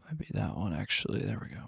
Might be that one actually. There we go.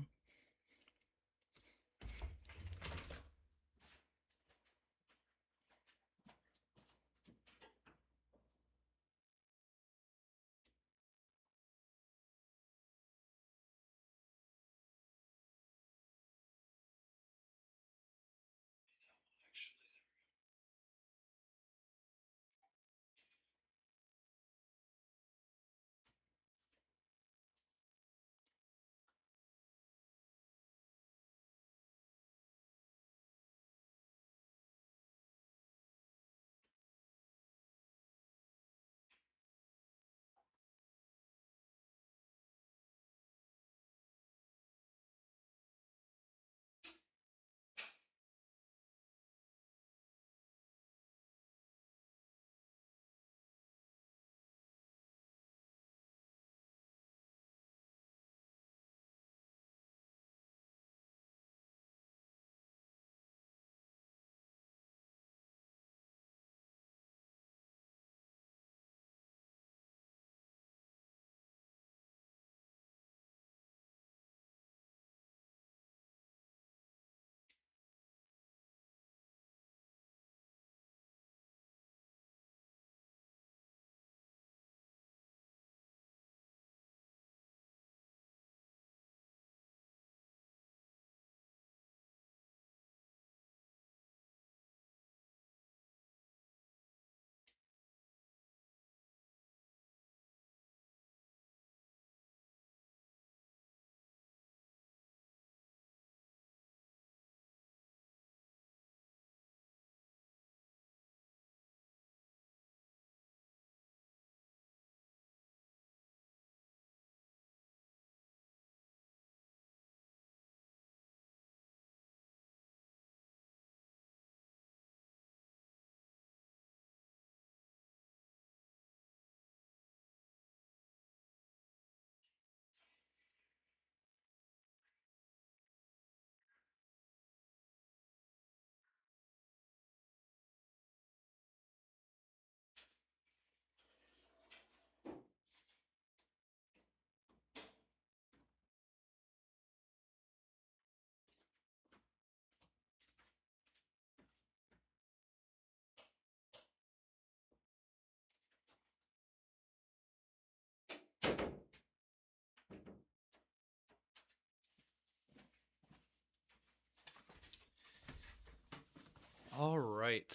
All right,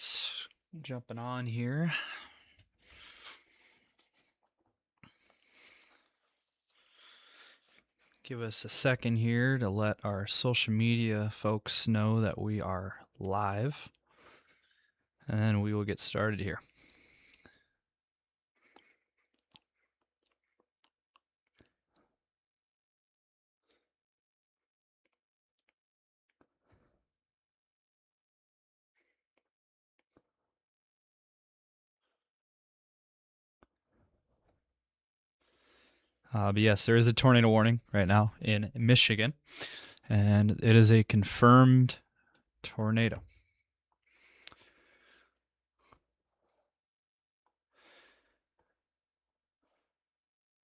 jumping on here. Give us a second here to let our social media folks know that we are live, and then we will get started here. But yes, there is a tornado warning right now in Michigan, and it is a confirmed tornado.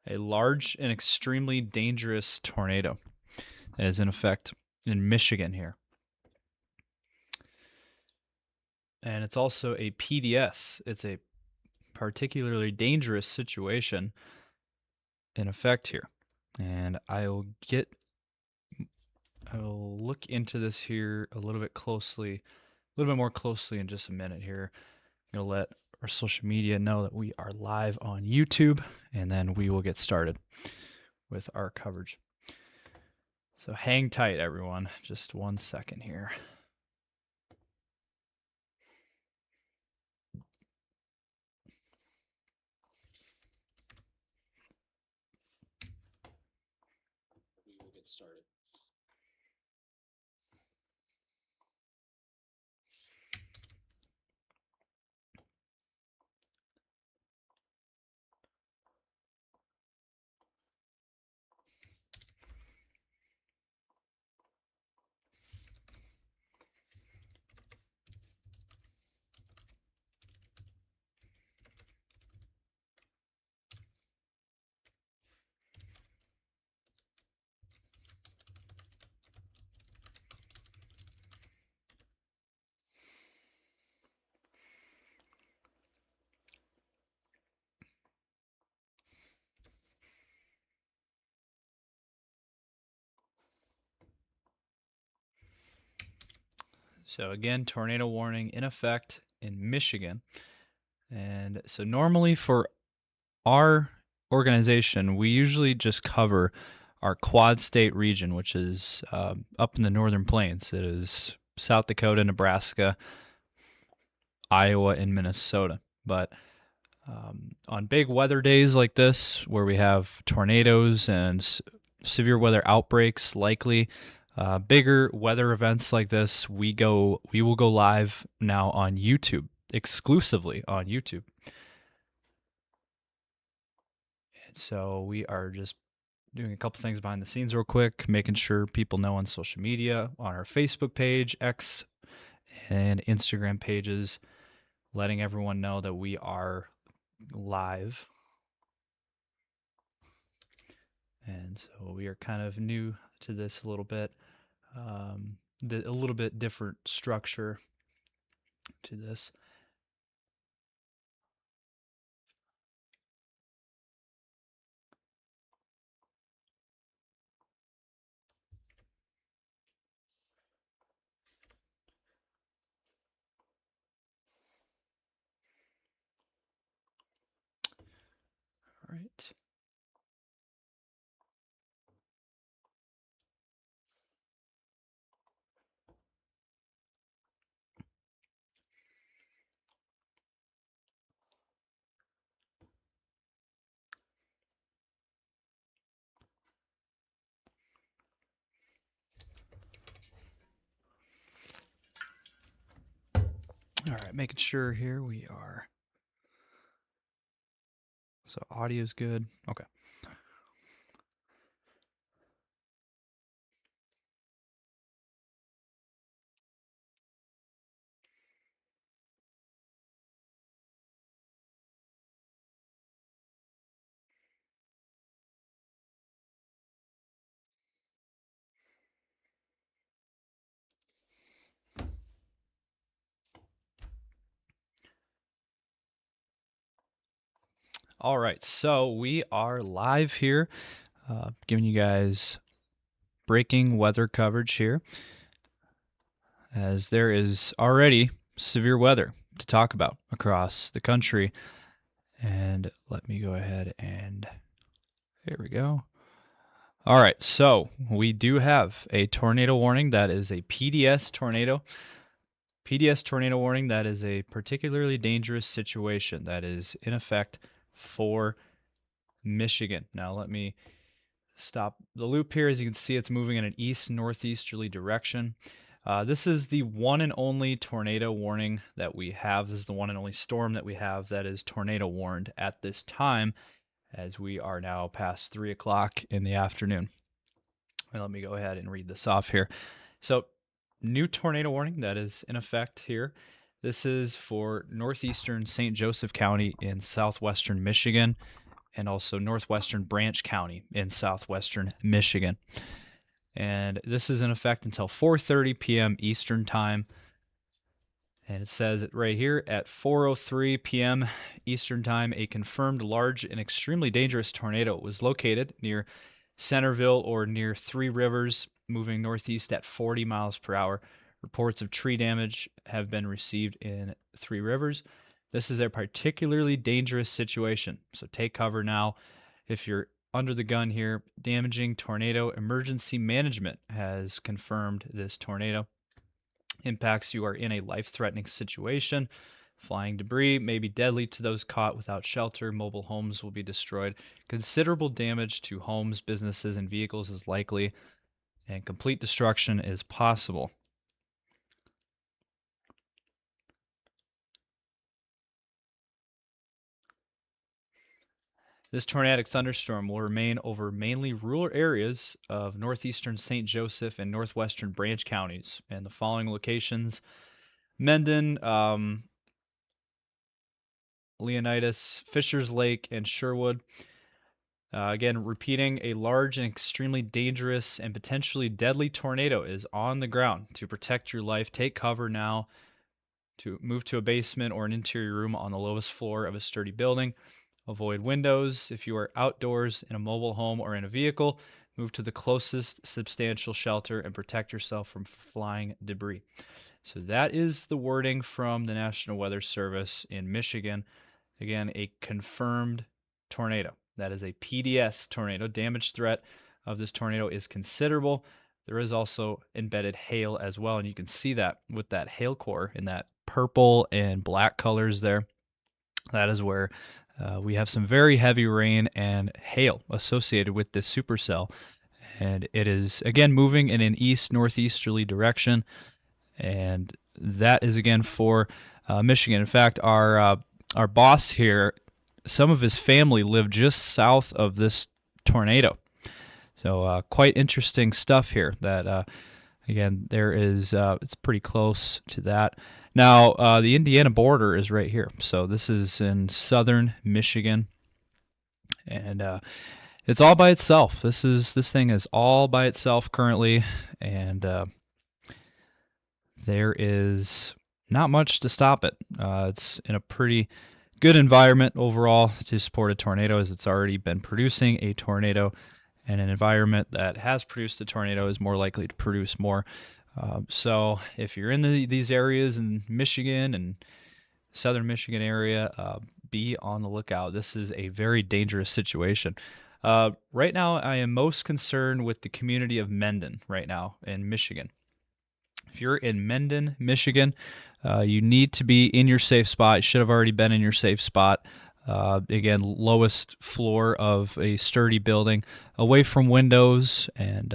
A large and extremely dangerous tornado is in effect in Michigan here. And it's also a PDS. It's a particularly dangerous situation in effect here. And I'll look into this here a little bit more closely in just a minute here. I'm going to let our social media know that we are live on YouTube, and then we will get started with our coverage. So hang tight, everyone. Just 1 second here. We will get started. So again, tornado warning in effect in Michigan. And so normally for our organization, we usually just cover our quad state region, which is up in the northern plains. It is South Dakota, Nebraska, Iowa, and Minnesota. But on big weather days like this, where we have tornadoes and severe weather outbreaks likely, bigger weather events like this, we will go live now on YouTube, exclusively on YouTube. And so we are just doing a couple things behind the scenes real quick, making sure people know on social media, on our Facebook page, X, and Instagram pages, letting everyone know that we are live. And so we are kind of new to this a little bit, a little bit different structure to this. All right. All right, making sure here we are. So audio's good. Okay. All right, so we are live here, giving you guys breaking weather coverage here, as there is already severe weather to talk about across the country. And let me go ahead and here we go. All right, so we do have a tornado warning that is a PDS tornado. PDS tornado warning, that is a particularly dangerous situation that is in effect for Michigan. Now let me stop the loop here. As you can see, it's moving in an east-northeasterly direction. This is the one and only tornado warning that we have. This is the one and only storm that we have that is tornado warned at this time, as we are now past 3 o'clock in the afternoon. And let me go ahead and read this off here. So, new tornado warning that is in effect here. This is for northeastern St. Joseph County in southwestern Michigan, and also northwestern Branch County in southwestern Michigan. And this is in effect until 4:30 p.m. Eastern Time. And it says it right here at 4:03 p.m. Eastern Time, a confirmed large and extremely dangerous tornado was located near Centerville or near Three Rivers, moving northeast at 40 miles per hour. Reports of tree damage have been received in Three Rivers. This is a particularly dangerous situation, so take cover now. If you're under the gun here, Damaging Tornado Emergency Management has confirmed this tornado. Impacts: you are in a life-threatening situation. Flying debris may be deadly to those caught without shelter. Mobile homes will be destroyed. Considerable damage to homes, businesses, and vehicles is likely, and complete destruction is possible. This tornadic thunderstorm will remain over mainly rural areas of northeastern St. Joseph and northwestern Branch counties, and the following locations: Mendon, Leonidas, Fishers Lake, and Sherwood. Again, repeating, a large and extremely dangerous and potentially deadly tornado is on the ground. To protect your life, take cover now. To move to a basement or an interior room on the lowest floor of a sturdy building. Avoid windows. If you are outdoors in a mobile home or in a vehicle, move to the closest substantial shelter and protect yourself from flying debris. So that is the wording from the National Weather Service in Michigan. Again, a confirmed tornado. That is a PDS tornado. Damage threat of this tornado is considerable. There is also embedded hail as well, and you can see that with that hail core in that purple and black colors there. That is where we have some very heavy rain and hail associated with this supercell. And it is, again, moving in an east-northeasterly direction. And that is, again, for Michigan. In fact, our boss here, some of his family live just south of this tornado. So quite interesting stuff here that, again, there is, it's pretty close to that. Now, the Indiana border is right here. So this is in southern Michigan. And it's all by itself. This thing is all by itself currently. And there is not much to stop it. It's in a pretty good environment overall to support a tornado, as it's already been producing a tornado, and an environment that has produced a tornado is more likely to produce more. So if you're in these areas in Michigan and southern Michigan area, be on the lookout. This is a very dangerous situation. Right now, I am most concerned with the community of Mendon right now in Michigan. If you're in Mendon, Michigan, you need to be in your safe spot. You should have already been in your safe spot. Again, lowest floor of a sturdy building, away from windows, and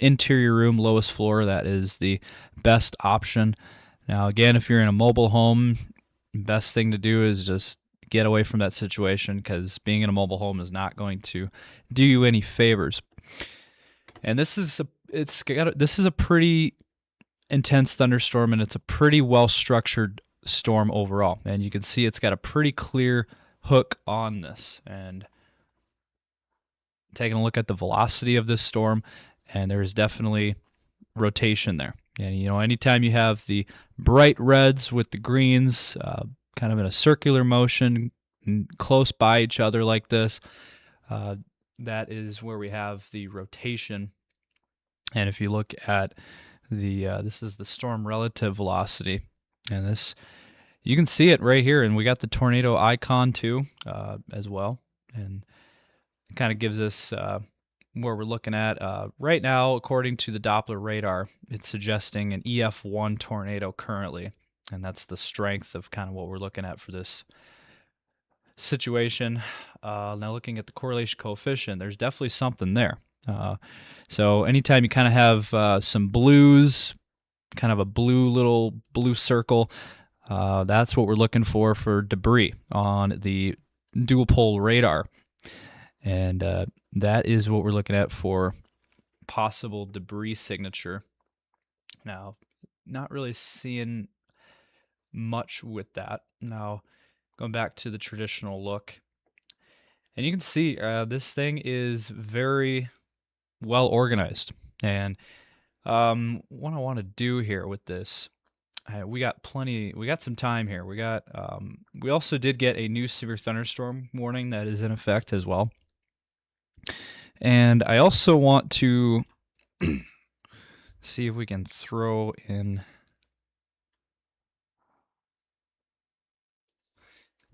interior room, lowest floor. That is the best option. Now, again, if you're in a mobile home, best thing to do is just get away from that situation, because being in a mobile home is not going to do you any favors. And this is a pretty intense thunderstorm, and it's a pretty well-structured storm overall. And you can see it's got a pretty clear hook on this. And taking a look at the velocity of this storm, and there's definitely rotation there. And, anytime you have the bright reds with the greens kind of in a circular motion close by each other like this, that is where we have the rotation. And if you look at this is the storm relative velocity, and this, you can see it right here, and we got the tornado icon too as well, and it kind of gives us where we're looking at right now. According to the Doppler radar, it's suggesting an EF1 tornado currently, and that's the strength of kind of what we're looking at for this situation. Now looking at the correlation coefficient, there's definitely something there. So anytime you kind of have some blues, kind of a little blue circle, that's what we're looking for debris on the dual pole radar. And that is what we're looking at for possible debris signature. Now, not really seeing much with that. Now, going back to the traditional look, and you can see this thing is very well organized. And what I want to do here with this, we got some time here. We also did get a new severe thunderstorm warning that is in effect as well. And I also want to see if we can throw in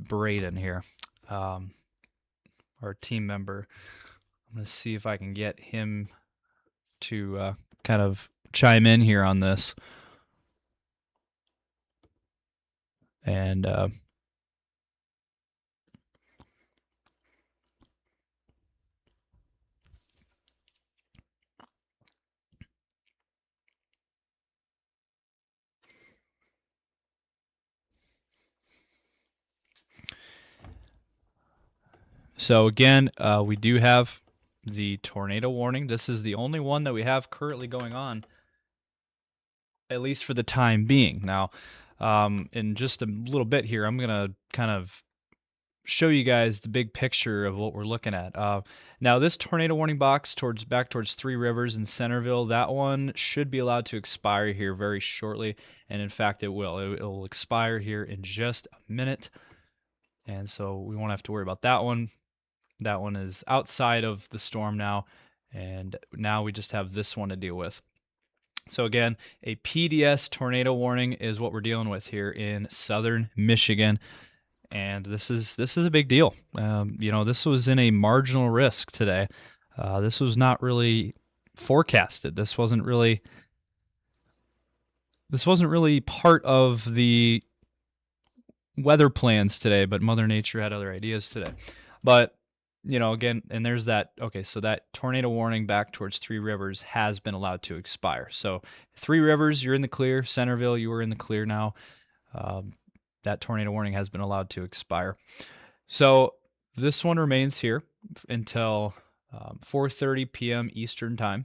Braden here, our team member. I'm going to see if I can get him to kind of chime in here on this. And so again, we do have the tornado warning. This is the only one that we have currently going on, at least for the time being. Now, in just a little bit here, I'm going to kind of show you guys the big picture of what we're looking at. Now, this tornado warning box back towards Three Rivers and Centerville, that one should be allowed to expire here very shortly. And in fact, it will. It will expire here in just a minute. And so we won't have to worry about that one. That one is outside of the storm now, and now we just have this one to deal with. So again, a PDS tornado warning is what we're dealing with here in southern Michigan, and this is a big deal. This was in a marginal risk today. This was not really forecasted. This wasn't really part of the weather plans today, but Mother Nature had other ideas today. But again, and there's that. Okay, so that tornado warning back towards Three Rivers has been allowed to expire. So Three Rivers, you're in the clear. Centerville, you are in the clear now. That tornado warning has been allowed to expire. So this one remains here until 4:30 p.m. Eastern time.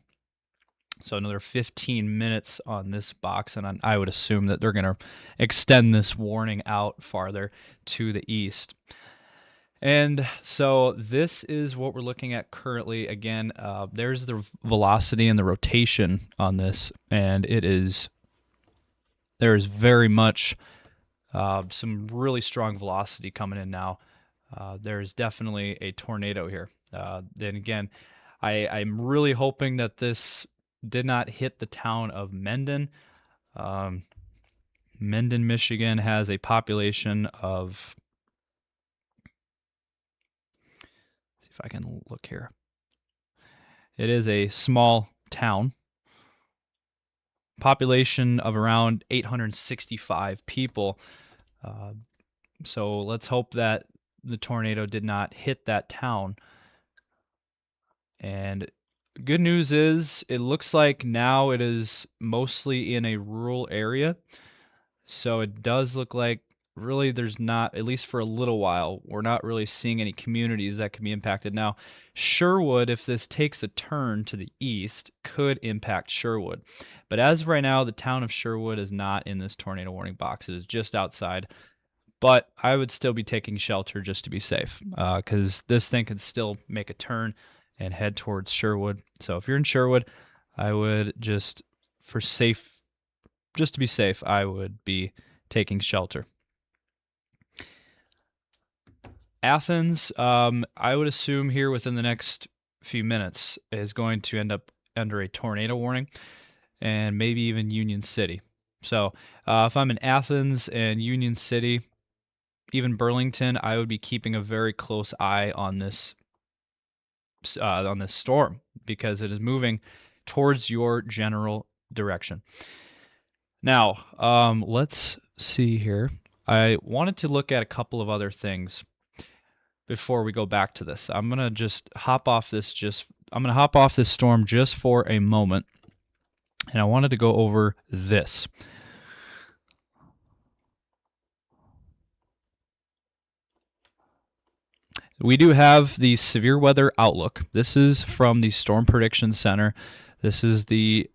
So another 15 minutes on this box, and I would assume that they're going to extend this warning out farther to the east. And so this is what we're looking at currently. Again, there's the velocity and the rotation on this, and there is very much some really strong velocity coming in now. There is definitely a tornado here. Then again, I'm really hoping that this did not hit the town of Mendon. Mendon, Michigan has a population of, see if I can look here. It is a small town. Population of around 865 people. So let's hope that the tornado did not hit that town. And good news is it looks like now it is mostly in a rural area. So it does look like really there's not, at least for a little while, we're not really seeing any communities that can be impacted. Now, Sherwood, if this takes a turn to the east, could impact Sherwood. But as of right now, the town of Sherwood is not in this tornado warning box. It is just outside. But I would still be taking shelter just to be safe, because this thing could still make a turn and head towards Sherwood. So if you're in Sherwood, I would just to be safe, I would be taking shelter. Athens, I would assume here within the next few minutes is going to end up under a tornado warning, and maybe even Union City. So if I'm in Athens and Union City, even Burlington, I would be keeping a very close eye on this storm, because it is moving towards your general direction. Now, let's see here. I wanted to look at a couple of other things before we go back to this. I'm going to just hop off this storm just for a moment, and I wanted to go over this. We do have the severe weather outlook. This is from the Storm Prediction Center. This is the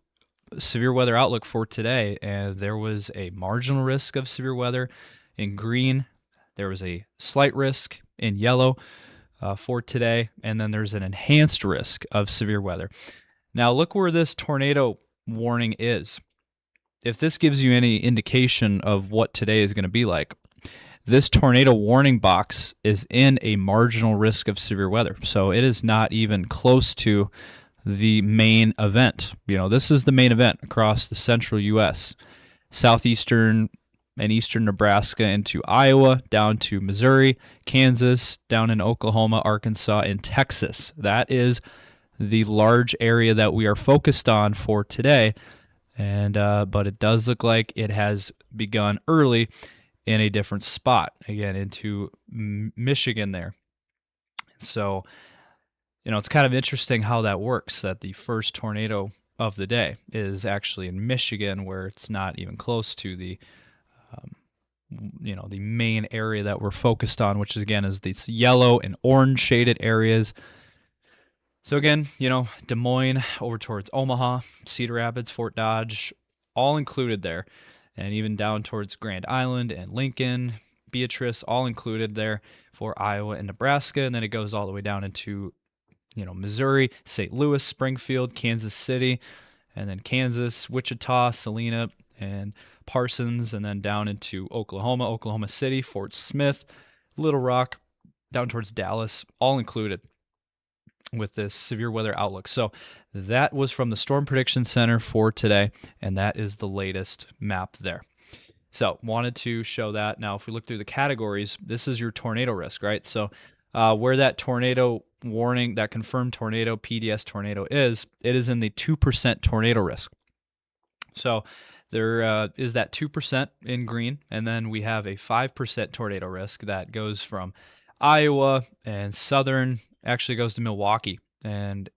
severe weather outlook for today, and there was a marginal risk of severe weather in green. There was a slight risk in yellow for today, and then there's an enhanced risk of severe weather. Now look where this tornado warning is. If this gives you any indication of what today is going to be like, this tornado warning box is in a marginal risk of severe weather. So it is not even close to the main event. This is the main event across the central U.S., southeastern and eastern Nebraska into Iowa, down to Missouri, Kansas, down in Oklahoma, Arkansas, and Texas. That is the large area that we are focused on for today. And but it does look like it has begun early in a different spot, again, into Michigan there. So, it's kind of interesting how that works, that the first tornado of the day is actually in Michigan, where it's not even close to the the main area that we're focused on, which again is these yellow and orange shaded areas. So again, Des Moines over towards Omaha, Cedar Rapids, Fort Dodge, all included there, and even down towards Grand Island and Lincoln, Beatrice, all included there for Iowa and Nebraska, and then it goes all the way down into Missouri, St. Louis, Springfield, Kansas City, and then Kansas, Wichita, Salina, and Parsons, and then down into Oklahoma, Oklahoma City, Fort Smith, Little Rock, down towards Dallas, all included. with this severe weather outlook. So that was from the Storm Prediction Center for today, and that is the latest map there. So wanted to show that. Now, if we look through the categories, this is your tornado risk, right? So where that tornado warning, that confirmed tornado, PDS tornado is, it is in the 2% tornado risk. So there is that 2% in green, and then we have a 5% tornado risk that goes from Iowa and southern, actually goes to Milwaukee and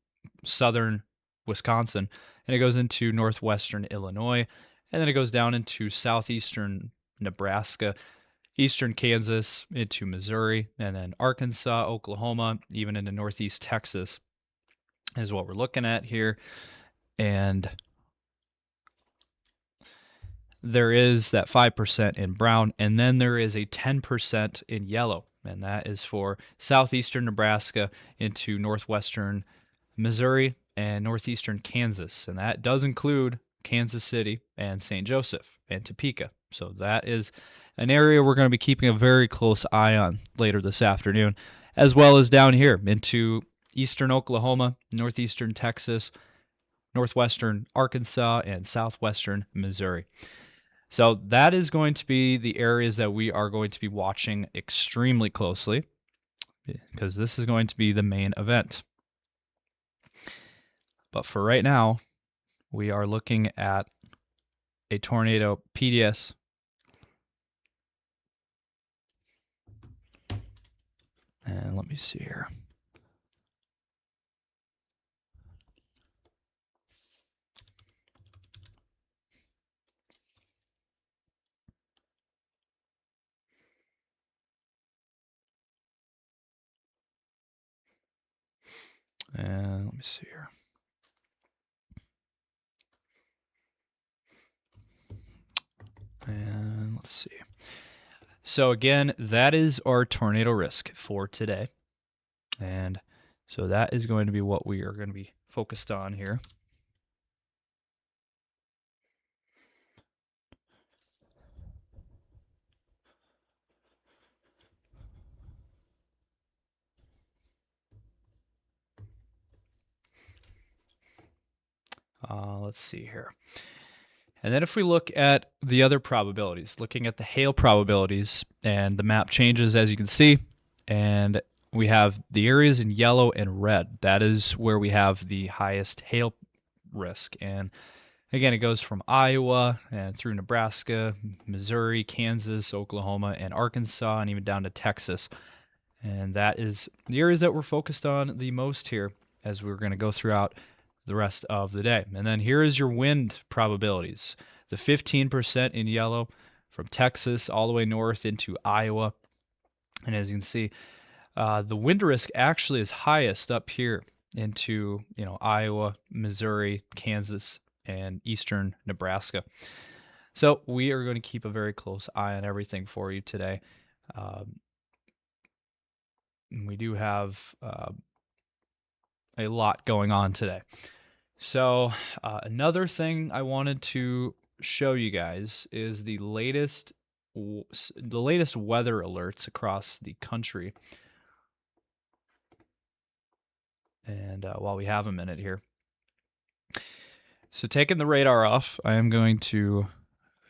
southern Wisconsin, and it goes into northwestern Illinois, and then it goes down into southeastern Nebraska, eastern Kansas, into Missouri, and then Arkansas, Oklahoma, even into northeast Texas is what we're looking at here. And there is that 5% in brown, and then there is a 10% in yellow, and that is for southeastern Nebraska into northwestern Missouri and northeastern Kansas, and that does include Kansas City and St. Joseph and Topeka. So that is an area we're going to be keeping a very close eye on later this afternoon, as well as down here into eastern Oklahoma, northeastern Texas, northwestern Arkansas, and southwestern Missouri. So that is going to be the areas that we are going to be watching extremely closely, because this is going to be the main event. But for right now, we are looking at a tornado PDS. And let me see here. And let me see here. And let's see. So again, that is our tornado risk for today. And so that is going to be what we are going to be focused on here. Let's see here. And then if we look at the other probabilities, looking at the hail probabilities, and the map changes as you can see, and we have the areas in yellow and red. That is where we have the highest hail risk. And again, it goes from Iowa and through Nebraska, Missouri, Kansas, Oklahoma, and Arkansas, and even down to Texas. And that is the areas that we're focused on the most here as we're going to go throughout the rest of the day. And then here is your wind probabilities. The 15% in yellow from Texas all the way north into Iowa. And as you can see, the wind risk actually is highest up here into, Iowa, Missouri, Kansas, and eastern Nebraska. So we are going to keep a very close eye on everything for you today. We do have a lot going on today. So another thing I wanted to show you guys is the latest weather alerts across the country. And while we have a minute here. So taking the radar off, I am going to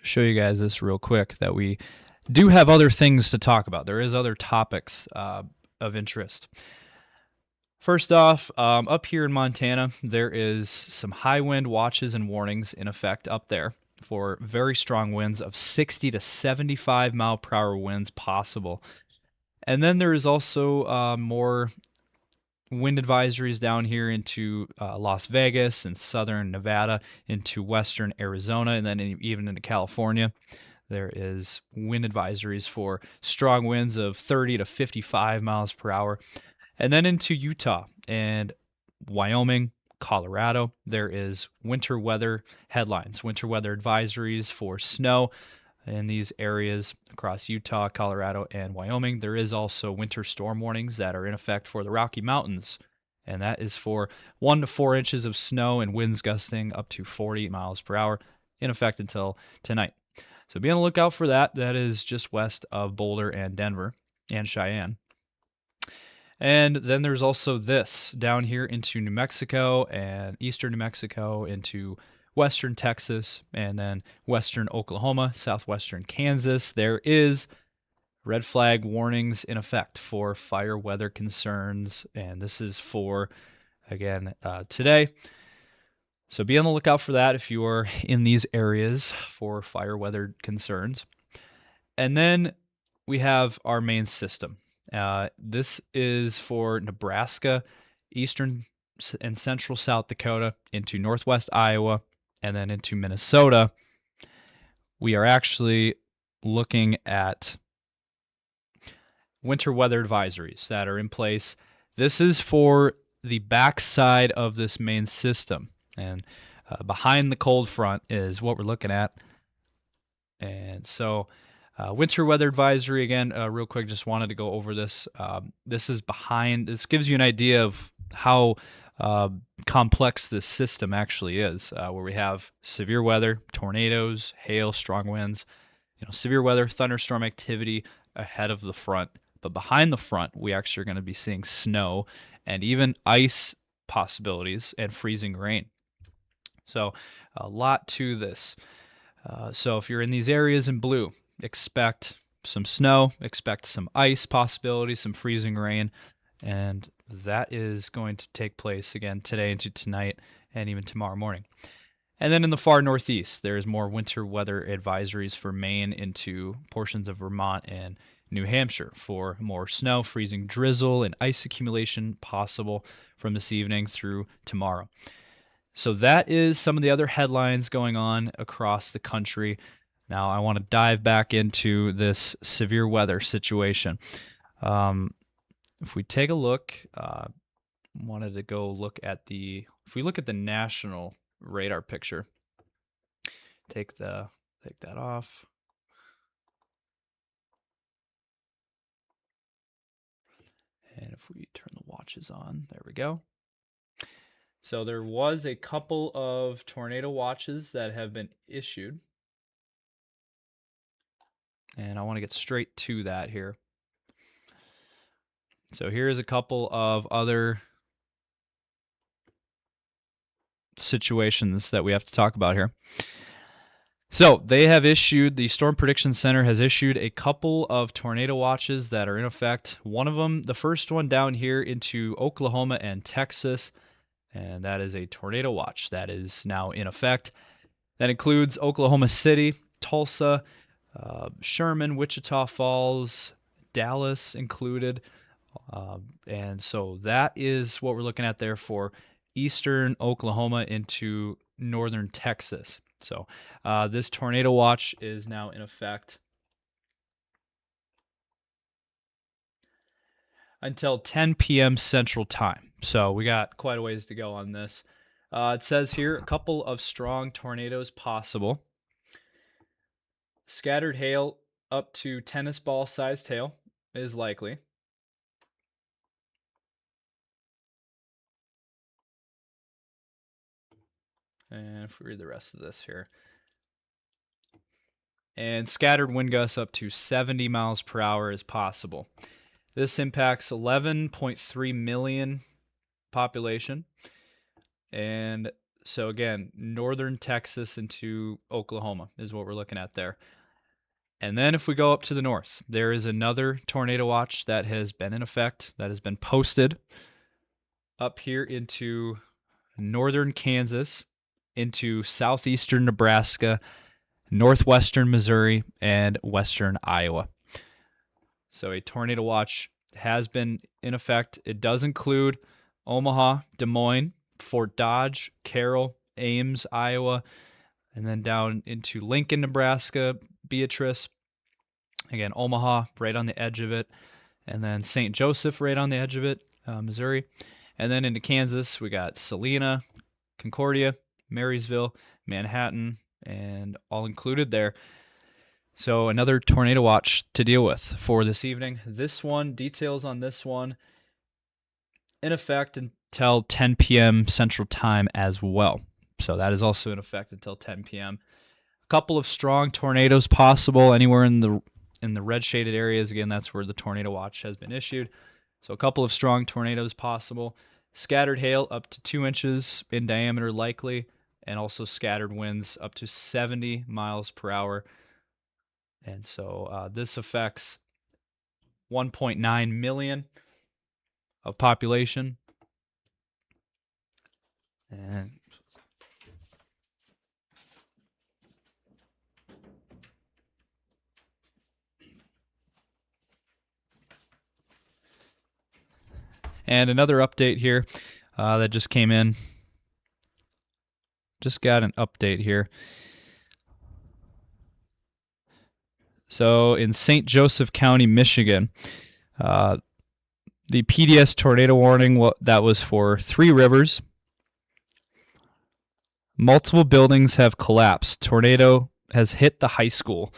show you guys this real quick, that we do have other things to talk about. There is other topics of interest. First off, up here in Montana, there is some high wind watches and warnings in effect up there for very strong winds of 60 to 75 mile per hour winds possible. And then there is also more wind advisories down here into Las Vegas and southern Nevada, into western Arizona, and then even into California. There is wind advisories for strong winds of 30 to 55 miles per hour. And then into Utah and Wyoming, Colorado, there is winter weather headlines, winter weather advisories for snow in these areas across Utah, Colorado, and Wyoming. There is also winter storm warnings that are in effect for the Rocky Mountains, and that is for 1 to 4 inches of snow and winds gusting up to 40 miles per hour in effect until tonight. So be on the lookout for that. That is just west of Boulder and Denver and Cheyenne. And then there's also this down here into New Mexico and eastern New Mexico into western Texas and then western Oklahoma, southwestern Kansas. There is red flag warnings in effect for fire weather concerns, and this is for, again, today. So be on the lookout for that if you are in these areas for fire weather concerns. And then we have our main system. This is for Nebraska, eastern and central South Dakota, into northwest Iowa, and then into Minnesota. We are actually looking at winter weather advisories that are in place. This is for the backside of this main system. And behind the cold front is what we're looking at. And so winter weather advisory, again, real quick, just wanted to go over this. This is behind, this gives you an idea of how complex this system actually is, where we have severe weather, tornadoes, hail, strong winds, severe weather, thunderstorm activity ahead of the front. But behind the front, we actually are going to be seeing snow and even ice possibilities and freezing rain. So a lot to this. So if you're in these areas in blue, expect some snow, expect some ice possibilities, some freezing rain, and that is going to take place again today into tonight and even tomorrow morning. And then in the far northeast, there's more winter weather advisories for Maine into portions of Vermont and New Hampshire for more snow, freezing drizzle, and ice accumulation possible from this evening through tomorrow. So that is some of the other headlines going on across the country. Now I want to dive back into this severe weather situation. If we take a look, wanted to go look at if we look at the national radar picture, take that off. And if we turn the watches on, there we go. So there was a couple of tornado watches that have been issued. And I want to get straight to that here. So here's a couple of other situations that we have to talk about here. So they have issued, the Storm Prediction Center has issued a couple of tornado watches that are in effect. One of them, the first one down here into Oklahoma and Texas, and that is a tornado watch that is now in effect. That includes Oklahoma City, Tulsa, Sherman, Wichita Falls, Dallas included. And so that is what we're looking at there for eastern Oklahoma into northern Texas. So this tornado watch is now in effect until 10 p.m. Central Time. So we got quite a ways to go on this. It says here a couple of strong tornadoes possible. Scattered hail up to tennis ball sized hail is likely. And if we read the rest of this here. And scattered wind gusts up to 70 miles per hour is possible. This impacts 11.3 million population. And so again, northern Texas into Oklahoma is what we're looking at there. And then if we go up to the north, there is another tornado watch that has been in effect, that has been posted up here into northern Kansas, into southeastern Nebraska, northwestern Missouri, and western Iowa. So a tornado watch has been in effect. It does include Omaha, Des Moines, Fort Dodge, Carroll, Ames, Iowa, and then down into Lincoln, Nebraska, Beatrice. Again, Omaha right on the edge of it, and then St. Joseph right on the edge of it, Missouri. And then into Kansas, we got Salina, Concordia, Marysville, Manhattan, and all included there. So another tornado watch to deal with for this evening. This one, details on this one, in effect until 10 p.m. Central Time as well. So that is also in effect until 10 p.m. A couple of strong tornadoes possible anywhere in the red shaded areas. Again, that's where the tornado watch has been issued. So a couple of strong tornadoes possible. Scattered hail up to 2 inches in diameter likely, and also scattered winds up to 70 miles per hour. And so this affects 1.9 million of population. And another update here that just came in. Just got an update here. So in St. Joseph County, Michigan, the PDS tornado warning that was for 3 rivers. Multiple buildings have collapsed. Tornado has hit the high school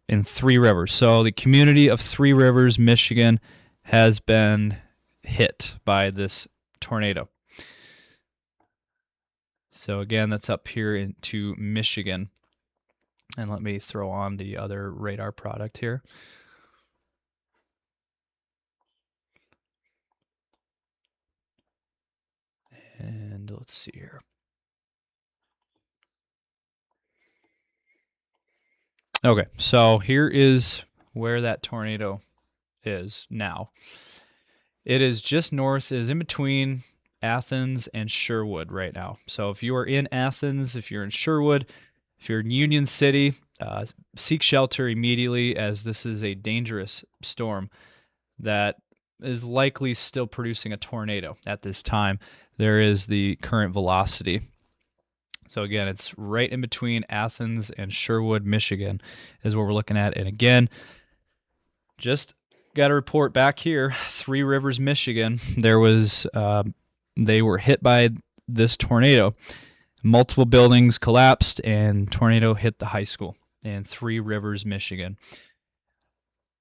in 3 rivers. So the community of 3 Rivers, Michigan, has been hit by this tornado. So again, that's up here into Michigan. And let me throw on the other radar product here. And let's see here. Okay, so here is where that tornado is now. It is just north, is in between Athens and Sherwood right now. So if you are in Athens, if you're in Sherwood, if you're in Union City, seek shelter immediately, as this is a dangerous storm that is likely still producing a tornado at this time. There is the current velocity. So again, it's right in between Athens and Sherwood, Michigan is what we're looking at. And again, just got a report back here, 3 Rivers, Michigan. There was, they were hit by this tornado. Multiple buildings collapsed and tornado hit the high school in 3 Rivers, Michigan.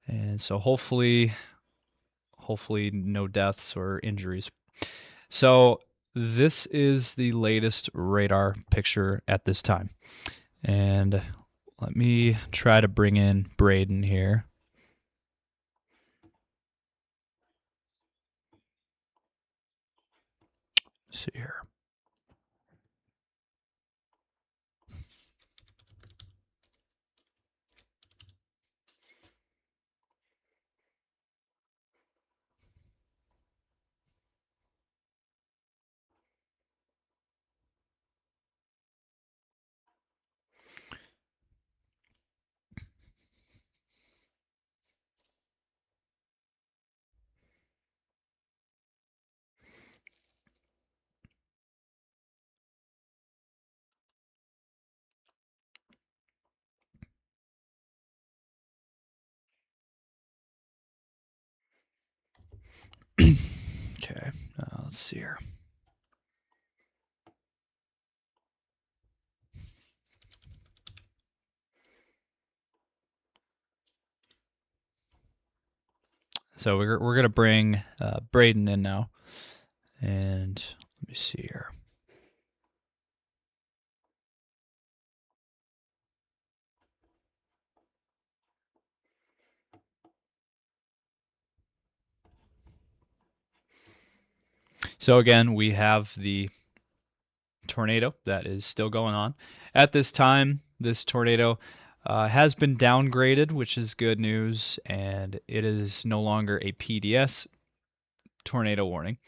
And so hopefully no deaths or injuries. So this is the latest radar picture at this time. And let me try to bring in Braden here. Let's see here. Okay, let's see here. So we're going to bring Braden in now. And let me see here. So again, we have the tornado that is still going on. At this time, this tornado has been downgraded, which is good news, and it is no longer a PDS tornado warning.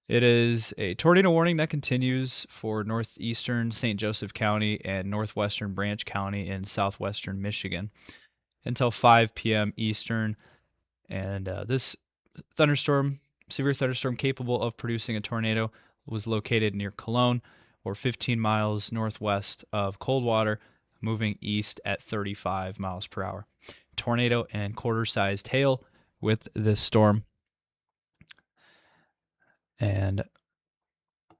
It is a tornado warning that continues for northeastern St. Joseph County and northwestern Branch County in southwestern Michigan until 5 p.m. Eastern. And this severe thunderstorm capable of producing a tornado, was located near Cologne, or 15 miles northwest of Coldwater, moving east at 35 miles per hour. Tornado and quarter-sized hail with this storm. And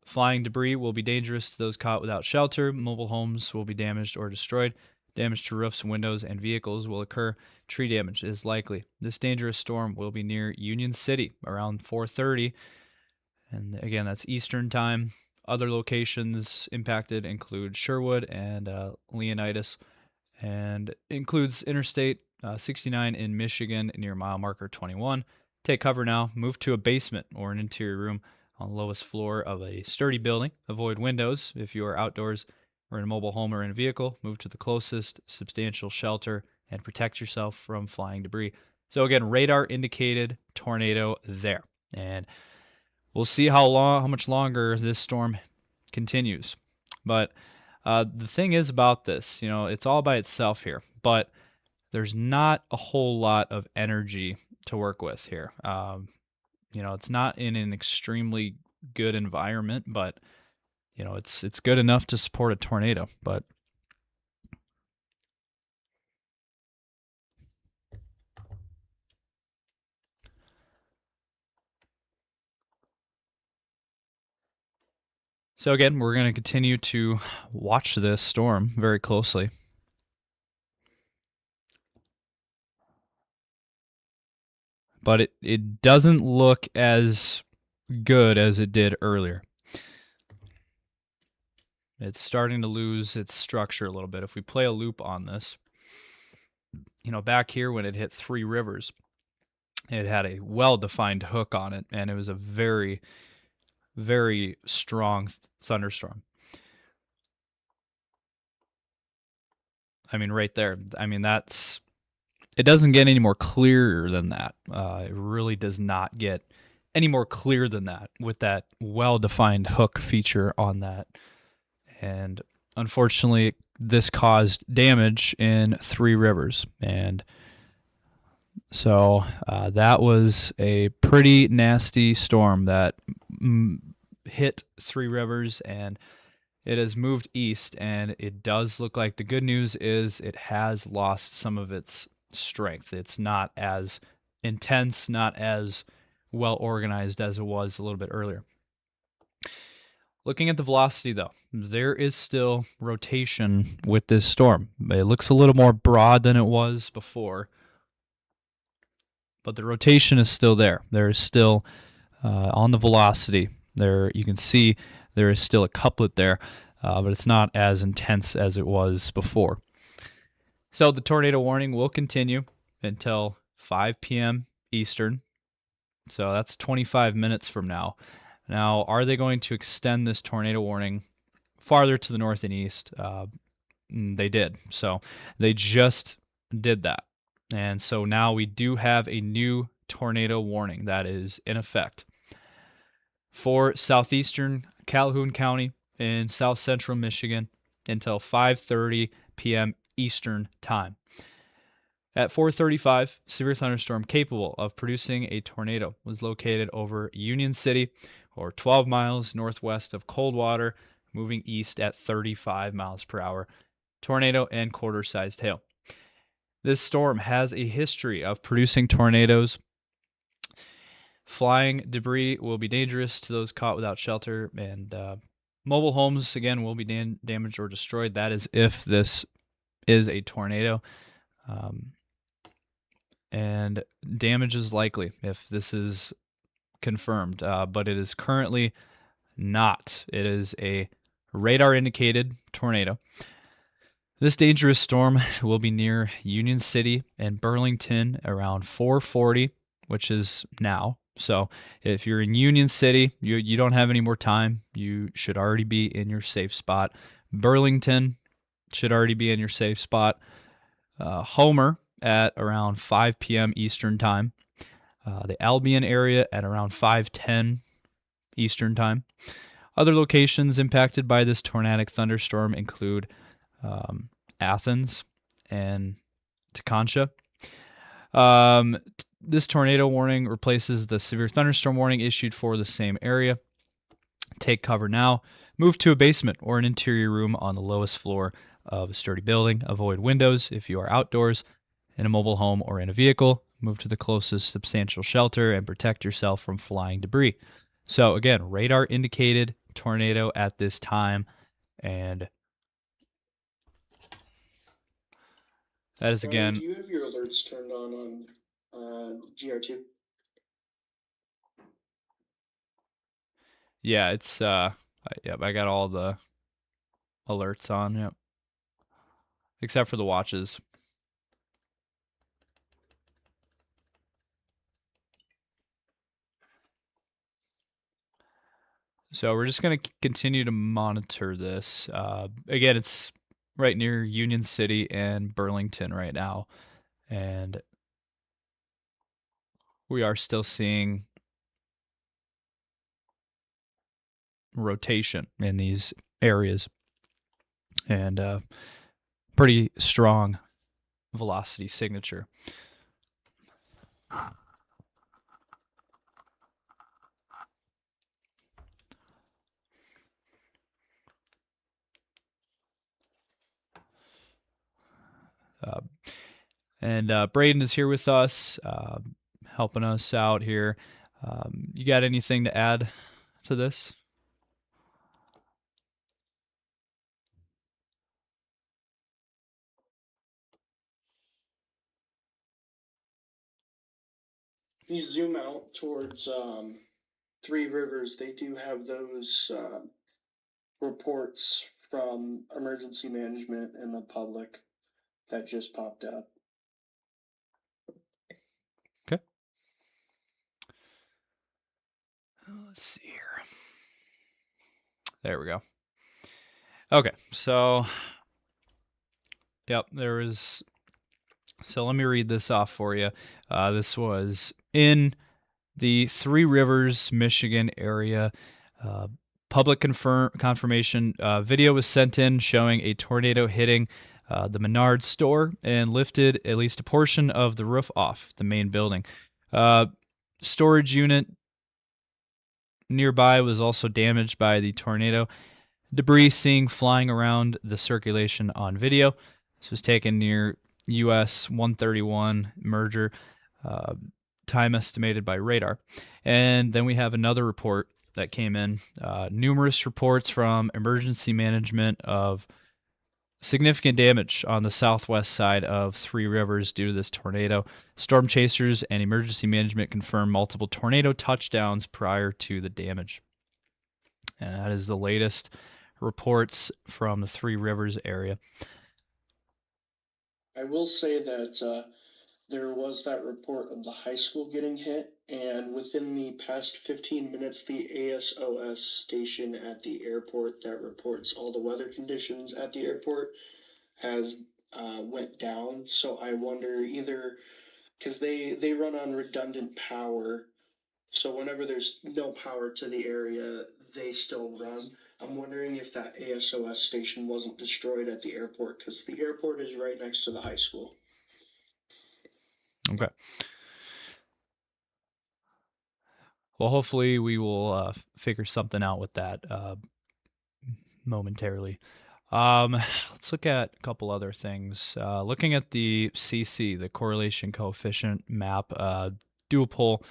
flying debris will be dangerous to those caught without shelter. Mobile homes will be damaged or destroyed. Damage to roofs, windows, and vehicles will occur. Tree damage is likely. This dangerous storm will be near Union City around 4:30. And again, that's Eastern time. Other locations impacted include Sherwood and Leonidas, and includes Interstate 69 in Michigan near mile marker 21, Take cover now. Move to a basement or an interior room on the lowest floor of a sturdy building. Avoid windows if you are outdoors or in a mobile home or in a vehicle. Move to the closest substantial shelter and protect yourself from flying debris. So again, radar indicated tornado there. And we'll see how much longer this storm continues. But the thing is about this, it's all by itself here, but there's not a whole lot of energy to work with here. It's not in an extremely good environment, but it's good enough to support a tornado. But so again, we're going to continue to watch this storm very closely. But it doesn't look as good as it did earlier. It's starting to lose its structure a little bit. If we play a loop on this, back here when it hit Three Rivers, it had a well-defined hook on it, and it was a very, very strong thunderstorm. I mean, right there. I mean, it doesn't get any more clearer than that. It really does not get any more clear than that with that well-defined hook feature on that. And unfortunately, this caused damage in Three Rivers. And so that was a pretty nasty storm that hit Three Rivers, and it has moved east, and it does look like the good news is it has lost some of its strength. It's not as intense, not as well organized as it was a little bit earlier. Looking at the velocity, though, there is still rotation with this storm. It looks a little more broad than it was before, but the rotation is still there. There is still, on the velocity, there you can see there is still a couplet there, but it's not as intense as it was before. So the tornado warning will continue until 5 p.m. Eastern. So that's 25 minutes from now. Now, are they going to extend this tornado warning farther to the north and east? They did. So they just did that. And so now we do have a new tornado warning that is in effect for southeastern Calhoun County in south central Michigan until 5:30 p.m. Eastern time. At 4:35, severe thunderstorm capable of producing a tornado was located over Union City, or 12 miles northwest of Coldwater, moving east at 35 miles per hour. Tornado and quarter-sized hail. This storm has a history of producing tornadoes. Flying debris will be dangerous to those caught without shelter, and mobile homes, again, will be damaged or destroyed. That is if this is a tornado. And damage is likely if this is confirmed, but it is currently not. It is a radar-indicated tornado. This dangerous storm will be near Union City and Burlington around 4:40, which is now. So if you're in Union City, you don't have any more time. You should already be in your safe spot. Burlington should already be in your safe spot. Homer at around 5 p.m. Eastern time. The Albion area at around 5:10 Eastern time. Other locations impacted by this tornadic thunderstorm include Athens and Teconcha. This tornado warning replaces the severe thunderstorm warning issued for the same area. Take cover now. Move to a basement or an interior room on the lowest floor of a sturdy building. Avoid windows if you are outdoors, in a mobile home, or in a vehicle. Move to the closest substantial shelter and protect yourself from flying debris. So again, radar indicated tornado at this time, and that is again. Do you have your alerts turned on GR2? Yeah, it's yep, I got all the alerts on, yep. Except for the watches. So we're just going to continue to monitor this. Again, it's right near Union City and Burlington right now. And we are still seeing rotation in these areas and pretty strong velocity signature. And Braden is here with us, helping us out here. You got anything to add to this? If you zoom out towards Three Rivers, they do have those reports from emergency management and the public that just popped up. Okay. Let's see here. There we go. Okay, so yep, there was. So let me read this off for you. This was in the Three Rivers, Michigan area. Public confirmation video was sent in showing a tornado hitting the Menards store and lifted at least a portion of the roof off the main building. Storage unit nearby was also damaged by the tornado. Debris seen flying around the circulation on video. This was taken near US 131 merger, time estimated by radar. And then we have another report that came in. Numerous reports from emergency management of significant damage on the southwest side of Three Rivers due to this tornado. Stormchasers and emergency management confirmed multiple tornado touchdowns prior to the damage. And that is the latest reports from the Three Rivers area. I will say that there was that report of the high school getting hit, and within the past 15 minutes, the ASOS station at the airport that reports all the weather conditions at the airport has went down. So I wonder either because they run on redundant power, so whenever there's no power to the area, they still run. I'm wondering if that ASOS station wasn't destroyed at the airport, because the airport is right next to the high school. Okay. Well, hopefully we will figure something out with that momentarily. Let's look at a couple other things. Looking at the CC, the correlation coefficient map, dual-pole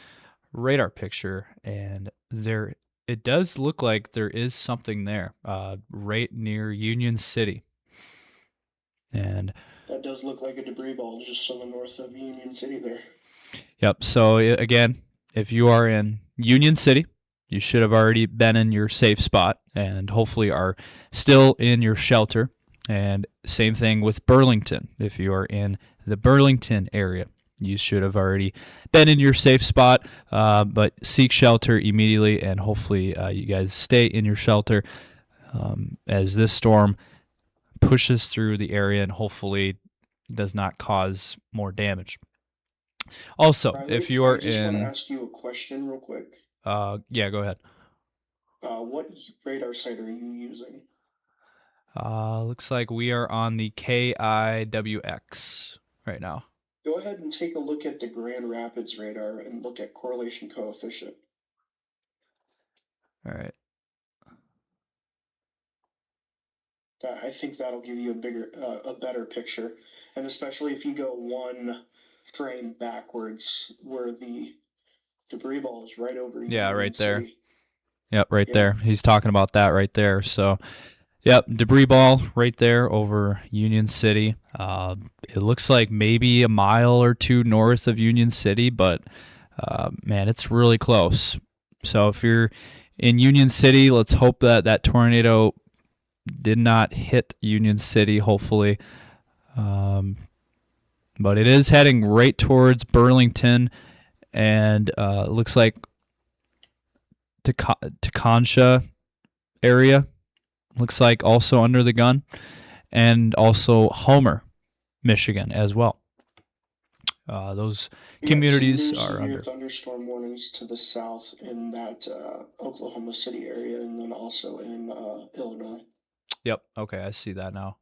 radar picture, and there it does look like there is something there, right near Union City. And that does look like a debris ball just to the north of Union City there. Yep. So again, if you are in Union City, you should have already been in your safe spot and hopefully are still in your shelter. And same thing with Burlington. If you are in the Burlington area, you should have already been in your safe spot, but seek shelter immediately, and hopefully you guys stay in your shelter as this storm pushes through the area and hopefully does not cause more damage. Also, Riley, if you are I just in... want to ask you a question real quick. Yeah, go ahead. What radar site are you using? Looks like we are on the KIWX right now. Go ahead and take a look at the Grand Rapids radar and look at correlation coefficient. All right. I think that'll give you a better picture, and especially if you go one frame backwards, where the debris ball is right over. Yeah, right there. City. Yep, right there. He's talking about that right there. So, yep, debris ball right there over Union City. It looks like maybe a mile or two north of Union City, but man, it's really close. So if you're in Union City, let's hope that that tornado did not hit Union City, hopefully. But it is heading right towards Burlington, and it looks like Teconsha area, looks like also under the gun, and also Homer, Michigan as well. Those communities some are severe under. thunderstorm warnings to the south in that Oklahoma City area, and then also in Illinois. Yep. Okay, I see that now.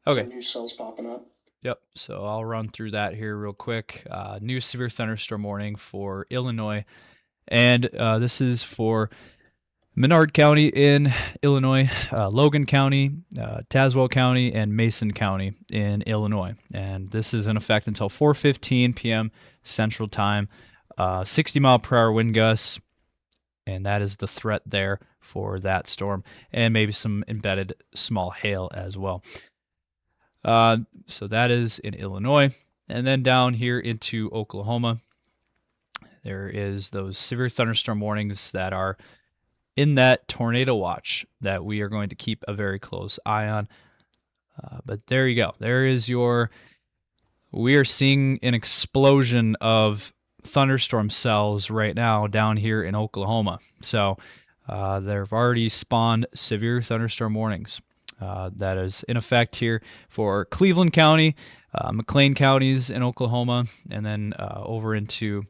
Okay. Some new cells popping up. Yep. So I'll run through that here real quick. New severe thunderstorm warning for Illinois, and this is for Menard County in Illinois, Logan County, Tazewell County, and Mason County in Illinois. And this is in effect until 4:15 p.m. Central Time. 60-mile-per-hour wind gusts, and that is the threat there for that storm, and maybe some embedded small hail as well. So that is in Illinois. And then down here into Oklahoma, there is those severe thunderstorm warnings that are in that tornado watch that we are going to keep a very close eye on. But there you go. There is we are seeing an explosion of thunderstorm cells right now down here in Oklahoma. So they've already spawned severe thunderstorm warnings. That is in effect here for Cleveland County, McLean counties in Oklahoma, and then over into,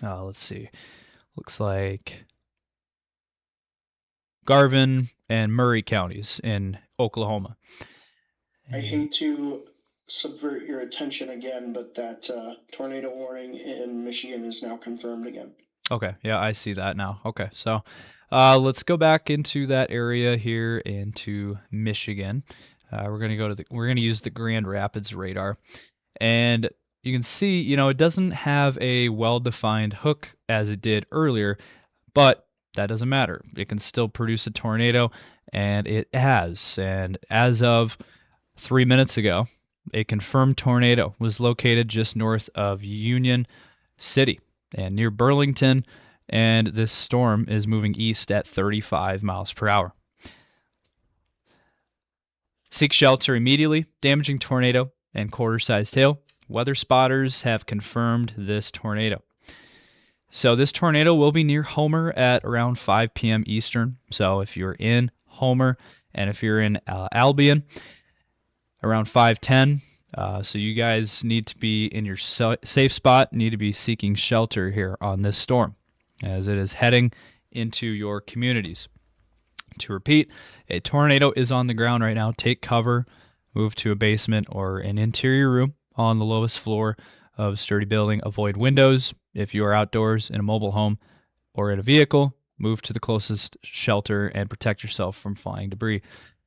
let's see, looks like Garvin and Murray counties in Oklahoma. I hate to subvert your attention again, but that tornado warning in Michigan is now confirmed again. Okay, yeah, I see that now. Okay, so let's go back into that area here into Michigan. We're gonna use the Grand Rapids radar, and you can see, it doesn't have a well-defined hook as it did earlier, but that doesn't matter. It can still produce a tornado, and it has. And as of 3 minutes ago, a confirmed tornado was located just north of Union City and near Burlington, and this storm is moving east at 35 miles per hour. Seek shelter immediately. Damaging tornado and quarter-sized hail. Weather spotters have confirmed this tornado. So this tornado will be near Homer at around 5 p.m. Eastern. So if you're in Homer and if you're in Albion, around 5:10. So you guys need to be in your safe spot, need to be seeking shelter here on this storm as it is heading into your communities. To repeat, a tornado is on the ground right now. Take cover, move to a basement or an interior room on the lowest floor of a sturdy building. Avoid windows. If you are outdoors in a mobile home or in a vehicle, move to the closest shelter and protect yourself from flying debris.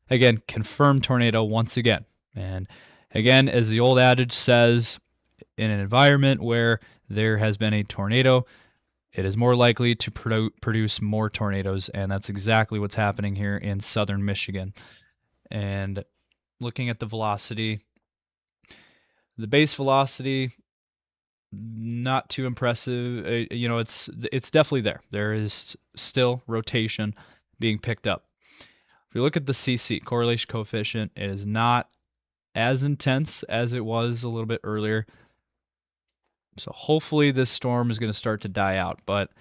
Again, confirmed tornado once again. And again, as the old adage says, in an environment where there has been a tornado, it is more likely to produce more tornadoes, and that's exactly what's happening here in southern Michigan. And looking at the velocity, the base velocity, not too impressive. It's definitely there. There is still rotation being picked up. If you look at the CC, correlation coefficient, it is not as intense as it was a little bit earlier. So hopefully this storm is going to start to die out, but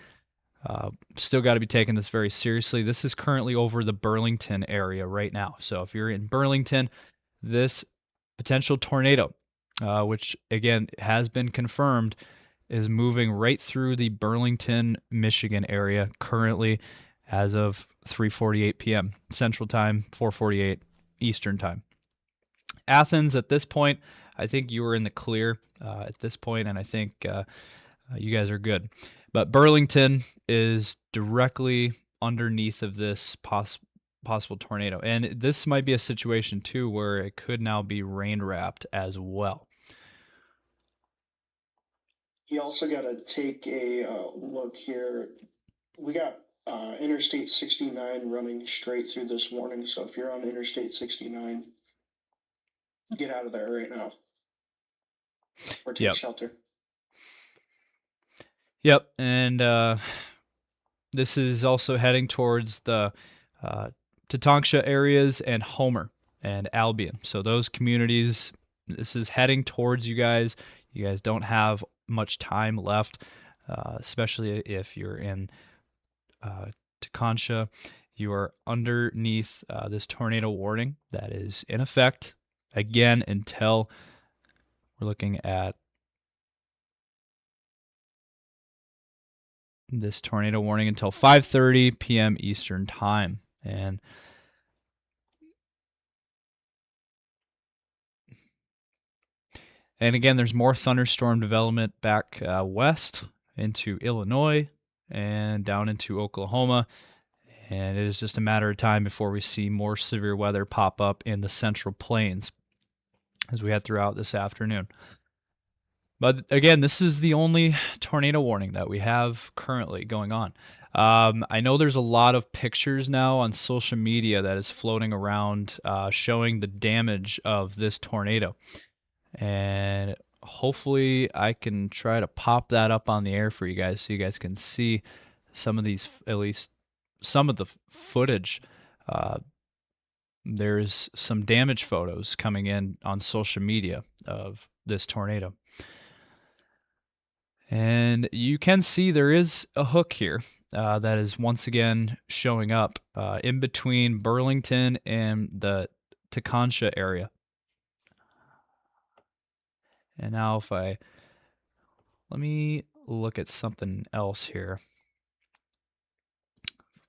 still got to be taking this very seriously. This is currently over the Burlington area right now. So if you're in Burlington, this potential tornado, which again has been confirmed, is moving right through the Burlington, Michigan area currently as of 3:48 p.m. Central Time, 4:48 Eastern Time. Athens, at this point, I think you were in the clear at this point, and I think you guys are good. But Burlington is directly underneath of this possible tornado. And this might be a situation, too, where it could now be rain-wrapped as well. You also got to take a look here. We got Interstate 69 running straight through this warning. So if you're on Interstate 69, get out of there right now. Or take shelter. Yep, and this is also heading towards the Teconsha areas and Homer and Albion. So those communities, this is heading towards you guys. You guys don't have much time left, especially if you're in Concha, you are underneath this tornado warning that is in effect again until we're looking at this tornado warning until 5:30 p.m. Eastern time. And again, there's more thunderstorm development back west into Illinois and down into Oklahoma. And it is just a matter of time before we see more severe weather pop up in the Central Plains as we head throughout this afternoon. But again, this is the only tornado warning that we have currently going on. I know there's a lot of pictures now on social media that is floating around showing the damage of this tornado. And hopefully I can try to pop that up on the air for you guys so you guys can see some of these, at least some of the footage. There's some damage photos coming in on social media of this tornado. And you can see there is a hook here that is once again showing up in between Burlington and the Concha area. And now let me look at something else here.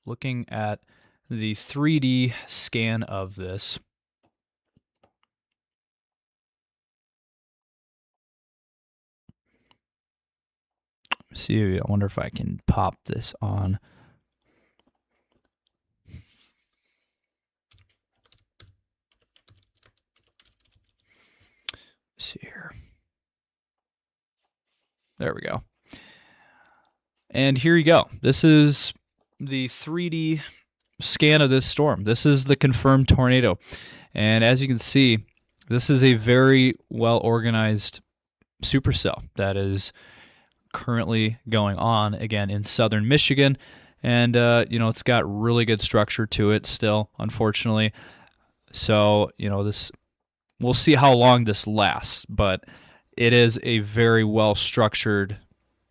Looking at the 3D scan of this. See, I wonder if I can pop this on. Let's see here. There we go. And here you go. This is the 3D scan of this storm. This is the confirmed tornado. And as you can see, this is a very well organized supercell that is currently going on again in southern Michigan. And, it's got really good structure to it still, unfortunately. So, we'll see how long this lasts, but it is a very well structured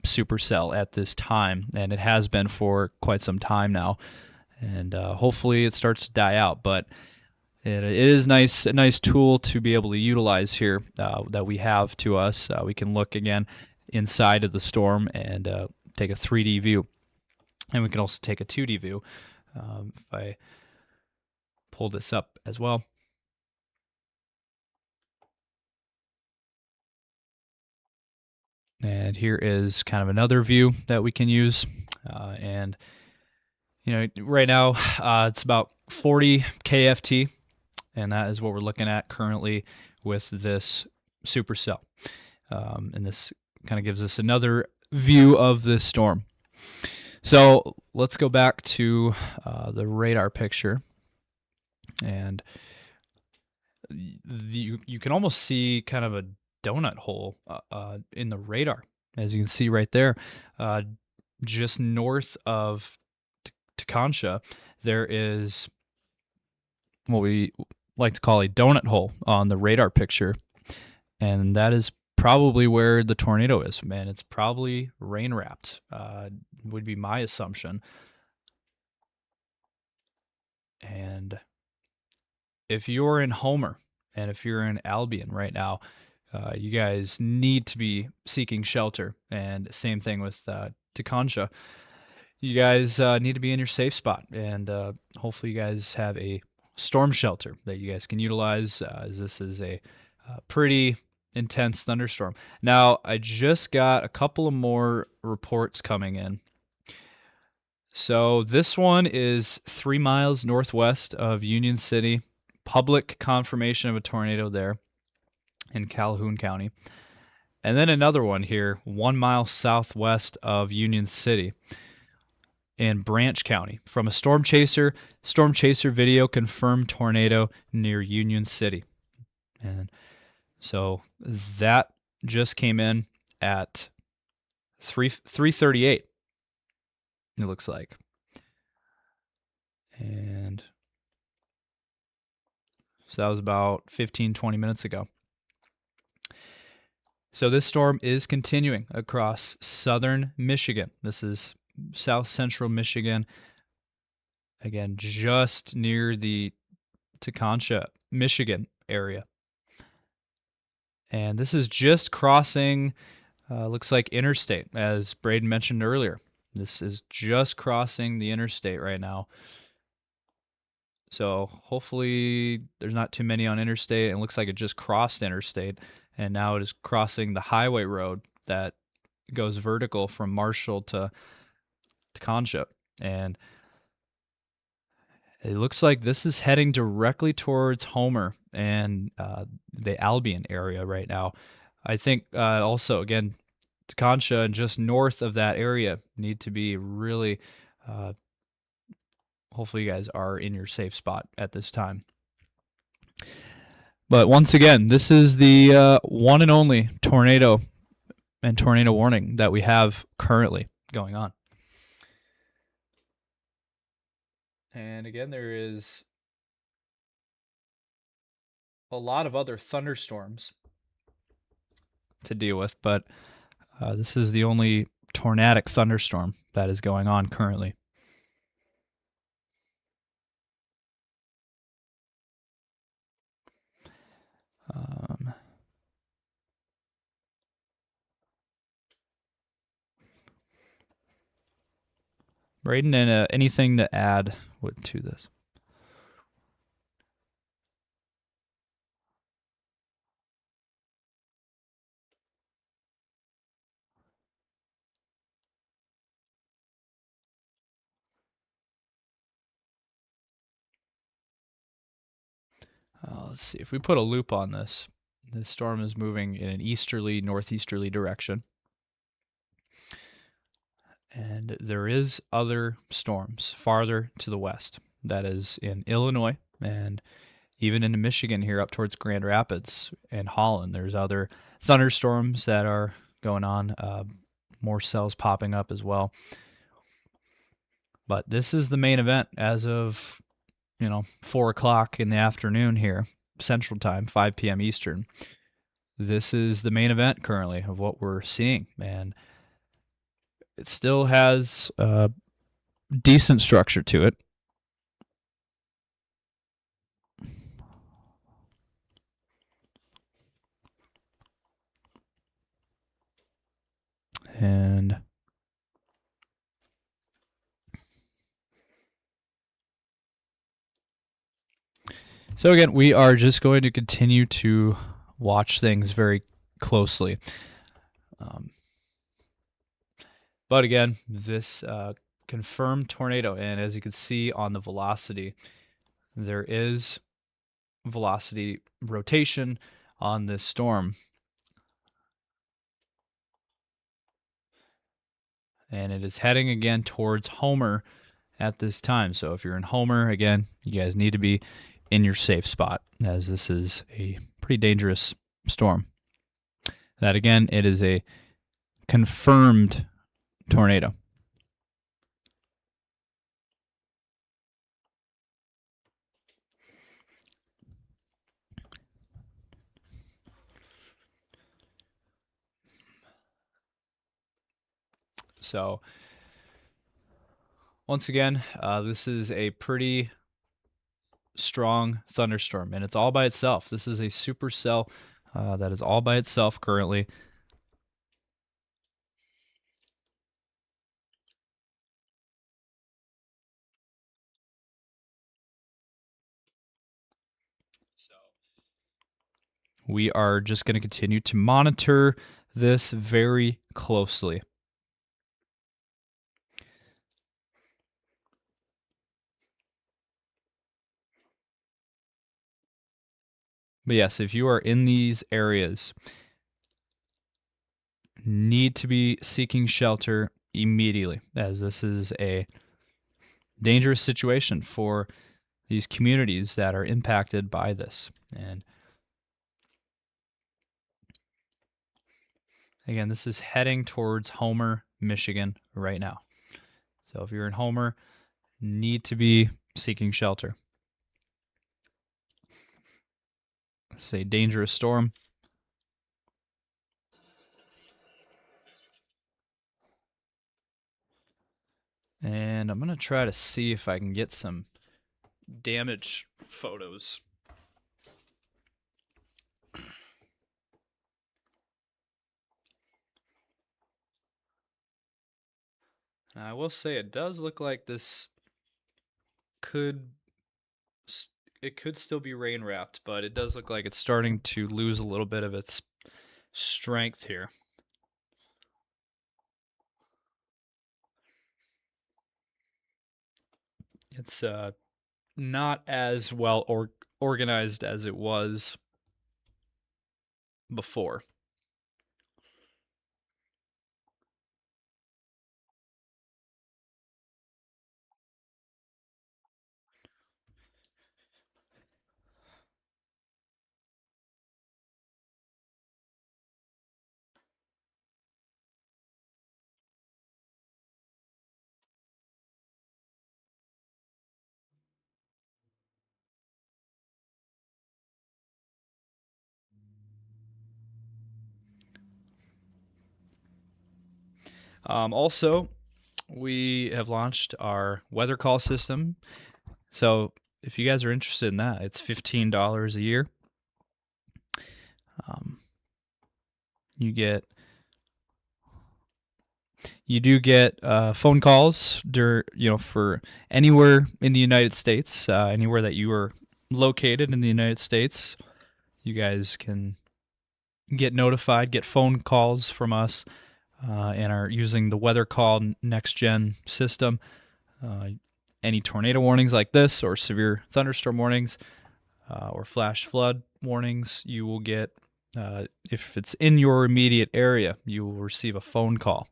supercell at this time, and it has been for quite some time now. And hopefully it starts to die out, but it is a nice tool to be able to utilize here that we have to us. We can look again inside of the storm and take a 3D view, and we can also take a 2D view. If I pull this up as well. And here is kind of another view that we can use. And, right now it's about 40 KFT, and that is what we're looking at currently with this supercell. And this kind of gives us another view of this storm. So let's go back to the radar picture. And you can almost see kind of a donut hole in the radar, as you can see right there. Just north of Concha, there is what we like to call a donut hole on the radar picture, and that is probably where the tornado is. Man, it's probably rain wrapped, would be my assumption. And if you're in Homer and if you're in Albion right now, you guys need to be seeking shelter. And same thing with Concha. You guys need to be in your safe spot, and hopefully you guys have a storm shelter that you guys can utilize, as this is a pretty intense thunderstorm. Now, I just got a couple of more reports coming in. So this one is 3 miles northwest of Union City. Public confirmation of a tornado there in Calhoun County. And then another one here, 1 mile southwest of Union City in Branch County. From a Stormchaser video confirmed tornado near Union City. And so that just came in at 3:38. It looks like. And so that was about 15-20 minutes ago. So this storm is continuing across southern Michigan. This is south central Michigan. Again, just near the Tekonsha, Michigan area. And this is just crossing, looks like interstate, as Braden mentioned earlier. This is just crossing the interstate right now. So hopefully there's not too many on interstate. It looks like it just crossed interstate, and now it is crossing the highway road that goes vertical from Marshall to Tekonsha. And it looks like this is heading directly towards Homer and the Albion area right now. I think also, again, Tekonsha and just north of that area need to be really, hopefully you guys are in your safe spot at this time. But once again, this is the one and only tornado and tornado warning that we have currently going on. And again, there is a lot of other thunderstorms to deal with, but this is the only tornadic thunderstorm that is going on currently. Braden, and anything to add to this? Let's see. If we put a loop on this, this storm is moving in an easterly, northeasterly direction. And there is other storms farther to the west. That is in Illinois and even into Michigan here up towards Grand Rapids and Holland. There's other thunderstorms that are going on, more cells popping up as well. But this is the main event as of, 4 o'clock in the afternoon here, Central Time, 5 p.m. Eastern. This is the main event currently of what we're seeing, and it still has a decent structure to it. And so again, we are just going to continue to watch things very closely. But again, this confirmed tornado, and as you can see on the velocity, there is velocity rotation on this storm. And it is heading again towards Homer at this time. So if you're in Homer, again, you guys need to be in your safe spot, as this is a pretty dangerous storm. That again, it is a confirmed tornado. So once again, this is a pretty strong thunderstorm, and it's all by itself. This is a supercell that is all by itself currently. So we are just going to continue to monitor this very closely. But yes, if you are in these areas, need to be seeking shelter immediately, as this is a dangerous situation for these communities that are impacted by this. And again, this is heading towards Homer, Michigan right now. So if you're in Homer, need to be seeking shelter. It's a dangerous storm. And I'm going to try to see if I can get some damage photos. I will say it does look like this could it could still be rain wrapped, but it does look like it's starting to lose a little bit of its strength here. It's not as well organized as it was before. Also, we have launched our weather call system. So if you guys are interested in that, it's $15 a year. Um, you do get phone calls for anywhere in the United States, anywhere that you are located in the United States. You guys can get notified, get phone calls from us, and are using the weather call next gen system. Any tornado warnings like this, or severe thunderstorm warnings, or flash flood warnings, you will get, if it's in your immediate area, you will receive a phone call.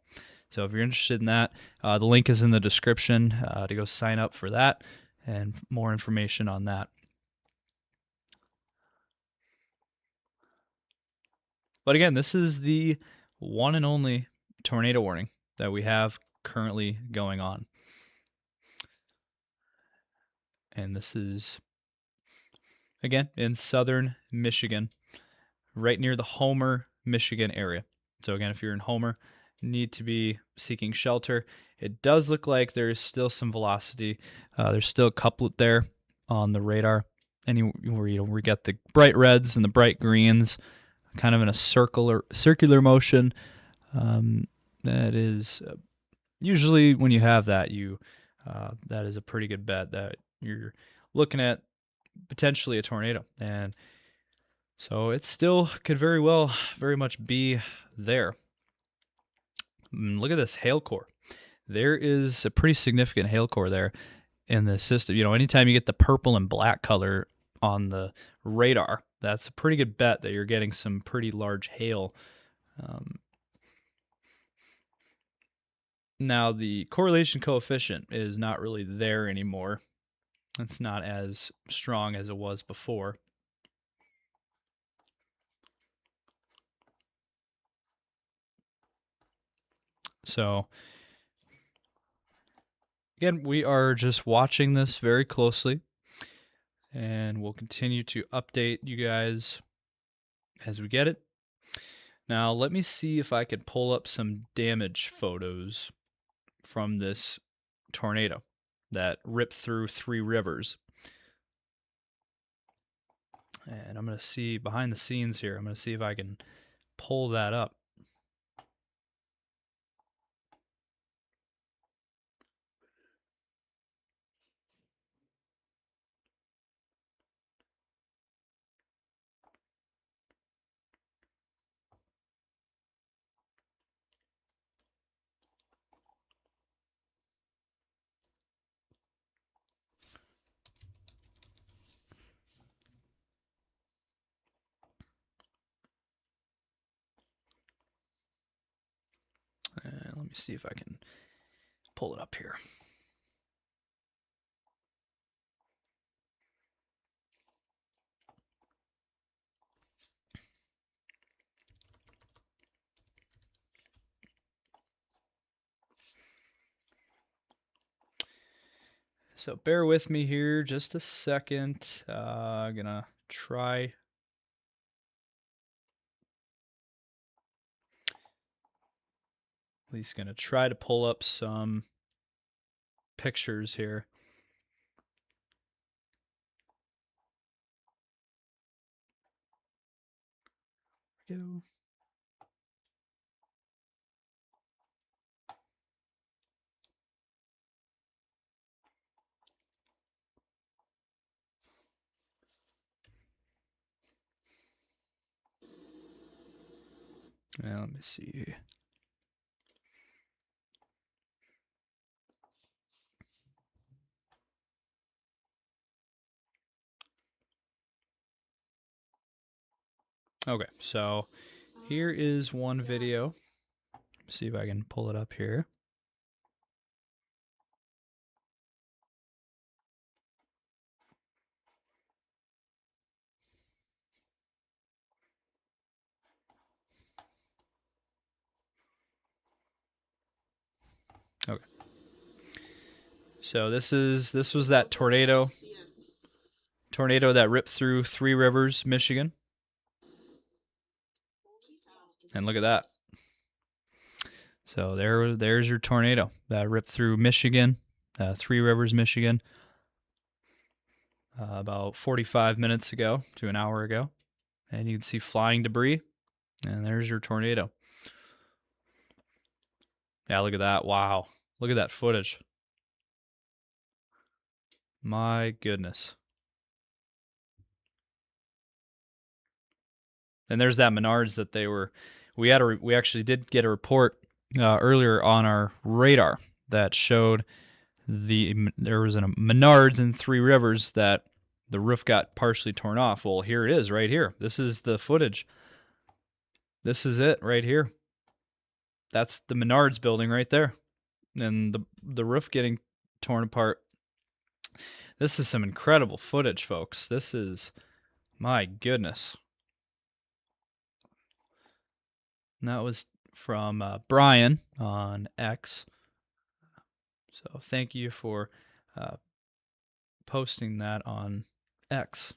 So if you're interested in that, the link is in the description to go sign up for that and more information on that. But again, this is the one and only tornado warning that we have currently going on. And this is, again, in southern Michigan, right near the Homer, Michigan area. So again, if you're in Homer, you need to be seeking shelter. It does look like there's still some velocity. There's still a couplet there on the radar. Anywhere we get the bright reds and the bright greens, kind of in a circular motion. That is usually when you have that, that is a pretty good bet that you're looking at potentially a tornado. And so it still could very much be there. Look at this hail core. There is a pretty significant hail core there in the system. Anytime you get the purple and black color on the radar, that's a pretty good bet that you're getting some pretty large hail. Now, the correlation coefficient is not really there anymore. It's not as strong as it was before. So, again, we are just watching this very closely, and we'll continue to update you guys as we get it. Now, let me see if I can pull up some damage photos from this tornado that ripped through Three Rivers. And I'm going to see behind the scenes here, I'm going to see if I can pull that up. And let me see if I can pull it up here. So bear with me here just a second. I'm gonna try. At least gonna try to pull up some pictures here. Go. Now, let me see. Okay, so here is one video. See if I can pull it up here. Okay. So this was that tornado that ripped through Three Rivers, Michigan. And look at that. So there's your tornado that ripped through Michigan, Three Rivers, Michigan, about 45 minutes ago to an hour ago. And you can see flying debris, and there's your tornado. Yeah, look at that. Wow. Look at that footage. My goodness. And there's that Menards that we actually did get a report earlier on our radar that showed there was a Menards in Three Rivers that the roof got partially torn off. Well, here it is right here. This is the footage. This is it right here. That's the Menards building right there. And the roof getting torn apart. This is some incredible footage, folks. This is, my goodness. And that was from Brian on X. So thank you for posting that on X.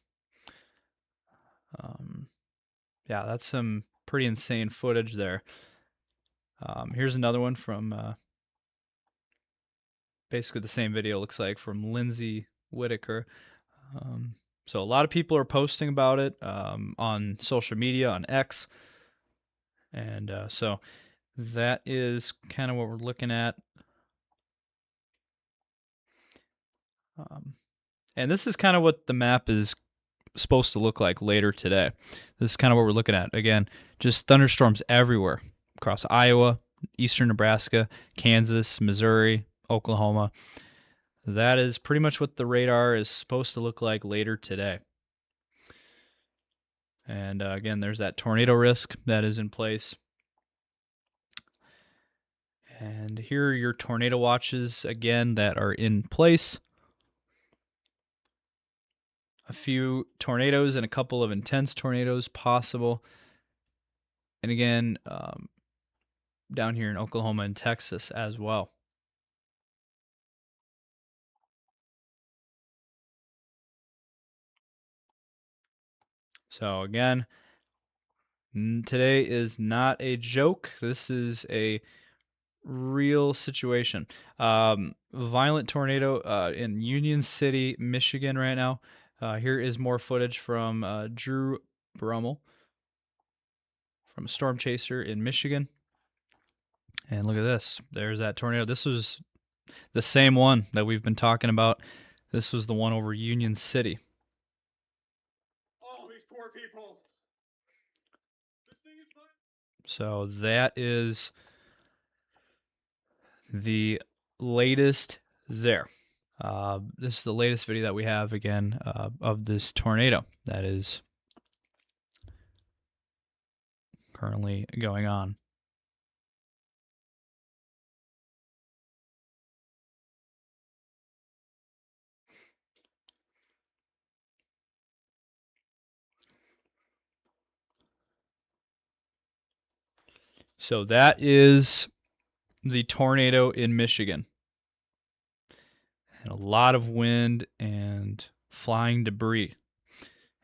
Yeah, that's some pretty insane footage there. Here's another one from basically the same video, looks like, from Lindsay Whitaker. So a lot of people are posting about it on social media, on X. And so that is kind of what we're looking at. And this is kind of what the map is supposed to look like later today. This is kind of what we're looking at. Again, just thunderstorms everywhere across Iowa, eastern Nebraska, Kansas, Missouri, Oklahoma. That is pretty much what the radar is supposed to look like later today. And again, there's that tornado risk that is in place. And here are your tornado watches again that are in place. A few tornadoes and a couple of intense tornadoes possible. And again, down here in Oklahoma and Texas as well. So again, today is not a joke. This is a real situation. Violent tornado in Union City, Michigan right now. Here is more footage from Drew Brummel from Stormchaser in Michigan. And look at this. There's that tornado. This was the same one that we've been talking about. This was the one over Union City. Oh, these poor people. This thing is fine. So that is the latest there. This is the latest video that we have, again, of this tornado that is currently going on. So that is the tornado in Michigan. And a lot of wind and flying debris.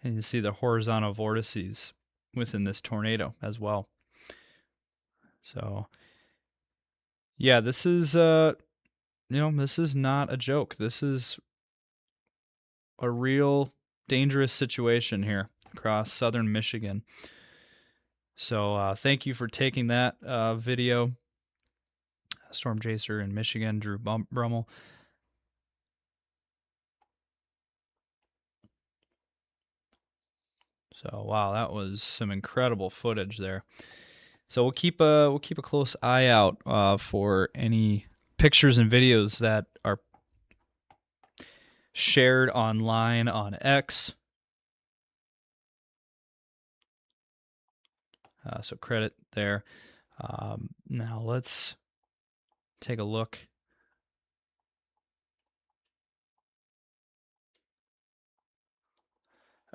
And you see the horizontal vortices within this tornado as well. So, yeah, this is this is not a joke. This is a real dangerous situation here across southern Michigan. So thank you for taking that video, Stormchaser in Michigan, Drew Brummel. So wow, that was some incredible footage there. So we'll keep a close eye out for any pictures and videos that are shared online on X. So credit there. Now let's take a look.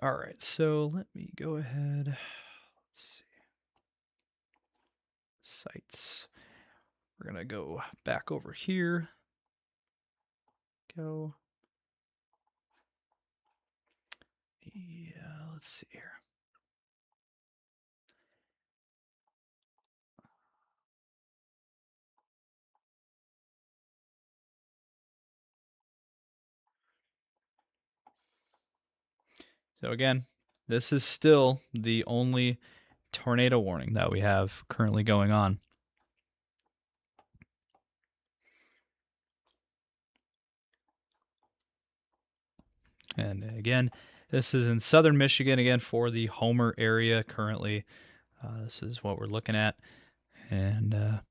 All right, so let me go ahead. Let's see. Sites. We're gonna go back over here. Go. Yeah, let's see here. So again, this is still the only tornado warning that we have currently going on. And again, this is in southern Michigan, again, for the Homer area currently. This is what we're looking at. And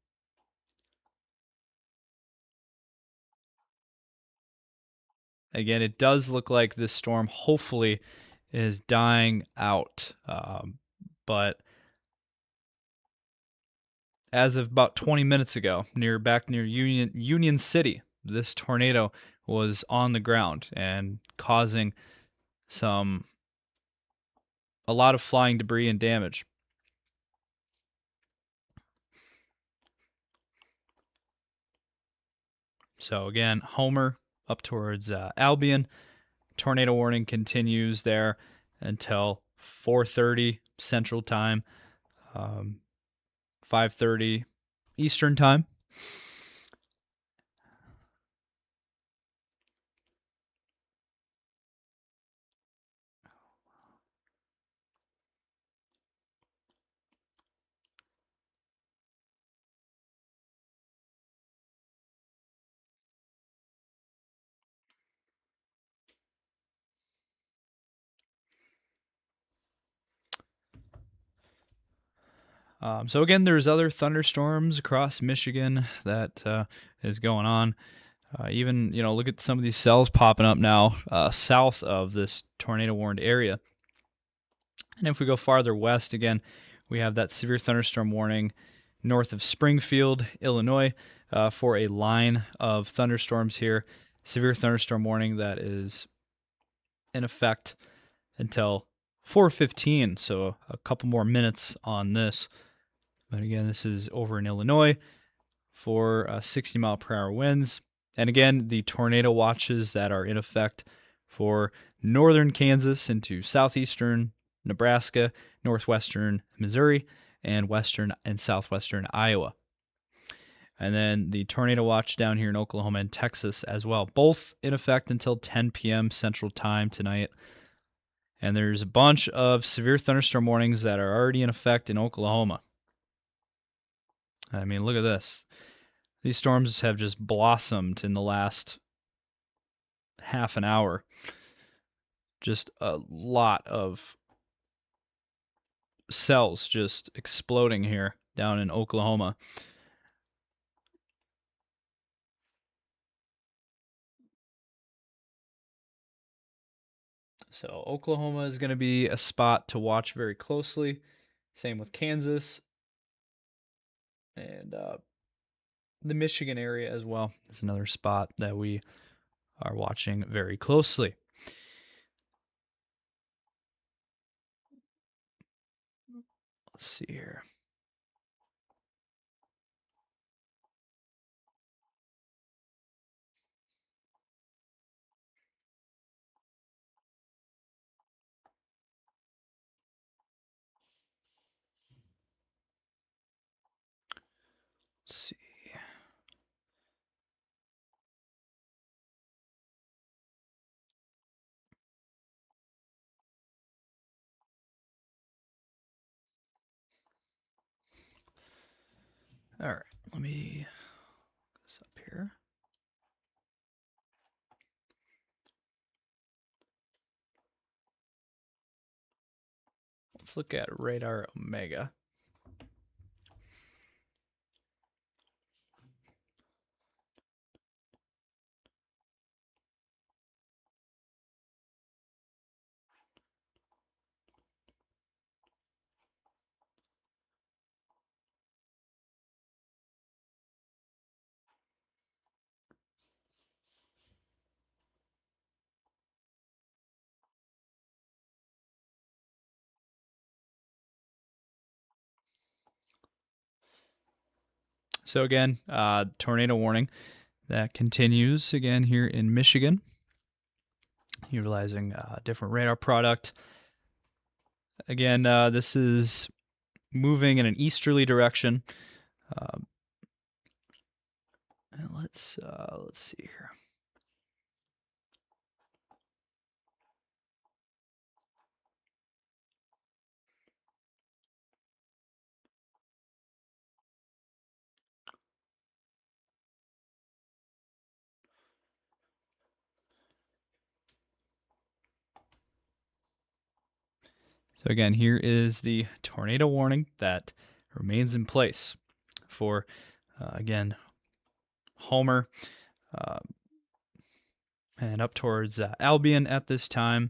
again, it does look like this storm hopefully is dying out. But as of about 20 minutes ago, back near Union City, this tornado was on the ground and causing a lot of flying debris and damage. So again, Homer up towards Albion. Tornado warning continues there until 4:30 Central Time, 5:30 Eastern Time. So again, there's other thunderstorms across Michigan that is going on. Even look at some of these cells popping up now south of this tornado warned area. And if we go farther west, again, we have that severe thunderstorm warning north of Springfield, Illinois, for a line of thunderstorms here. Severe thunderstorm warning that is in effect until 4:15, so a couple more minutes on this. But again, this is over in Illinois for 60-mile-per-hour winds. And again, the tornado watches that are in effect for northern Kansas into southeastern Nebraska, northwestern Missouri, and western and southwestern Iowa. And then the tornado watch down here in Oklahoma and Texas as well, both in effect until 10 p.m. Central Time tonight. And there's a bunch of severe thunderstorm warnings that are already in effect in Oklahoma. I mean, look at this. These storms have just blossomed in the last half an hour. Just a lot of cells just exploding here down in Oklahoma. So Oklahoma is going to be a spot to watch very closely. Same with Kansas. And the Michigan area as well is another spot that we are watching very closely. Let's see here. Let's see. All right, let me get this up here. Let's look at radar Omega. So again, tornado warning that continues again here in Michigan, utilizing a different radar product. Again, this is moving in an easterly direction. And let's see here. So again, here is the tornado warning that remains in place for, again, Homer and up towards Albion at this time.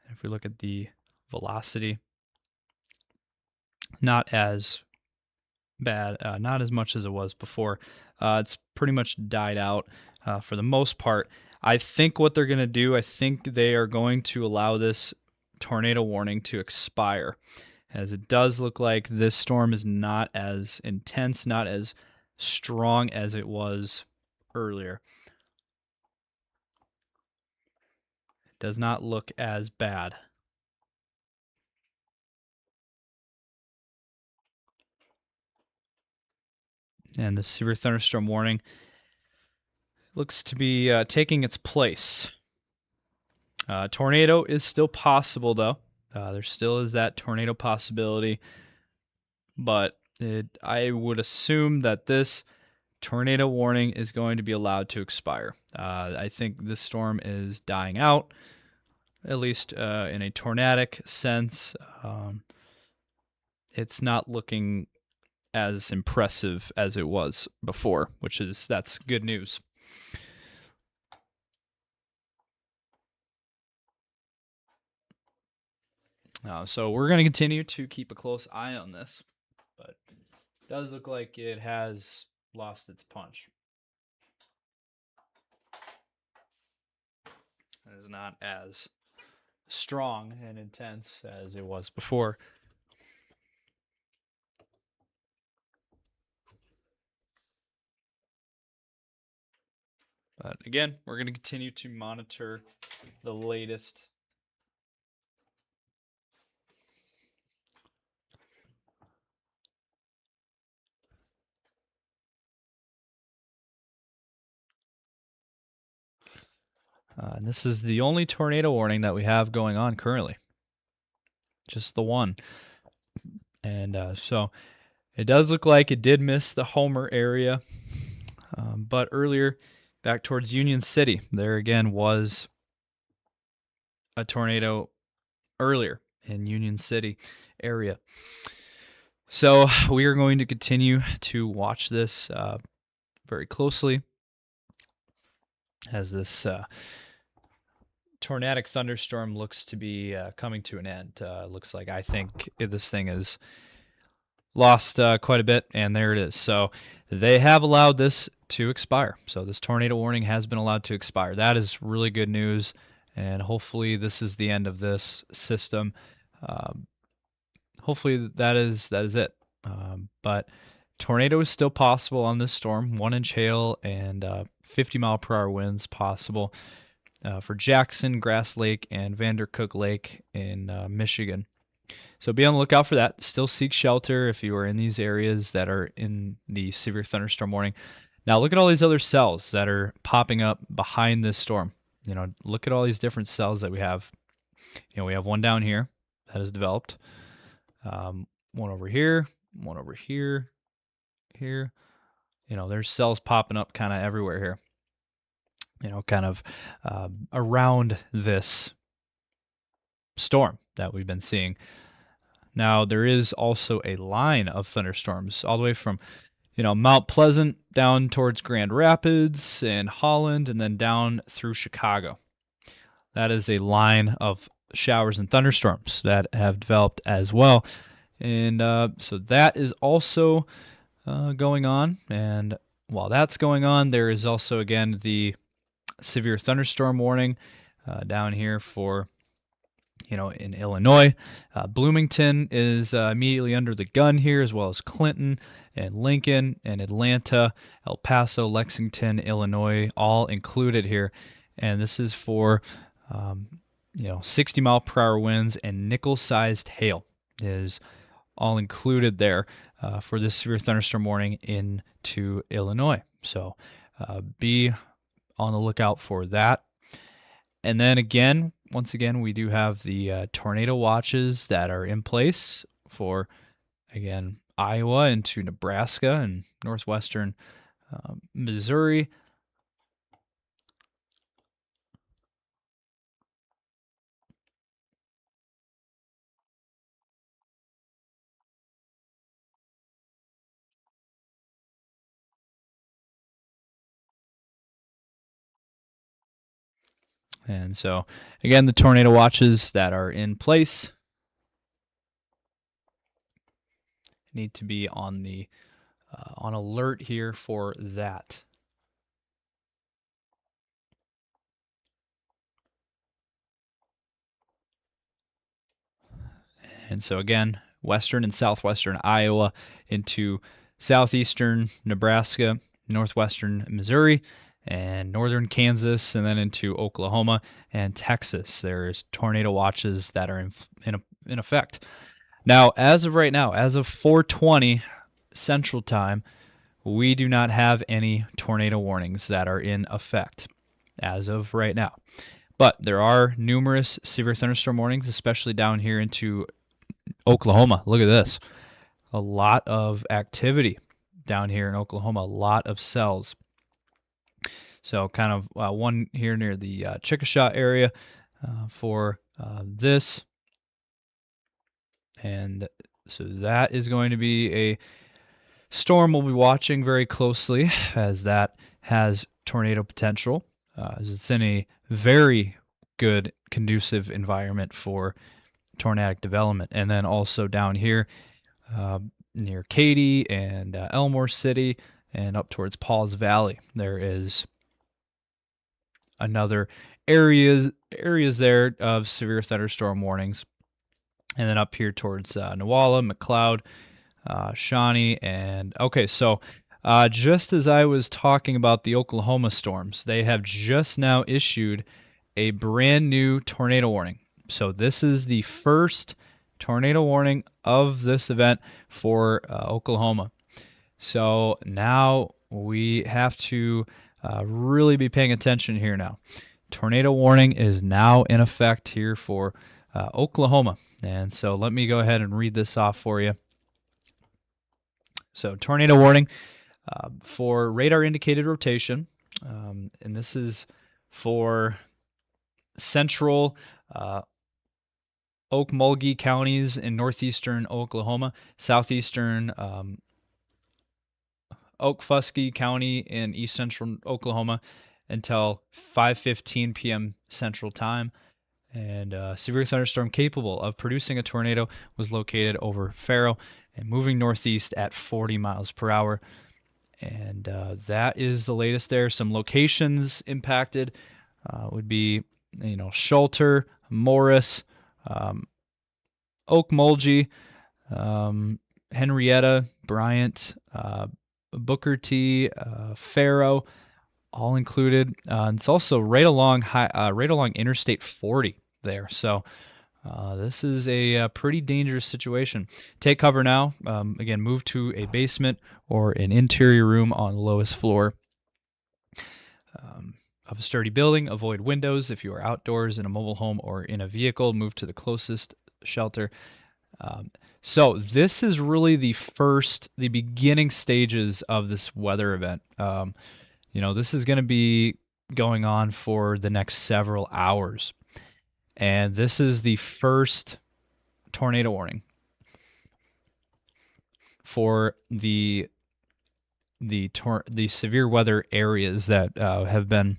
If we look at the velocity, not as bad, not as much as it was before. It's pretty much died out for the most part. I think what they're going to do, I think they are going to allow this tornado warning to expire, as it does look like this storm is not as intense, not as strong as it was earlier. It does not look as bad. And the severe thunderstorm warning looks to be taking its place. Tornado is still possible, though. There still is that tornado possibility, but I would assume that this tornado warning is going to be allowed to expire. I think this storm is dying out, at least in a tornadic sense. It's not looking as impressive as it was before, that's good news. So we're going to continue to keep a close eye on this, but it does look like it has lost its punch. It is not as strong and intense as it was before. But again, we're going to continue to monitor the latest and this is the only tornado warning that we have going on currently. Just the one. And so it does look like it did miss the Homer area. But earlier, back towards Union City, there again was a tornado earlier in Union City area. So we are going to continue to watch this very closely as this tornadic thunderstorm looks to be coming to an end. Looks like I think this thing is lost quite a bit, and there it is. So they have allowed this to expire. So this tornado warning has been allowed to expire. That is really good news, and hopefully this is the end of this system. Hopefully that is it. But tornado is still possible on this storm. 1-inch hail and 50-mile-per-hour winds possible for Jackson, Grass Lake, and Vandercook Lake in Michigan. So be on the lookout for that. Still seek shelter if you are in these areas that are in the severe thunderstorm warning. Now look at all these other cells that are popping up behind this storm. Look at all these different cells that we have. We have one down here that has developed. One over here, here. There's cells popping up kind of everywhere here. Kind of around this storm that we've been seeing. Now, there is also a line of thunderstorms all the way from, Mount Pleasant down towards Grand Rapids and Holland, and then down through Chicago. That is a line of showers and thunderstorms that have developed as well. And so that is also going on. And while that's going on, there is also, again, the severe thunderstorm warning down here for, in Illinois. Bloomington is immediately under the gun here, as well as Clinton and Lincoln and Atlanta, El Paso, Lexington, Illinois, all included here. And this is for, 60-mile-per-hour winds and nickel-sized hail is all included there for this severe thunderstorm warning into Illinois. So be on the lookout for that. And then once again, we do have the tornado watches that are in place for, again, Iowa into Nebraska and northwestern Missouri. And so, again, the tornado watches that are in place need to be on the on alert here for that. And so, again, western and southwestern Iowa into southeastern Nebraska, northwestern Missouri, and northern Kansas, and then into Oklahoma and Texas. There's tornado watches that are in effect. Now, as of right now, as of 4:20 Central Time, we do not have any tornado warnings that are in effect as of right now. But there are numerous severe thunderstorm warnings, especially down here into Oklahoma. Look at this. A lot of activity down here in Oklahoma, a lot of cells. So kind of one here near the Chickasha area for this. And so that is going to be a storm we'll be watching very closely, as that has tornado potential. As it's in a very good, conducive environment for tornadic development. And then also down here near Katy and Elmore City and up towards Pauls Valley, there is another areas there of severe thunderstorm warnings. And then up here towards Newalla, McLeod, Shawnee, and okay, so just as I was talking about the Oklahoma storms, they have just now issued a brand new tornado warning. So this is the first tornado warning of this event for Oklahoma. So now we have to really be paying attention here now. Tornado warning is now in effect here for Oklahoma. And so let me go ahead and read this off for you. So tornado warning for radar indicated rotation. And this is for central Okmulgee counties in northeastern Oklahoma, southeastern Okfuskee County in east central Oklahoma until 5:15 p.m. Central Time. And severe thunderstorm capable of producing a tornado was located over Pharaoh and moving northeast at 40 miles per hour. And that is the latest there. Some locations impacted would be, Shelter, Morris, Okmulgee, Henrietta, Bryant, Booker T, Pharaoh, all included. And it's also right along Interstate 40 there. So this is a pretty dangerous situation. Take cover now. Again, move to a basement or an interior room on the lowest floor of a sturdy building. Avoid windows if you are outdoors in a mobile home or in a vehicle. Move to the closest shelter So this is really the beginning stages of this weather event. This is going to be going on for the next several hours. And this is the first tornado warning for the severe weather areas that have been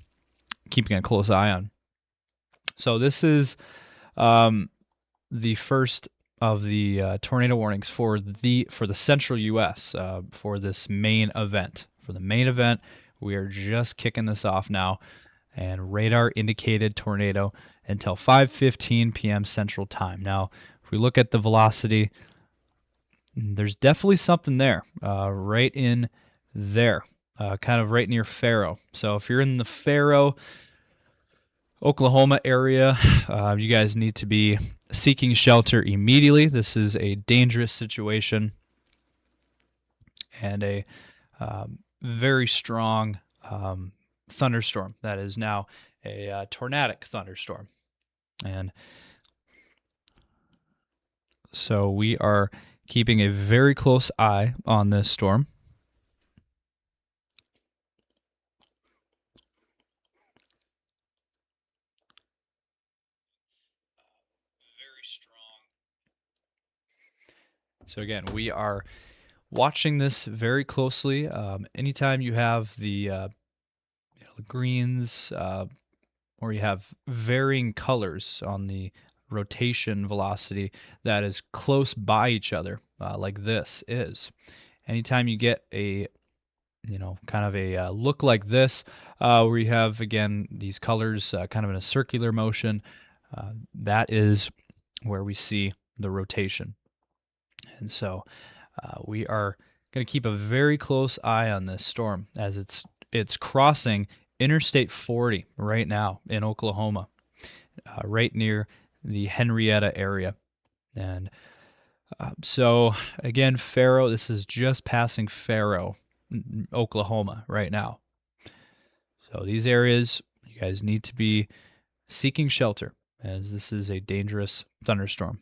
keeping a close eye on. So this is the first of the tornado warnings for the central U.S. For this main event. For the main event, we are just kicking this off now, and radar indicated tornado until 5:15 p.m. Central Time. Now, if we look at the velocity, there's definitely something there, right in there, kind of right near Pharaoh. So if you're in the Pharaoh, Oklahoma area, you guys need to be seeking shelter immediately. This is a dangerous situation and a very strong thunderstorm that is now a tornadic thunderstorm. And so we are keeping a very close eye on this storm. Very strong. So again, we are watching this very closely. Anytime you have the greens or you have varying colors on the rotation velocity that is close by each other, like this is. Anytime you get a kind of a look like this, where you have, again, these colors kind of in a circular motion, that is where we see the rotation. And so we are going to keep a very close eye on this storm as it's crossing Interstate 40 right now in Oklahoma, right near the Henrietta area. And so again, Pharaoh, this is just passing Pharaoh, Oklahoma right now. So these areas, you guys need to be seeking shelter as this is a dangerous thunderstorm.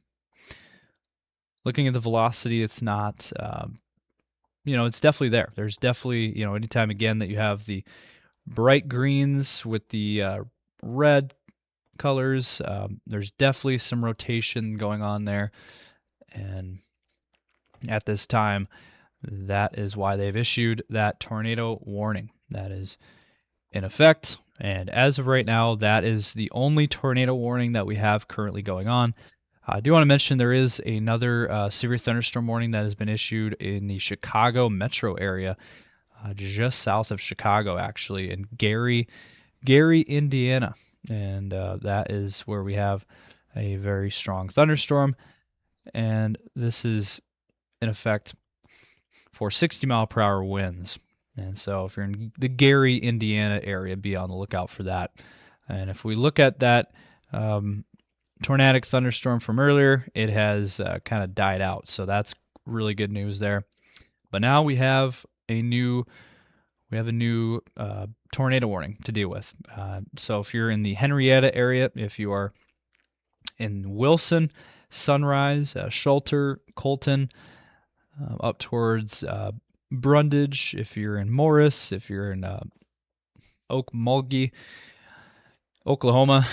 Looking at the velocity, it's not, it's definitely there. There's definitely, anytime again that you have the bright greens with the red colors, there's definitely some rotation going on there. And at this time, that is why they've issued that tornado warning that is in effect. And as of right now, that is the only tornado warning that we have currently going on. I do want to mention there is another severe thunderstorm warning that has been issued in the Chicago Metro area, just south of Chicago, actually, in Gary, Indiana. And that is where we have a very strong thunderstorm. And this is in effect for 60-mile-per-hour winds. And so if you're in the Gary, Indiana area, be on the lookout for that. And if we look at that tornadic thunderstorm from earlier, it has kind of died out. So that's really good news there. But now we have a new tornado warning to deal with. So if you're in the Henrietta area, if you are in Wilson, Sunrise, Shelter, Colton, up towards Brundage, if you're in Morris, if you're in Okmulgee, Oklahoma,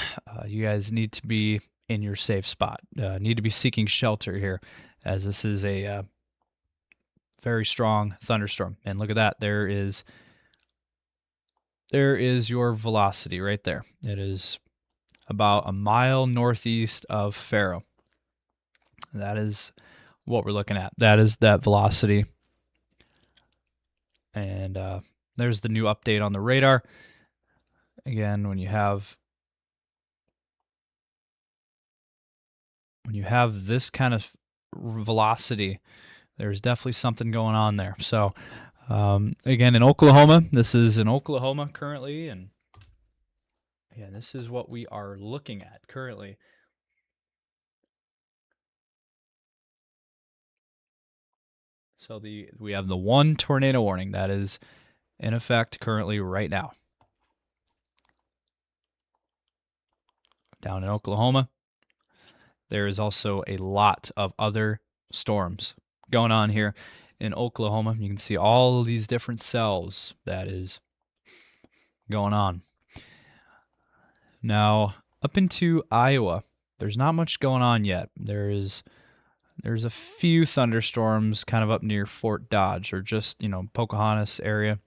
you guys need to be in your safe spot. Need to be seeking shelter here, as this is a very strong thunderstorm. And look at that. There is your velocity right there. It is about a mile northeast of Pharaoh. That is what we're looking at. That is that velocity. And there's the new update on the radar. Again, when you have this kind of velocity, there's definitely something going on there. So again, in Oklahoma, this is in Oklahoma currently, and yeah, this is what we are looking at currently. So we have the one tornado warning that is in effect currently right now down in Oklahoma. there is also a lot of other storms going on here in Oklahoma. You can see all of these different cells that is going on. Now, up into Iowa, there's not much going on yet. There's a few thunderstorms kind of up near Fort Dodge or just, Pocahontas area.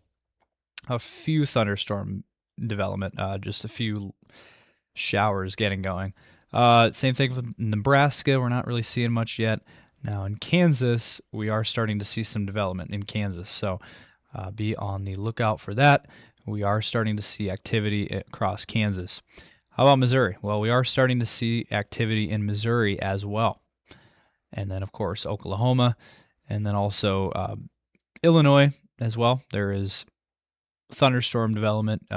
A few thunderstorm development, just a few showers getting going. Same thing with Nebraska. We're not really seeing much yet. Now in Kansas, we are starting to see some development in Kansas. So be on the lookout for that. We are starting to see activity across Kansas. How about Missouri? Well, we are starting to see activity in Missouri as well. And then, of course, Oklahoma, and then also Illinois as well. There is thunderstorm development.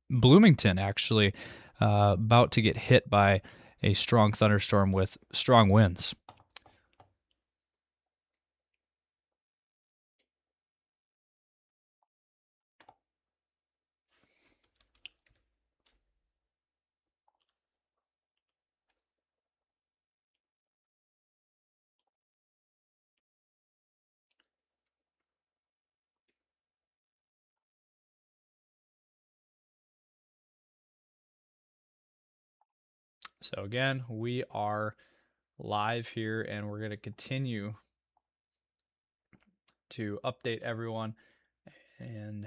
Bloomington, actually, about to get hit by a strong thunderstorm with strong winds. So again, we are live here, and we're going to continue to update everyone. And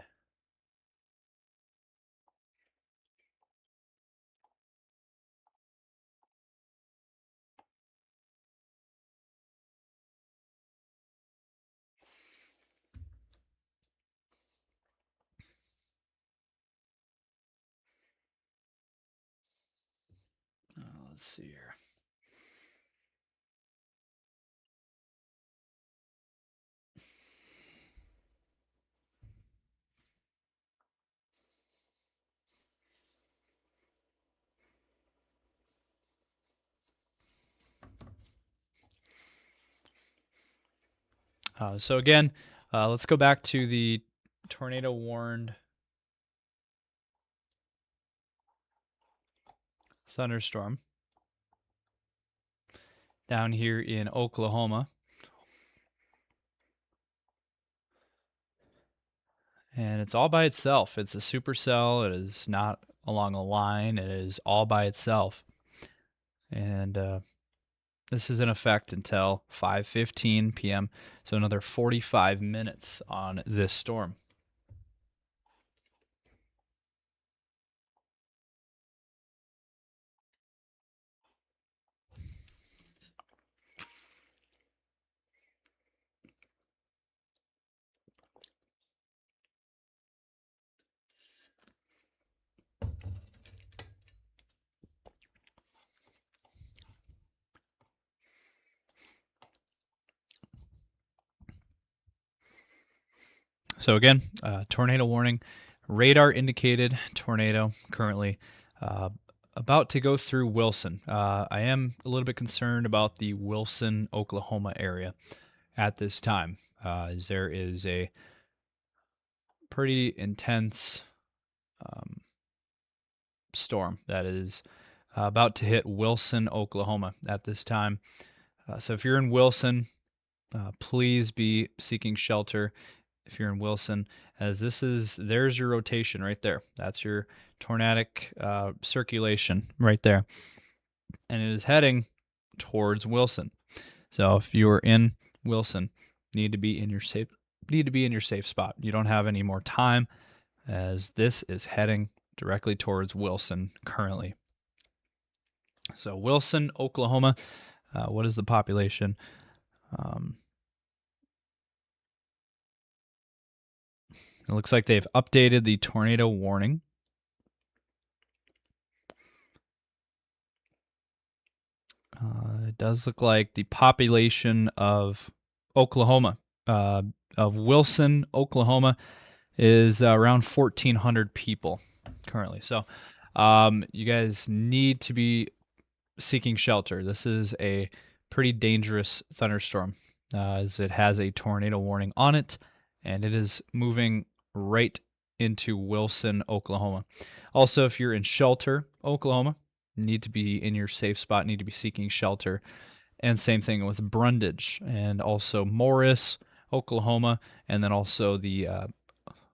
let's see here. So again, let's go back to the tornado warned thunderstorm down here in Oklahoma. And it's all by itself. It's a supercell. It is not along a line. It is all by itself. And this is in effect until 5:15 p.m. So another 45 minutes on this storm. So again, tornado warning, radar indicated tornado currently about to go through Wilson. I am a little bit concerned about the Wilson, Oklahoma area at this time, as there is a pretty intense storm that is about to hit Wilson, Oklahoma at this time. So if you're in Wilson, please be seeking shelter. If you're in Wilson, as there's your rotation right there. That's your tornadic circulation right there. And it is heading towards Wilson. So if you are in Wilson, need to be in your safe spot. You don't have any more time, as this is heading directly towards Wilson currently. So Wilson, Oklahoma, what is the population? It looks like they've updated the tornado warning. It does look like the population of Oklahoma, of Wilson, Oklahoma, is around 1,400 people currently. So you guys need to be seeking shelter. This is a pretty dangerous thunderstorm, as it has a tornado warning on it, and it is moving right into Wilson, Oklahoma. Also, if you're in Shelter, Oklahoma, need to be in your safe spot, need to be seeking shelter. And same thing with Brundage and also Morris, Oklahoma, and then also the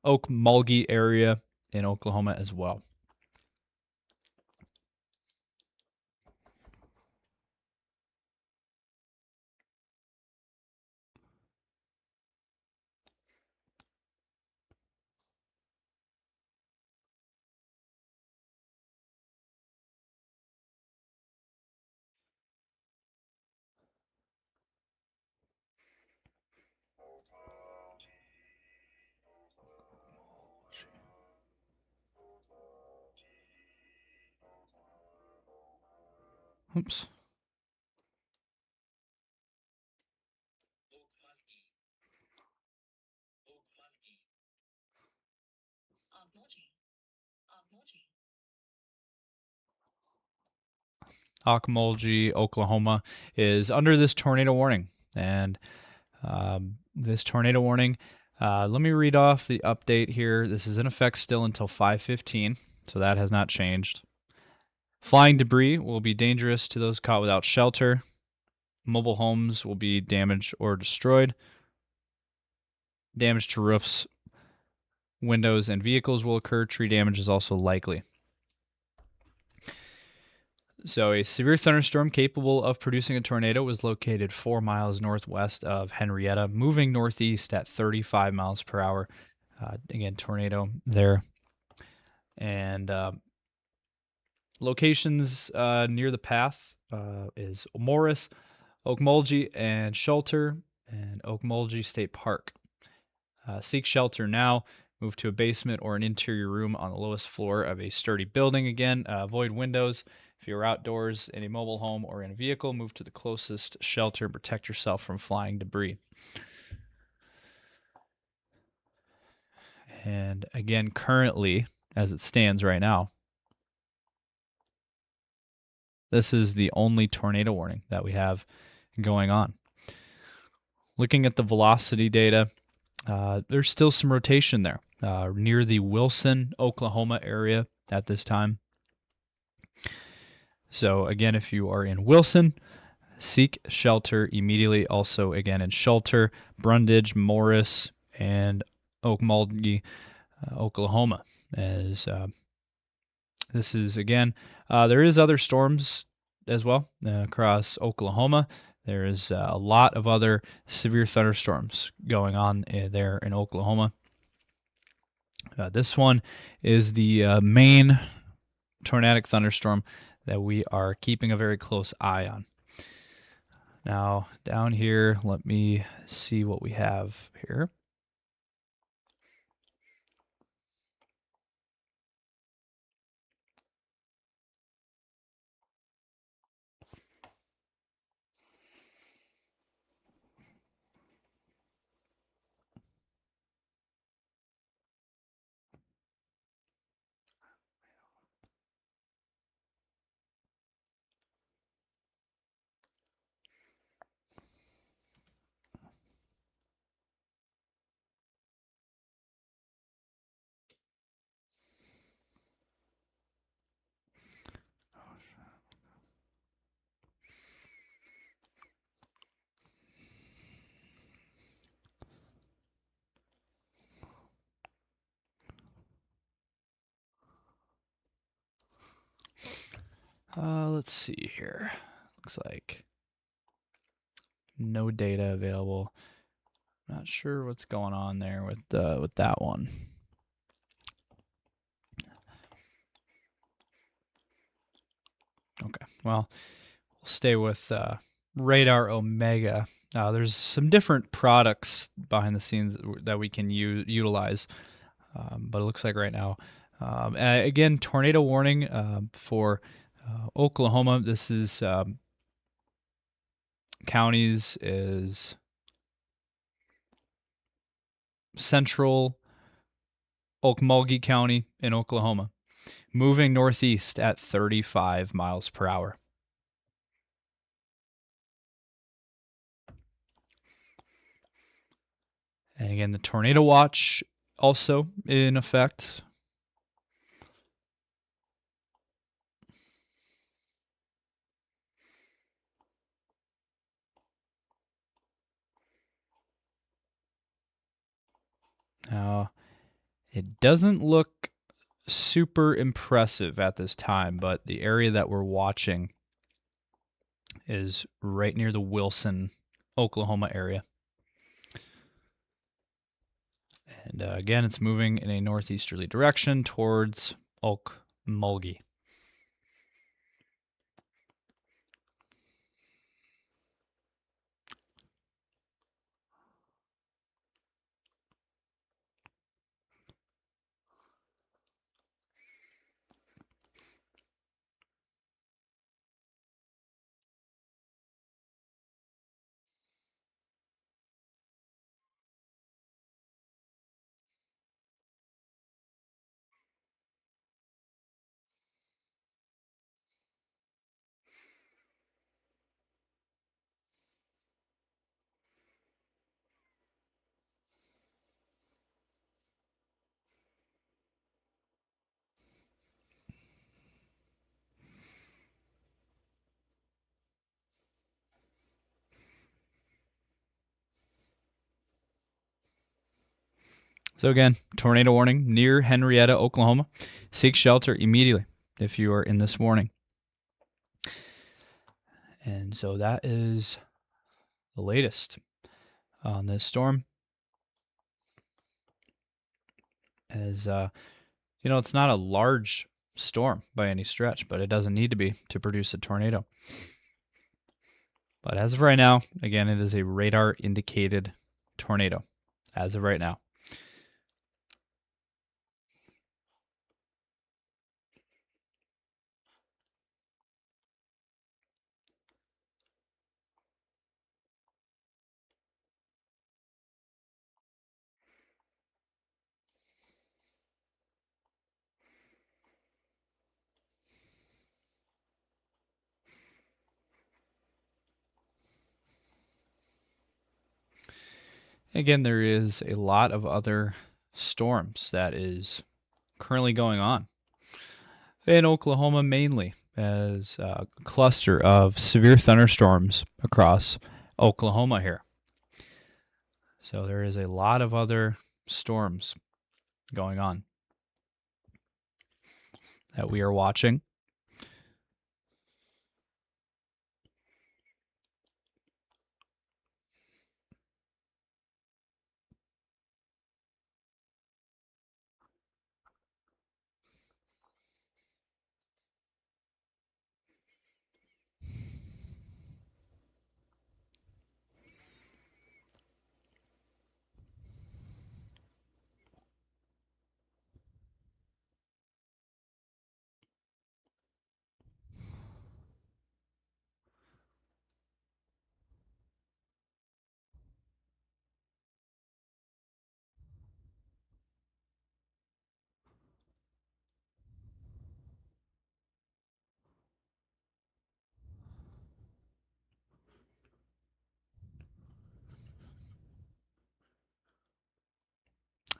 Okmulgee area in Oklahoma as well. Oops. Okmulgee, Oklahoma is under this tornado warning. And this tornado warning, let me read off the update here. This is in effect still until 5:15, so that has not changed. Flying debris will be dangerous to those caught without shelter. Mobile homes will be damaged or destroyed. Damage to roofs, windows, and vehicles will occur. Tree damage is also likely. So, a severe thunderstorm capable of producing a tornado was located 4 miles northwest of Henrietta, moving northeast at 35 miles per hour. Again, tornado there. And locations near the path is Morris, Okmulgee, and Shelter, and Okmulgee State Park. Seek shelter now. Move to a basement or an interior room on the lowest floor of a sturdy building. Again, avoid windows. If you're outdoors in a mobile home or in a vehicle, move to the closest shelter and protect yourself from flying debris. And again, currently, as it stands right now, this is the only tornado warning that we have going on. Looking at the velocity data, there's still some rotation there near the Wilson, Oklahoma area at this time. So again, if you are in Wilson, seek shelter immediately. Also, again, in Shelter, Brundage, Morris, and Okmulgee, Oklahoma. As this is, again, there is other storms as well across Oklahoma. There is a lot of other severe thunderstorms going on there in Oklahoma. This one is the main tornadic thunderstorm that we are keeping a very close eye on. Now, down here, let me see what we have here. Let's see here. Looks like no data available. Not sure what's going on there with that one. Okay, well, we'll stay with Radar Omega. There's some different products behind the scenes that we can utilize, but it looks like right now, again, tornado warning for Oklahoma. This is counties is Central Okmulgee County in Oklahoma, moving northeast at 35 miles per hour. And again, the tornado watch also in effect. It doesn't look super impressive at this time, but the area that we're watching is right near the Wilson, Oklahoma area. And again, it's moving in a northeasterly direction towards Okmulgee. So again, tornado warning near Henrietta, Oklahoma. Seek shelter immediately if you are in this warning. And so that is the latest on this storm. As you know, it's not a large storm by any stretch, but it doesn't need to be to produce a tornado. But as of right now, again, it is a radar indicated tornado as of right now. Again, there is a lot of other storms that is currently going on in Oklahoma, mainly as a cluster of severe thunderstorms across Oklahoma here. So there is a lot of other storms going on that we are watching.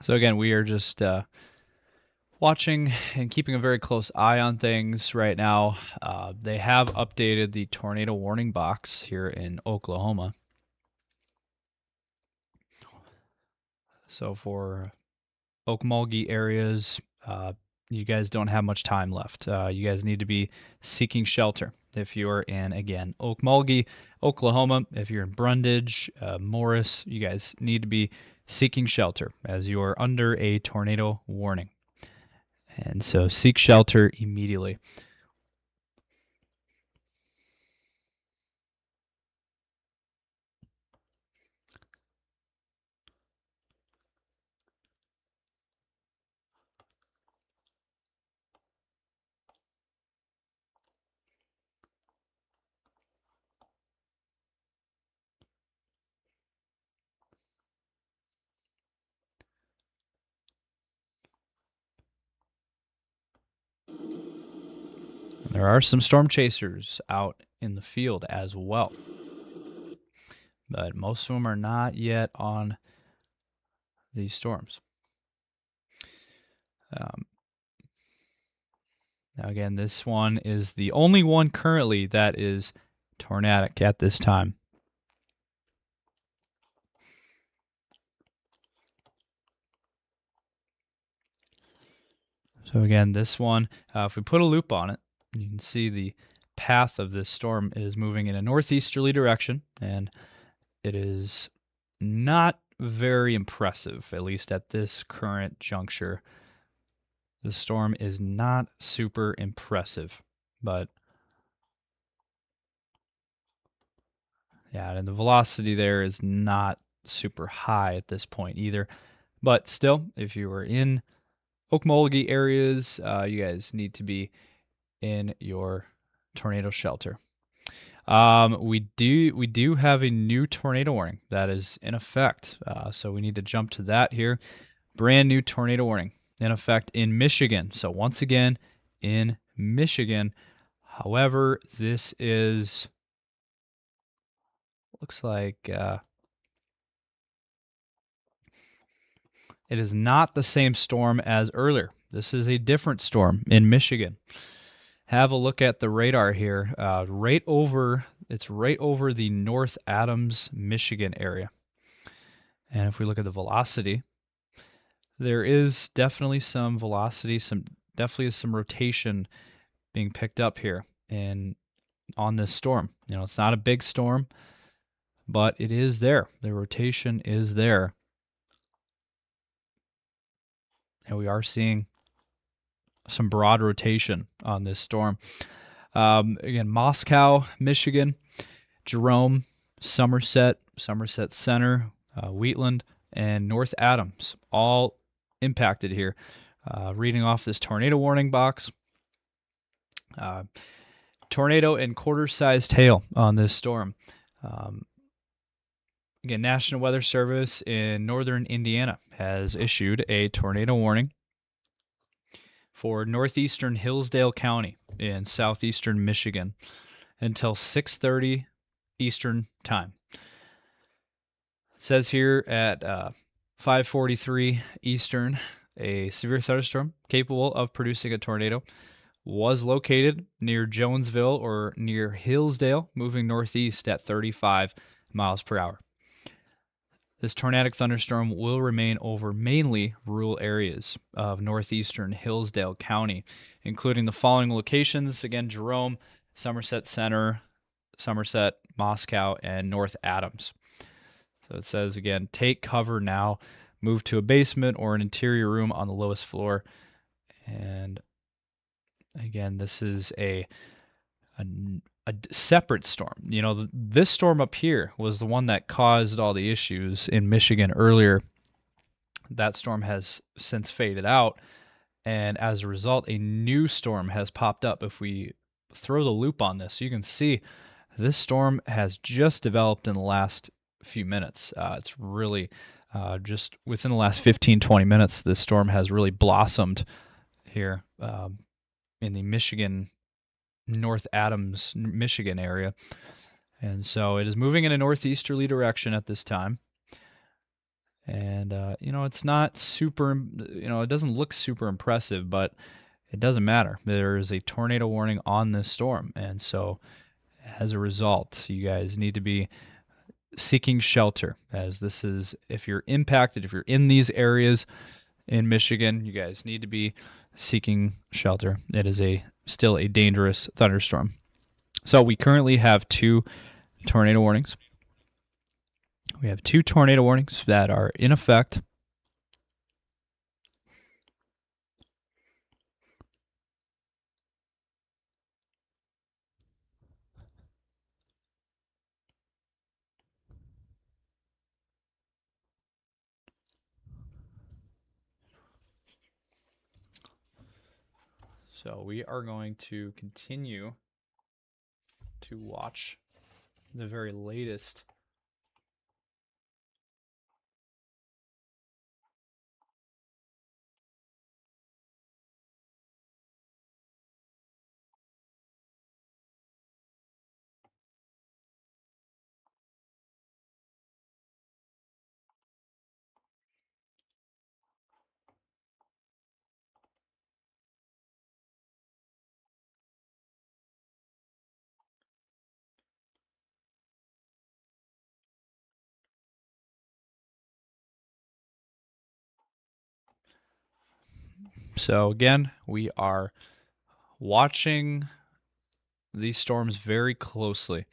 So again, we are just watching and keeping a very close eye on things right now. They have updated the tornado warning box here in Oklahoma. So for Okmulgee areas, you guys don't have much time left. You guys need to be seeking shelter. If you're in, again, Okmulgee, Oklahoma, if you're in Brundage, Morris, you guys need to be seeking shelter as you are under a tornado warning. And so seek shelter immediately. There are some Stormchasers out in the field as well, but most of them are not yet on these storms. Now again, this one is the only one currently that is tornadic at this time. So again, this one, if we put a loop on it, you can see the path of this storm is moving in a northeasterly direction, and it is not very impressive, at least at this current juncture. The storm is not super impressive, but yeah, and the velocity there is not super high at this point either. But still, if you are in Okmulgee areas, you guys need to be in your tornado shelter. We do have a new tornado warning that is in effect. So we need to jump to that here. Brand new tornado warning in effect in Michigan. So once again, in Michigan. However, this is looks like it is not the same storm as earlier. This is a different storm in Michigan. Have a look at the radar here. It's right over the North Adams, Michigan area. And if we look at the velocity, there is definitely some velocity, definitely some rotation being picked up here on this storm. It's not a big storm, but it is there. The rotation is there. And we are seeing some broad rotation on this storm. Again, Moscow, Michigan, Jerome, Somerset Center, Wheatland, and North Adams, all impacted here. Reading off this tornado warning box. Tornado and quarter-sized hail on this storm. Again, National Weather Service in northern Indiana has issued a tornado warning for northeastern Hillsdale County in southeastern Michigan until 6:30 Eastern Time. It says here at 5:43 Eastern, a severe thunderstorm capable of producing a tornado was located near Jonesville or near Hillsdale, moving northeast at 35 miles per hour. This tornadic thunderstorm will remain over mainly rural areas of northeastern Hillsdale County, including the following locations, again, Jerome, Somerset Center, Somerset, Moscow, and North Adams. So it says, again, take cover now, move to a basement or an interior room on the lowest floor. And again, this is a separate storm. This storm up here was the one that caused all the issues in Michigan earlier. That storm has since faded out, and as a result, a new storm has popped up. If we throw the loop on this, you can see this storm has just developed in the last few minutes. It's really just within the last 15-20 minutes, this storm has really blossomed here in the North Adams, Michigan area. And so it is moving in a northeasterly direction at this time. And, it's not super, it doesn't look super impressive, but it doesn't matter. There is a tornado warning on this storm. And so as a result, you guys need to be seeking shelter, as this is, if you're impacted, if you're in these areas in Michigan, you guys need to be seeking shelter. It is still a dangerous thunderstorm. So we currently have 2 tornado warnings. We have 2 tornado warnings that are in effect. So we are going to continue to watch the very latest So again, we are watching these storms very closely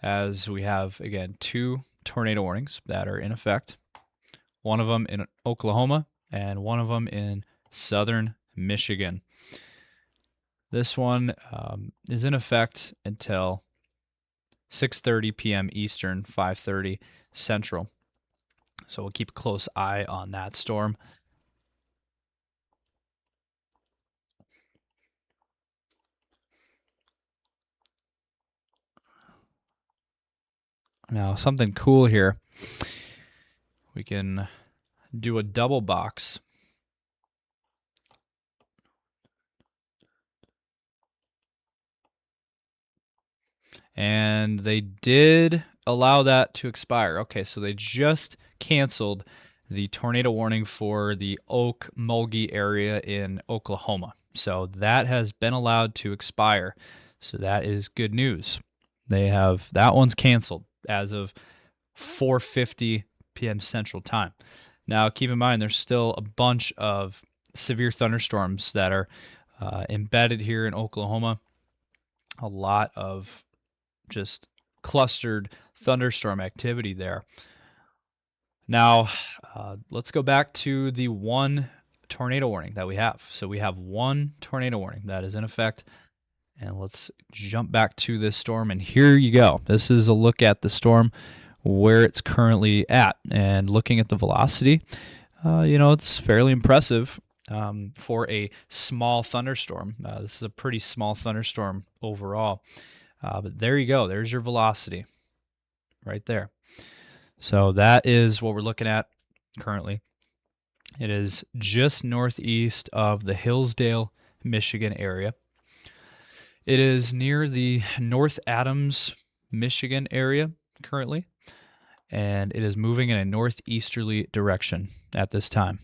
as we have, again, 2 tornado warnings that are in effect. One of them in Oklahoma and one of them in southern Michigan. This one is in effect until 6:30 p.m. Eastern, 5:30 Central. So we'll keep a close eye on that storm. Now, something cool here. We can do a double box. And they did allow that to expire. Okay, so they just canceled the tornado warning for the Okmulgee area in Oklahoma. So that has been allowed to expire. So that is good news. That one's canceled as of 4:50 p.m. Central Time. Now, keep in mind, there's still a bunch of severe thunderstorms that are embedded here in Oklahoma. A lot of just clustered thunderstorm activity there. Now, let's go back to the one tornado warning that we have. So we have one tornado warning that is in effect. And let's jump back to this storm. And here you go. This is a look at the storm, where it's currently at. And looking at the velocity, it's fairly impressive for a small thunderstorm. This is a pretty small thunderstorm overall. But there you go. There's your velocity right there. So that is what we're looking at currently. It is just northeast of the Hillsdale, Michigan area. It is near the North Adams, Michigan area currently, and it is moving in a northeasterly direction at this time.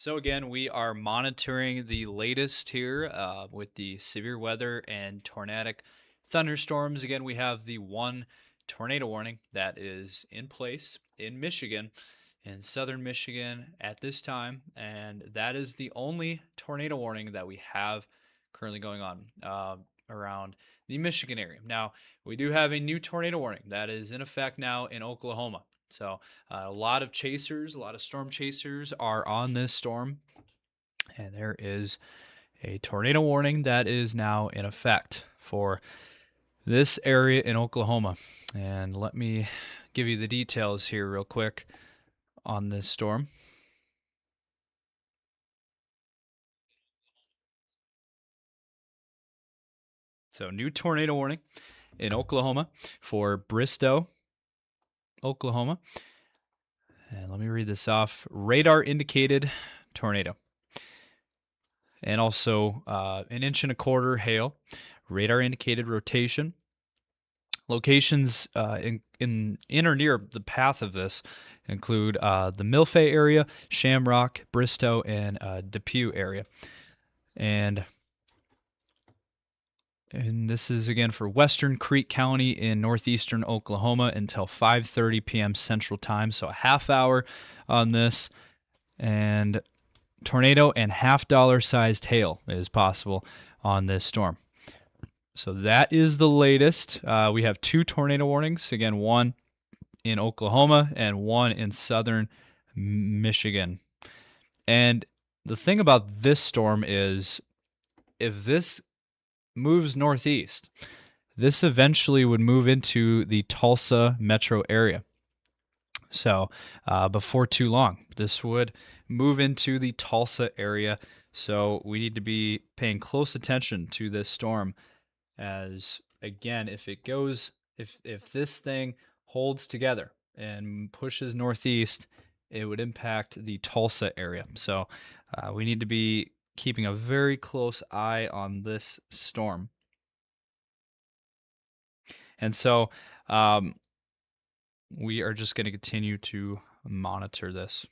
So again, we are monitoring the latest here with the severe weather and tornadic thunderstorms. Again, we have the one tornado warning that is in place in Michigan, in southern Michigan at this time, and that is the only tornado warning that we have currently going on around the Michigan area. Now, we do have a new tornado warning that is in effect now in Oklahoma. So a lot of chasers, a lot of storm chasers are on this storm, and there is a tornado warning that is now in effect for this area in Oklahoma. And let me give you the details here real quick on this storm. So new tornado warning in Oklahoma for Bristow, Oklahoma. And let me read this off. Radar indicated tornado. And also 1.25 inch hail. Radar indicated rotation. Locations in or near the path of this include the Milfay area, Shamrock, Bristow, and Depew area. And this is again for Western Creek County in northeastern Oklahoma until 5:30 p.m. Central Time. So a half hour on this, and tornado and $50 sized hail is possible on this storm. So that is the latest. We have 2 tornado warnings. Again, one in Oklahoma and one in southern Michigan. And the thing about this storm is if this moves northeast, this eventually would move into the Tulsa Metro area. So before too long, this would move into the Tulsa area. So we need to be paying close attention to this storm, as again, if this thing holds together and pushes northeast, it would impact the Tulsa area. So we need to be keeping a very close eye on this storm. And so we are just going to continue to monitor this.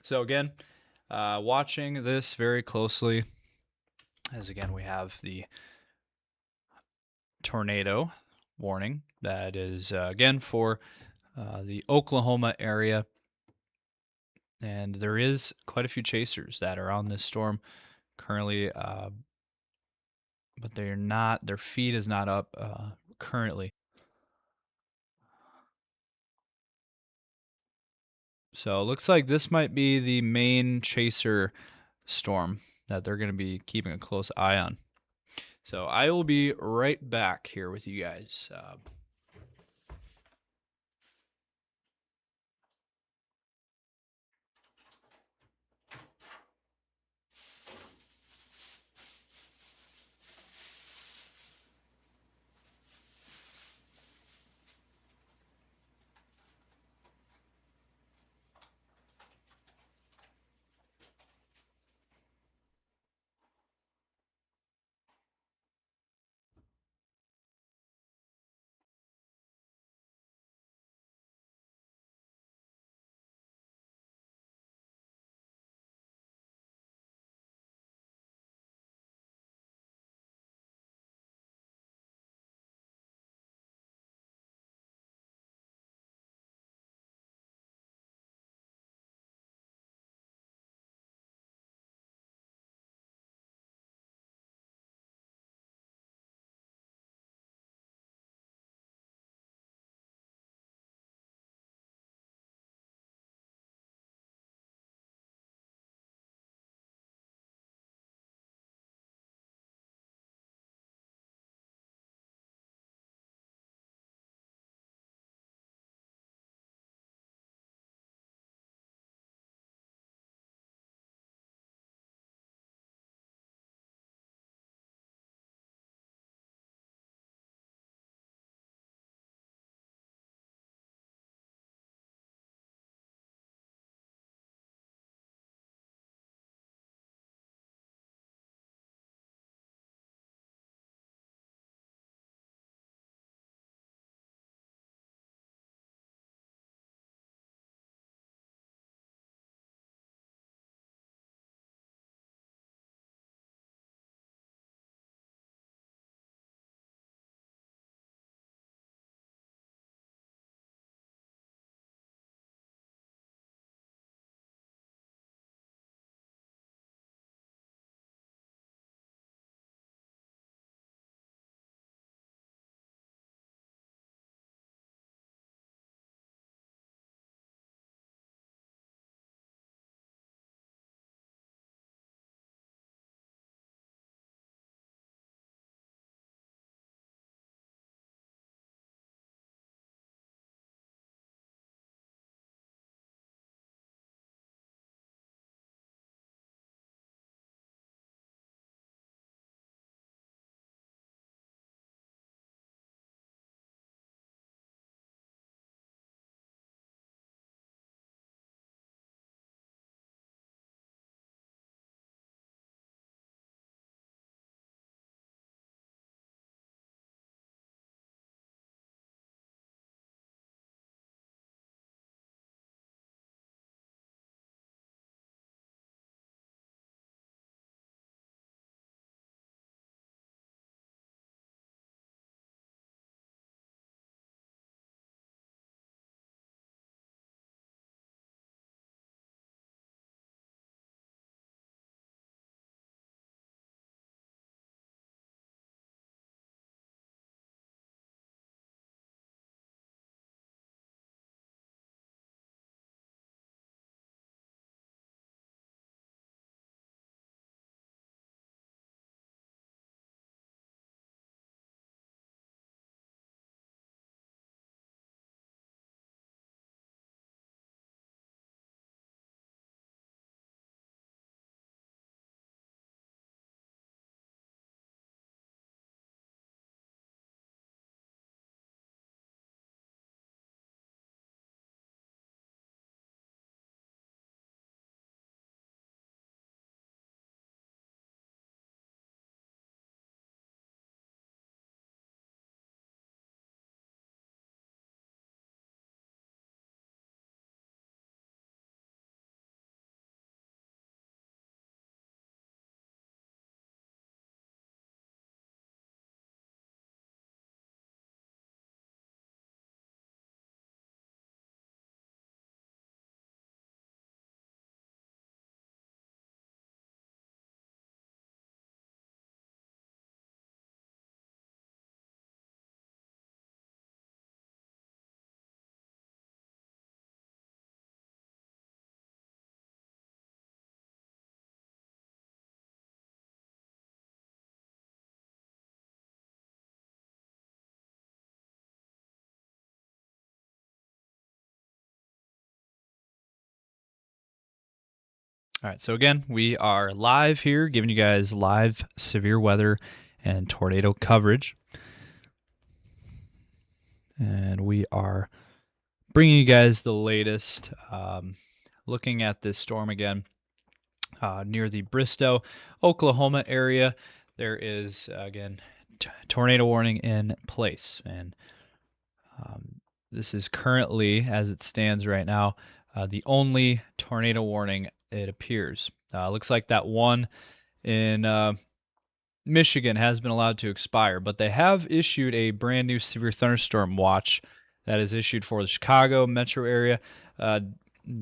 So again, watching this very closely, as again we have the tornado warning that is again for the Oklahoma area, and there is quite a few chasers that are on this storm currently, but they're not. Their feed is not up currently. So it looks like this might be the main chaser storm that they're going to be keeping a close eye on. So I will be right back here with you guys. All right, so again, we are live here, giving you guys live severe weather and tornado coverage. And we are bringing you guys the latest, looking at this storm again near the Bristow, Oklahoma area. There is, again, tornado warning in place. And this is currently, as it stands right now, the only tornado warning it appears. Looks like that one in Michigan has been allowed to expire, but they have issued a brand new severe thunderstorm watch that is issued for the Chicago metro area,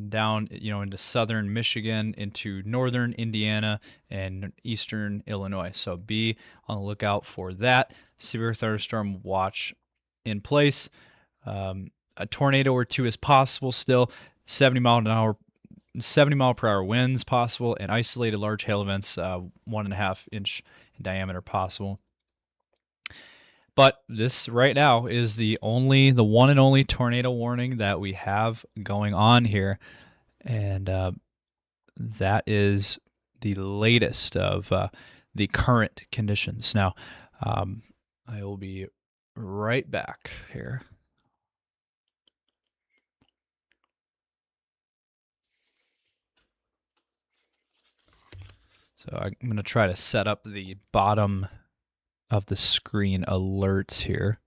down into southern Michigan, into northern Indiana, and eastern Illinois. So be on the lookout for that severe thunderstorm watch in place. A tornado or two is possible still. 70 mile per hour winds possible, and isolated large hail events, 1.5 inch in diameter possible. But this right now is the one and only tornado warning that we have going on here, and that is the latest of the current conditions. Now, I will be right back here. So I'm going to try to set up the bottom of the screen alerts here.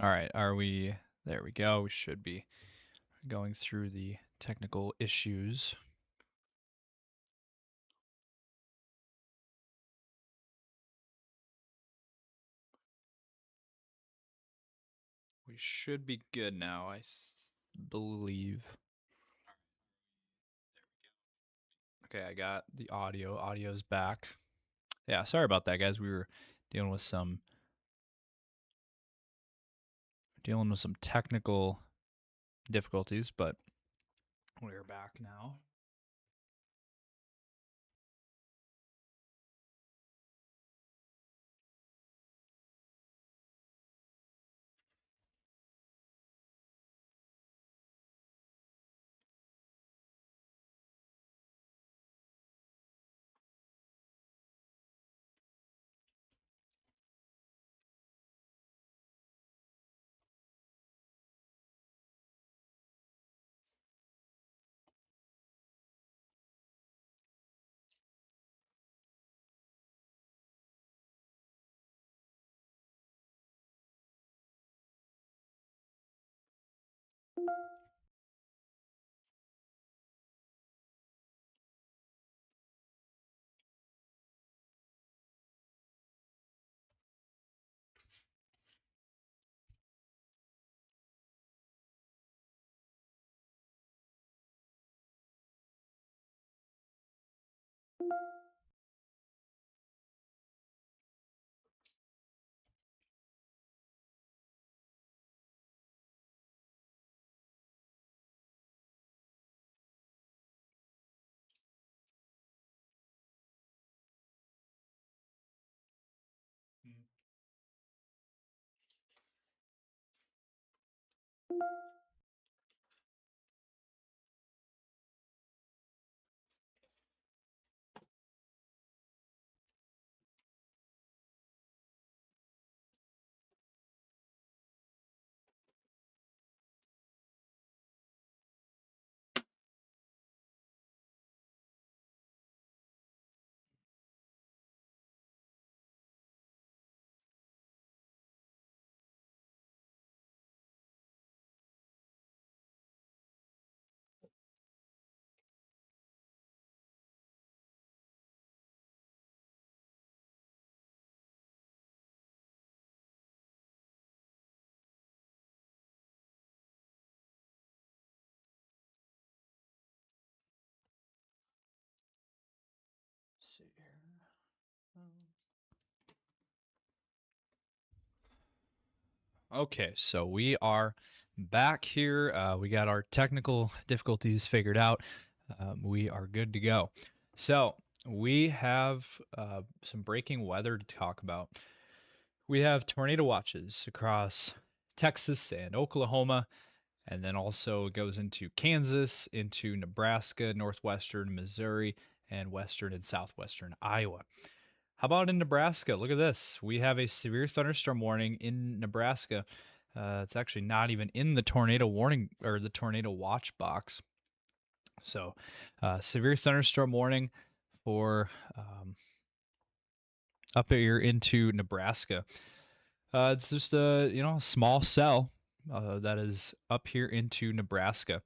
All right, are we there? We go. We should be going through the technical issues. We should be good now, I believe. Okay, I got the audio. Audio's back. Yeah, sorry about that, guys. We were dealing with some technical difficulties, but we're back now. Let's see here. Okay, so we are back here. We got our technical difficulties figured out. We are good to go. So we have some breaking weather to talk about. We have tornado watches across Texas and Oklahoma, and then also it goes into Kansas, into Nebraska, northwestern Missouri, and western and southwestern Iowa. How about in Nebraska? Look at this. We have a severe thunderstorm warning in Nebraska It's actually not even in the tornado warning or the tornado watch box. So, severe thunderstorm warning for up here into Nebraska. It's just a small cell that is up here into Nebraska.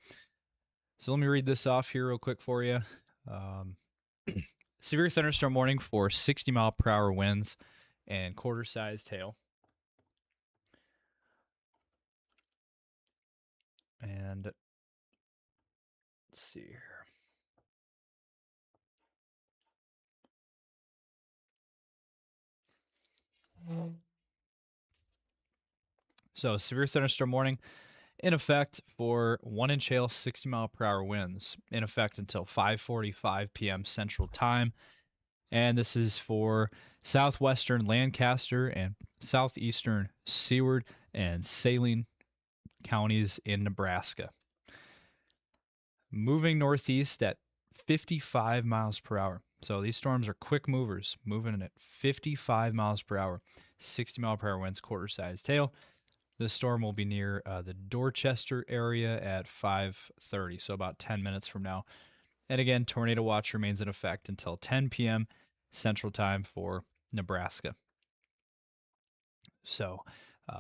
So let me read this off here real quick for you. Severe thunderstorm warning for 60-mile-per-hour winds and quarter-sized hail. And let's see here. So severe thunderstorm warning in effect for 1-inch hail, 60-mile-per-hour winds in effect until 5:45 p.m. Central Time. And this is for southwestern Lancaster and southeastern Seward and Saline counties in Nebraska. Moving northeast at 55 miles per hour. So these storms are quick movers, moving at 55 miles per hour, 60-mile-per-hour winds, quarter-sized hail. This storm will be near the Dorchester area at 5:30, so about 10 minutes from now. And again, tornado watch remains in effect until 10 p.m. Central Time for Nebraska. So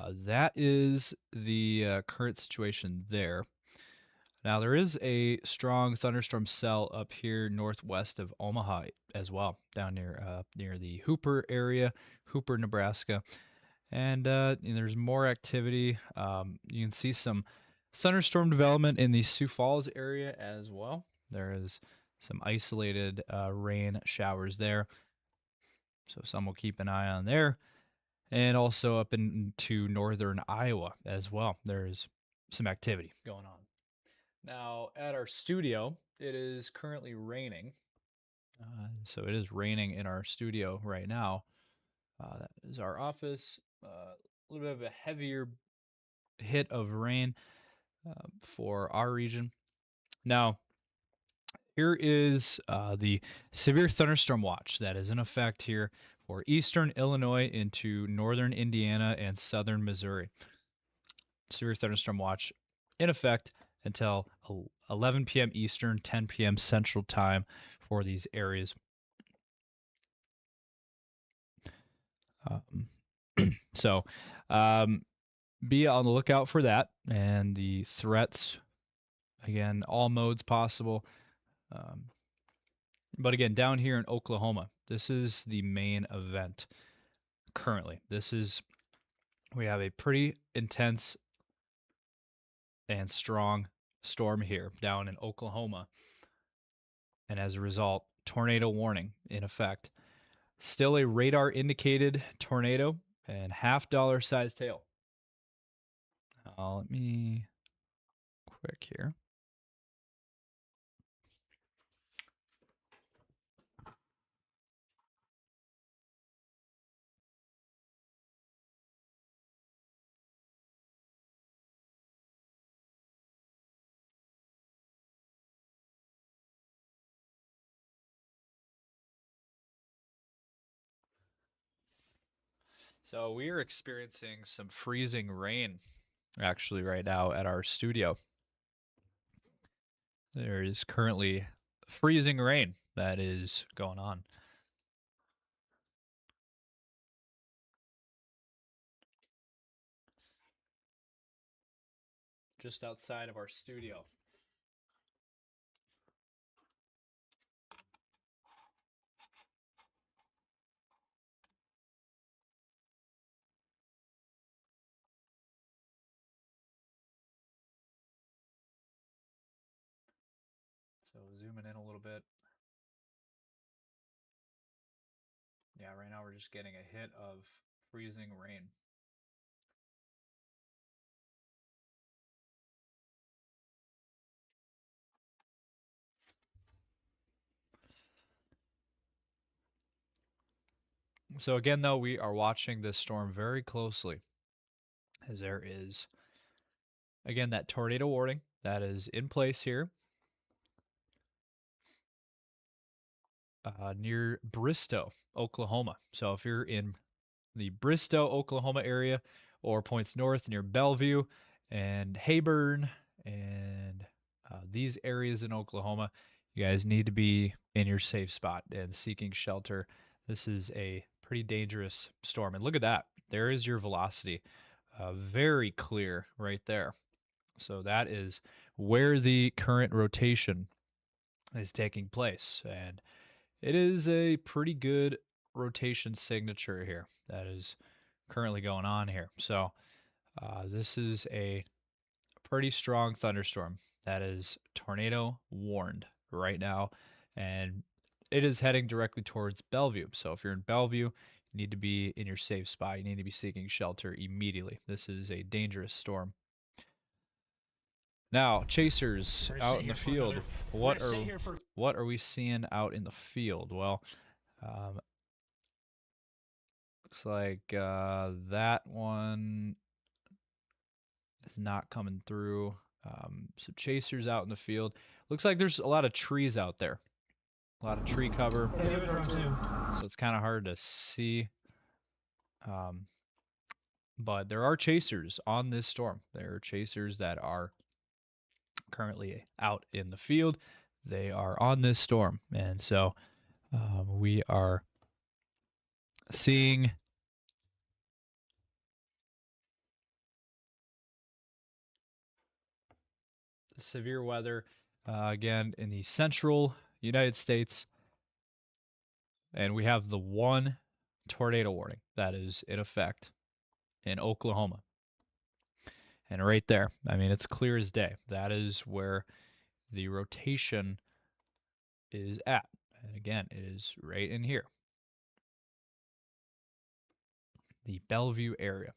that is the current situation there. Now, there is a strong thunderstorm cell up here northwest of Omaha as well, down near the Hooper area, Hooper, Nebraska. And there's more activity. You can see some thunderstorm development in the Sioux Falls area as well. There is some isolated rain showers there. So some will keep an eye on there. And also up into northern Iowa as well. There's some activity going on. Now, at our studio, it is currently raining. So it is raining in our studio right now. That is our office. A little bit of a heavier hit of rain for our region. Now, here is the severe thunderstorm watch that is in effect here for eastern Illinois into northern Indiana and southern Missouri. Severe thunderstorm watch in effect until 11 p.m. Eastern, 10 p.m. Central Time for these areas. So be on the lookout for that and the threats. Again, all modes possible. But again, down here in Oklahoma, this is the main event currently. We have a pretty intense and strong storm here down in Oklahoma. And as a result, tornado warning in effect. Still a radar indicated tornado and $50 sized hail. Let me quick here. So we are experiencing some freezing rain actually right now at our studio. There is currently freezing rain that is going on. Just outside of our studio. So zooming in a little bit. Yeah, right now we're just getting a hit of freezing rain. So again, though, we are watching this storm very closely as there is, again, that tornado warning that is in place here near Bristow, Oklahoma. So if you're in the Bristow, Oklahoma area, or points north near Bellevue and Hayburn and these areas in Oklahoma. You guys need to be in your safe spot and seeking shelter. This is a pretty dangerous storm. And look at that. There is your velocity. Very clear right there. So that is where the current rotation is taking place. And it is a pretty good rotation signature here that is currently going on here. So this is a pretty strong thunderstorm that is tornado warned right now. And it is heading directly towards Bellevue. So if you're in Bellevue, you need to be in your safe spot. You need to be seeking shelter immediately. This is a dangerous storm. Now, chasers out in the field. What are we seeing out in the field? Well, looks like that one is not coming through. So chasers out in the field. Looks like there's a lot of trees out there. A lot of tree cover. So it's kind of hard to see. But there are chasers on this storm. There are chasers that are currently out in the field. They are on this storm. And so we are seeing severe weather again in the central United States. And we have the one tornado warning that is in effect in Oklahoma. And right there, I mean, it's clear as day. That is where the rotation is at. And again, it is right in here. The Bellevue area.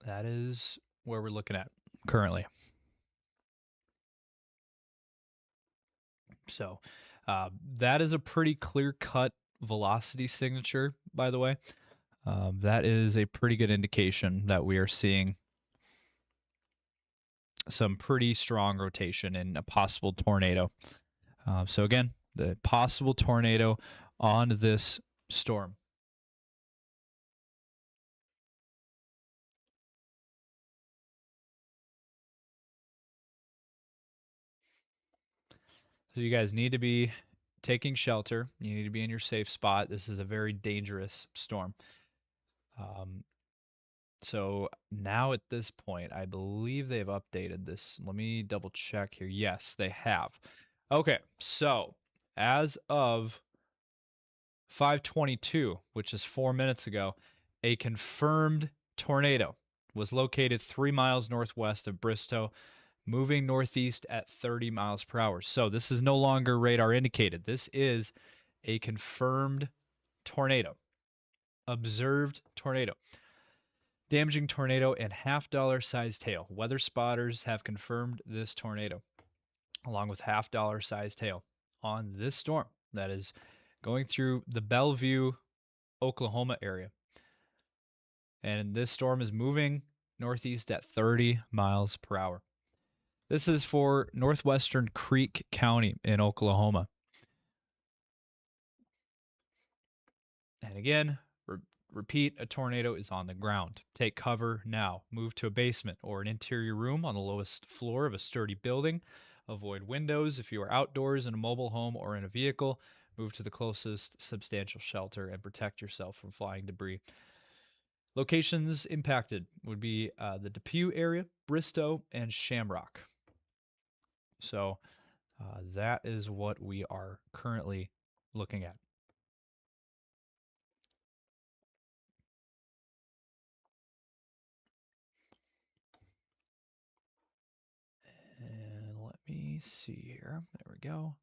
That is where we're looking at currently. So that is a pretty clear-cut velocity signature, by the way. That is a pretty good indication that we are seeing some pretty strong rotation and a possible tornado. So again, the possible tornado on this storm. So you guys need to be taking shelter. You need to be in your safe spot. This is a very dangerous storm. So now at this point, I believe they've updated this. Let me double check here. Yes, they have. Okay, so as of 5:22, which is 4 minutes ago, a confirmed tornado was located 3 miles northwest of Bristow, moving northeast at 30 miles per hour. So this is no longer radar indicated. This is a confirmed tornado, observed tornado. Damaging tornado and $half sized hail. Weather spotters have confirmed this tornado, along with $half sized hail on this storm that is going through the Bellevue, Oklahoma area. And this storm is moving northeast at 30 miles per hour. This is for northwestern Creek County in Oklahoma. And again, repeat, a tornado is on the ground. Take cover now. Move to a basement or an interior room on the lowest floor of a sturdy building. Avoid windows if you are outdoors in a mobile home or in a vehicle. Move to the closest substantial shelter and protect yourself from flying debris. Locations impacted would be the Depew area, Bristow, and Shamrock. So that is what we are currently looking at. And let me see here. There we go.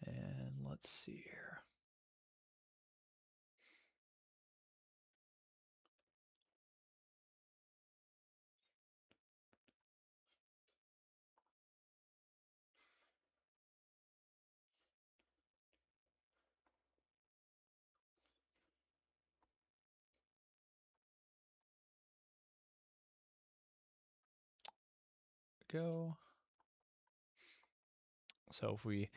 And let's see here. go. So if we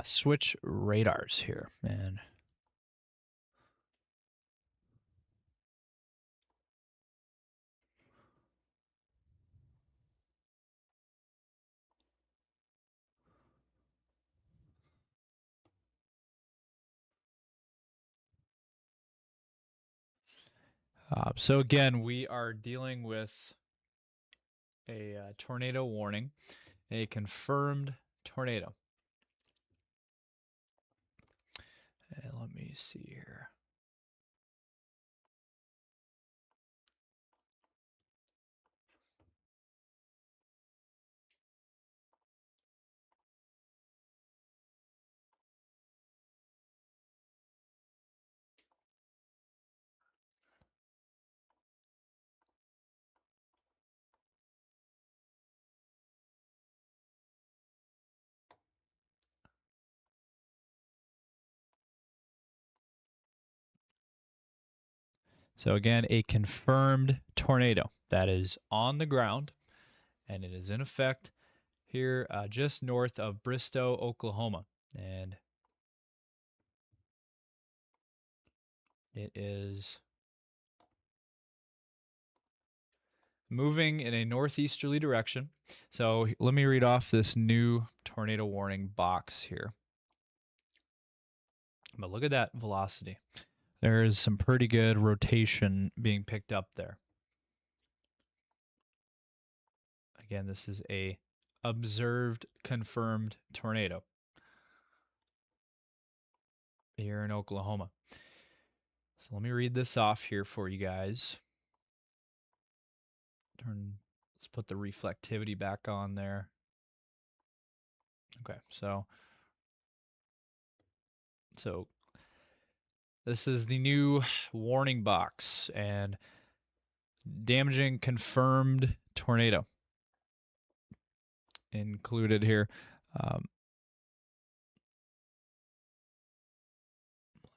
switch radars here, and so again, we are dealing with a tornado warning, a confirmed tornado. And let me see here. So again, a confirmed tornado that is on the ground, and it is in effect here just north of Bristow, Oklahoma. And it is moving in a northeasterly direction. So let me read off this new tornado warning box here. But look at that velocity. There is some pretty good rotation being picked up there. Again, this is a observed, confirmed tornado here in Oklahoma. So let me read this off here for you guys. Let's put the reflectivity back on there. Okay, so this is the new warning box, and damaging confirmed tornado included here. Let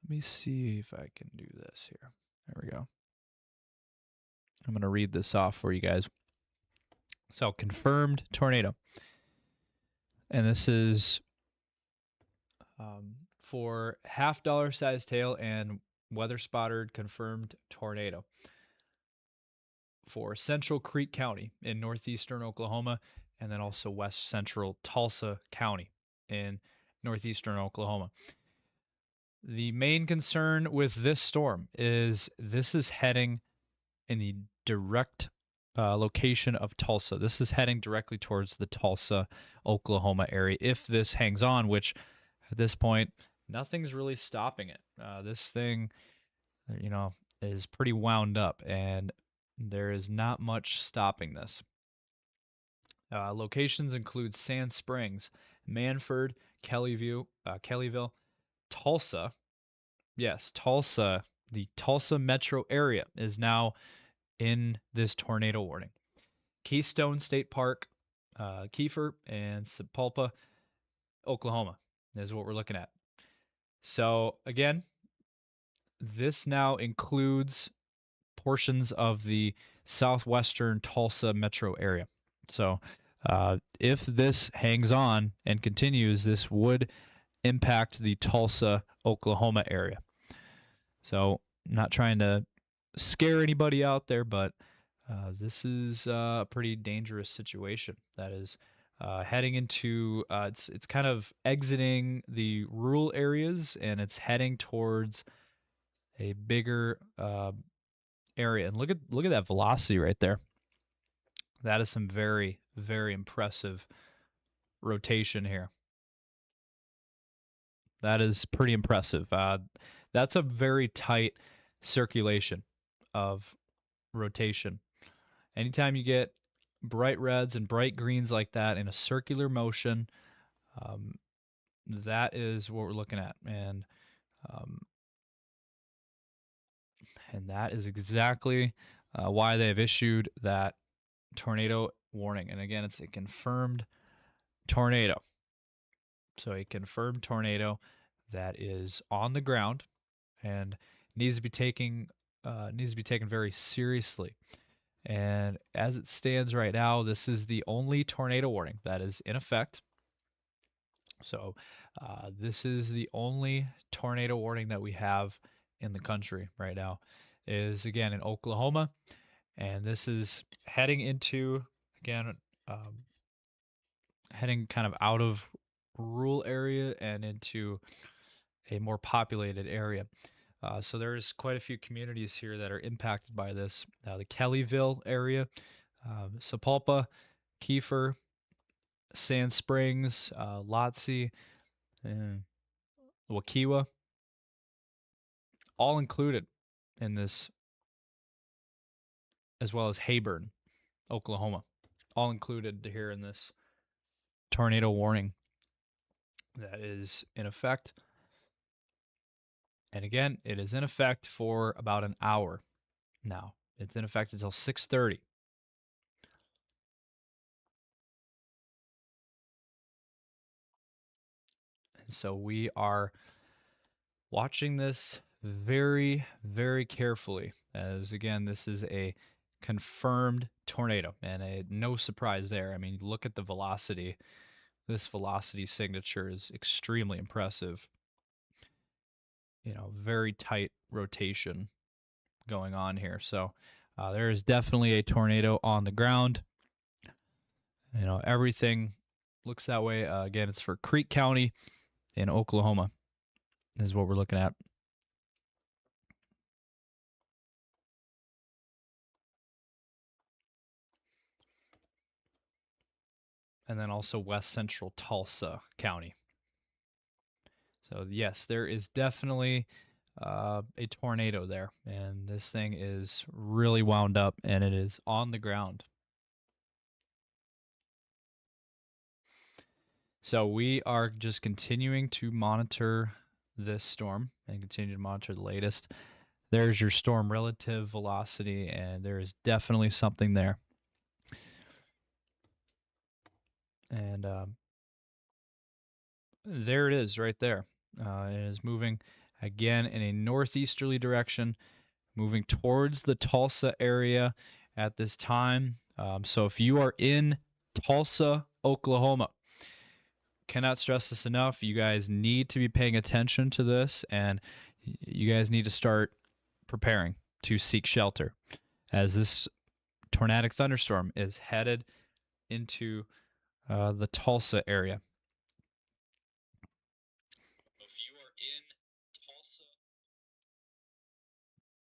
me see if I can do this here. There we go. I'm going to read this off for you guys. So, confirmed tornado. And this is for $half size tail and weather spotted confirmed tornado for Central Creek County in northeastern Oklahoma, and then also west central Tulsa County in northeastern Oklahoma. The main concern with this storm is this is heading in the direct location of Tulsa. This is heading directly towards the Tulsa, Oklahoma area. If this hangs on, which at this point, nothing's really stopping it. This thing, is pretty wound up, and there is not much stopping this. Locations include Sand Springs, Manford, Kellyville, Tulsa. Yes, Tulsa. The Tulsa Metro area is now in this tornado warning. Keystone State Park, Kiefer, and Sapulpa, Oklahoma is what we're looking at. So again, this now includes portions of the southwestern Tulsa metro area. So if this hangs on and continues, this would impact the Tulsa, Oklahoma area. So not trying to scare anybody out there, but this is a pretty dangerous situation that is heading into, it's kind of exiting the rural areas, and it's heading towards a bigger area. And look at that velocity right there. That is some very, very impressive rotation here. That is pretty impressive. That's a very tight circulation of rotation. Anytime you get bright reds and bright greens like that in a circular motion, that is what we're looking at. And that is exactly why they have issued that tornado warning. And again, it's a confirmed tornado. So a confirmed tornado that is on the ground and needs to be taken very seriously. And as it stands right now, this is the only tornado warning that is in effect. So this is the only tornado warning that we have in the country right now. Is again in Oklahoma, and this is heading into again heading kind of out of rural area and into a more populated area. So there's quite a few communities here that are impacted by this. The Kellyville area, Sapulpa, Kiefer, Sand Springs, Lotsie, and Wakiwa, all included in this, as well as Hayburn, Oklahoma, all included here in this tornado warning that is in effect. And again, it is in effect for about an hour now. It's in effect until 6:30. And so we are watching this very, very carefully, as again, this is a confirmed tornado, and no surprise there. I mean, look at the velocity. This velocity signature is extremely impressive. Very tight rotation going on here. So there is definitely a tornado on the ground. Everything looks that way. Again, it's for Creek County in Oklahoma, is what we're looking at. And then also west central Tulsa County. So yes, there is definitely a tornado there, and this thing is really wound up, and it is on the ground. So we are just continuing to monitor this storm and continue to monitor the latest. There's your storm relative velocity, and there is definitely something there. And there it is right there. It is moving again in a northeasterly direction, moving towards the Tulsa area at this time. So if you are in Tulsa, Oklahoma, cannot stress this enough. You guys need to be paying attention to this, and you guys need to start preparing to seek shelter as this tornadic thunderstorm is headed into the Tulsa area. If you are in Tulsa,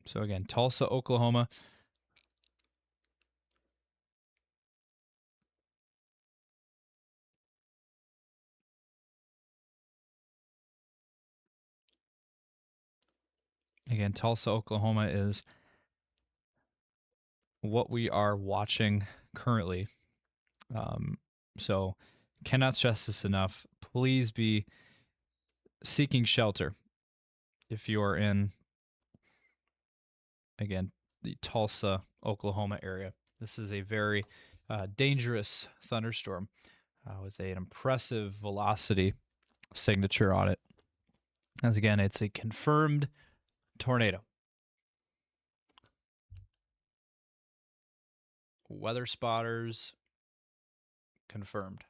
so again, Tulsa, Oklahoma. Again, Tulsa, Oklahoma is what we are watching currently. So cannot stress this enough. Please be seeking shelter if you are in, again, the Tulsa, Oklahoma area. This is a very dangerous thunderstorm with an impressive velocity signature on it. As again, it's a confirmed tornado. Weather spotters confirmed.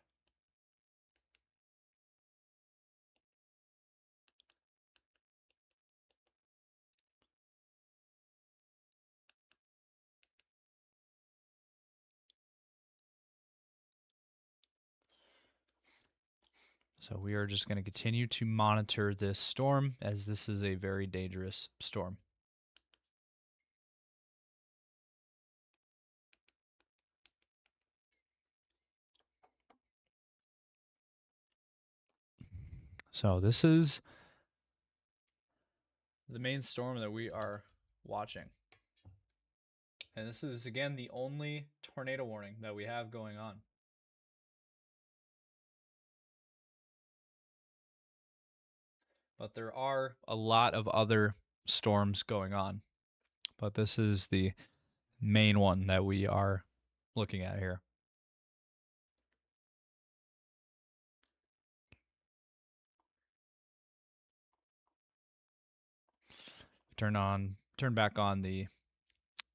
So we are just going to continue to monitor this storm, as this is a very dangerous storm. So this is the main storm that we are watching. And this is, again, the only tornado warning that we have going on. But there are a lot of other storms going on. But this is the main one that we are looking at here. Turn back on the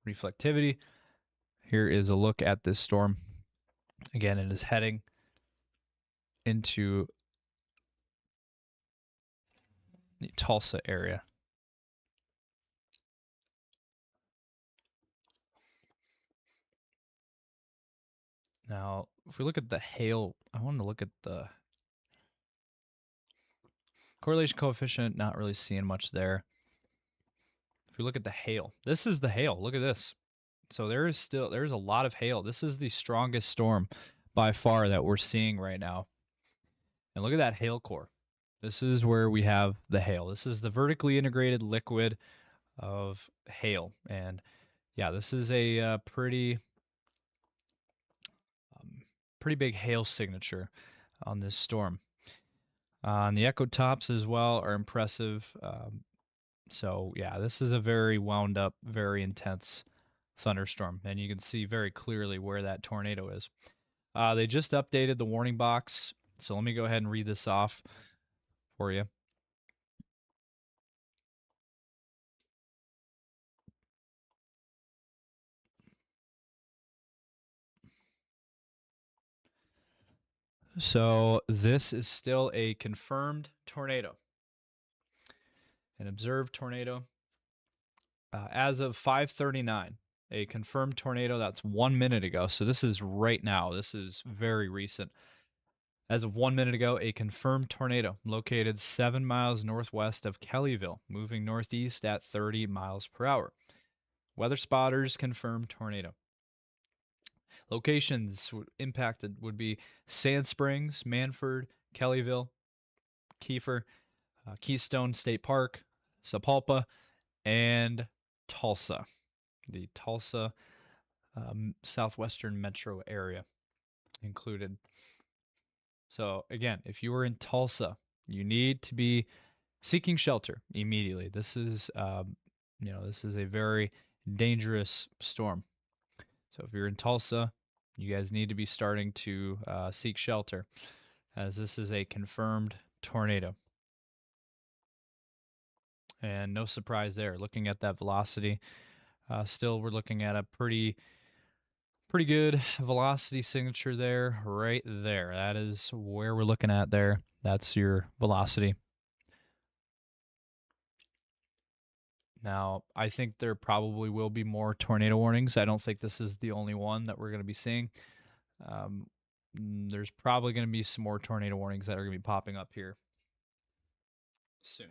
reflectivity. Here is a look at this storm. Again, it is heading into the Tulsa area. Now, if we look at the hail, I want to look at the correlation coefficient, not really seeing much there. If we look at the hail, this is the hail. Look at this. So there's a lot of hail. This is the strongest storm by far that we're seeing right now. And look at that hail core. This is where we have the hail. This is the vertically integrated liquid of hail. And yeah, this is a pretty big hail signature on this storm. And the echo tops as well are impressive. So yeah, this is a very wound up, very intense thunderstorm, and you can see very clearly where that tornado is. They just updated the warning box, so let me go ahead and read this off for you. So this is still a confirmed tornado, an observed tornado. As of 5:39, a confirmed tornado. That's 1 minute ago. So this is right now. This is very recent. As of 1 minute ago, a confirmed tornado located 7 miles northwest of Kellyville, moving northeast at 30 miles per hour. Weather spotters confirmed tornado. Locations impacted would be Sand Springs, Manford, Kellyville, Kiefer, Keystone State Park, Sapulpa, and Tulsa, the Tulsa southwestern metro area included. So again, if you are in Tulsa, you need to be seeking shelter immediately. This is, this is a very dangerous storm. So if you're in Tulsa, you guys need to be starting to seek shelter, as this is a confirmed tornado. And no surprise there. Looking at that velocity, still we're looking at a pretty good velocity signature there, right there. That is where we're looking at there. That's your velocity. Now, I think there probably will be more tornado warnings. I don't think this is the only one that we're going to be seeing. There's probably going to be some more tornado warnings that are going to be popping up here soon.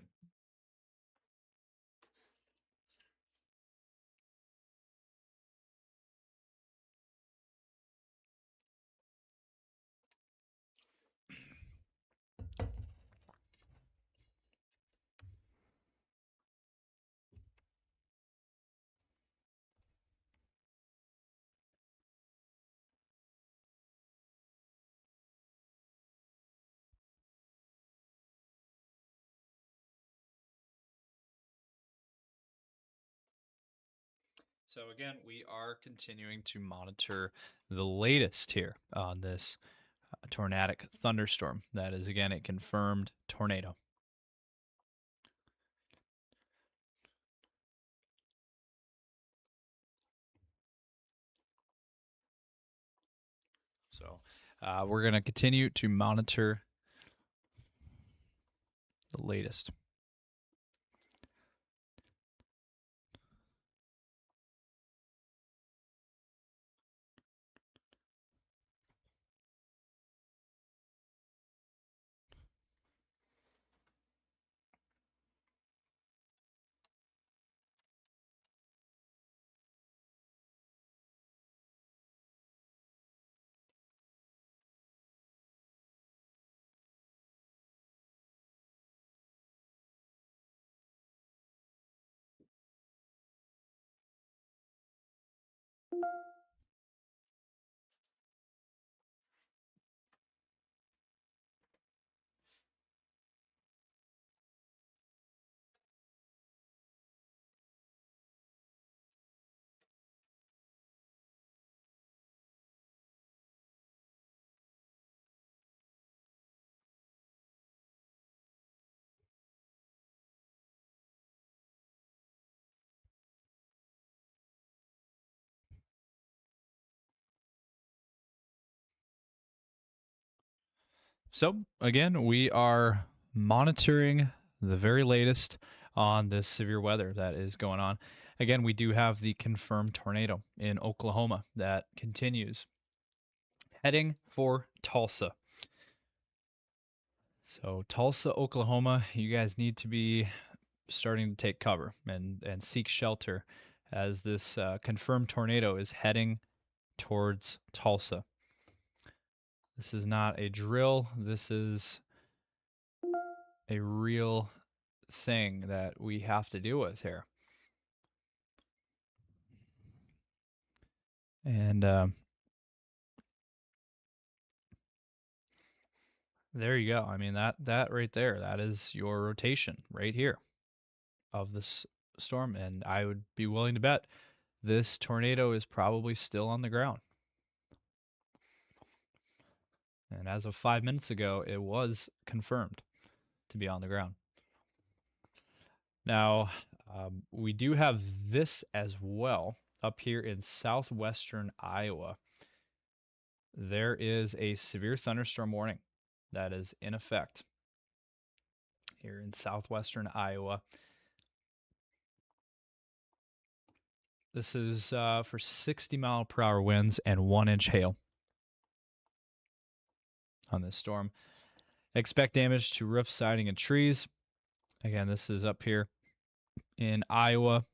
So again, we are continuing to monitor the latest here on this tornadic thunderstorm. That is, again, a confirmed tornado. So we're going to continue to monitor the latest. So, again, we are monitoring the very latest on this severe weather that is going on. Again, we do have the confirmed tornado in Oklahoma that continues heading for Tulsa. So, Tulsa, Oklahoma, you guys need to be starting to take cover and seek shelter as this confirmed tornado is heading towards Tulsa. This is not a drill. This is a real thing that we have to deal with here. And there you go. I mean, that right there, that is your rotation right here of this storm. And I would be willing to bet this tornado is probably still on the ground. And as of 5 minutes ago, it was confirmed to be on the ground. Now, we do have this as well up here in southwestern Iowa. There is a severe thunderstorm warning that is in effect here in southwestern Iowa. This is for 60-mile-per-hour winds and 1-inch hail on this storm. Expect damage to roof, siding, and trees. Again, this is up here in Iowa.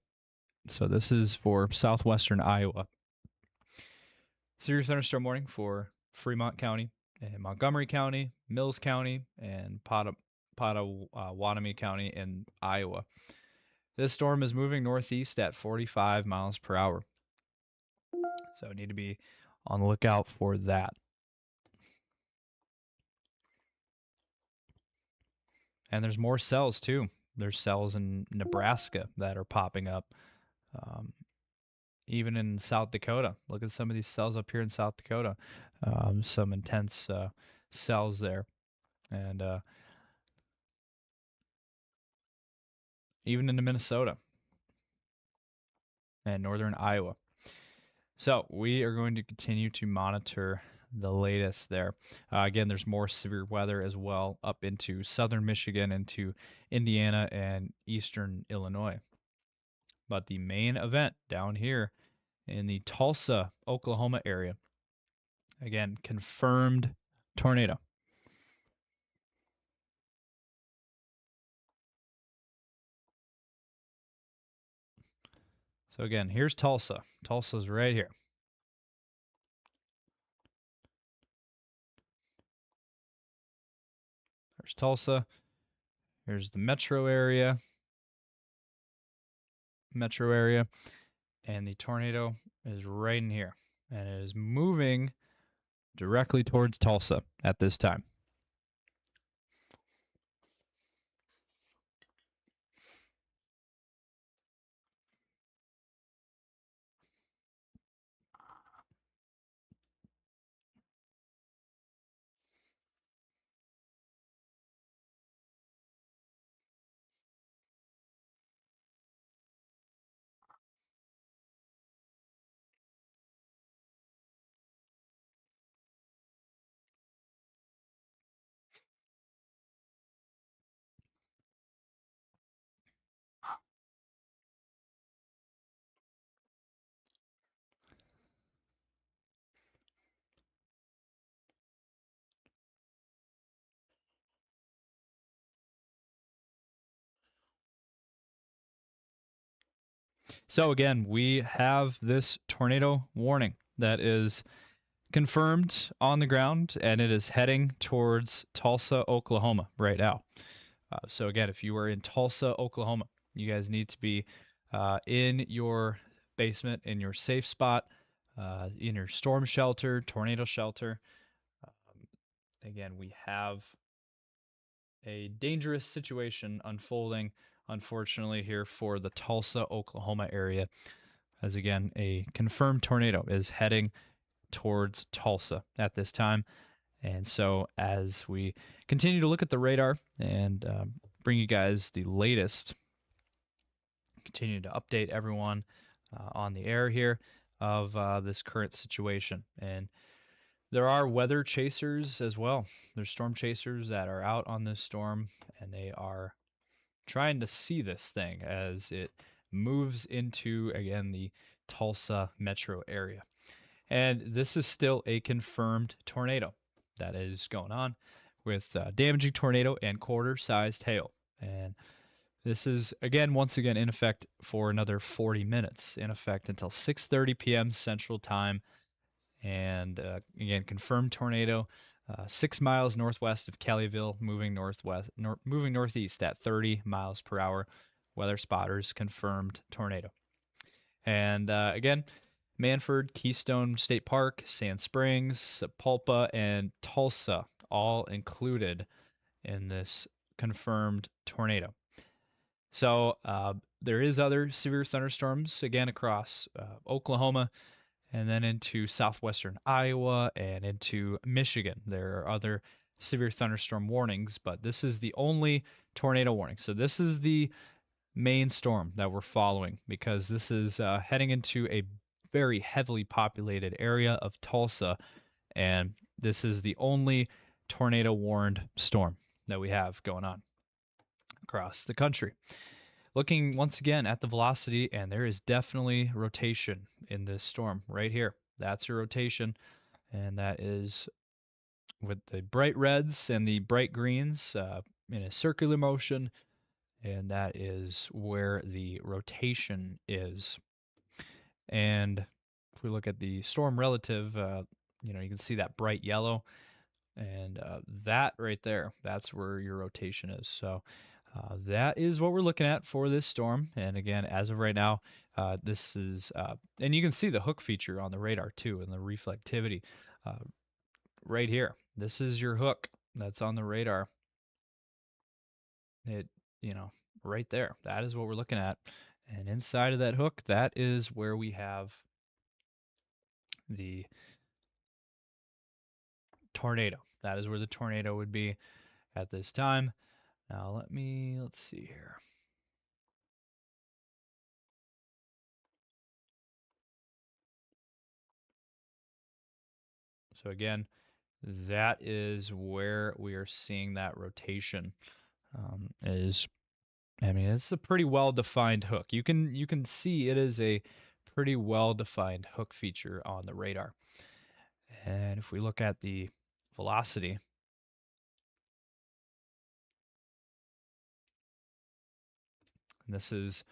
So this is for southwestern Iowa. Severe thunderstorm warning for Fremont County and Montgomery County, Mills County, and Pottawatomie County in Iowa. This storm is moving northeast at 45 miles per hour. So need to be on the lookout for that. And there's more cells too. There's cells in Nebraska that are popping up. Even in South Dakota. Look at some of these cells up here in South Dakota. Some intense cells there. And even into Minnesota and northern Iowa. So we are going to continue to monitor the latest there. Again, there's more severe weather as well up into southern Michigan, into Indiana, and eastern Illinois. But the main event down here in the Tulsa, Oklahoma area, again, confirmed tornado. So again, here's Tulsa. Tulsa's right here. There's Tulsa. Here's the metro area. And the tornado is right in here. And it is moving directly towards Tulsa at this time. So again, we have this tornado warning that is confirmed on the ground, and it is heading towards Tulsa, Oklahoma right now. So again, if you are in Tulsa, Oklahoma, you guys need to be in your basement, in your safe spot, in your storm shelter, tornado shelter. Again, we have a dangerous situation unfolding, unfortunately, here for the Tulsa, Oklahoma area. As again, a confirmed tornado is heading towards Tulsa at this time. And so, as we continue to look at the radar and bring you guys the latest, continue to update everyone on the air here of this current situation. And There are weather chasers as well. There's storm chasers that are out on this storm, and they are trying to see this thing as it moves into, again, the Tulsa Metro area. And this is still a confirmed tornado that is going on with damaging tornado and quarter-sized hail. And this is, again, once again, in effect for another 40 minutes, in effect until 6:30 p.m. Central Time. And again, confirmed tornado, 6 miles northwest of Kellyville, moving moving northeast at 30 miles per hour. Weather spotters confirmed tornado. And again, Manford, Keystone State Park, Sand Springs, Sapulpa, and Tulsa all included in this confirmed tornado. So there is other severe thunderstorms again across Oklahoma, and then into southwestern Iowa and into Michigan. There are other severe thunderstorm warnings, but this is the only tornado warning. So this is the main storm that we're following because this is heading into a very heavily populated area of Tulsa, and this is the only tornado warned storm that we have going on across the country. Looking once again at the velocity, and there is definitely rotation in this storm right here. That's your rotation, and that is with the bright reds and the bright greens in a circular motion, and that is where the rotation is. And if we look at the storm relative, you can see that bright yellow, and that right there, that's where your rotation is. So that is what we're looking at for this storm. And again, as of right now, this is, and you can see the hook feature on the radar too, and the reflectivity right here. This is your hook that's on the radar. It, right there. That is what we're looking at. And inside of that hook, that is where we have the tornado. That is where the tornado would be at this time. Now let's see here. So again, that is where we are seeing that rotation. It's a pretty well-defined hook. You can see it is a pretty well-defined hook feature on the radar. And if we look at the velocity, this is,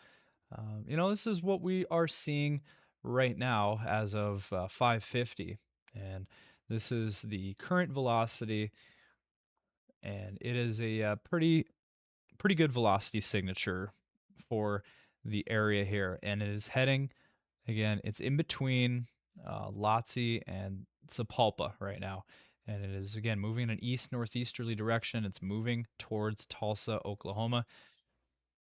this is what we are seeing right now as of 5:50, and this is the current velocity, and it is a pretty good velocity signature for the area here, and it is heading, again, it's in between Lotsie and Sapulpa right now, and it is, again, moving in an east-northeasterly direction. It's moving towards Tulsa, Oklahoma.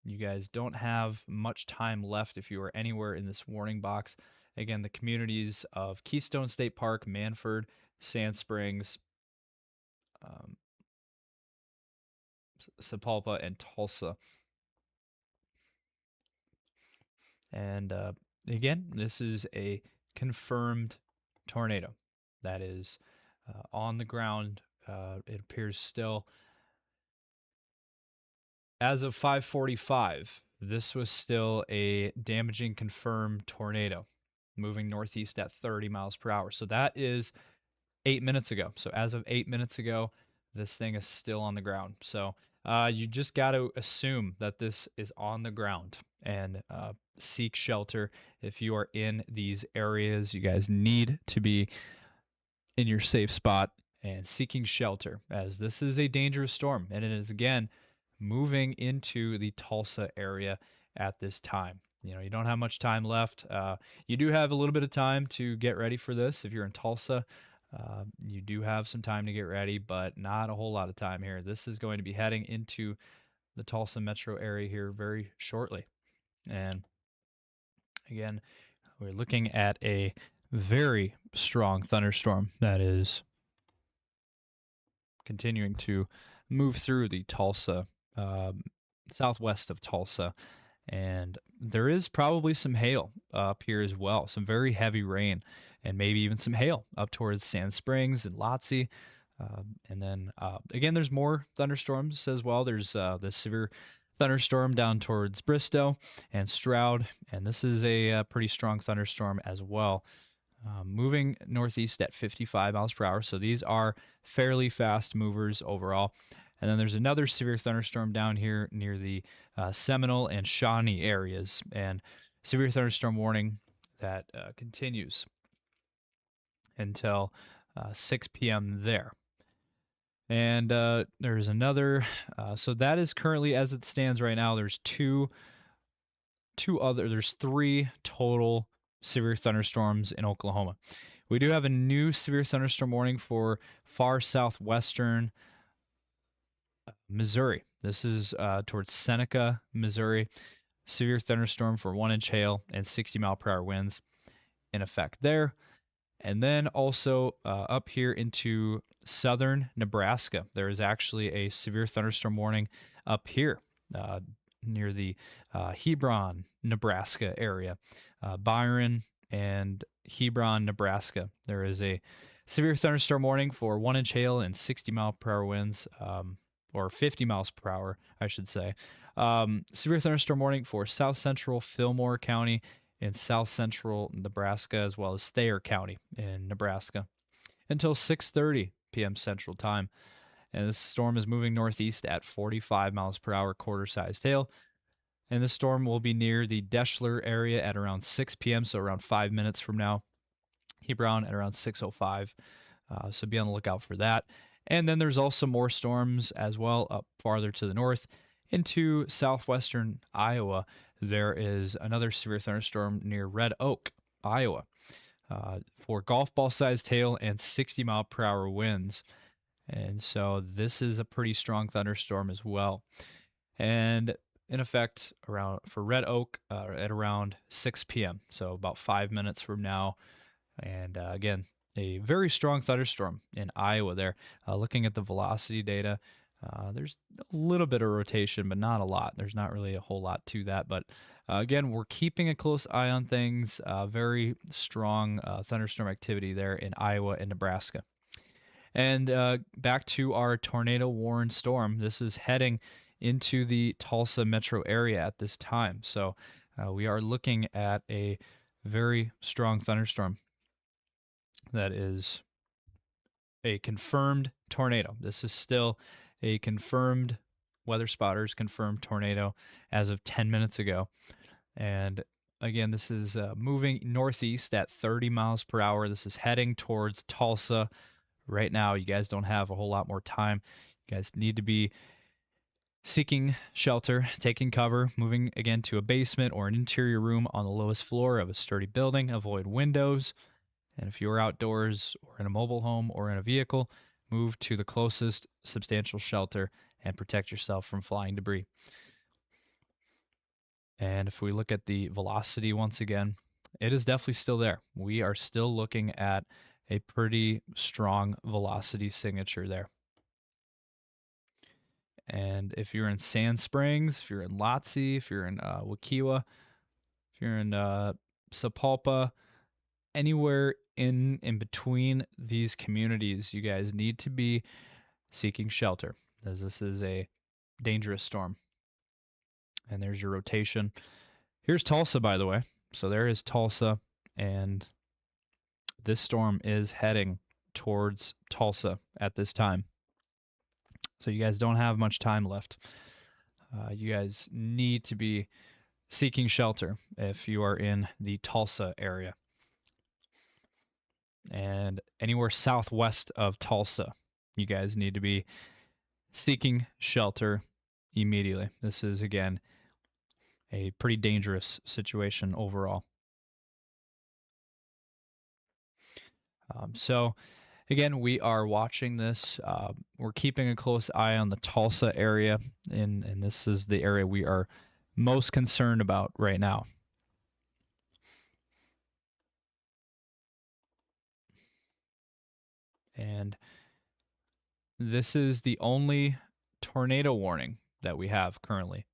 You guys don't have much time left if you are anywhere in this warning box. Again, the communities of Keystone State Park, Manford, Sand Springs, Sapulpa, and Tulsa. And again, this is a confirmed tornado that is on the ground. It appears still. As of 5:45, this was still a damaging confirmed tornado moving northeast at 30 miles per hour. So that is 8 minutes ago. So as of 8 minutes ago, this thing is still on the ground. So you just got to assume that this is on the ground and seek shelter if you are in these areas. You guys need to be in your safe spot and seeking shelter, as this is a dangerous storm, and it is, again, moving into the Tulsa area at this time. You don't have much time left. You do have a little bit of time to get ready for this. If you're in Tulsa, you do have some time to get ready, but not a whole lot of time here. This is going to be heading into the Tulsa Metro area here very shortly. And again, we're looking at a very strong thunderstorm that is continuing to move through the Tulsa, southwest of Tulsa. And there is probably some hail up here as well, some very heavy rain. and maybe even some hail up towards Sand Springs and Lotsie. And then again, there's more thunderstorms as well. There's this severe thunderstorm down towards Bristow and Stroud, and this is a pretty strong thunderstorm as well. Moving northeast at 55 miles per hour. So these are fairly fast movers overall. And then there's another severe thunderstorm down here near the Seminole and Shawnee areas, and severe thunderstorm warning that continues until 6 p.m. there. And there's another, so that is currently, as it stands right now, there's there's 3 total severe thunderstorms in Oklahoma. We do have a new severe thunderstorm warning for far southwestern Missouri. This is towards Seneca, Missouri. Severe thunderstorm for 1-inch hail and 60-mile-per-hour winds in effect there. And then also up here into southern Nebraska, there is actually a severe thunderstorm warning up here near the Hebron, Nebraska area. Byron and Hebron, Nebraska. There is a severe thunderstorm warning for 1-inch hail and 60-mile-per-hour winds, or 50 miles per hour, I should say. Severe thunderstorm warning for south central Fillmore County in south central Nebraska, as well as Thayer County in Nebraska, until 6:30 p.m. Central Time. And this storm is moving northeast at 45 miles per hour, quarter-sized hail. And this storm will be near the Deschler area at around 6 p.m., so around 5 minutes from now. Hebron at around 6:05, so be on the lookout for that. And then there's also more storms as well up farther to the north into southwestern Iowa. There is another severe thunderstorm near Red Oak, Iowa, for golf ball-sized hail and 60-mile-per-hour winds. And so this is a pretty strong thunderstorm as well. And in effect, around for Red Oak at around 6 p.m., so about 5 minutes from now. And again, a very strong thunderstorm in Iowa there. Looking at the velocity data, there's a little bit of rotation, but not a lot. There's not really a whole lot to that. But again, we're keeping a close eye on things. Very strong thunderstorm activity there in Iowa and Nebraska. And back to our tornado-warned storm. This is heading into the Tulsa Metro area at this time. So we are looking at a very strong thunderstorm that is a confirmed tornado. This is still a confirmed weather spotters confirmed tornado as of 10 minutes ago. And again, this is moving northeast at 30 miles per hour. This is heading towards Tulsa right now. You guys don't have a whole lot more time. You guys need to be seeking shelter, taking cover, moving again to a basement or an interior room on the lowest floor of a sturdy building. Avoid windows. And if you're outdoors or in a mobile home or in a vehicle, move to the closest substantial shelter and protect yourself from flying debris. And if we look at the velocity once again, it is definitely still there. We are still looking at a pretty strong velocity signature there. And if you're in Sand Springs, if you're in Lotsie, if you're in Wakiwa, if you're in Sapulpa, anywhere in between these communities, you guys need to be seeking shelter, as this is a dangerous storm. And there's your rotation. Here's Tulsa, by the way. So there is Tulsa, and this storm is heading towards Tulsa at this time. So you guys don't have much time left. You guys need to be seeking shelter if you are in the Tulsa area. And anywhere southwest of Tulsa, you guys need to be seeking shelter immediately. This is, again, a pretty dangerous situation overall. So, again, we are watching this. We're keeping a close eye on the Tulsa area, and this is the area we are most concerned about right now. And this is the only tornado warning that we have currently,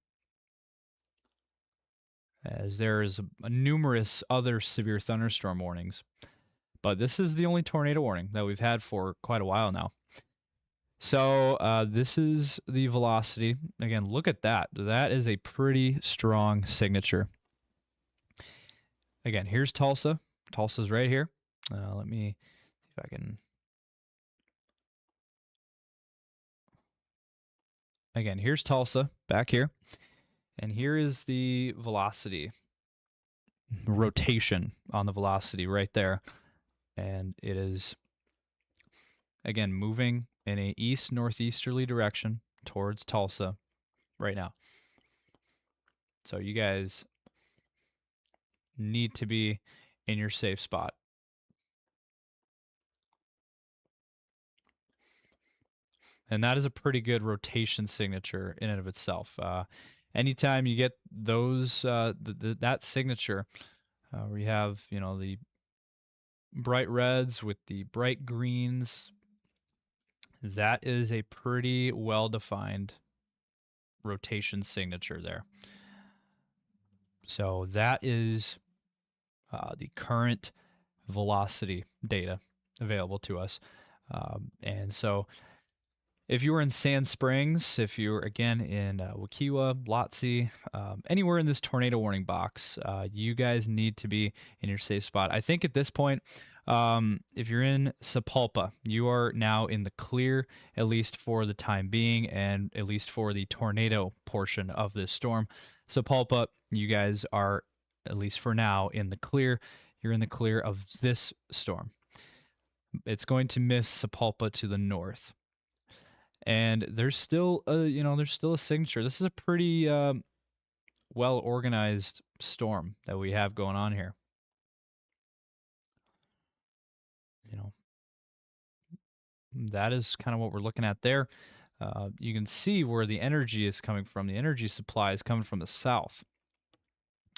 as there is numerous other severe thunderstorm warnings. but this is the only tornado warning that we've had for quite a while now. So this is the velocity. Again, look at that. That is a pretty strong signature. Again, here's Tulsa. Tulsa's right here. Let me see if I can. Again, here's Tulsa back here. And here is the velocity, rotation on the velocity right there. And it is, again, moving in a east-northeasterly direction towards Tulsa right now. So you guys need to be in your safe spot. And that is a pretty good rotation signature in and of itself. Anytime you get those that signature, where you have the bright reds with the bright greens, that is a pretty well-defined rotation signature there. So that is the current velocity data available to us. And so if you were in Sand Springs, if you're again in Wekiwa, Lotsie, anywhere in this tornado warning box, you guys need to be in your safe spot. I think at this point, if you're in Sapulpa, you are now in the clear, at least for the time being, and at least for the tornado portion of this storm. Sapulpa, you guys are, at least for now, in the clear. You're in the clear of this storm. It's going to miss Sapulpa to the north. And there's still a signature. This is a pretty well organized storm that we have going on here. That is kind of what we're looking at there. You can see where the energy is coming from. The energy supply is coming from the south,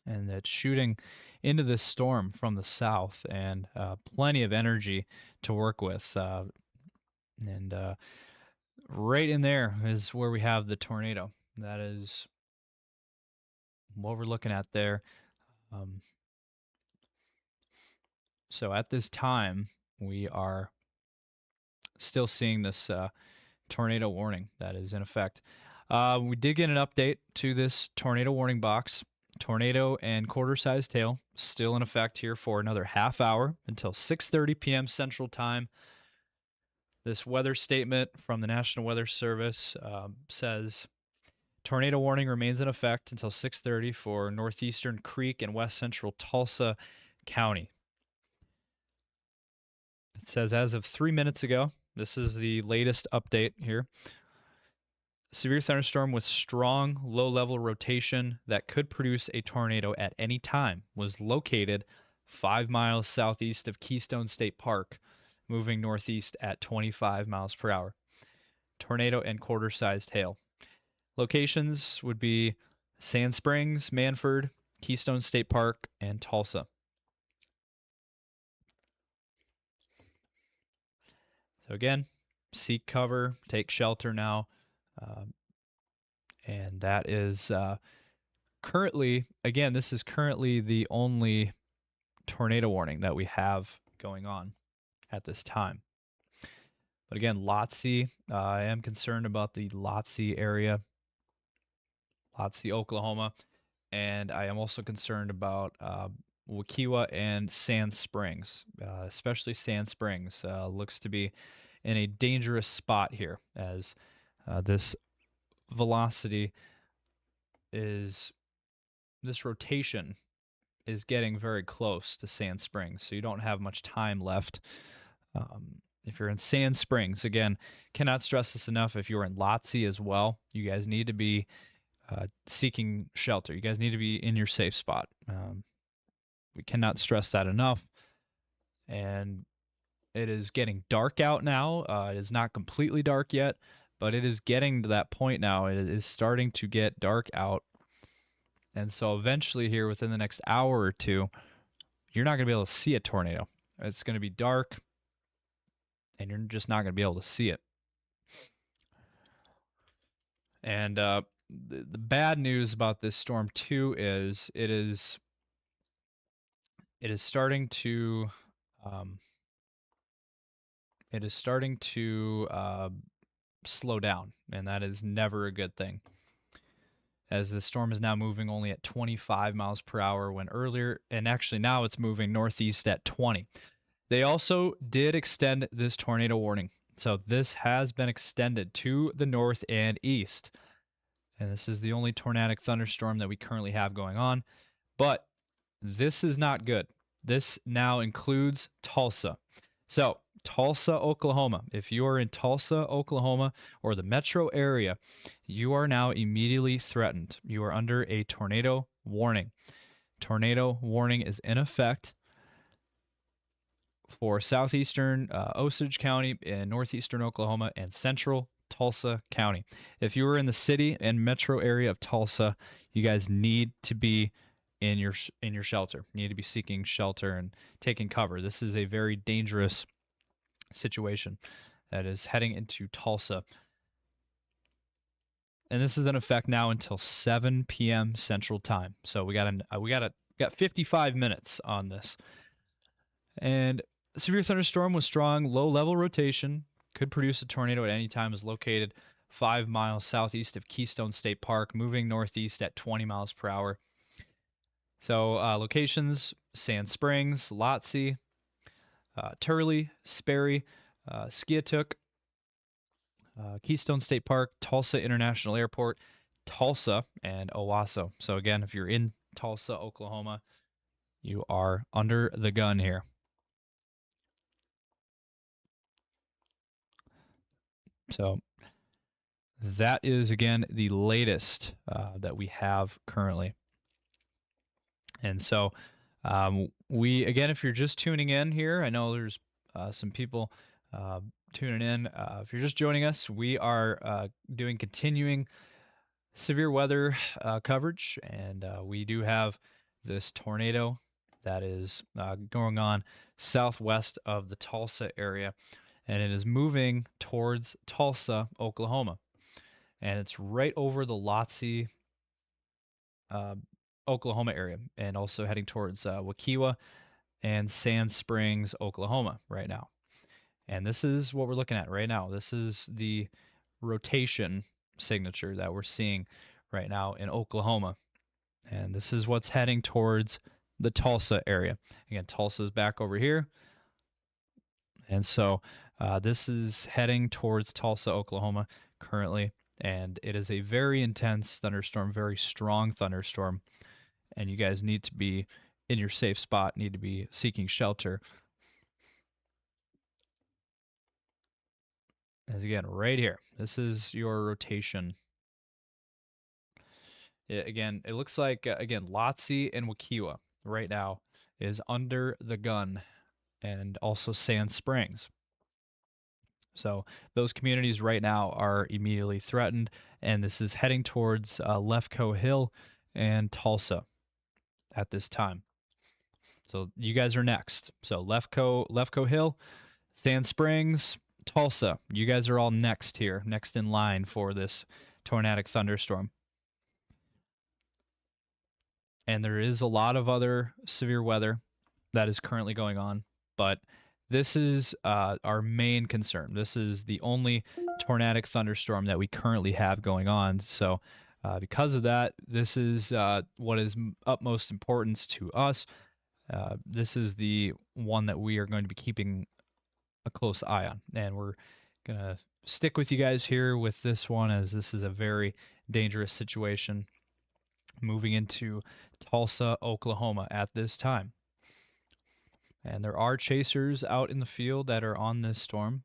and it's shooting into this storm from the south, and plenty of energy to work with. And right in there is where we have the tornado. That is what we're looking at there. So at this time, we are still seeing this tornado warning that is in effect. We did get an update to this tornado warning box. Tornado and quarter-sized hail still in effect here for another half hour until 6:30 p.m. Central Time. This weather statement from the National Weather Service says tornado warning remains in effect until 6:30 for northeastern Creek and west central Tulsa County. It says as of 3 minutes ago, this is the latest update here. Severe thunderstorm with strong low-level rotation that could produce a tornado at any time was located 5 miles southeast of Keystone State Park, moving northeast at 25 miles per hour. Tornado and quarter-sized hail. Locations would be Sand Springs, Manford, Keystone State Park, and Tulsa. So again, seek cover, take shelter now. And that is currently, again, this is currently the only tornado warning that we have going on at this time. But again, Lotsie, I am concerned about the Lotsie area, Lotsie, Oklahoma, and I am also concerned about Wekiwa and Sand Springs, especially Sand Springs. Looks to be in a dangerous spot here as this velocity is, this rotation is getting very close to Sand Springs, so you don't have much time left. If you're in Sand Springs, again, cannot stress this enough. If you're in Lotsie as well, you guys need to be seeking shelter. You guys need to be in your safe spot. We cannot stress that enough. And it is getting dark out now. It is not completely dark yet, but it is getting to that point now. It is starting to get dark out. And so eventually here within the next hour or two, you're not going to be able to see a tornado. It's going to be dark, and you're just not going to be able to see it. And the bad news about this storm too is it is starting to it is starting to slow down, and that is never a good thing, as the storm is now moving only at 25 miles per hour when earlier, and actually now it's moving northeast at 20. They also did extend this tornado warning. So this has been extended to the north and east. And this is the only tornadic thunderstorm that we currently have going on. But this is not good. This now includes Tulsa. So, Tulsa, Oklahoma. If you are in Tulsa, Oklahoma, or the metro area, you are now immediately threatened. You are under a tornado warning. Tornado warning is in effect for southeastern Osage County and northeastern Oklahoma and central Tulsa County. If you are in the city and metro area of Tulsa, you guys need to be in your shelter. You need to be seeking shelter and taking cover. This is a very dangerous situation that is heading into Tulsa. And this is in effect now until 7 p.m. Central Time. So we got 55 minutes on this. And severe thunderstorm with strong low-level rotation could produce a tornado at any time. Is located 5 miles southeast of Keystone State Park, moving northeast at 20 miles per hour. So locations: Sand Springs, Lotsie, Turley, Sperry, Skiatook, Keystone State Park, Tulsa International Airport, Tulsa, and Owasso. So again, if you're in Tulsa, Oklahoma, you are under the gun here. So that is, again, the latest that we have currently. And so if you're just tuning in here, I know there's some people tuning in. If you're just joining us, we are doing continuing severe weather coverage, and we do have this tornado that is going on southwest of the Tulsa area, and it is moving towards Tulsa, Oklahoma. And it's right over the Lotsie, Oklahoma area, and also heading towards Waukee and Sand Springs, Oklahoma right now. And this is what we're looking at right now. This is the rotation signature that we're seeing right now in Oklahoma. And this is what's heading towards the Tulsa area. Again, Tulsa's back over here. And so this is heading towards Tulsa, Oklahoma currently. And it is a very intense thunderstorm, very strong thunderstorm. And you guys need to be in your safe spot, need to be seeking shelter. As again, right here, this is your rotation. It looks like, again, Lotsie and Waukee right now is under the gun, and also Sand Springs. So those communities right now are immediately threatened, and this is heading towards Lefkoe Hill and Tulsa at this time. So you guys are next. So Lefkoe Hill, Sand Springs, Tulsa. You guys are all next here, next in line for this tornadic thunderstorm. And there is a lot of other severe weather that is currently going on, but this is our main concern. This is the only tornadic thunderstorm that we currently have going on. So because of that, this is what is utmost importance to us. This is the one that we are going to be keeping a close eye on. And we're going to stick with you guys here with this one, as this is a very dangerous situation moving into Tulsa, Oklahoma at this time. And there are chasers out in the field that are on this storm.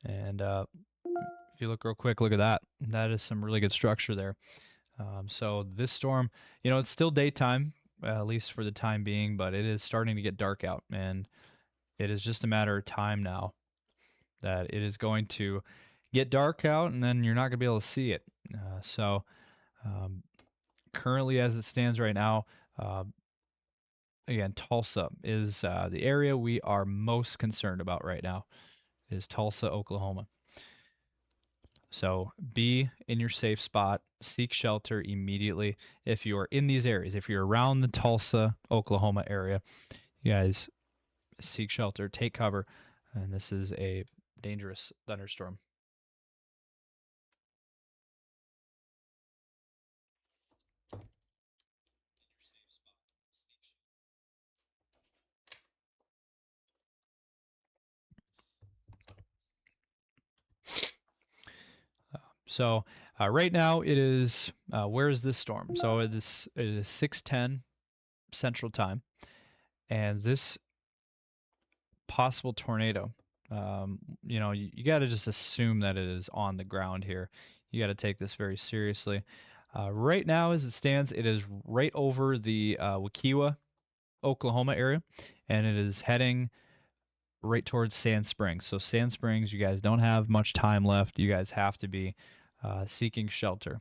And if you look real quick, look at that. That is some really good structure there. So this storm, it's still daytime, at least for the time being, but it is starting to get dark out. And it is just a matter of time now that it is going to get dark out, and then you're not going to be able to see it. Currently, as it stands right now, again, Tulsa is the area we are most concerned about right now, is Tulsa, Oklahoma. So be in your safe spot, seek shelter immediately. If you are in these areas, if you're around the Tulsa, Oklahoma area, you guys seek shelter, take cover. And this is a dangerous thunderstorm. So right now it is, where is this storm? So it is 6:10 Central Time, and this possible tornado, you got to just assume that it is on the ground here. You got to take this very seriously. Right now, as it stands, it is right over the Waukee, Oklahoma area, and it is heading right towards Sand Springs. So Sand Springs, you guys don't have much time left. You guys have to be seeking shelter.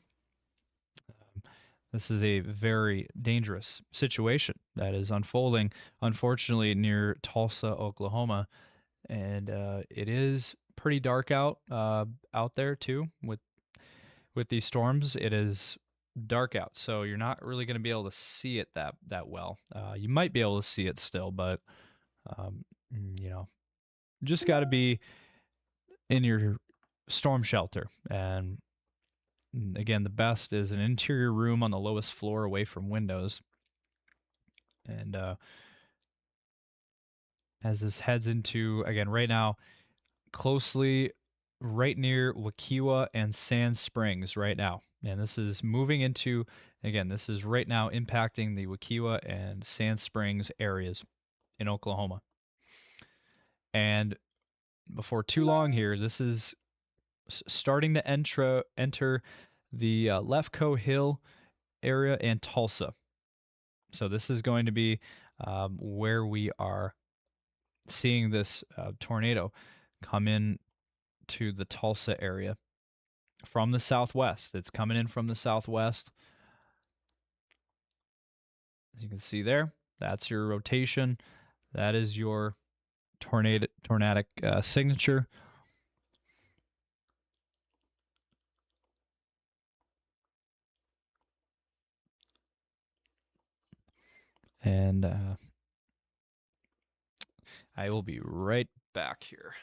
This is a very dangerous situation that is unfolding, unfortunately, near Tulsa, Oklahoma, and it is pretty dark out there too with these storms. It is dark out, so you're not really going to be able to see it that well. You might be able to see it still, but um, you know, just got to be in your storm shelter. And again, the best is an interior room on the lowest floor away from windows. And as this heads into, again, right now, closely right near Waukee and Sand Springs right now. And this is moving into, again, this is right now impacting the Waukee and Sand Springs areas in Oklahoma. And before too long here, this is starting to enter the Lefko Hill area and Tulsa. So this is going to be where we are seeing this tornado come in to the Tulsa area from the southwest. It's coming in from the southwest. As you can see there, that's your rotation. That is your tornadic signature. And I will be right back here.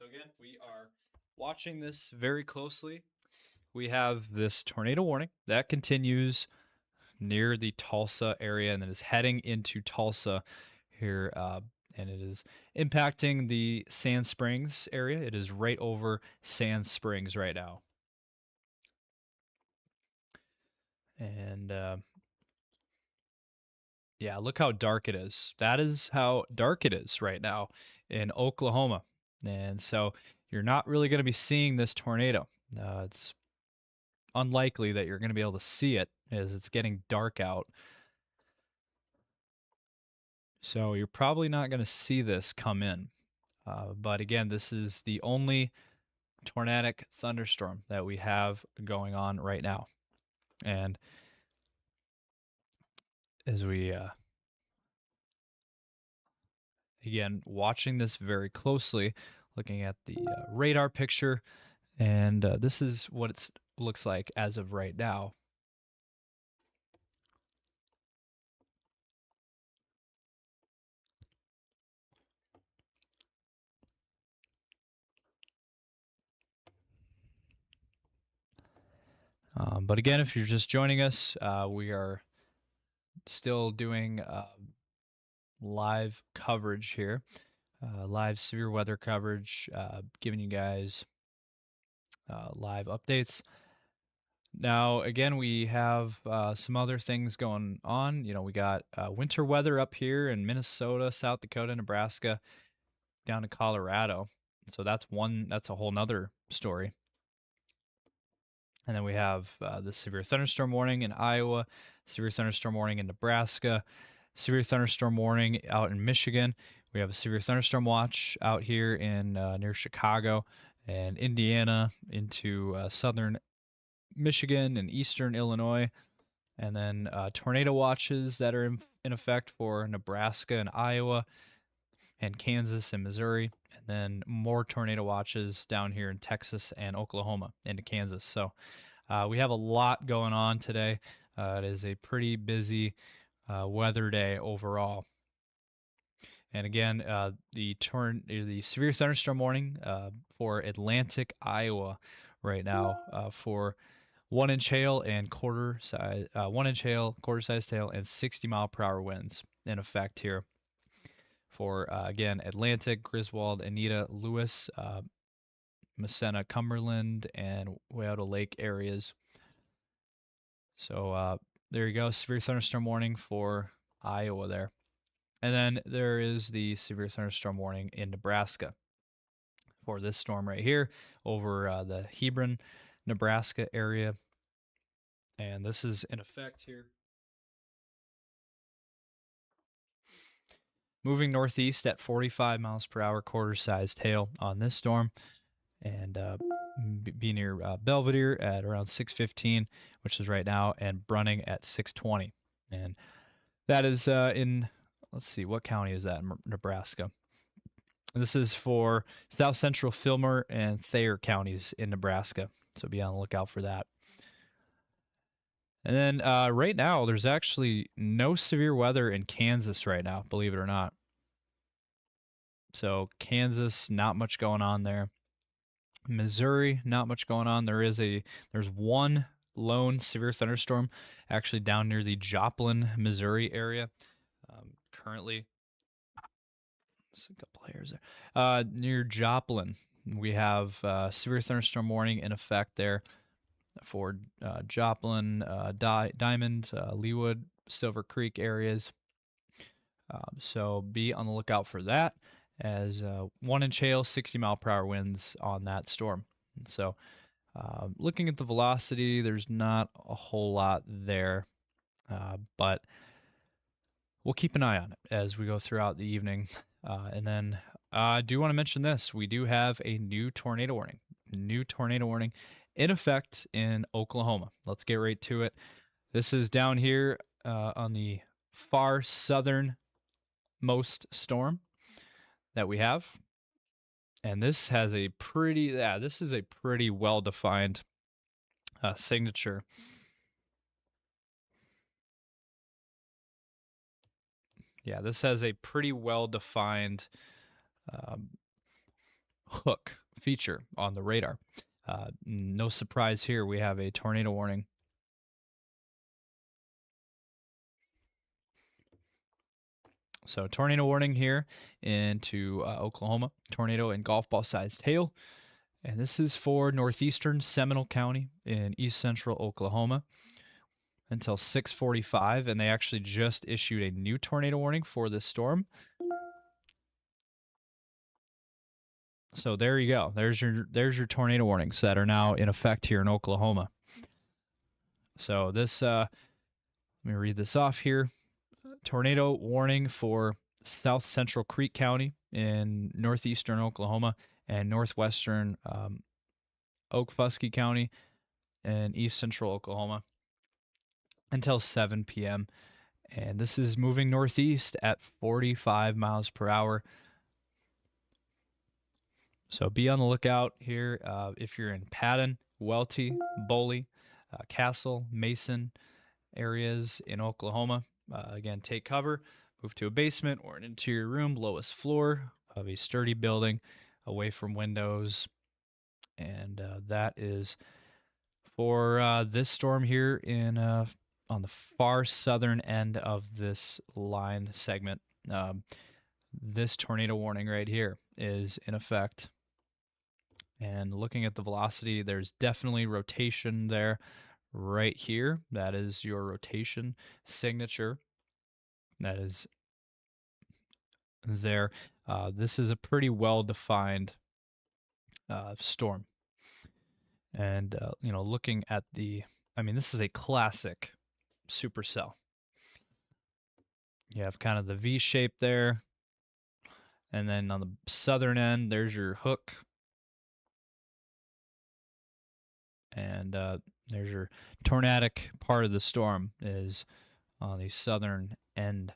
So again, we are watching this very closely. We have this tornado warning that continues near the Tulsa area and then is heading into Tulsa here, and it is impacting the Sand Springs area. It is right over Sand Springs right now. And yeah, look how dark it is. That is how dark it is right now in Oklahoma. And so you're not really going to be seeing this tornado. It's unlikely that you're going to be able to see it as it's getting dark out. So you're probably not going to see this come in. But again, this is the only tornadic thunderstorm that we have going on right now. And as we, again, watching this very closely, looking at the radar picture, and this is what it looks like as of right now. But again, if you're just joining us, we are still doing live coverage here, live severe weather coverage, giving you guys live updates. Now, again, we have some other things going on. You know, we got winter weather up here in Minnesota, South Dakota, Nebraska, down to Colorado. So that's a whole nother story. And then we have the severe thunderstorm warning in Iowa, severe thunderstorm warning in Nebraska, severe thunderstorm warning out in Michigan. We have a severe thunderstorm watch out here in near Chicago and Indiana into southern Michigan and eastern Illinois. And then tornado watches that are in effect for Nebraska and Iowa and Kansas and Missouri. And then more tornado watches down here in Texas and Oklahoma into Kansas. So we have a lot going on today. It is a pretty busy weather day overall. And again, the severe thunderstorm warning for Atlantic, Iowa, right now for 1-inch hail and quarter size, 1-inch hail, quarter size hail, and 60-mile-per-hour winds in effect here for again Atlantic, Griswold, Anita, Lewis, Massena, Cumberland, and Wyoto Lake areas. So there you go, severe thunderstorm warning for Iowa there. And then there is the severe thunderstorm warning in Nebraska for this storm right here over the Hebron, Nebraska area. And this is in effect here. Moving northeast at 45 miles per hour, quarter-sized hail on this storm. And be near Belvedere at around 6:15, which is right now, and Brunning at 6:20. And that is in, let's see, what county is that in Nebraska? This is for South Central Fillmore and Thayer counties in Nebraska. So be on the lookout for that. And then right now, there's actually no severe weather in Kansas right now, believe it or not. So Kansas, not much going on there. Missouri, not much going on. There's one lone severe thunderstorm actually down near the Joplin, Missouri area. Currently, it's a couple hairs there. Near Joplin, we have severe thunderstorm warning in effect there for Joplin, Diamond, Leawood, Silver Creek areas. So be on the lookout for that, as 1-inch hail, 60-mile-per-hour winds on that storm. And so looking at the velocity, there's not a whole lot there, but we'll keep an eye on it as we go throughout the evening. And then I do want to mention this. We do have a new tornado warning in effect in Oklahoma. Let's get right to it. This is down here on the far southernmost storm that we have. And this has a pretty, this is a pretty well-defined signature. Yeah, this has a pretty well-defined hook feature on the radar. No surprise here, we have a tornado warning. So tornado warning here into Oklahoma, tornado and golf ball sized hail. And this is for northeastern Seminole County in east central Oklahoma until 6:45. And they actually just issued a new tornado warning for this storm. So there you go. There's your tornado warnings that are now in effect here in Oklahoma. So this, let me read this off here. Tornado warning for South Central Creek County in northeastern Oklahoma and northwestern Okfuskee County in east central Oklahoma until 7 p.m. And this is moving northeast at 45 miles per hour. So be on the lookout here if you're in Patton, Welty, Boley, Castle, Mason areas in Oklahoma. Again, take cover, move to a basement or an interior room, lowest floor of a sturdy building, away from windows. And that is for this storm here in on the far southern end of this line segment. This tornado warning right here is in effect. And looking at the velocity, there's definitely rotation there right here. That is your rotation signature. That is there. This is a pretty well-defined storm. And, looking at this is a classic supercell. You have kind of the V shape there. And then on the southern end, there's your hook. And there's your tornadic part of the storm is on the southern end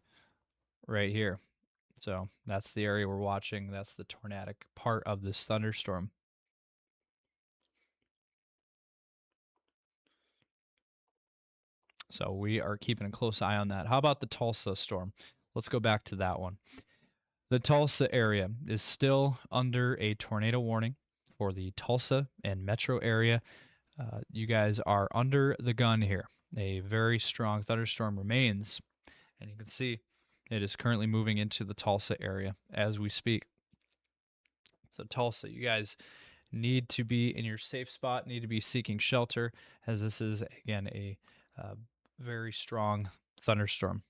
right here. So that's the area we're watching. That's the tornadic part of this thunderstorm. So we are keeping a close eye on that. How about the Tulsa storm? Let's go back to that one. The Tulsa area is still under a tornado warning for the Tulsa and Metro area. You guys are under the gun here. A very strong thunderstorm remains, and you can see it is currently moving into the Tulsa area as we speak. So Tulsa, you guys need to be in your safe spot, need to be seeking shelter, as this is, again, a very strong thunderstorm.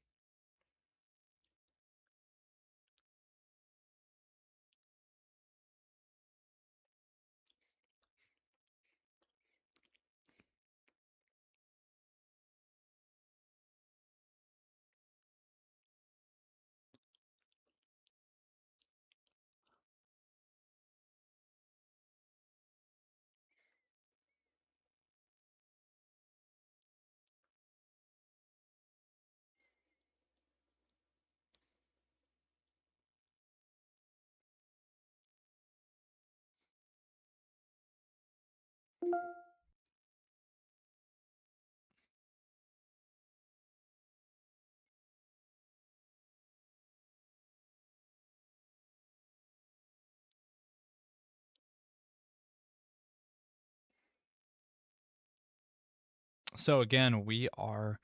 So again, we are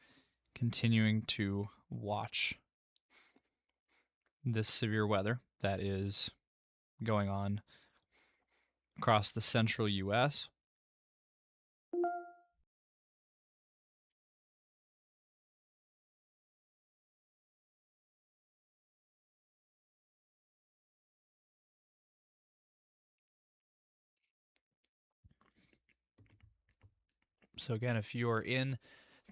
continuing to watch this severe weather that is going on across the central U.S. So again, if you are in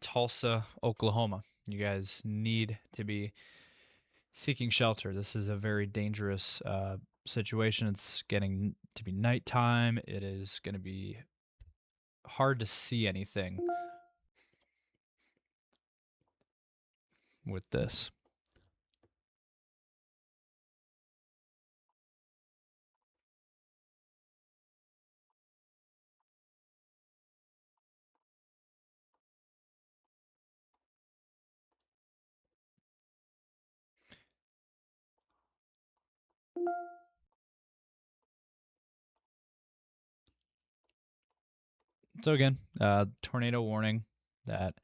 Tulsa, Oklahoma, you guys need to be seeking shelter. This is a very dangerous situation. It's getting to be nighttime. It is going to be hard to see anything with this. So again, tornado warning that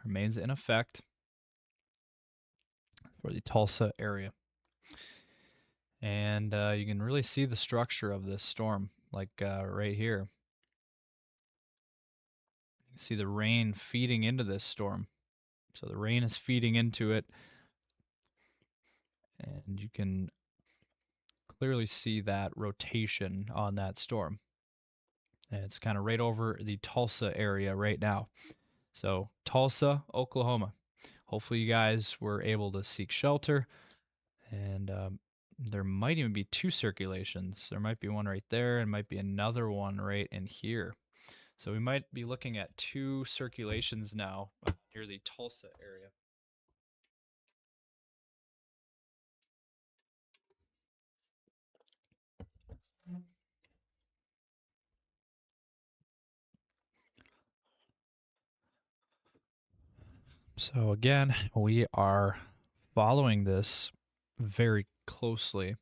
remains in effect for the Tulsa area. And you can really see the structure of this storm, like right here. You can see the rain feeding into this storm. So the rain is feeding into it, and you can clearly see that rotation on that storm. And it's kind of right over the Tulsa area right now. So Tulsa, Oklahoma. Hopefully you guys were able to seek shelter. And there might even be two circulations. There might be one right there and might be another one right in here. So we might be looking at two circulations now near the Tulsa area. So again, we are following this very closely.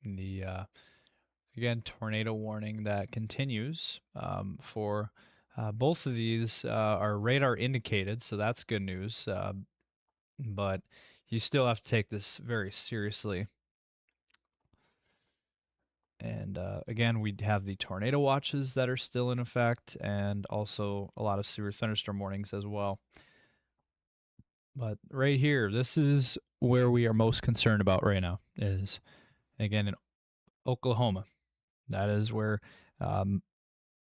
The again, tornado warning that continues for both of these are radar indicated, so that's good news. But you still have to take this very seriously. And again, we have the tornado watches that are still in effect, and also a lot of severe thunderstorm warnings as well. But right here, this is where we are most concerned about right now. Is again in Oklahoma. That is where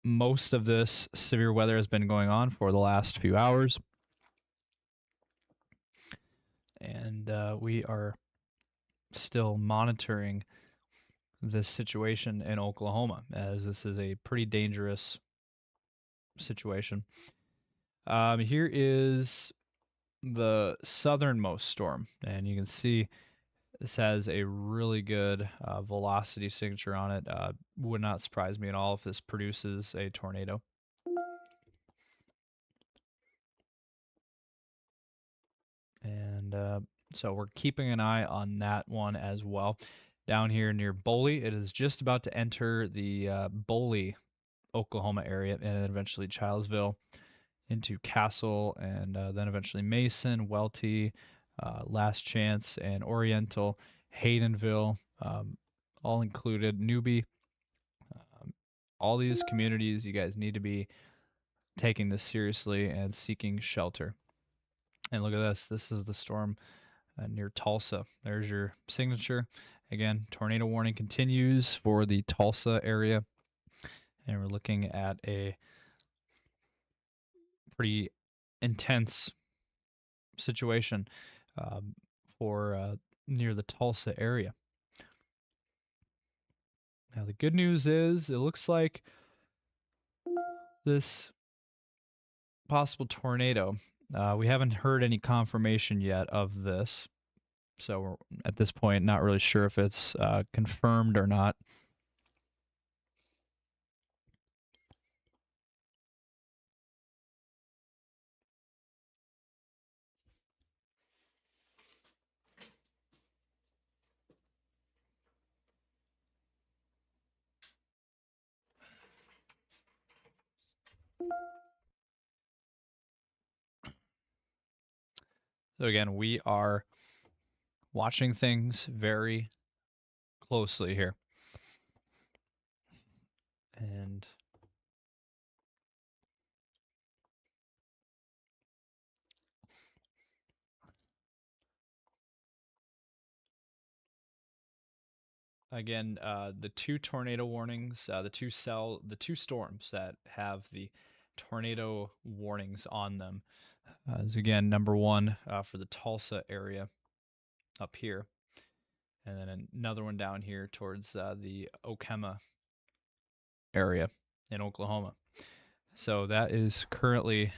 most of this severe weather has been going on for the last few hours. And we are still monitoring this situation in Oklahoma, as this is a pretty dangerous situation. Here is the southernmost storm, and you can see this has a really good velocity signature on it. Would not surprise me at all if this produces a tornado. And so we're keeping an eye on that one as well. Down here near Boley, it is just about to enter the Boley, Oklahoma area, and then eventually Childsville into Castle, and then eventually Mason, Welty, Last Chance, and Oriental, Haydenville, all included, Newby. All these communities, you guys need to be taking this seriously and seeking shelter. And look at this. This is the storm near Tulsa. There's your signature. Again, tornado warning continues for the Tulsa area. And we're looking at a pretty intense situation for near the Tulsa area. Now, the good news is it looks like this possible tornado, we haven't heard any confirmation yet of this. So we're at this point not really sure if it's confirmed or not. So again, we are watching things very closely here. And again, the two tornado warnings, the two storms that have the tornado warnings on them is again number one for the Tulsa area up here, and then another one down here towards the Okemah area in Oklahoma. So that is currently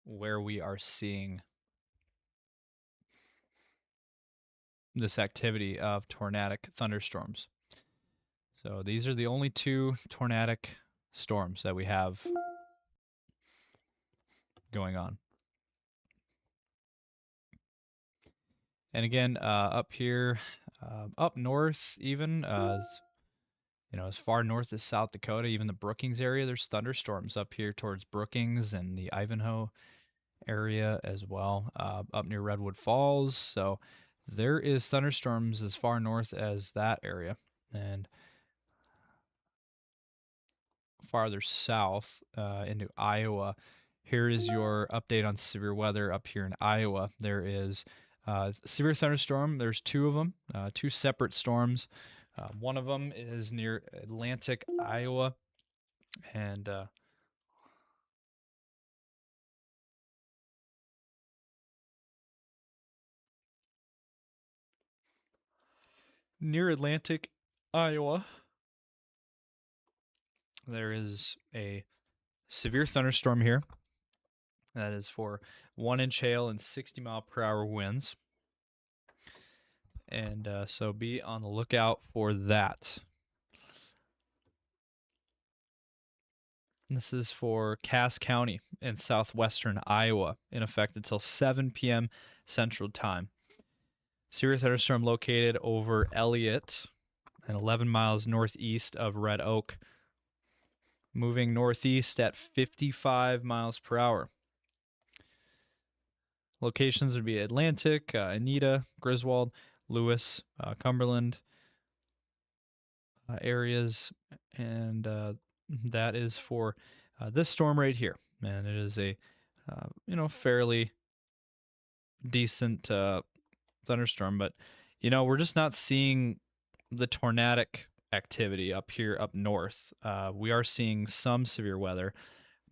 where we are seeing this activity of tornadic thunderstorms. So these are the only two tornadic storms that we have going on. And again, up here, up north, even as far north as South Dakota, even the Brookings area, there's thunderstorms up here towards Brookings and the Ivanhoe area as well, up near Redwood Falls. So there is thunderstorms as far north as that area, and farther south into Iowa. Here is your update on severe weather up here in Iowa. There is severe thunderstorm. There's two of them, two separate storms One of them is near Atlantic, Iowa, and near Atlantic, Iowa, there is a severe thunderstorm here. That is for 1-inch hail and 60-mile-per-hour winds. And so be on the lookout for that. This is for Cass County in southwestern Iowa, in effect until 7 p.m. Central Time. Severe thunderstorm located over Elliott and 11 miles northeast of Red Oak, moving northeast at 55 miles per hour. Locations would be Atlantic, Anita, Griswold, Lewis, Cumberland areas, and that is for this storm right here. And it is a fairly decent thunderstorm, but we're just not seeing the tornadic activity up here up north. We are seeing some severe weather,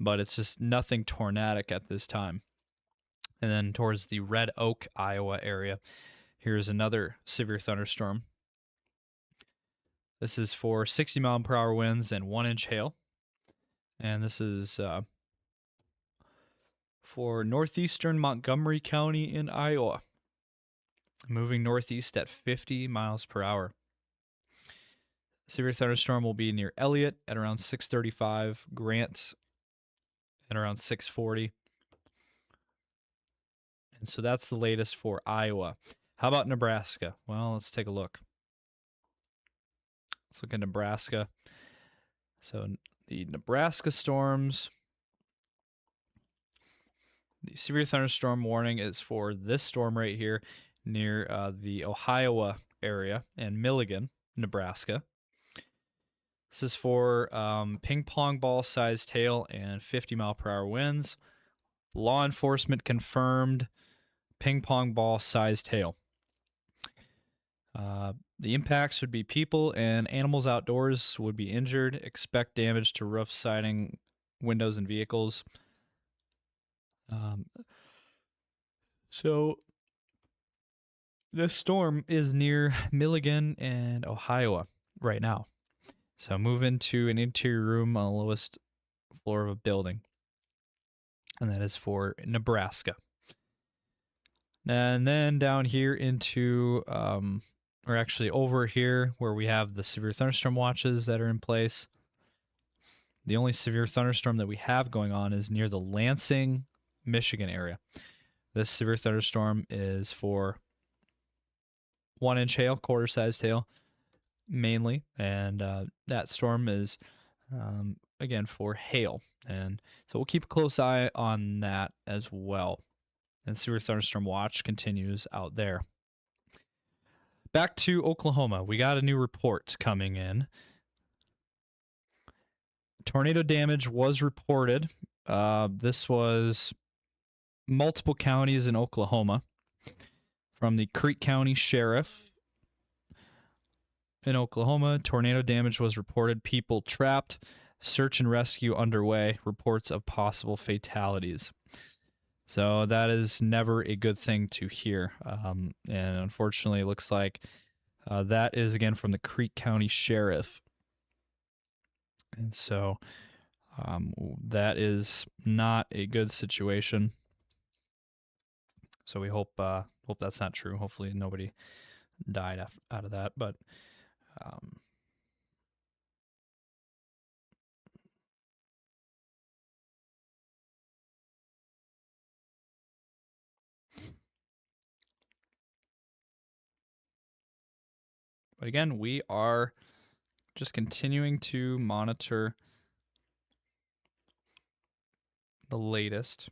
but it's just nothing tornadic at this time. And then towards the Red Oak, Iowa area, here's another severe thunderstorm. This is for 60-mile-per-hour winds and 1-inch hail. And this is for northeastern Montgomery County in Iowa, moving northeast at 50 miles per hour. Severe thunderstorm will be near Elliott at around 6:35, Grant at around 6:40. And so that's the latest for Iowa. How about Nebraska? Well, let's take a look. Let's look at Nebraska. So the Nebraska storms, the severe thunderstorm warning is for this storm right here near the Ohio area and Milligan, Nebraska. This is for ping pong ball sized hail and 50-mile-per-hour winds. Law enforcement confirmed ping pong ball sized hail. The impacts would be people and animals outdoors would be injured. Expect damage to roof, siding, windows, and vehicles. So this storm is near Milligan and Ohio right now. So move into an interior room on the lowest floor of a building. And that is for Nebraska. And then down here into, or actually over here where we have the severe thunderstorm watches that are in place. The only severe thunderstorm that we have going on is near the Lansing, Michigan area. This severe thunderstorm is for 1-inch hail, quarter-sized hail, mainly, and that storm is again for hail, and so we'll keep a close eye on that as well. And severe thunderstorm watch continues out there. Back to Oklahoma, we got a new report coming in. Tornado damage was reported. This was multiple counties in Oklahoma. From the Creek County Sheriff in Oklahoma, tornado damage was reported. People trapped. Search and rescue underway. Reports of possible fatalities. So that is never a good thing to hear. And unfortunately, it looks like that is, again, from the Creek County Sheriff. And so that is not a good situation. So we hope that's not true. Hopefully nobody died out of that. But again, we are just continuing to monitor the latest.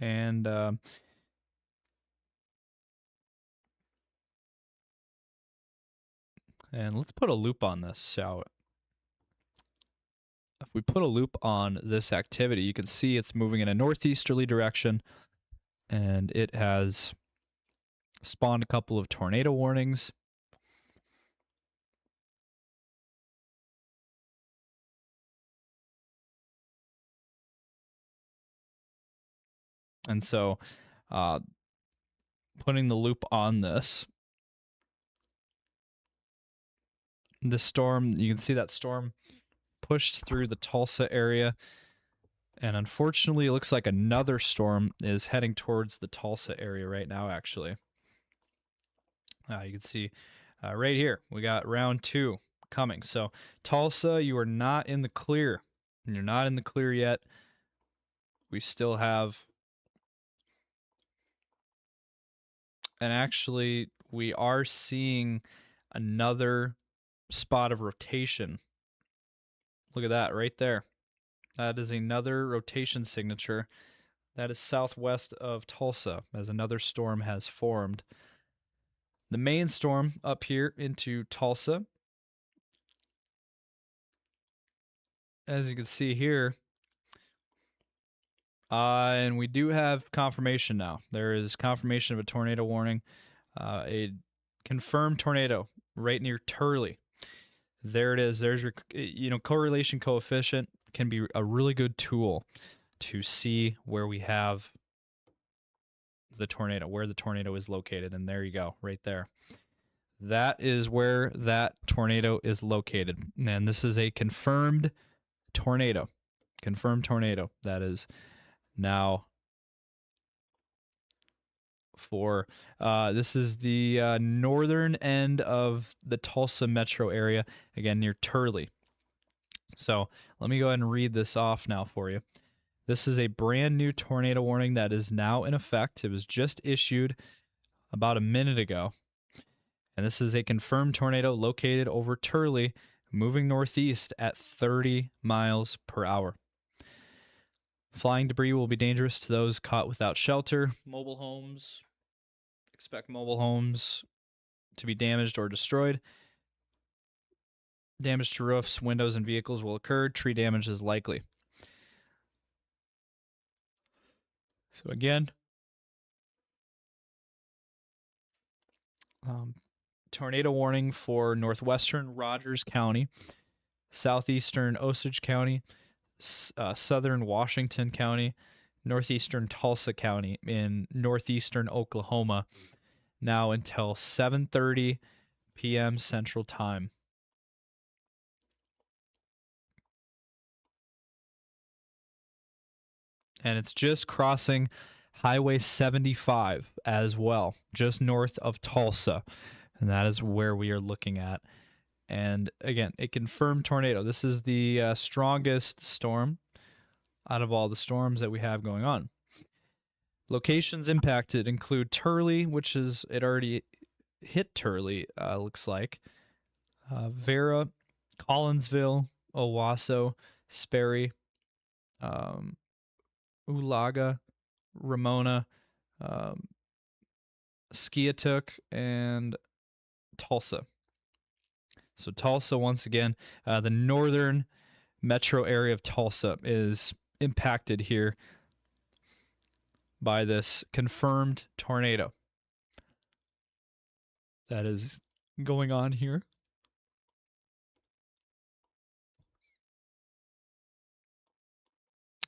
And And let's put a loop on this. So if we put a loop on this activity, you can see it's moving in a northeasterly direction, and it has spawned a couple of tornado warnings. And so putting the loop on this storm, you can see that storm pushed through the Tulsa area. And unfortunately, it looks like another storm is heading towards the Tulsa area right now, actually. You can see right here, we got round 2 coming. So Tulsa, you are not in the clear. And you're not in the clear yet. We still have... And actually, we are seeing another spot of rotation. Look at that right there. That is another rotation signature. That is southwest of Tulsa, as another storm has formed. The main storm up here into Tulsa, as you can see here, and we do have confirmation now. There is confirmation of a tornado warning, a confirmed tornado right near Turley. There it is. There's your, correlation coefficient can be a really good tool to see where we have the tornado, where the tornado is located. And there you go, right there. That is where that tornado is located. And this is a confirmed tornado. Confirmed tornado. That is now for, this is the northern end of the Tulsa Metro area, again, near Turley. So let me go ahead and read this off now for you. This is a brand new tornado warning that is now in effect. It was just issued about a minute ago. And this is a confirmed tornado located over Turley, moving northeast at 30 miles per hour. Flying debris will be dangerous to those caught without shelter. Mobile homes, expect mobile homes to be damaged or destroyed. Damage to roofs, windows, and vehicles will occur. Tree damage is likely. So again, tornado warning for northwestern Rogers County, southeastern Osage County, southern Washington County, northeastern Tulsa County, in northeastern Oklahoma, now until 7:30 p.m. Central Time. And it's just crossing Highway 75 as well, just north of Tulsa. And that is where we are looking at. And again, a confirmed tornado. This is the strongest storm out of all the storms that we have going on. Locations impacted include Turley, which is, it already hit Turley, looks like. Vera, Collinsville, Owasso, Sperry, Ulaga, Ramona, Skiatook, and Tulsa. So Tulsa, once again, the northern metro area of Tulsa is impacted here by this confirmed tornado that is going on here.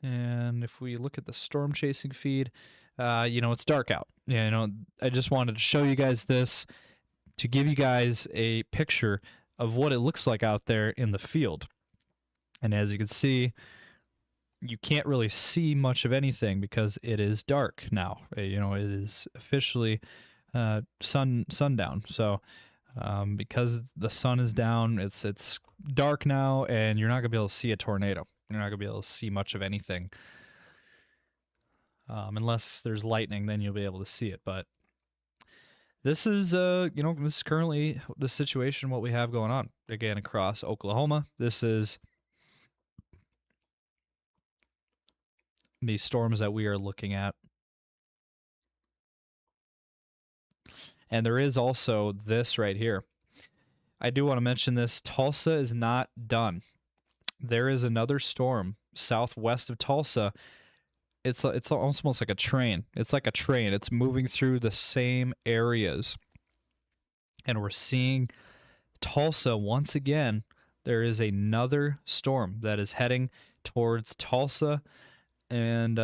And if we look at the storm chasing feed, it's dark out. I just wanted to show you guys this to give you guys a picture of what it looks like out there in the field. And as you can see, you can't really see much of anything because it is dark now. It is officially sundown. So because the sun is down, it's dark now, and you're not gonna be able to see a tornado. You're not gonna be able to see much of anything, unless there's lightning. Then you'll be able to see it. But this is this is currently the situation, what we have going on again across Oklahoma. This is the storms that we are looking at. And there is also this right here. I do want to mention this. Tulsa is not done. There is another storm southwest of Tulsa. It's almost like a train. It's like a train. It's moving through the same areas. And we're seeing Tulsa once again. There is another storm that is heading towards Tulsa and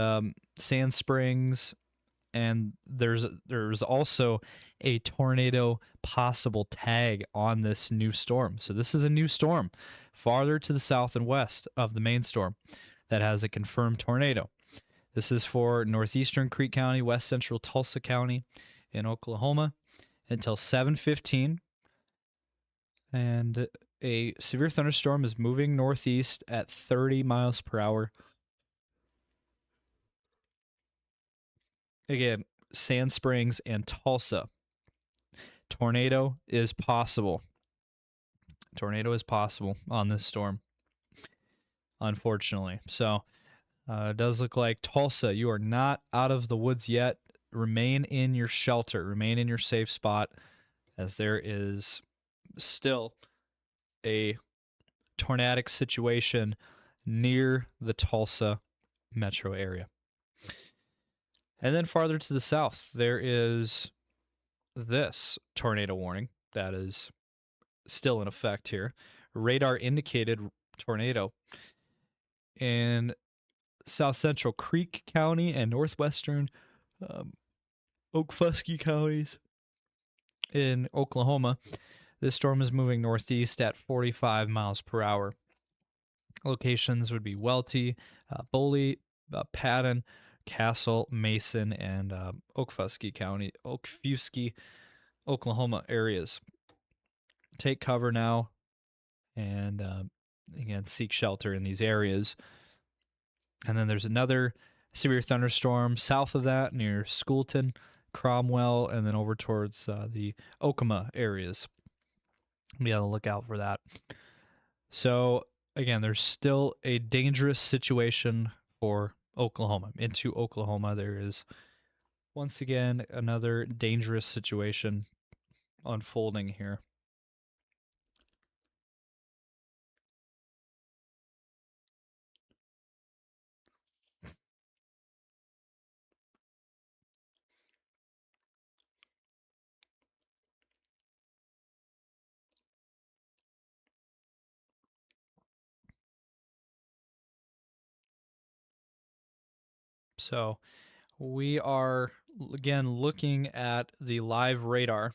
Sand Springs, and there's also a tornado possible tag on this new storm. So this is a new storm farther to the south and west of the main storm that has a confirmed tornado. This is for northeastern Creek County, west central Tulsa County in Oklahoma until 7:15. And a severe thunderstorm is moving northeast at 30 miles per hour. Again, Sand Springs and Tulsa. Tornado is possible. Tornado is possible on this storm, unfortunately. So it does look like Tulsa, you are not out of the woods yet. Remain in your shelter. Remain in your safe spot, as there is still a tornadic situation near the Tulsa metro area. And then farther to the south, there is this tornado warning that is still in effect here. Radar indicated tornado in south central Creek County and northwestern Okfuskee counties in Oklahoma. This storm is moving northeast at 45 miles per hour. Locations would be Welty, Boley, Patton, Castle, Mason, and Okfuskee County, Oklahoma areas. Take cover now and again, seek shelter in these areas. And then there's another severe thunderstorm south of that near Schoolton, Cromwell, and then over towards the Omaha areas. Be on the lookout for that. So again, there's still a dangerous situation for Oklahoma. Into Oklahoma, there is once again another dangerous situation unfolding here. So we are again looking at the live radar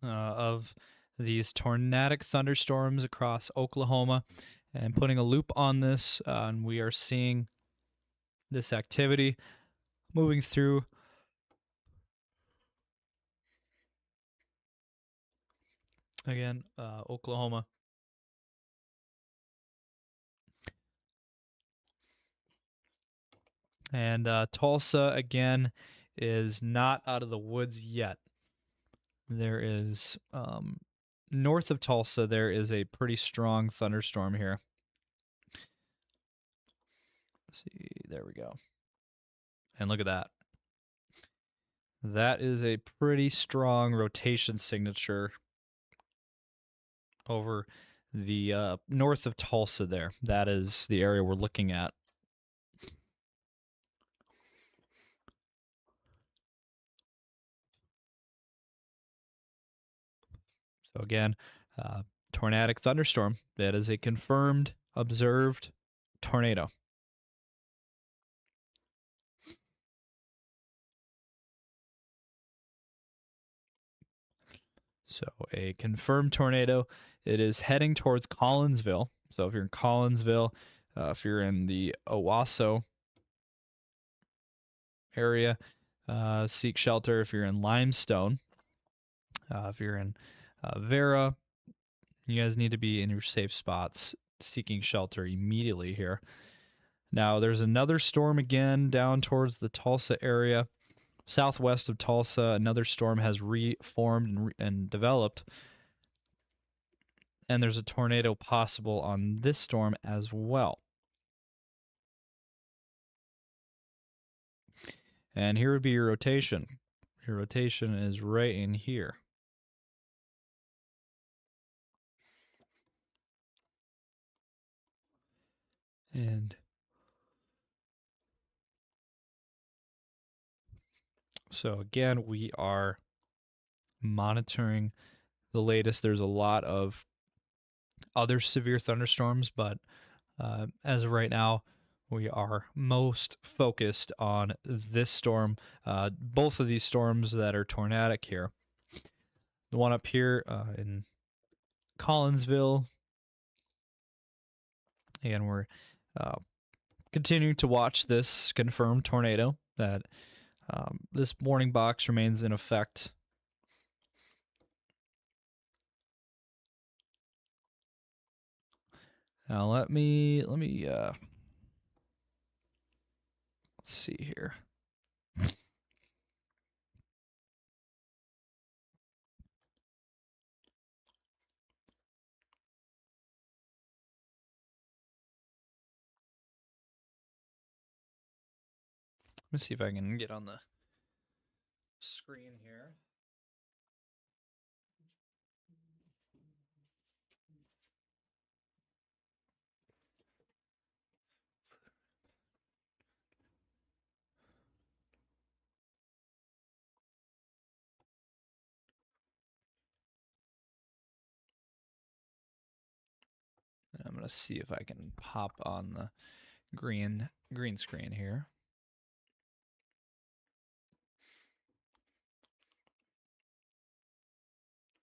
of these tornadic thunderstorms across Oklahoma and putting a loop on this. And we are seeing this activity moving through again Oklahoma. And Tulsa, again, is not out of the woods yet. There is, north of Tulsa, there is a pretty strong thunderstorm here. Let's see, there we go. And look at that. That is a pretty strong rotation signature over the north of Tulsa there. That is the area we're looking at. So again, tornadic thunderstorm. That is a confirmed, observed tornado. So a confirmed tornado. It is heading towards Collinsville. So if you're in Collinsville, if you're in the Owasso area, seek shelter. If you're in Limestone, if you're in Vera, you guys need to be in your safe spots, seeking shelter immediately here. Now, there's another storm again down towards the Tulsa area. Southwest of Tulsa, another storm has reformed and developed. And there's a tornado possible on this storm as well. And here would be your rotation. Your rotation is right in here. And so again, we are monitoring the latest. There's a lot of other severe thunderstorms, but as of right now, we are most focused on this storm. Both of these storms that are tornadic here. The one up here in Collinsville, and we're uh, continuing to watch this confirmed tornado that this warning box remains in effect. Now let me let's see here. Let me see if I can get on the screen here. I'm gonna see if I can pop on the green screen here.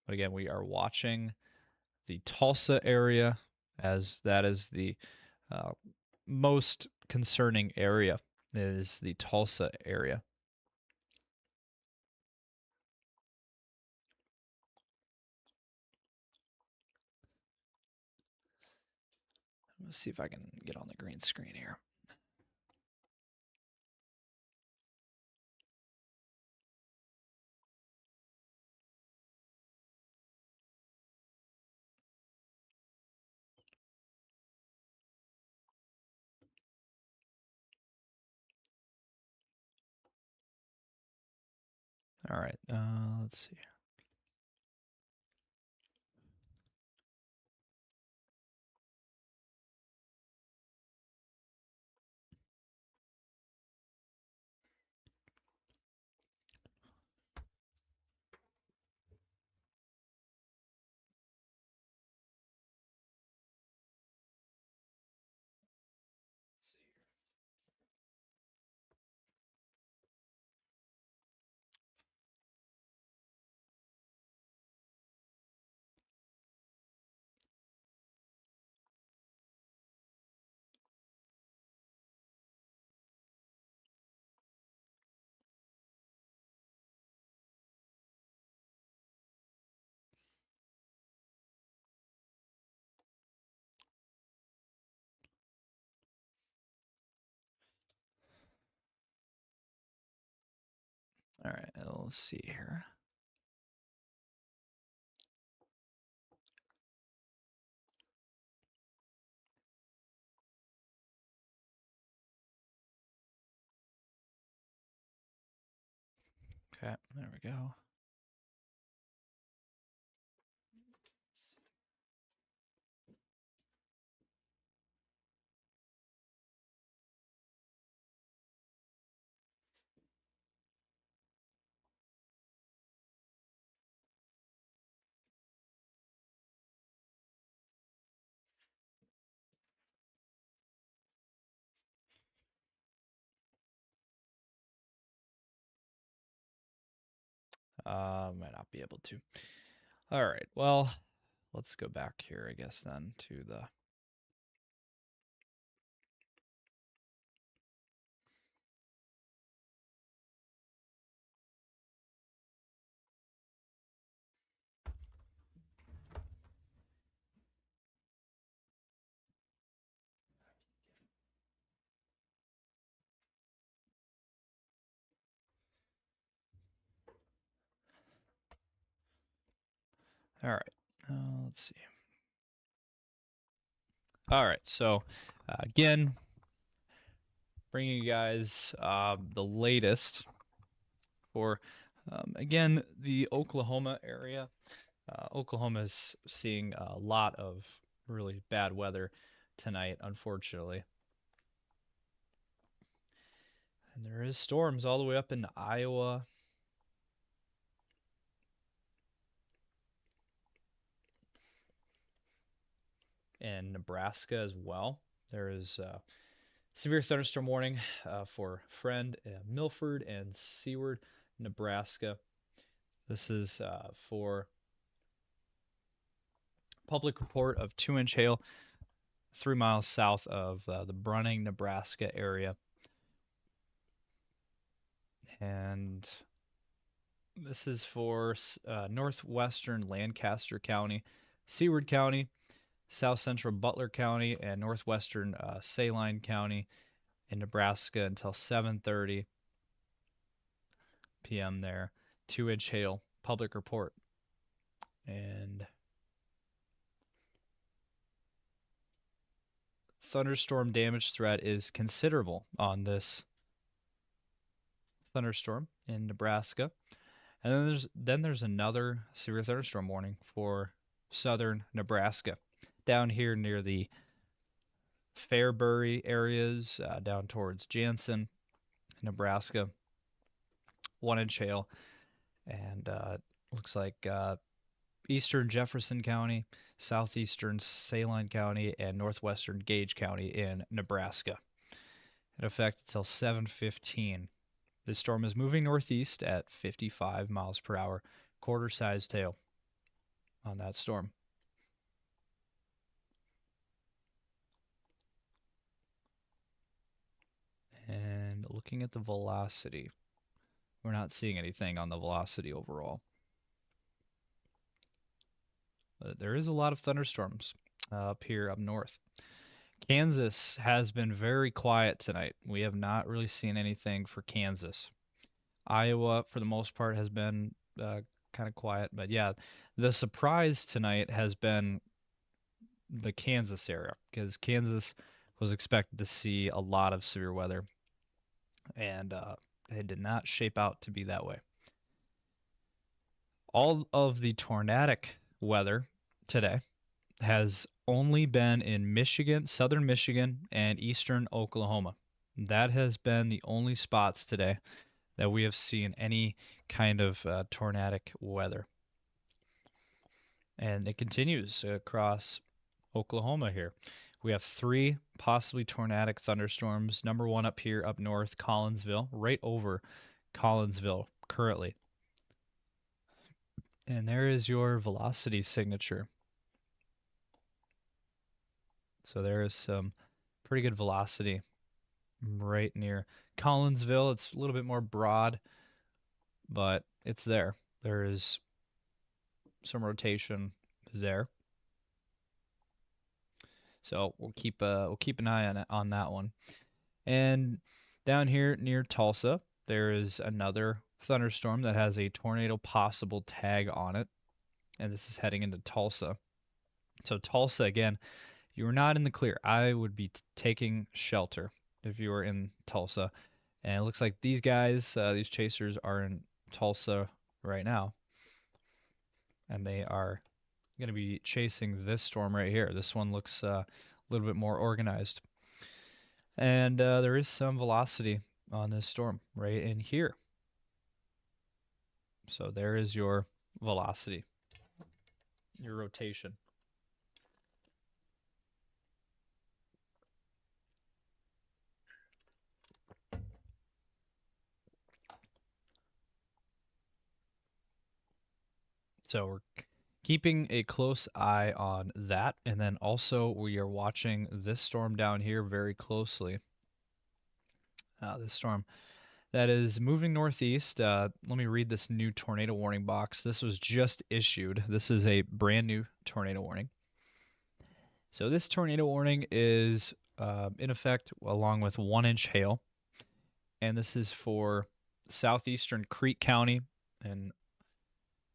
But again, we are watching the Tulsa area, as that is the uh, most concerning area, is the Tulsa area. Let's see if I can get on the green screen here. All right, let's see. All right, let's see here. Okay, there we go. Might not be able to. All right, well, let's go back here, I guess, then to the. All right, let's see. All right, so again, bringing you guys the latest for, again, the Oklahoma area. Oklahoma is seeing a lot of really bad weather tonight, unfortunately. And there is storms all the way up into Iowa. And Nebraska as well. There is severe thunderstorm warning for Friend, Milford, and Seward, Nebraska. This is for public report of 2-inch hail 3 miles south of the Brunning, Nebraska area. And this is for northwestern Lancaster County, Seward County, south central Butler County, and northwestern Saline County in Nebraska until 7:30 p.m. there. 2-inch hail, public report. And thunderstorm damage threat is considerable on this thunderstorm in Nebraska. And then there's another severe thunderstorm warning for southern Nebraska, down here near the Fairbury areas, down towards Jansen, Nebraska. 1-inch hail, and looks like eastern Jefferson County, southeastern Saline County, and northwestern Gage County in Nebraska. In effect until 7:15. This storm is moving northeast at 55 miles per hour, quarter-sized tail on that storm. And looking at the velocity, we're not seeing anything on the velocity overall. But there is a lot of thunderstorms up here up north. Kansas has been very quiet tonight. We have not really seen anything for Kansas. Iowa, for the most part, has been kind of quiet. But yeah, the surprise tonight has been the Kansas area, because Kansas was expected to see a lot of severe weather, and it did not shape out to be that way. All of the tornadic weather today has only been in Michigan, southern Michigan, and eastern Oklahoma. That has been the only spots today that we have seen any kind of tornadic weather. And it continues across Oklahoma here. We have 3 possibly tornadic thunderstorms. Number 1 up here, up north, Collinsville, right over Collinsville currently. And there is your velocity signature. So there is some pretty good velocity right near Collinsville. It's a little bit more broad, but it's there. There is some rotation there. So we'll keep an eye on that one. And down here near Tulsa, there is another thunderstorm that has a tornado possible tag on it, and this is heading into Tulsa. So Tulsa, again, you are not in the clear. I would be taking shelter if you were in Tulsa. And it looks like these guys, these chasers, are in Tulsa right now, and they are going to be chasing this storm right here. This one looks a little bit more organized. And there is some velocity on this storm right in here. So there is your velocity, your rotation. So we're keeping a close eye on that. And then also we are watching this storm down here very closely. This storm that is moving northeast. Let me read this new tornado warning box. This was just issued. This is a brand new tornado warning. So this tornado warning is in effect along with 1-inch hail. And this is for southeastern Creek County and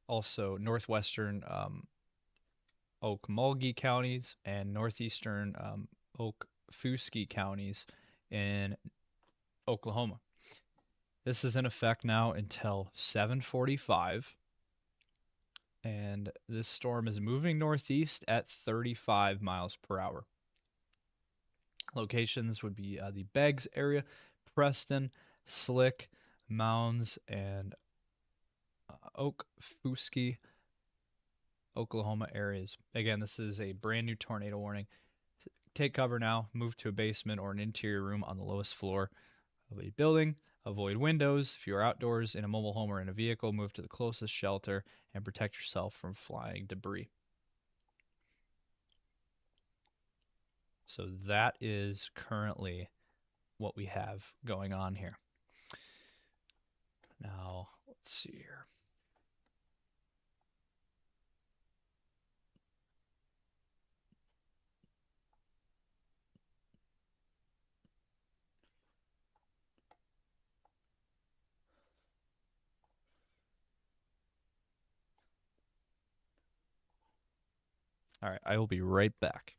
also northwestern Okmulgee counties and northeastern Okfuskee counties in Oklahoma. This is in effect now until 7:45, and this storm is moving northeast at 35 miles per hour. Locations would be the Beggs area, Preston, Slick, Mounds, and Okfuskee, Oklahoma areas. Again, this is a brand new tornado warning. Take cover now. Move to a basement or an interior room on the lowest floor of a building. Avoid windows. If you are outdoors in a mobile home or in a vehicle, move to the closest shelter and protect yourself from flying debris. So that is currently what we have going on here. Now, let's see here. All right, I will be right back.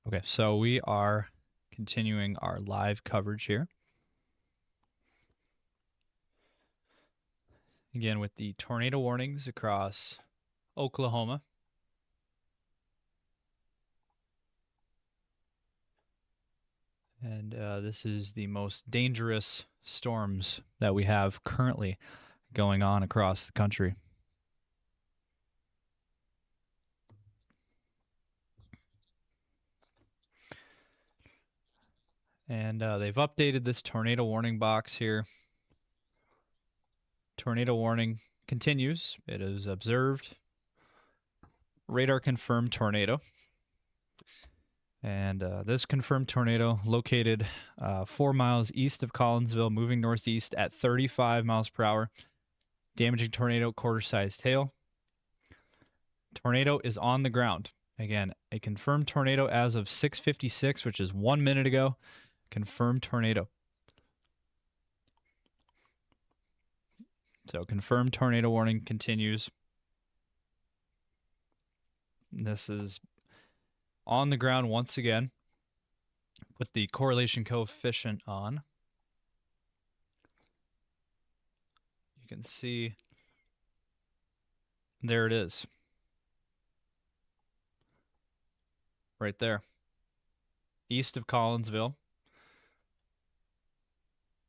Okay, so we are continuing our live coverage here. Again, with the tornado warnings across Oklahoma. And this is the most dangerous storms that we have currently going on across the country. And they've updated this tornado warning box here. Tornado warning continues. It is observed. Radar confirmed tornado. And this confirmed tornado located 4 miles east of Collinsville, moving northeast at 35 miles per hour. Damaging tornado, quarter-sized hail. Tornado is on the ground. Again, a confirmed tornado as of 6:56, which is 1 minute ago. Confirmed tornado. So confirmed tornado warning continues. This is on the ground once again. Put the correlation coefficient on. You can see there it is. Right there. East of Collinsville.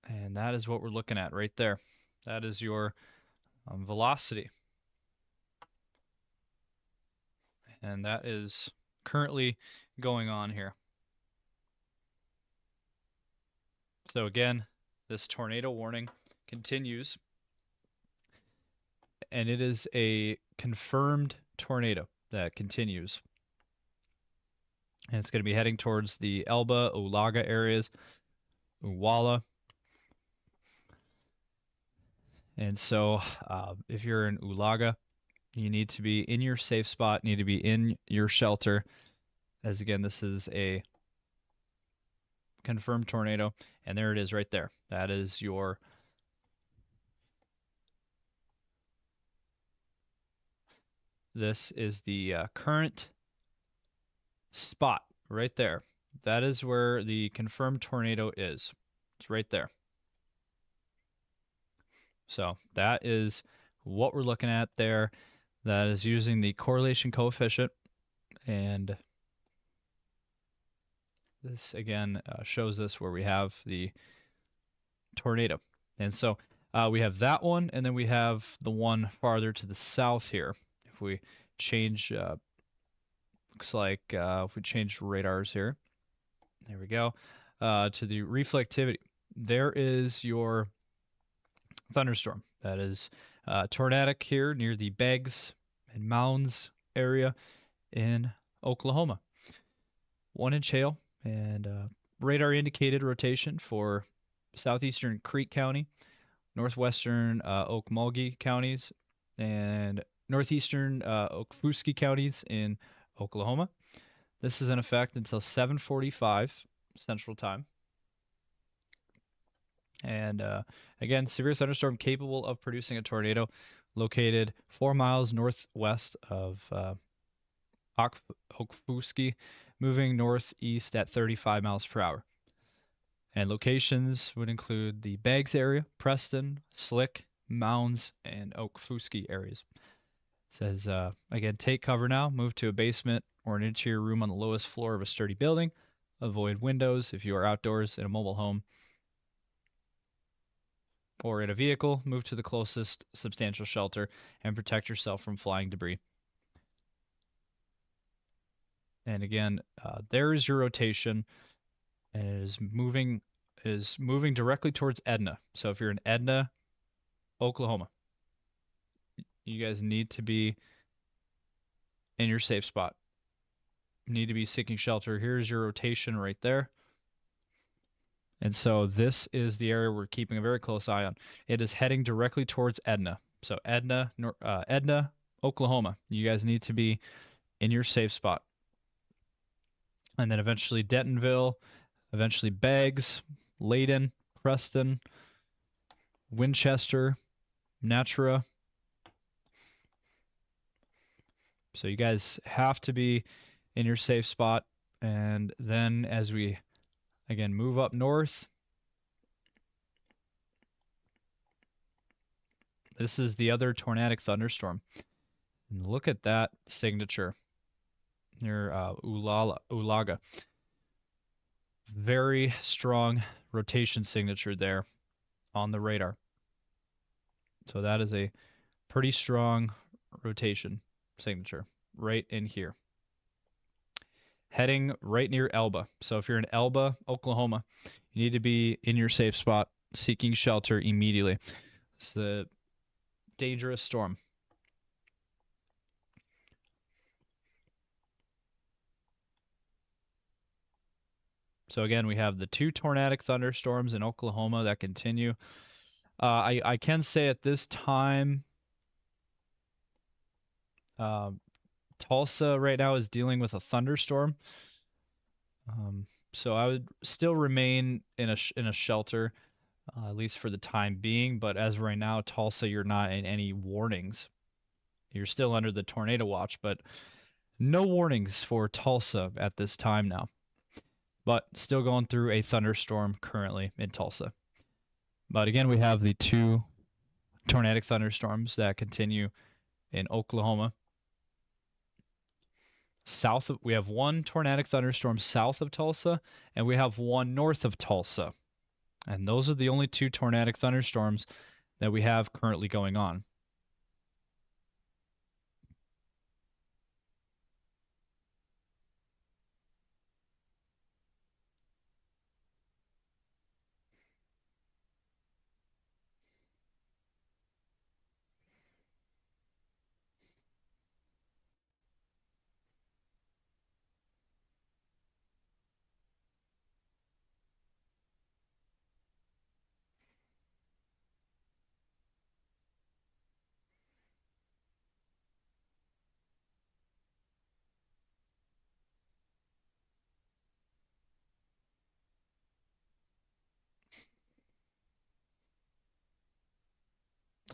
And that is what we're looking at right there. That is your velocity. And that is currently going on here. So again, this tornado warning continues. And it is a confirmed tornado that continues. And it's going to be heading towards the Elba, Ulaga areas, Uwalla. And so if you're in Ulaga, you need to be in your safe spot, need to be in your shelter. As again, this is a confirmed tornado, and there it is right there. That is your this is the current spot right there. That is where the confirmed tornado is. It's right there. So that is what we're looking at there. That is using the correlation coefficient, and this again shows us where we have the tornado. And so we have that one, and then we have the one farther to the south here. If we change, looks like if we change radars here, there we go, to the reflectivity. There is your thunderstorm. That is tornadic here near the Beggs and Mounds area in Oklahoma. 1-inch hail and radar indicated rotation for southeastern Creek County, northwestern Okmulgee counties, and northeastern Okfuskee counties in Oklahoma. This is in effect until 7:45 Central Time. And again, severe thunderstorm capable of producing a tornado, located 4 miles northwest of Okfuskee, moving northeast at 35 miles per hour. And locations would include the Beggs area, Preston, Slick, Mounds, and Okfuskee areas. It says, again, take cover now, move to a basement or an interior room on the lowest floor of a sturdy building. Avoid windows if you are outdoors in a mobile home or in a vehicle. Move to the closest substantial shelter and protect yourself from flying debris. And again, there is your rotation, and it is moving directly towards Edna. So if you're in Edna, Oklahoma, you guys need to be in your safe spot. You need to be seeking shelter. Here's your rotation right there. And so this is the area we're keeping a very close eye on. It is heading directly towards Edna. So Edna, Oklahoma. You guys need to be in your safe spot. And then eventually Dentonville, eventually Beggs, Layden, Preston, Winchester, Natura. So you guys have to be in your safe spot. And then as we, again, move up north, this is the other tornadic thunderstorm. And look at that signature near Ulaga. Very strong rotation signature there on the radar. So that is a pretty strong rotation signature right in here. Heading right near Elba. So if you're in Elba, Oklahoma, you need to be in your safe spot, seeking shelter immediately. It's a dangerous storm. So again, we have the 2 tornadic thunderstorms in Oklahoma that continue. I can say at this time, Tulsa right now is dealing with a thunderstorm. So I would still remain in a shelter, at least for the time being. But as of right now, Tulsa, you're not in any warnings. You're still under the tornado watch, but no warnings for Tulsa at this time now. But still going through a thunderstorm currently in Tulsa. But again, we have the 2 tornadic thunderstorms that continue in Oklahoma. We have 1 tornadic thunderstorm south of Tulsa, and we have 1 north of Tulsa. And those are the only 2 tornadic thunderstorms that we have currently going on.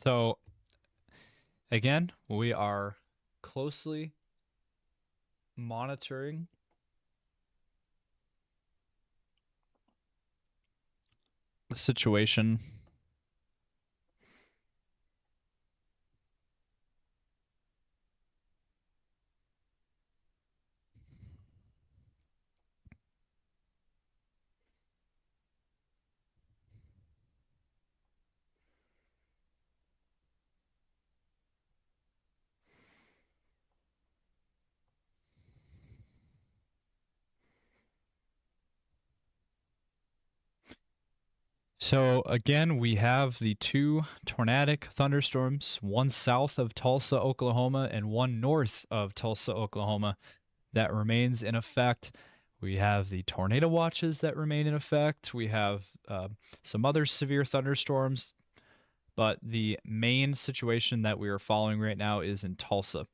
So, again, we are closely monitoring the situation. So again, we have the two tornadic thunderstorms, one south of Tulsa, Oklahoma, and one north of Tulsa, Oklahoma, that remains in effect. We have the tornado watches that remain in effect. We have some other severe thunderstorms, but the main situation that we are following right now is in Tulsa.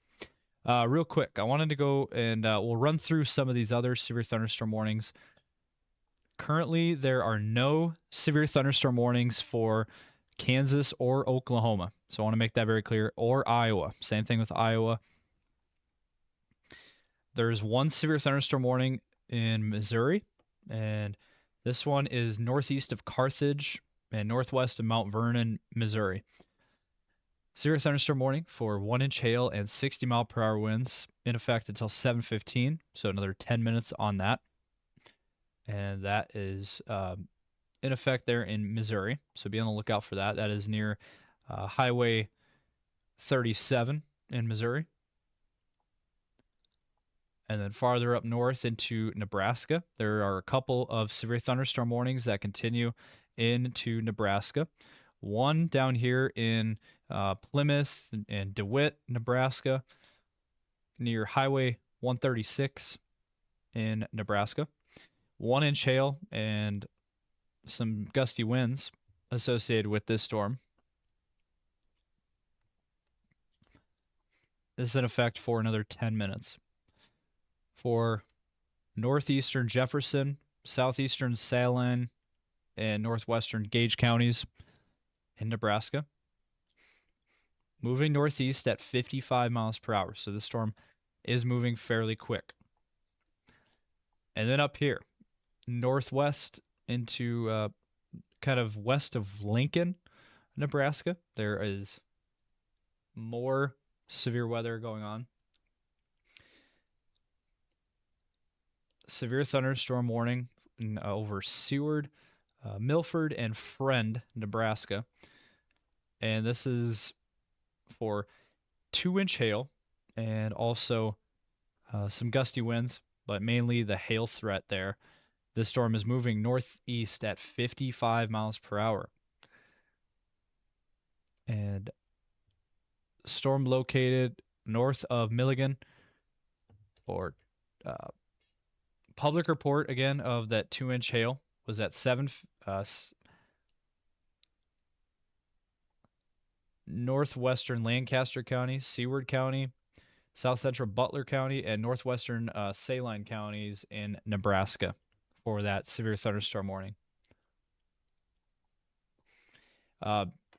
Real quick, I wanted to go and we'll run through some of these other severe thunderstorm warnings. Currently, there are no severe thunderstorm warnings for Kansas or Oklahoma. So I want to make that very clear. Or Iowa. Same thing with Iowa. There's one severe thunderstorm warning in Missouri, and this one is northeast of Carthage and northwest of Mount Vernon, Missouri. Severe thunderstorm warning for 1-inch hail and 60-mile-per-hour winds in effect until 7:15, so another 10 minutes on that. And that is in effect there in Missouri, so be on the lookout for that. That is near Highway 37 in Missouri. And then farther up north into Nebraska, there are a couple of severe thunderstorm warnings that continue into Nebraska. One down here in Plymouth and DeWitt, Nebraska, near Highway 136 in Nebraska. 1-inch hail and some gusty winds associated with this storm. This is in effect for another 10 minutes. For northeastern Jefferson, southeastern Saline, and northwestern Gage counties in Nebraska. Moving northeast at 55 miles per hour. So this storm is moving fairly quick. And then up here, northwest into kind of west of Lincoln, Nebraska, there is more severe weather going on. Severe thunderstorm warning over Seward, Milford, and Friend, Nebraska. And this is for 2-inch hail and also some gusty winds, but mainly the hail threat there. This storm is moving northeast at 55 miles per hour. And storm located north of Milligan, or public report again of that 2-inch hail was at northwestern Lancaster County, Seward County, south central Butler County, and northwestern Saline counties in Nebraska for that severe thunderstorm warning.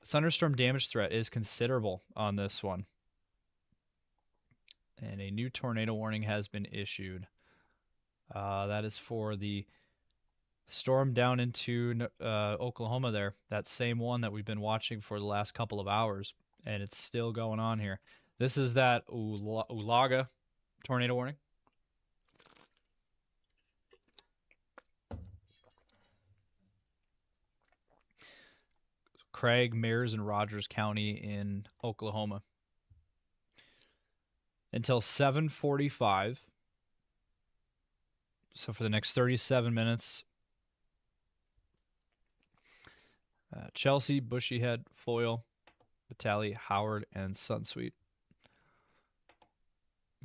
Thunderstorm damage threat is considerable on this one. And a new tornado warning has been issued. That is for the storm down into Oklahoma there. That same one that we've been watching for the last couple of hours. And it's still going on here. This is that Ulaga tornado warning. Craig, Mears, and Rogers County in Oklahoma. Until 7:45. So for the next 37 minutes, Chelsea, Bushyhead, Foyle, Batali, Howard, and Sunsweet.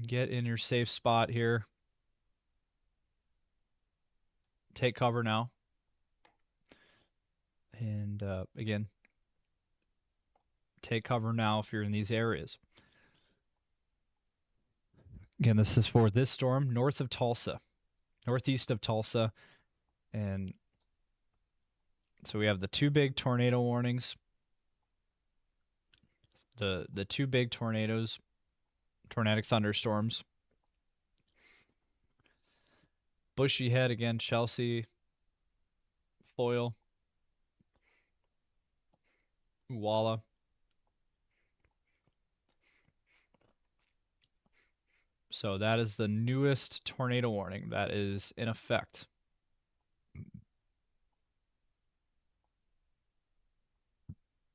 Get in your safe spot here. Take cover now. And again, take cover now if you're in these areas. Again, this is for this storm north of Tulsa, northeast of Tulsa. And so we have the two big tornado warnings. the two big tornadoes, tornadic thunderstorms. Bushy Head again, Chelsea, Foyle, Walla. So that is the newest tornado warning that is in effect.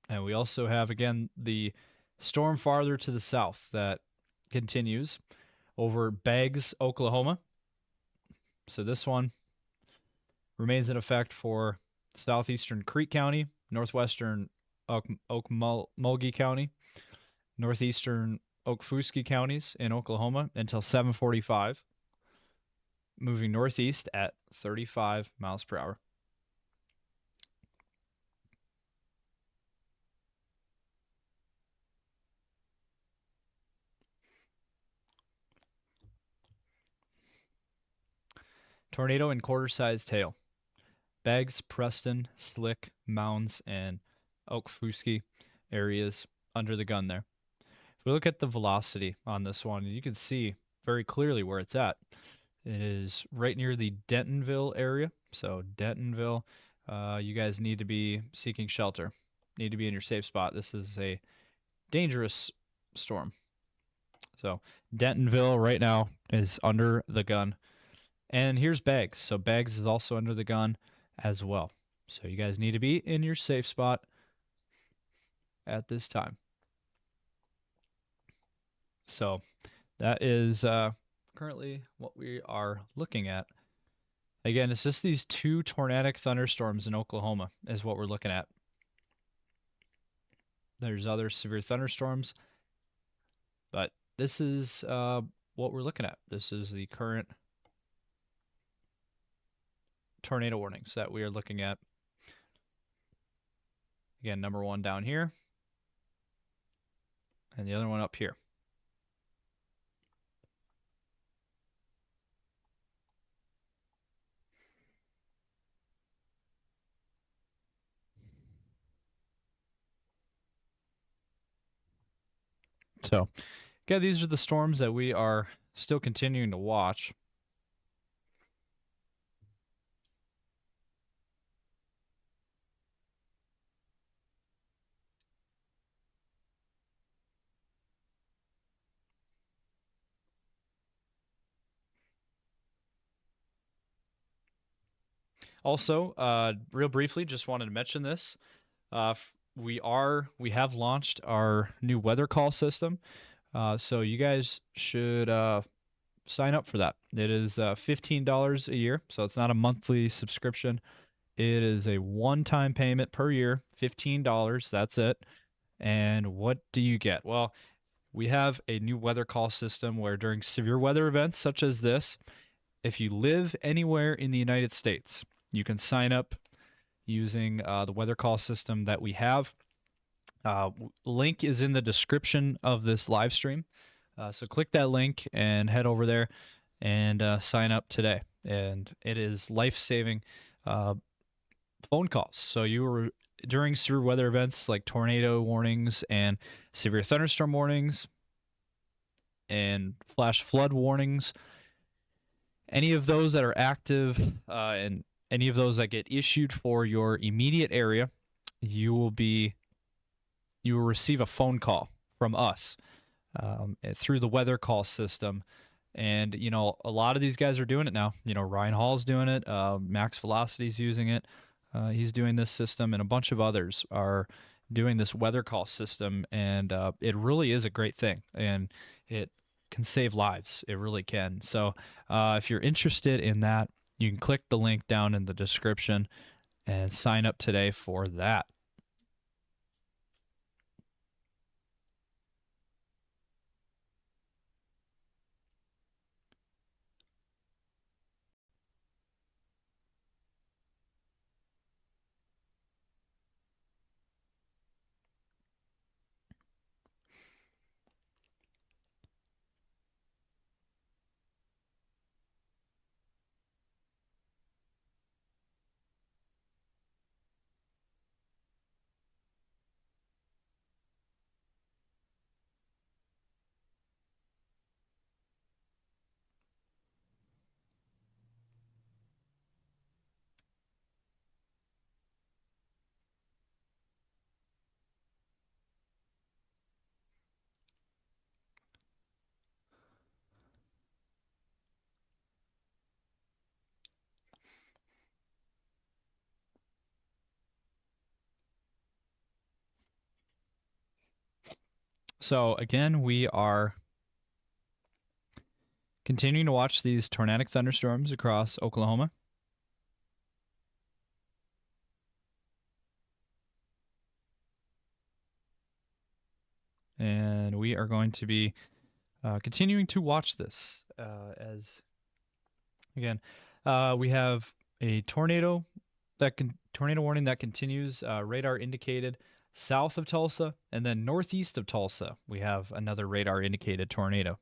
And we also have, again, the storm farther to the south that continues over Baggs, Oklahoma. So this one remains in effect for southeastern Creek County, northwestern Okmulgee County, northeastern Okfuskee counties in Oklahoma until 7:45, moving northeast at 35 miles per hour. Tornado and quarter-sized hail. Baggs, Preston, Slick, Mounds, and Okfuskee areas under the gun there. If we look at the velocity on this one, you can see very clearly where it's at. It is right near the Dentonville area. So Dentonville, you guys need to be seeking shelter. Need to be in your safe spot. This is a dangerous storm. So Dentonville right now is under the gun. And here's Baggs. So Baggs is also under the gun as well. So you guys need to be in your safe spot at this time. So that is currently what we are looking at. Again, it's just these two tornadic thunderstorms in Oklahoma is what we're looking at. There's other severe thunderstorms, but this is what we're looking at. This is the current tornado warnings that we are looking at. Again, number one down here, and the other one up here. So, again, these are the storms that we are still continuing to watch. Also, real briefly, just wanted to mention this. We have launched our new weather call system. So you guys should sign up for that. It is $15 a year, so it's not a monthly subscription. It is a one-time payment per year, $15. That's it. And what do you get? Well, we have a new weather call system where during severe weather events such as this, if you live anywhere in the United States, you can sign up using the weather call system that we have. Link is in the description of this live stream. So click that link and head over there and sign up today. And it is life-saving phone calls. So you were during severe weather events like tornado warnings and severe thunderstorm warnings and flash flood warnings, any of those that are active and any of those that get issued for your immediate area, you will receive a phone call from us through the weather call system. And, you know, a lot of these guys are doing it now. You know, Ryan Hall's doing it. Max Velocity's using it. He's doing this system, and a bunch of others are doing this weather call system. And it really is a great thing. And it can save lives. It really can. So if you're interested in that, you can click the link down in the description and sign up today for that. So again, we are continuing to watch these tornadic thunderstorms across Oklahoma. And we are going to be continuing to watch this as, again, we have a tornado warning that continues, radar indicated south of Tulsa, and then northeast of Tulsa, we have another radar indicated tornado.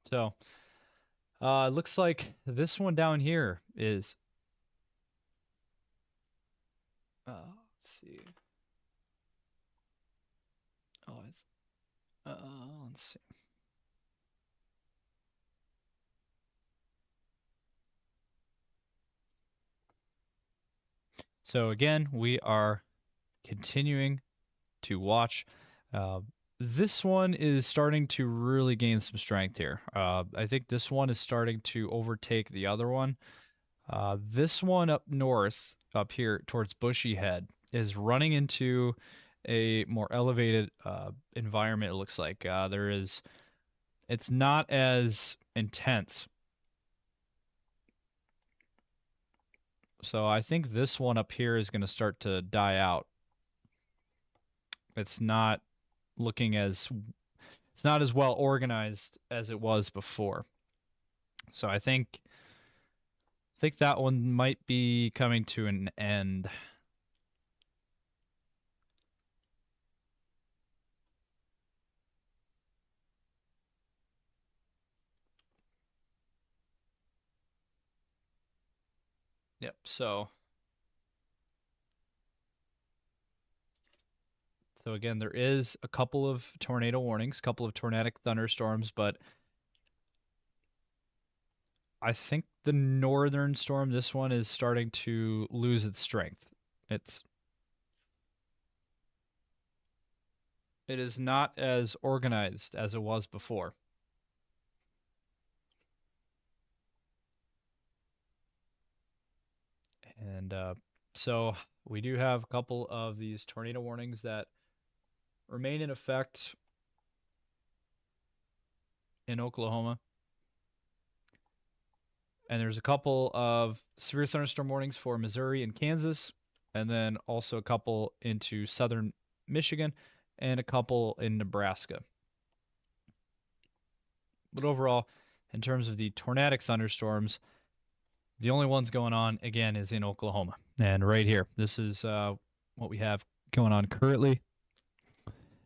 So, it looks like this one down here is, let's see. Oh, let's see. So again, we are continuing to watch. This one is starting to really gain some strength here. I think this one is starting to overtake the other one. This one up north, up here towards Bushy Head, is running into a more elevated environment. It looks like it's not as intense. So I think this one up here is going to start to die out. It's not looking as, it's not as well organized as it was before. So I think that one might be coming to an end. Yep, so again, there is a couple of tornado warnings, a couple of tornadic thunderstorms, but I think the northern storm, this one, is starting to lose its strength. It is not as organized as it was before. And so we do have a couple of these tornado warnings that remain in effect in Oklahoma. And there's a couple of severe thunderstorm warnings for Missouri and Kansas, and then also a couple into southern Michigan and a couple in Nebraska. But overall, in terms of the tornadic thunderstorms, the only ones going on, again, is in Oklahoma. And right here, this is what we have going on currently.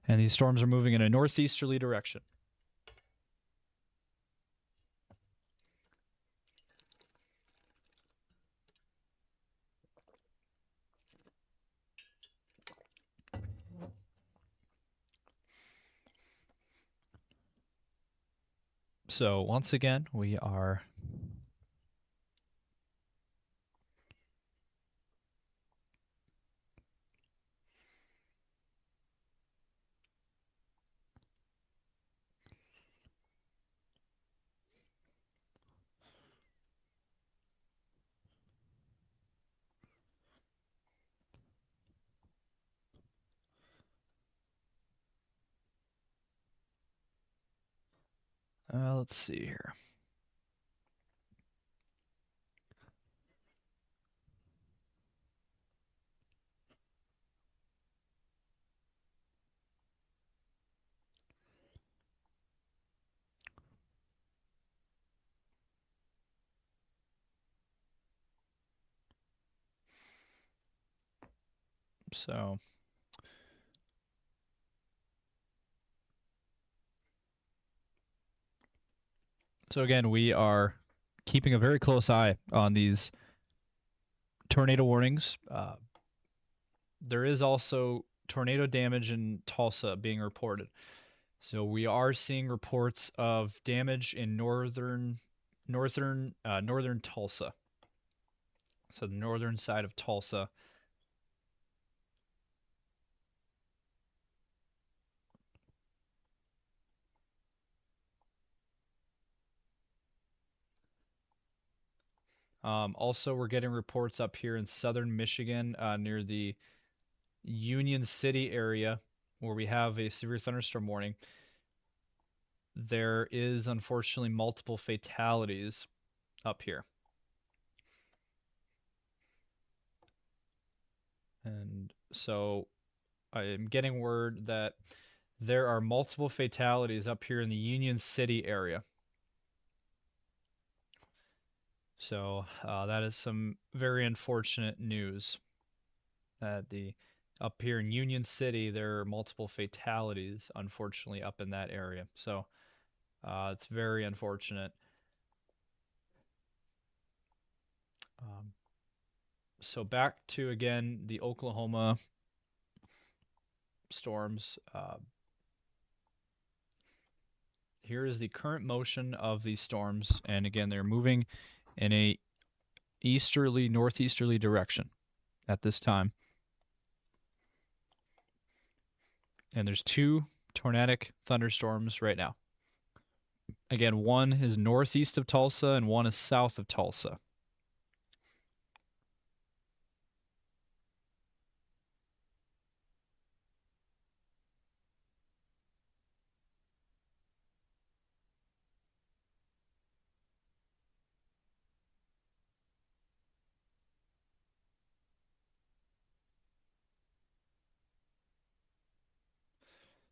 And these storms are moving in a northeasterly direction. So once again, we are let's see here. So again, we are keeping a very close eye on these tornado warnings. There is also tornado damage in Tulsa being reported. So we are seeing reports of damage in northern Tulsa. So the northern side of Tulsa. Also, we're getting reports up here in southern Michigan near the Union City area where we have a severe thunderstorm warning. There is unfortunately multiple fatalities up here. And so I am getting word that there are multiple fatalities up here in the Union City area. So that is some very unfortunate news. Up here in Union City, there are multiple fatalities, unfortunately, up in that area. So it's very unfortunate. So back to, again, the Oklahoma storms. Here is the current motion of these storms. And again, they're moving in a northeasterly direction at this time. And there's 2 tornadic thunderstorms right now. Again, one is northeast of Tulsa and one is south of Tulsa.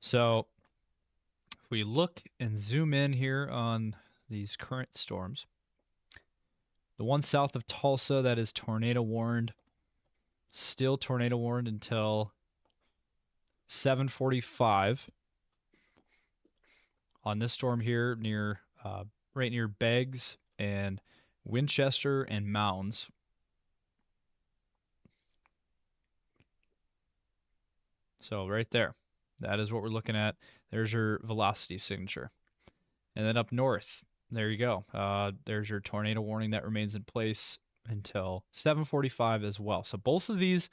So if we look and zoom in here on these current storms, the one south of Tulsa that is tornado warned, still tornado warned until 7:45 on this storm here near right near Beggs and Winchester and Mounds. So right there, that is what we're looking at. There's your velocity signature. And then up north, there you go. There's your tornado warning that remains in place until 7:45 as well. So both of these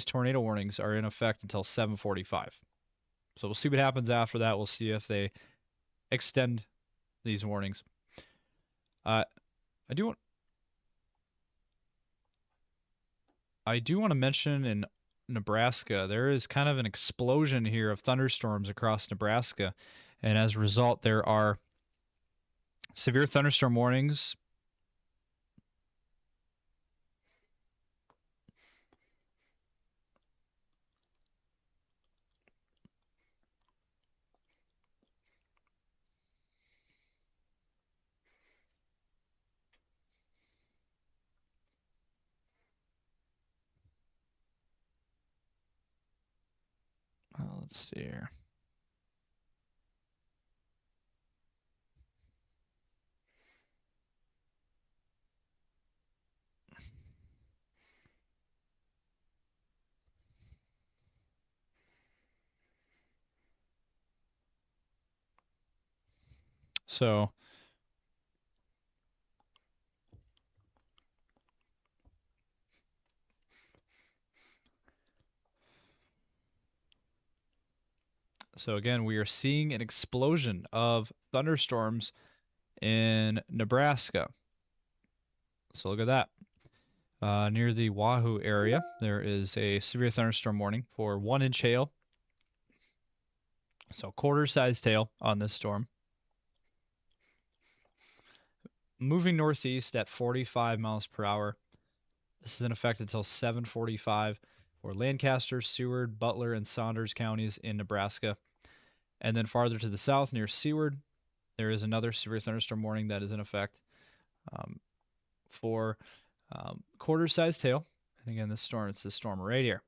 tornado warnings are in effect until 7:45. So we'll see what happens after that. We'll see if they extend these warnings. I do want to mention in Nebraska, there is kind of an explosion here of thunderstorms across Nebraska. And as a result, there are severe thunderstorm warnings. Let's see here. So again, we are seeing an explosion of thunderstorms in Nebraska. So look at that. Near the Wahoo area, there is a severe thunderstorm warning for 1-inch hail. So quarter-sized hail on this storm. Moving northeast at 45 miles per hour. This is in effect until 7:45 for Lancaster, Seward, Butler, and Saunders counties in Nebraska. And then farther to the south near Seward, there is another severe thunderstorm warning that is in effect for quarter-sized hail. And again, it's this storm right here.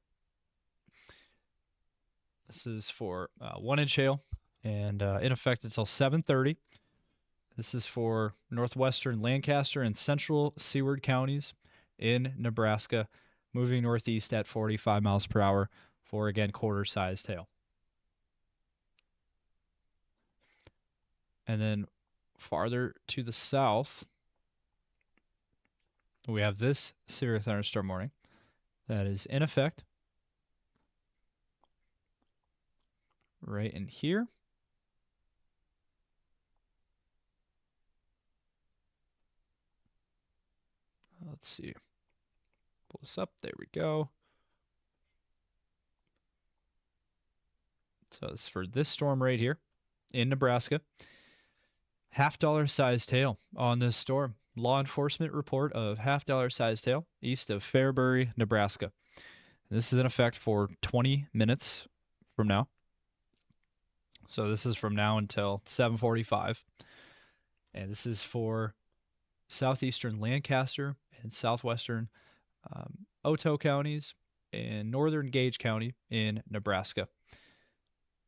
This is for 1-inch hail and in effect until 7:30. This is for northwestern Lancaster and central Seward counties in Nebraska, moving northeast at 45 miles per hour for, again, quarter-sized hail. And then farther to the south, we have this severe thunderstorm warning that is in effect right in here. let's see. Pull this up. There we go. So this is for this storm right here in Nebraska. $50 sized hail on this storm. Law enforcement report of $50 sized hail east of Fairbury, Nebraska. This is in effect for 20 minutes from now. So this is from now until 7:45. And this is for southeastern Lancaster and southwestern Otoe counties and northern Gage County in Nebraska.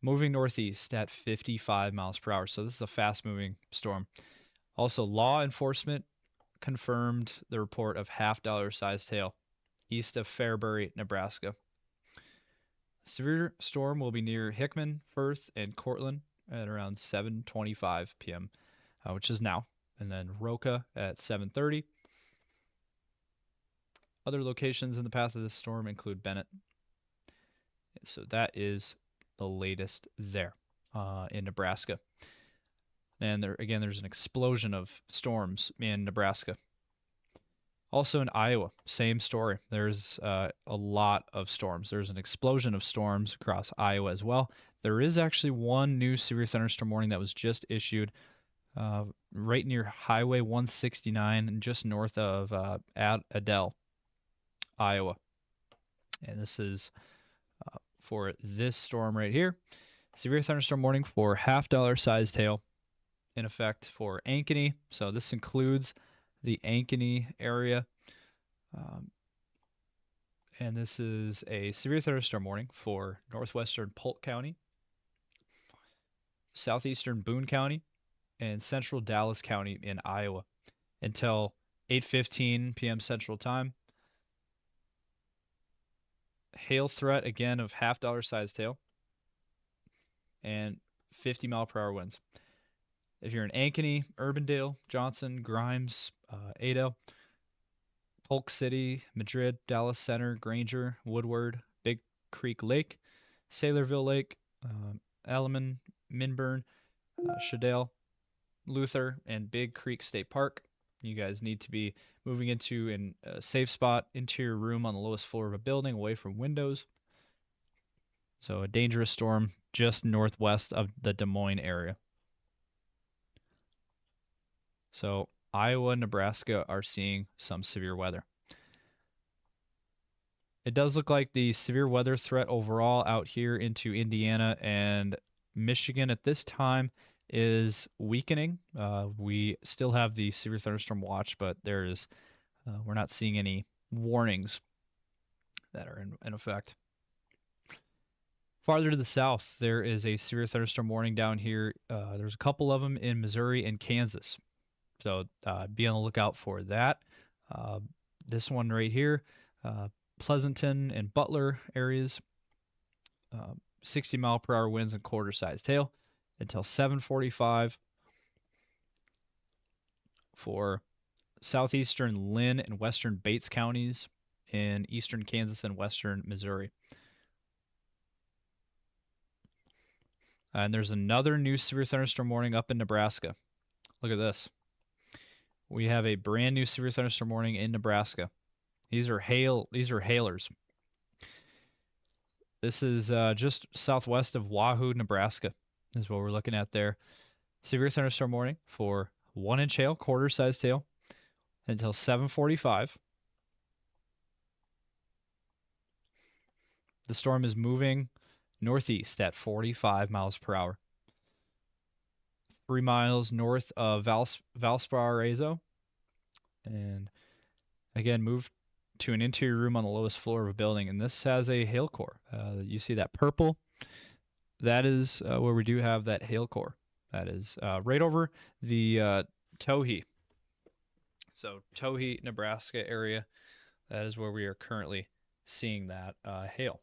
Moving northeast at 55 miles per hour. So this is a fast-moving storm. Also, law enforcement confirmed the report of $50 sized hail east of Fairbury, Nebraska. Severe storm will be near Hickman, Firth, and Cortland at around 7:25 p.m., which is now, and then Roca at 7:30. Other locations in the path of this storm include Bennett. So that is the latest there in Nebraska. And there again, there's an explosion of storms in Nebraska. Also in Iowa, same story. There's a lot of storms. There's an explosion of storms across Iowa as well. There is actually one new severe thunderstorm warning that was just issued right near Highway 169 and just north of Adel, Iowa. And this is for this storm right here. Severe thunderstorm warning for $50 sized hail in effect for Ankeny. So this includes the Ankeny area. And this is a severe thunderstorm warning for northwestern Polk County, southeastern Boone County, and central Dallas County in Iowa until 8:15 p.m. Central Time. Hail threat again of $50 sized hail and 50 mile per hour winds. If you're in Ankeny, Urbandale, Johnson, Grimes, Adel, Polk City, Madrid, Dallas Center, Granger, Woodward, Big Creek Lake, Saylorville Lake, Alleman, Minburn, Shadale, Luther, and Big Creek State Park, you guys need to be moving into a safe spot, interior room on the lowest floor of a building, away from windows. So a dangerous storm just northwest of the Des Moines area. So Iowa and Nebraska are seeing some severe weather. It does look like the severe weather threat overall out here into Indiana and Michigan at this time is weakening. We still have the severe thunderstorm watch, but we're not seeing any warnings that are in effect. Farther to the south, there is a severe thunderstorm warning down here. There's a couple of them in Missouri and Kansas. So be on the lookout for that. This one right here, Pleasanton and Butler areas, 60 mile per hour winds and quarter-sized hail until 7:45 for southeastern Lynn and western Bates counties in eastern Kansas and western Missouri. And there's another new severe thunderstorm warning up in Nebraska. Look at this. We have a brand new severe thunderstorm warning in Nebraska. These are hailers. This is just southwest of Wahoo, Nebraska, is what we're looking at there. Severe thunderstorm warning for 1-inch hail, quarter-sized hail, until 7:45. The storm is moving northeast at 45 miles per hour. 3 miles north of Valparaiso. And again, move to an interior room on the lowest floor of a building. And this has a hail core. You see that purple? That is where we do have that hail core. That is right over the Towhee. So Towhee, Nebraska area. That is where we are currently seeing that hail.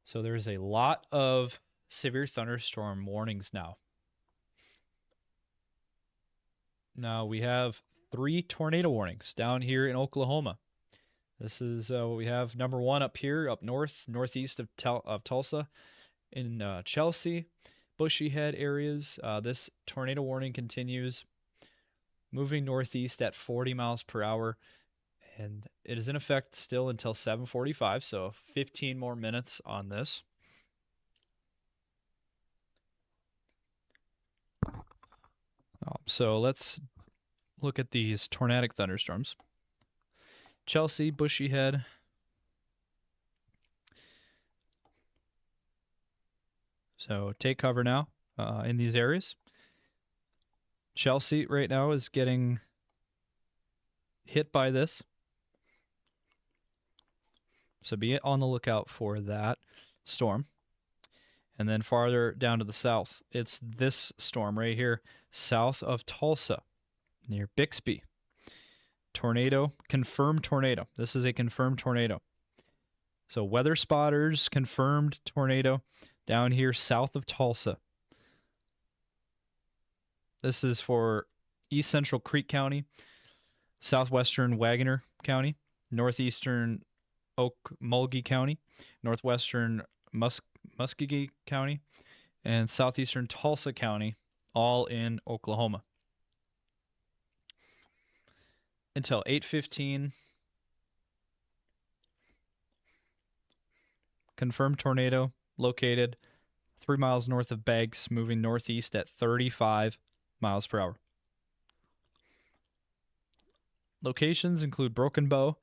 So there's a lot of severe thunderstorm warnings now. Now we have 3 tornado warnings down here in Oklahoma. This is what we have. Number 1 up here, up north, northeast of Tulsa, In Chelsea, Bushy Head areas, this tornado warning continues, moving northeast at 40 miles per hour, and it is in effect still until 7:45, so 15 more minutes on this. So let's look at these tornadic thunderstorms. Chelsea, Bushy Head. So take cover now in these areas. Chelsea right now is getting hit by this. So be on the lookout for that storm. And then farther down to the south, it's this storm right here, south of Tulsa, near Bixby. Tornado, confirmed tornado. This is a confirmed tornado. So weather spotters, confirmed tornado down here south of Tulsa. This is for East Central Creek County, southwestern Wagoner County, northeastern Okmulgee County, northwestern Muskogee County, and southeastern Tulsa County, all in Oklahoma. Until 8:15, confirmed tornado located 3 miles north of Beggs, moving northeast at 35 miles per hour. Locations include Broken Bow,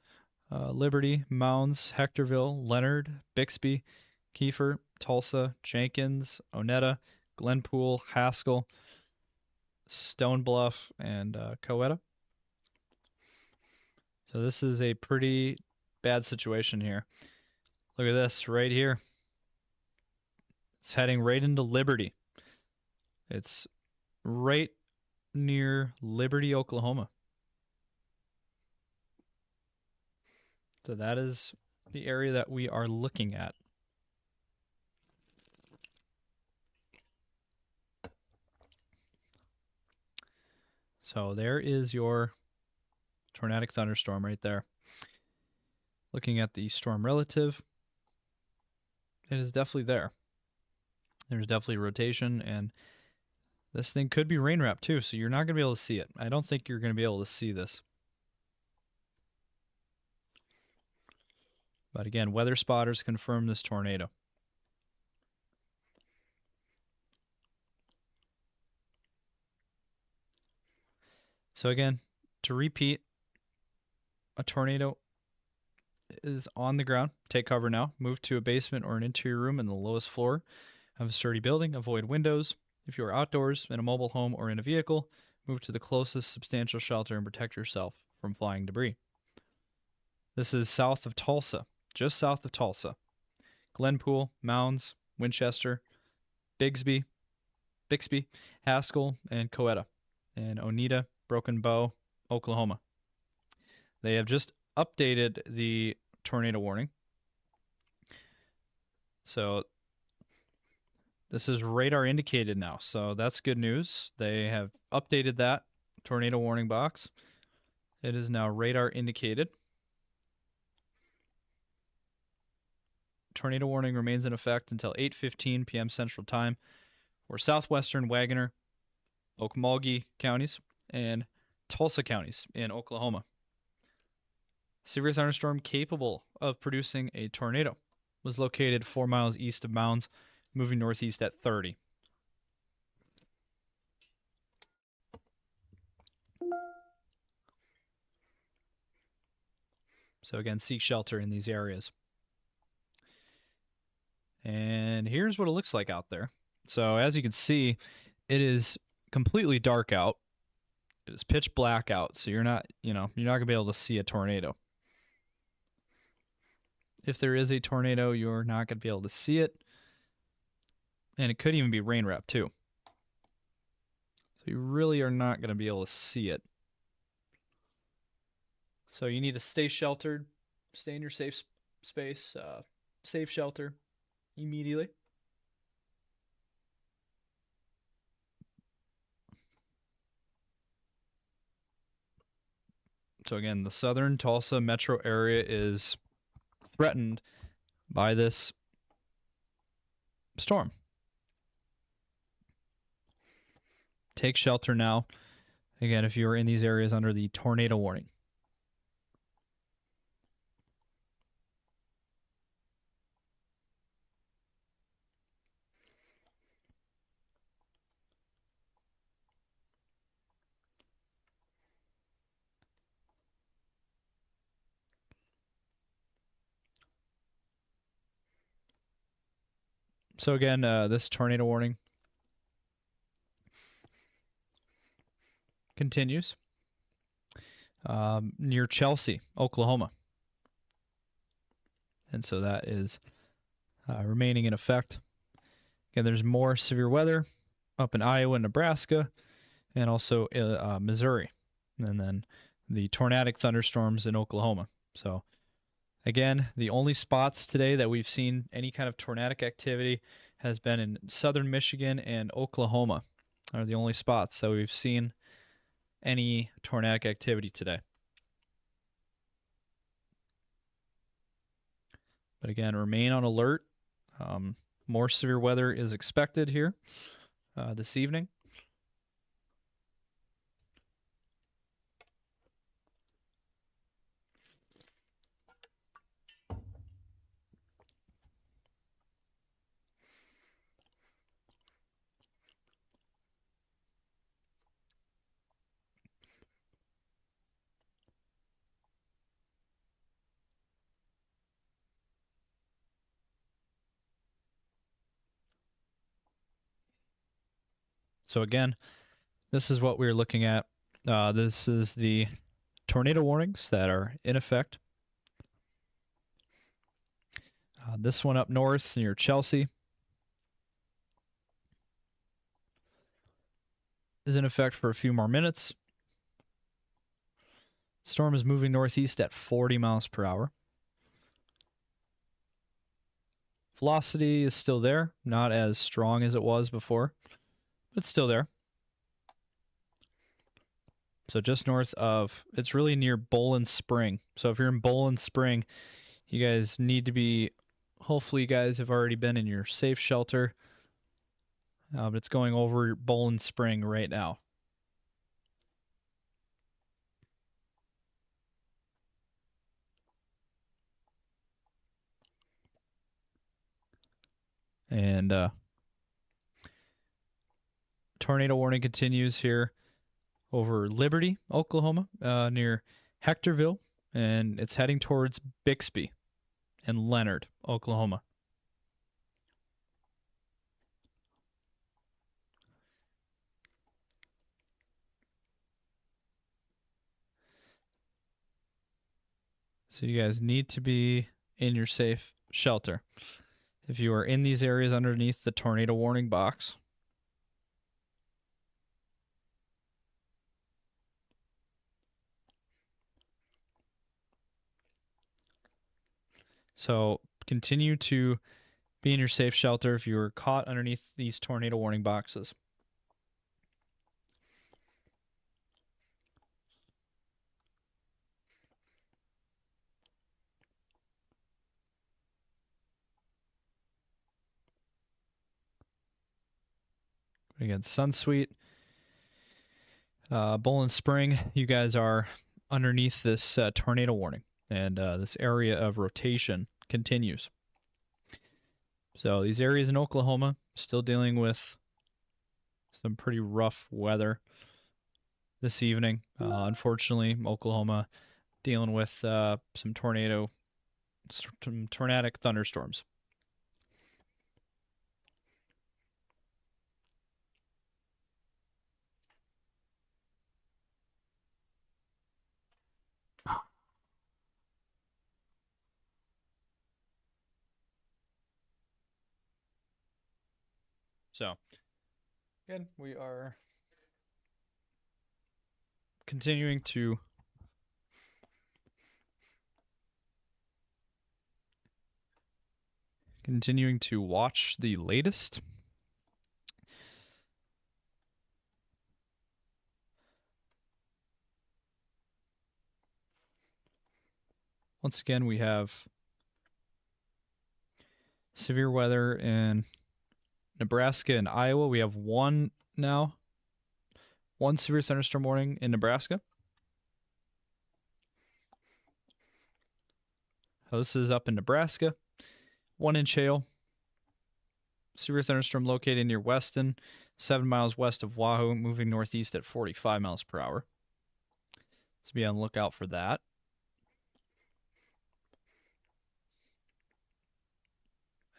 Liberty, Mounds, Hectorville, Leonard, Bixby, Kiefer, Tulsa, Jenkins, Onetta, Glenpool, Haskell, Stone Bluff, and Coweta. So this is a pretty bad situation here. Look at this right here. It's heading right into Liberty. It's right near Liberty, Oklahoma. So that is the area that we are looking at. So there is your tornadic thunderstorm right there. Looking at the storm relative, it is definitely there. There's definitely rotation, and this thing could be rain wrapped too, so you're not going to be able to see it. I don't think you're going to be able to see this. But again, weather spotters confirm this tornado. So again, to repeat, a tornado is on the ground. Take cover now. Move to a basement or an interior room in the lowest floor of a sturdy building. Avoid windows. If you are outdoors, in a mobile home, or in a vehicle, move to the closest substantial shelter and protect yourself from flying debris. This is south of Tulsa, just south of Tulsa. Glenpool, Mounds, Winchester, Bixby, Haskell, and Coweta, and Oneida, Broken Bow, Oklahoma. They have just updated the tornado warning. So this is radar indicated now, so that's good news. They have updated that tornado warning box. It is now radar indicated. Tornado warning remains in effect until 8:15 p.m. Central Time for southwestern Wagoner, Okmulgee counties, and Tulsa counties in Oklahoma. Severe thunderstorm capable of producing a tornado was located 4 miles east of Mounds, moving northeast at 30. So again, seek shelter in these areas. And here's what it looks like out there. So as you can see, it is completely dark out. It is pitch black out, so you're not going to be able to see a tornado. If there is a tornado, you're not going to be able to see it. And it could even be rain wrapped too. So you really are not going to be able to see it. So you need to stay sheltered, stay in your safe space, safe shelter immediately. So again, the southern Tulsa Metro area is threatened by this storm. Take shelter now. Again, if you are in these areas under the tornado warning. So again, this tornado warning continues near Chelsea, Oklahoma. And so that is remaining in effect. Again, there's more severe weather up in Iowa and Nebraska, and also Missouri. And then the tornadic thunderstorms in Oklahoma. So again, the only spots today that we've seen any kind of tornadic activity has been in southern Michigan and Oklahoma are the only spots that we've seen any tornadic activity today. But again, remain on alert. More severe weather is expected here this evening. So again, this is what we're looking at. This is the tornado warnings that are in effect. This one up north near Chelsea is in effect for a few more minutes. Storm is moving northeast at 40 miles per hour. Velocity is still there, not as strong as it was before, but still there. So just north of, it's really near Bowling Spring. So if you're in Bowling Spring, you guys need to be, hopefully you guys have already been in your safe shelter. But it's going over Bowling Spring right now. And tornado warning continues here over Liberty, Oklahoma, near Hectorville, and it's heading towards Bixby and Leonard, Oklahoma. So you guys need to be in your safe shelter. If you are in these areas underneath the tornado warning box, so continue to be in your safe shelter if you were caught underneath these tornado warning boxes. Again, Sunsweet, Bowling Spring, you guys are underneath this tornado warning, and this area of rotation continues. So these areas in Oklahoma still dealing with some pretty rough weather this evening. Unfortunately, Oklahoma dealing with some tornadic thunderstorms. So, again, we are continuing to watch the latest. Once again, we have severe weather in Nebraska and Iowa. We have one now. One severe thunderstorm warning in Nebraska. So this is up in Nebraska. 1 inch hail. Severe thunderstorm located near Weston, 7 miles west of Wahoo, moving northeast at 45 miles per hour. So be on the lookout for that.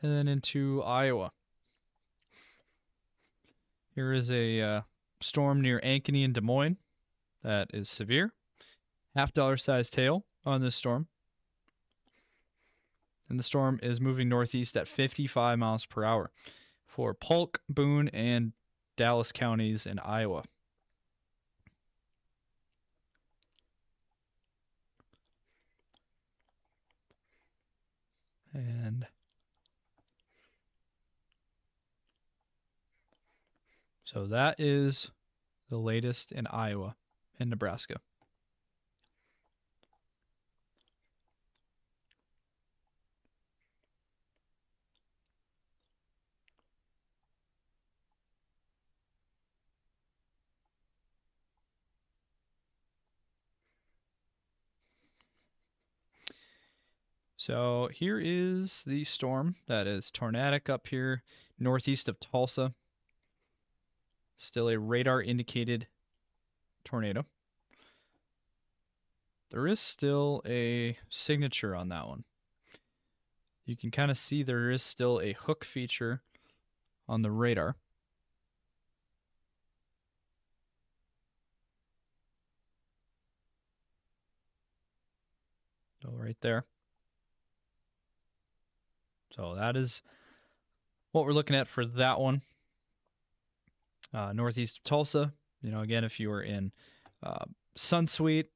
And then into Iowa. Here is a storm near Ankeny and Des Moines that is severe. $half sized hail on this storm. And the storm is moving northeast at 55 miles per hour for Polk, Boone, and Dallas counties in Iowa. And so that is the latest in Iowa and Nebraska. So here is the storm that is tornadic up here northeast of Tulsa. Still a radar indicated tornado. There is still a signature on that one. You can kind of see there is still a hook feature on the radar. So right there. So that is what we're looking at for that one. Northeast of Tulsa. You know, again, if you are in Sunsweet,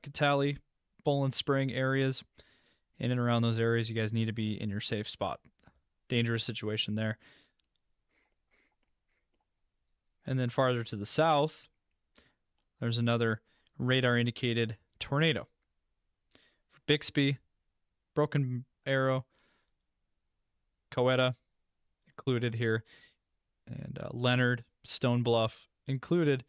Catali, Bowling Spring areas, in and around those areas, you guys need to be in your safe spot. Dangerous situation there. And then farther to the south, there's another radar indicated tornado. For Bixby, Broken Arrow, Coweta included here, and Leonard, Stone Bluff included.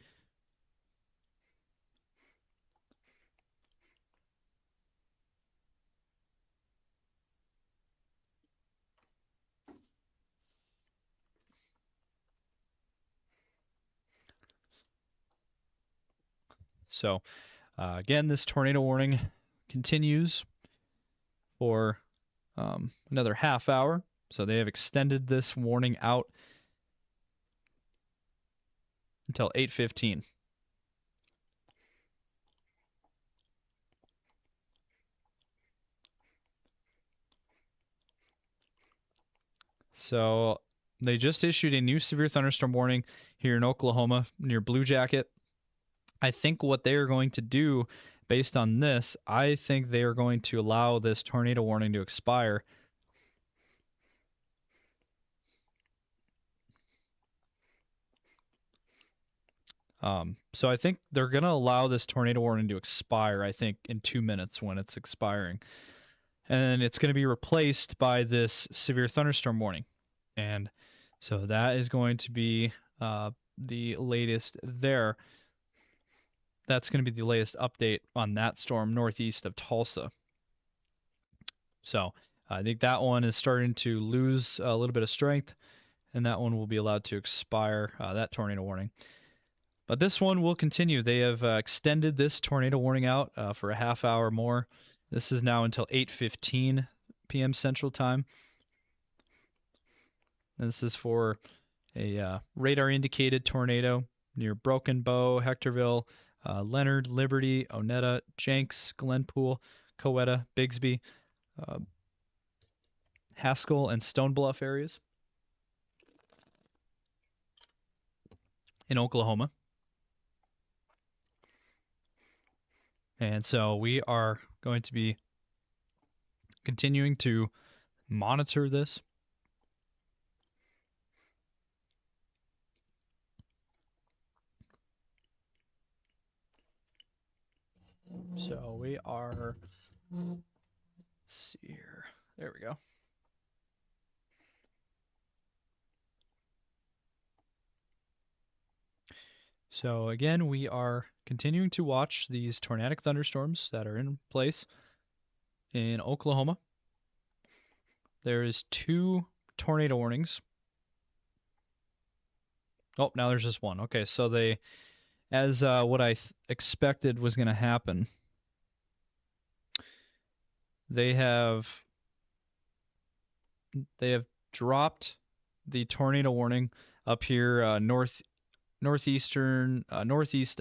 So, again, this tornado warning continues for another half hour. So they have extended this warning out until 8:15. So they just issued a new severe thunderstorm warning here in Oklahoma near Blue Jacket. I think what they are going to do based on this, I think they are going to allow this tornado warning to expire. So I think they're going to allow this tornado warning to expire, I think, in 2 minutes when it's expiring. And it's going to be replaced by this severe thunderstorm warning. And so that is going to be the latest there. That's going to be the latest update on that storm northeast of Tulsa. So I think that one is starting to lose a little bit of strength, and that one will be allowed to expire, that tornado warning. But this one will continue. They have extended this tornado warning out for a half hour more. This is now until 8:15 p.m. Central Time. And this is for a radar-indicated tornado near Broken Bow, Hectorville, Leonard, Liberty, Onetta, Jenks, Glenpool, Coweta, Bigsby, Haskell, and Stone Bluff areas in Oklahoma. And so we are going to be continuing to monitor this. So we are, let's see here. There we go. So again, we are continuing to watch these tornadic thunderstorms that are in place in Oklahoma. There is 2 tornado warnings. Oh, now there's just 1. Okay, so they, as what I expected was going to happen, they have dropped the tornado warning up here northeast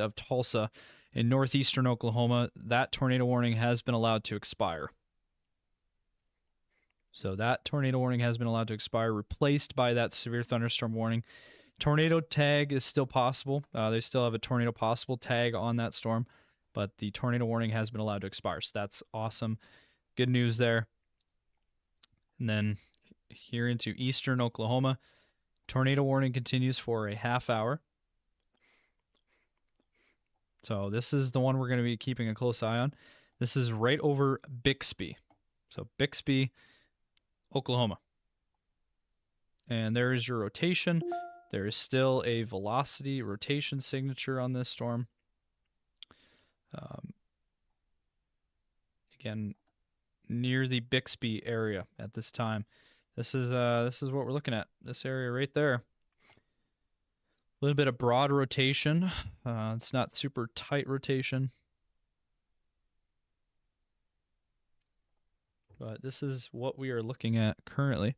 of Tulsa in northeastern Oklahoma. That tornado warning has been allowed to expire. So that tornado warning has been allowed to expire, replaced by that severe thunderstorm warning. Tornado tag is still possible. They still have a tornado possible tag on that storm, but the tornado warning has been allowed to expire. So that's awesome. Good news there. And then here into eastern Oklahoma, tornado warning continues for a half hour. So this is the one we're going to be keeping a close eye on. This is right over Bixby. So Bixby, Oklahoma. And there is your rotation. There is still a velocity rotation signature on this storm. Again, near the Bixby area at this time. This is what we're looking at. This area right there. A little bit of broad rotation. It's not super tight rotation. But this is what we are looking at currently.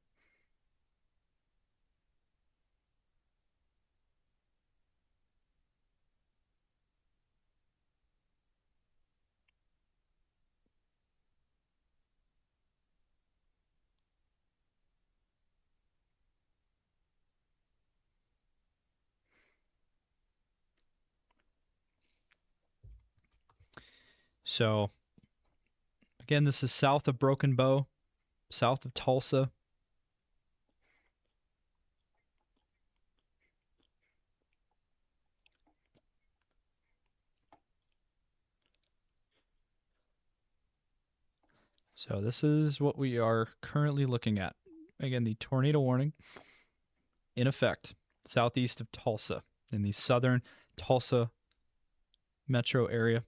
So, again, this is south of Broken Bow, south of Tulsa. So this is what we are currently looking at. Again, the tornado warning in effect, southeast of Tulsa, in the southern Tulsa Metro area.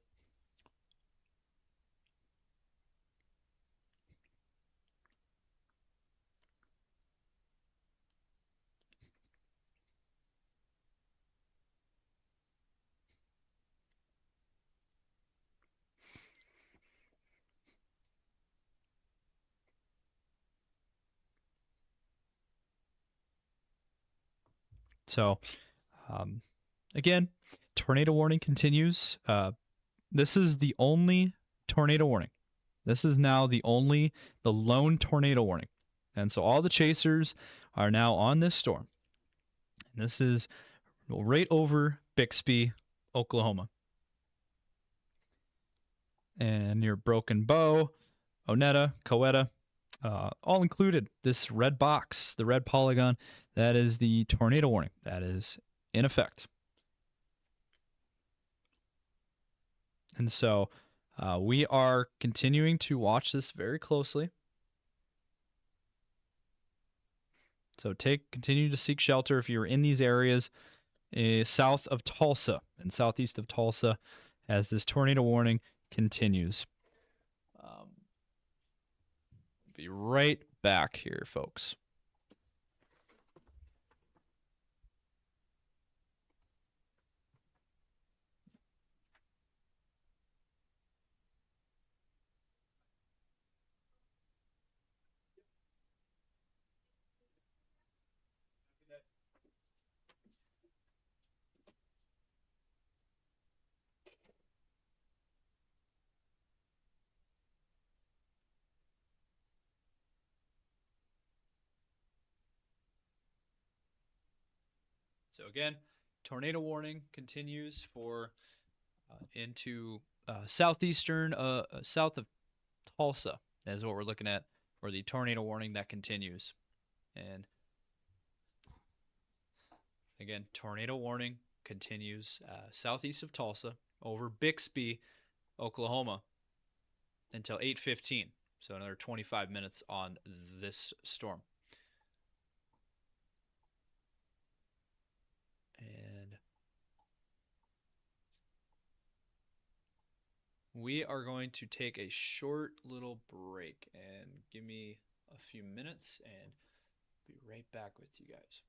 So, again, tornado warning continues. This is the only tornado warning. This is now the lone tornado warning. And so all the chasers are now on this storm. And this is right over Bixby, Oklahoma. And near Broken Bow, Onetta, Coweta, all included. This red box, the red polygon, that is the tornado warning. That is in effect. And so we are continuing to watch this very closely. So continue to seek shelter if you're in these areas south of Tulsa and southeast of Tulsa as this tornado warning continues. Be right back here, folks. So again, tornado warning continues for into southeastern, south of Tulsa. That is what we're looking at for the tornado warning that continues. And again, tornado warning continues southeast of Tulsa over Bixby, Oklahoma until 8:15. So another 25 minutes on this storm. And We are going to take a short little break and give me a few minutes and be right back with you guys.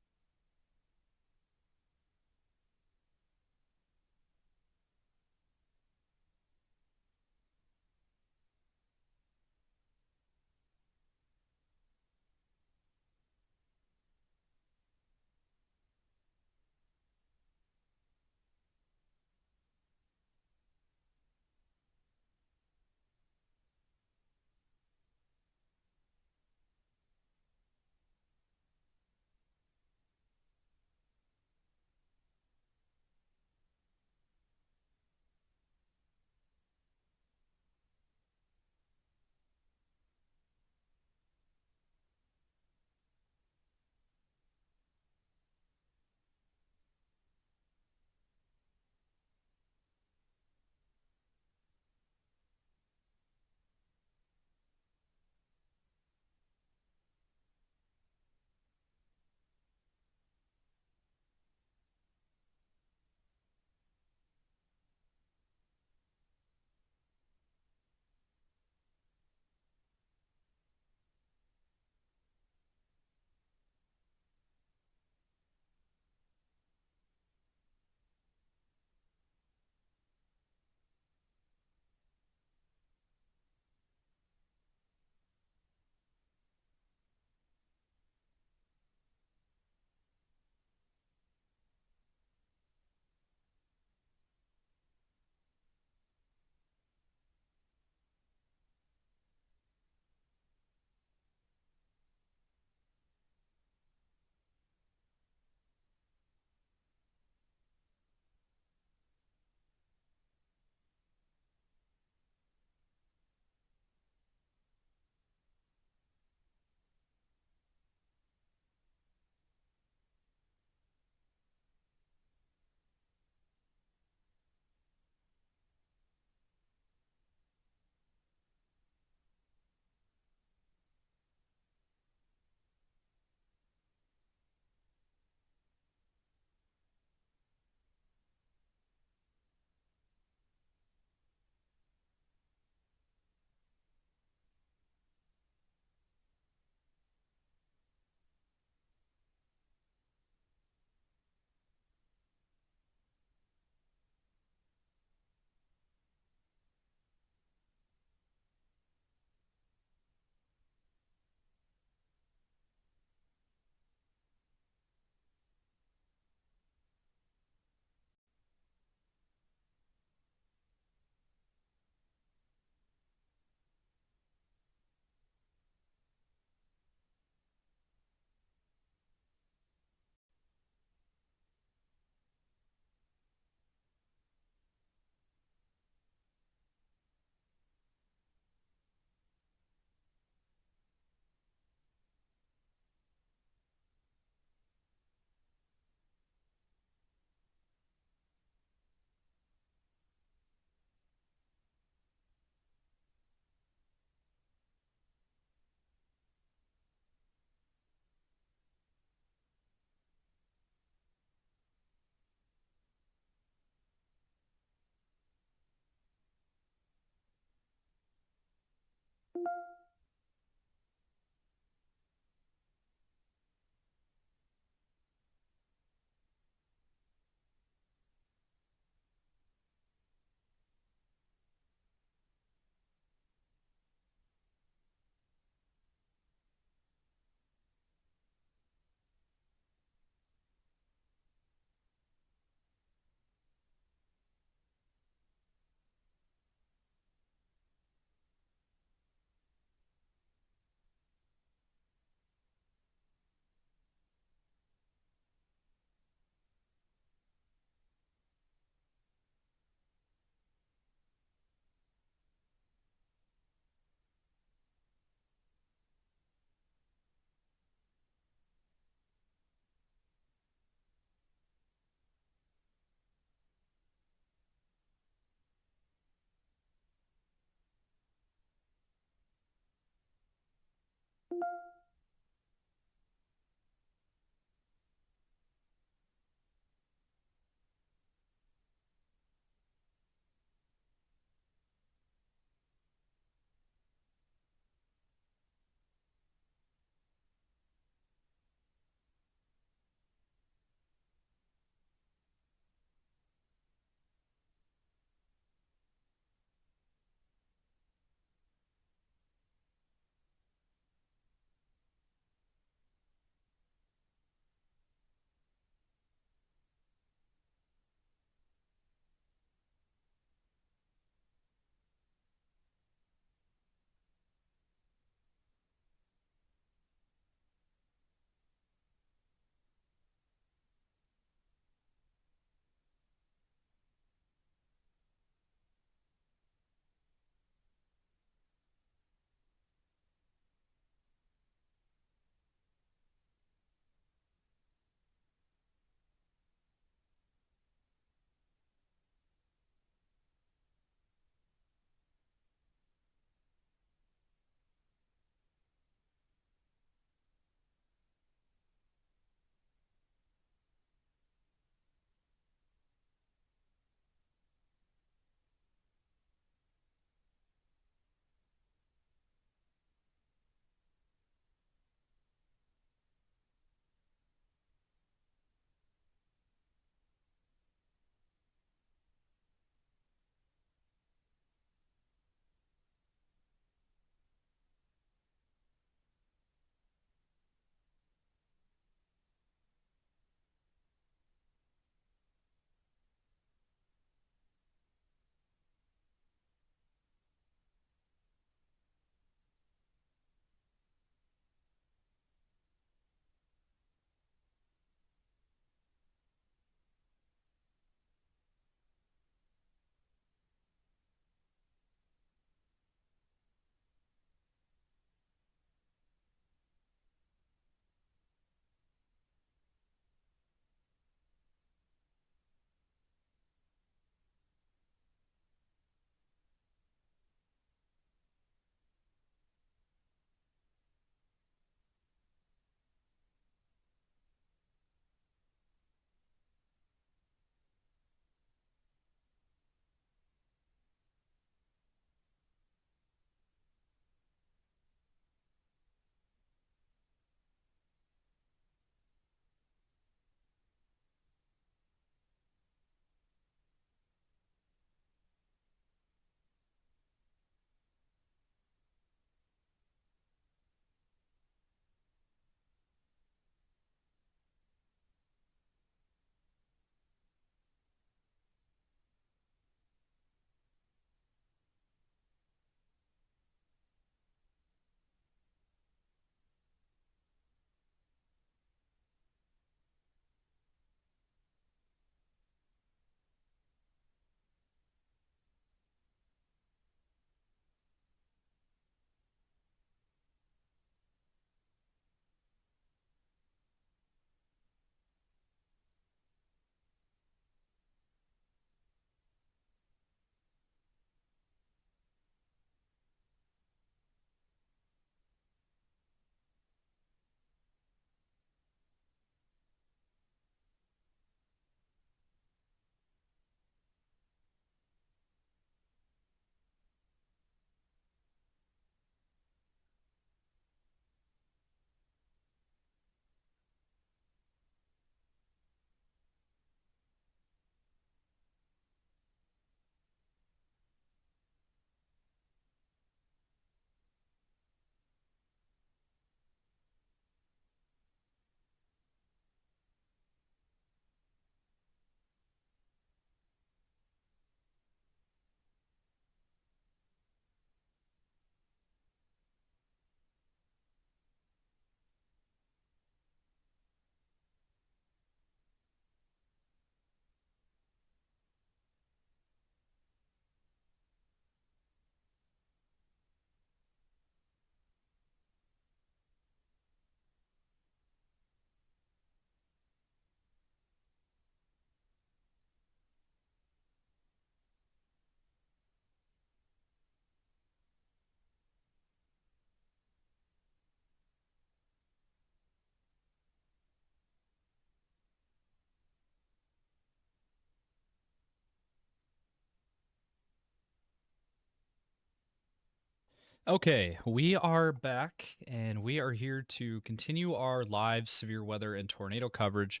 Okay, we are back and we are here to continue our live severe weather and tornado coverage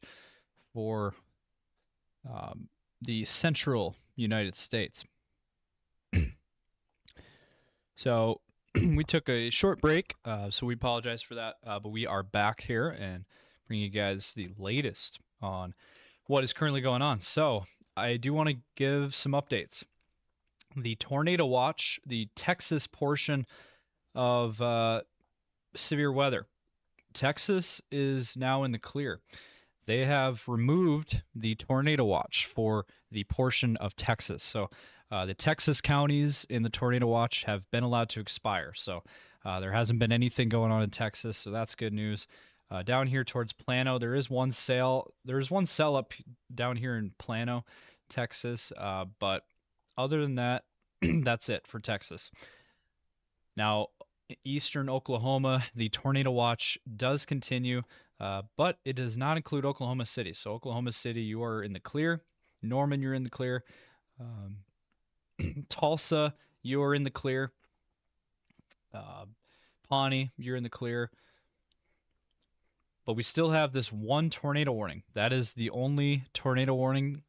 for the central United States. So we took a short break, so we apologize for that, but we are back here and bringing you guys the latest on what is currently going on. So I do want to give some updates. The tornado watch, the Texas portion of severe weather. Texas is now in the clear. They have removed the tornado watch for the portion of Texas. So the Texas counties in the tornado watch have been allowed to expire. So there hasn't been anything going on in Texas. So that's good news. Down here towards Plano, there is one sale. There's one sale up down here in Plano, Texas. But other than that, that's it for Texas. Now, eastern Oklahoma, the tornado watch does continue, but it does not include Oklahoma City. So, Oklahoma City, you are in the clear. Norman, you're in the clear. Tulsa, you are in the clear. Pawnee, you're in the clear. But we still have this one tornado warning. That is the only tornado warning.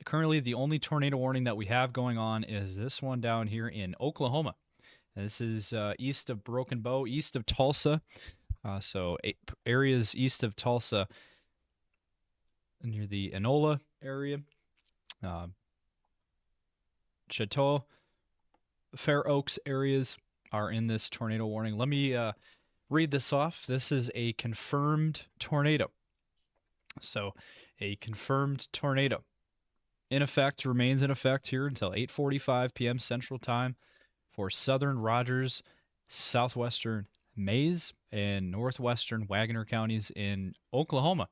Currently, the only tornado warning that we have going on is this one down here in Oklahoma. And this is east of Broken Bow, east of Tulsa. So areas east of Tulsa, near the Enola area, Chateau, Fair Oaks areas are in this tornado warning. Let me read this off. This is a confirmed tornado. So a confirmed tornado. In effect, remains in effect here until 8:45 p.m. Central Time for southern Rogers, southwestern Mays, and northwestern Wagner counties in Oklahoma.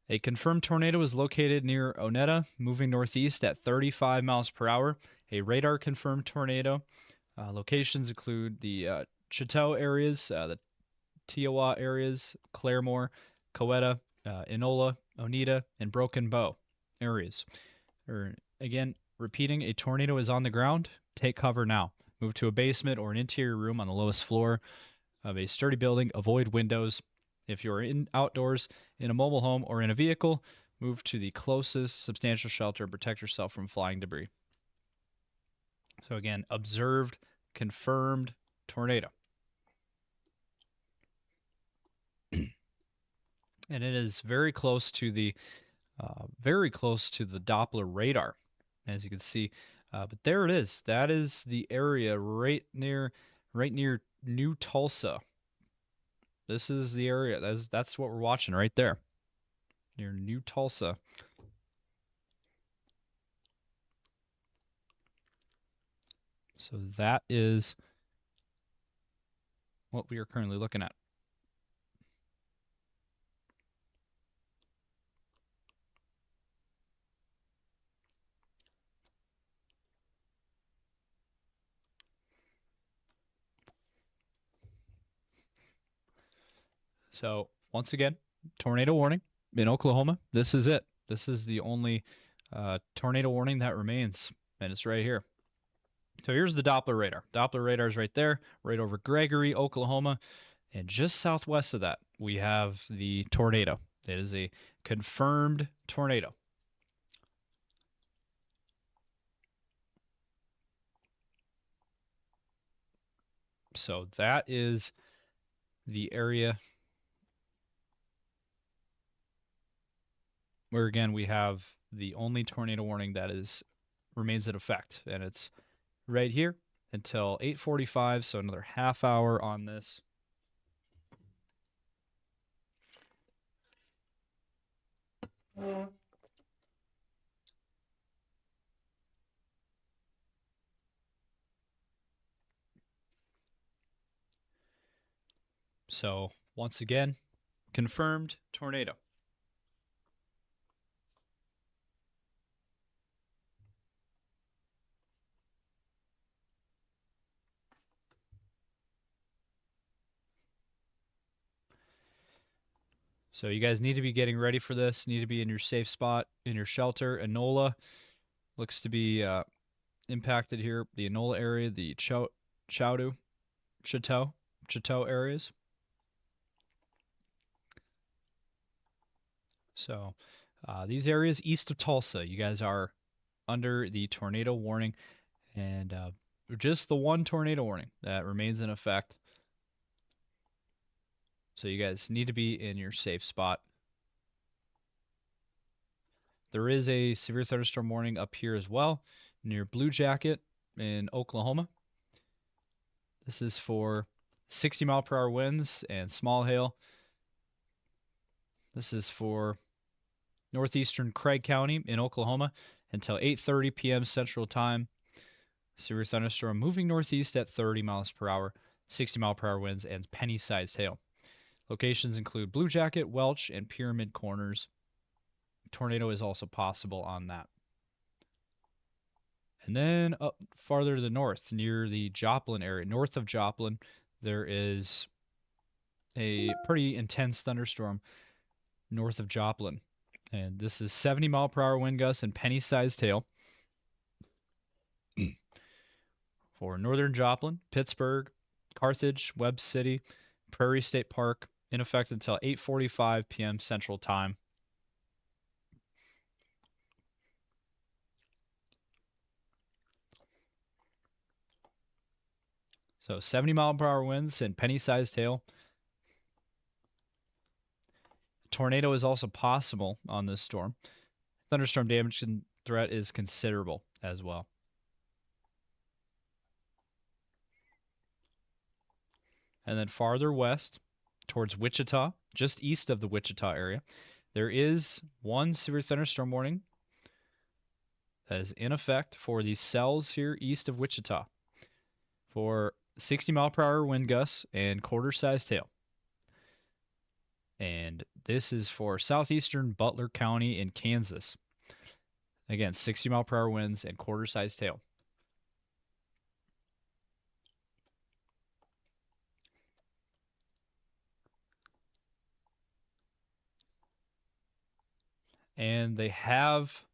A confirmed tornado is located near Onetta, moving northeast at 35 miles per hour. A radar confirmed tornado. Locations include the Chateau areas, the Tiowa areas, Claremore, Coweta, Enola, Oneida, and Broken Bow areas. Again, repeating, a tornado is on the ground. Take cover now. Move to a basement or an interior room on the lowest floor of a sturdy building. Avoid windows. If you're outdoors, in a mobile home, or in a vehicle, move to the closest substantial shelter and protect yourself from flying debris. So again, observed, confirmed tornado. And it is very close to the Doppler radar, as you can see. But there it is. That is the area right near New Tulsa. This is the area. That's what we're watching right there, near New Tulsa. So that is what we are currently looking at. So once again, tornado warning in Oklahoma. This is it. This is the only tornado warning that remains, and it's right here. So here's the Doppler radar. Doppler radar is right there, right over Gregory, Oklahoma. And just southwest of that, we have the tornado. It is a confirmed tornado. So that is the area where, again, we have the only tornado warning that remains in effect. And it's right here until 8:45, so another half hour on this. So once again, confirmed tornado. So you guys need to be getting ready for this. Need to be in your safe spot, in your shelter. Enola looks to be impacted here. The Enola area, the Chateau areas. So these areas east of Tulsa, you guys are under the tornado warning, and just the one tornado warning that remains in effect. So you guys need to be in your safe spot. There is a severe thunderstorm warning up here as well, near Blue Jacket in Oklahoma. This is for 60-mile-per-hour winds and small hail. This is for northeastern Craig County in Oklahoma until 8:30 p.m. Central Time. Severe thunderstorm moving northeast at 30 miles per hour, 60-mile-per-hour winds, and penny-sized hail. Locations include Blue Jacket, Welch, and Pyramid Corners. Tornado is also possible on that. And then up farther to the north, near the Joplin area, north of Joplin, there is a pretty intense thunderstorm north of Joplin. And this is 70-mile-per-hour wind gusts and penny-sized hail. For northern Joplin, Pittsburgh, Carthage, Webb City, Prairie State Park, in effect until 8:45 p.m. Central Time. So 70-mile-per-hour winds and penny-sized hail. Tornado is also possible on this storm. Thunderstorm damage and threat is considerable as well. And then farther west towards Wichita, just east of the Wichita area, there is one severe thunderstorm warning that is in effect for these cells here east of Wichita for 60-mile-per-hour wind gusts and quarter-sized hail. And this is for southeastern Butler County in Kansas. Again, 60-mile-per-hour winds and quarter-sized hail. And they have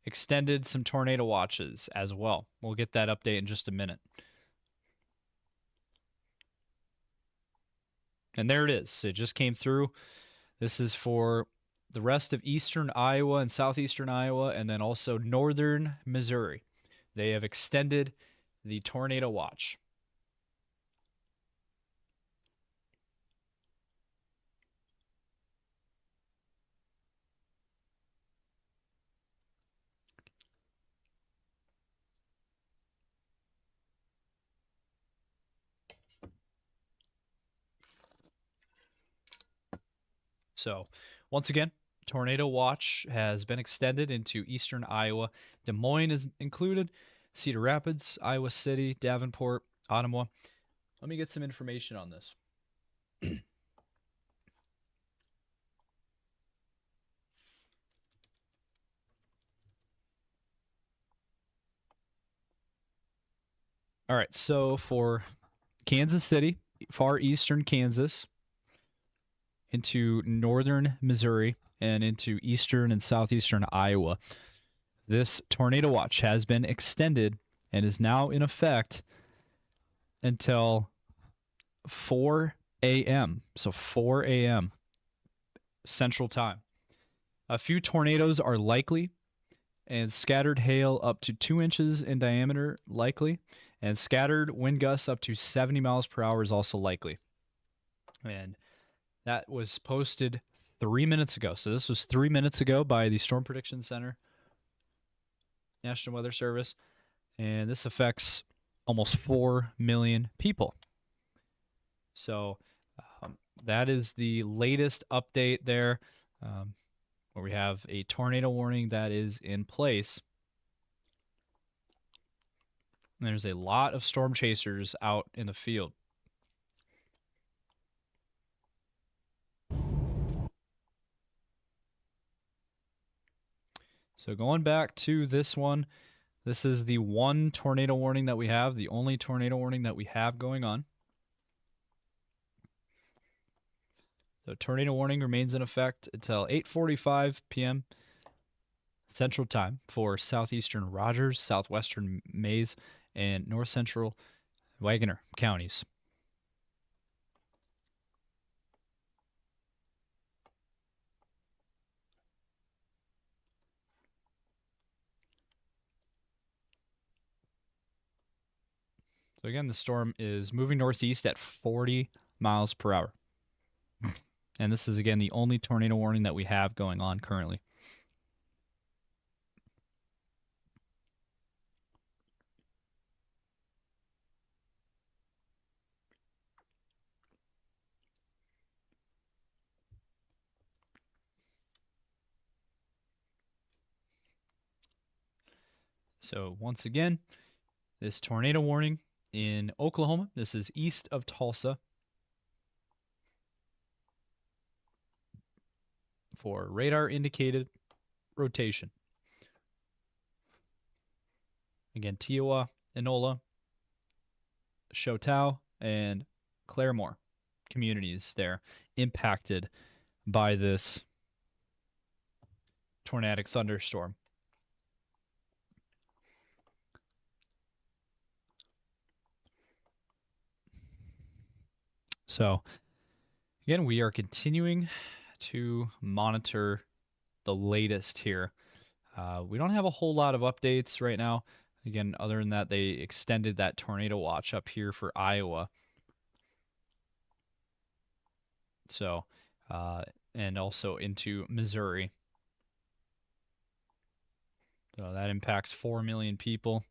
extended some tornado watches as well. We'll get that update in just a minute. And there it is. It just came through. This is for the rest of eastern Iowa and southeastern Iowa, and then also northern Missouri. They have extended the tornado watch. So, once again, tornado watch has been extended into eastern Iowa. Des Moines is included, Cedar Rapids, Iowa City, Davenport, Ottawa. Let me get some information on this. All right, so for Kansas City, far eastern Kansas, into northern Missouri, and into eastern and southeastern Iowa, this tornado watch has been extended and is now in effect until 4 a.m. So 4 a.m. Central Time. A few tornadoes are likely, and scattered hail up to 2 inches in diameter likely, and scattered wind gusts up to 70 miles per hour is also likely. And that was posted 3 minutes ago. So this was 3 minutes ago by the Storm Prediction Center, National Weather Service, and this affects almost 4 million people. So that is the latest update there, where we have a tornado warning that is in place. And there's a lot of storm chasers out in the field. So going back to this one, this is the one tornado warning that we have, the only tornado warning that we have going on. The tornado warning remains in effect until 8:45 p.m. Central Time for southeastern Rogers, southwestern Mays, and north central Wagoner counties. So again, the storm is moving northeast at 40 miles per hour. And this is, again, the only tornado warning that we have going on currently. So once again, this tornado warning in Oklahoma. This is east of Tulsa for radar indicated rotation. Again, Kiowa, Enola, Choteau, and Claremore communities there impacted by this tornadic thunderstorm. So, again, we are continuing to monitor the latest here. We don't have a whole lot of updates right now. Again, other than that, they extended that tornado watch up here for Iowa. So, and also into Missouri. So that impacts 4 million people.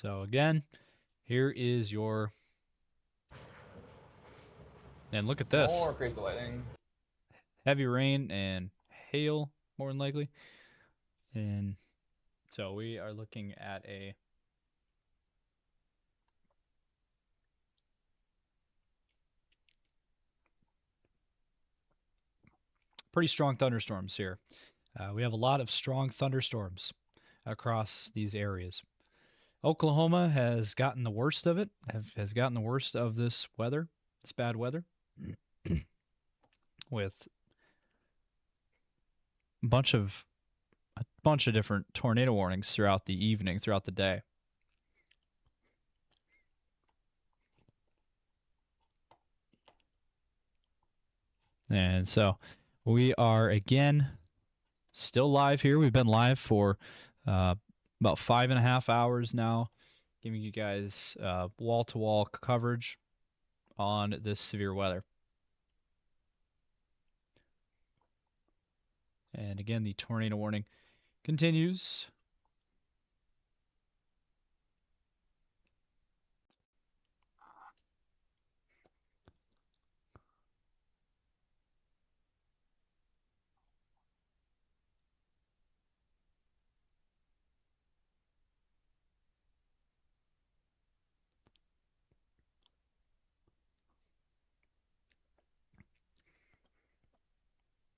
So again, here is your, and look at this. More crazy lightning. Heavy rain and hail, more than likely. And so we are looking at a pretty strong thunderstorms here. We have a lot of strong thunderstorms across these areas. Oklahoma has gotten the worst of it, has gotten the worst of this weather, this bad weather, with a bunch of different tornado warnings throughout the evening, throughout the day. And so we are, again, still live here. We've been live for about 5.5 hours now, giving you guys wall-to-wall coverage on this severe weather. And again, the tornado warning continues.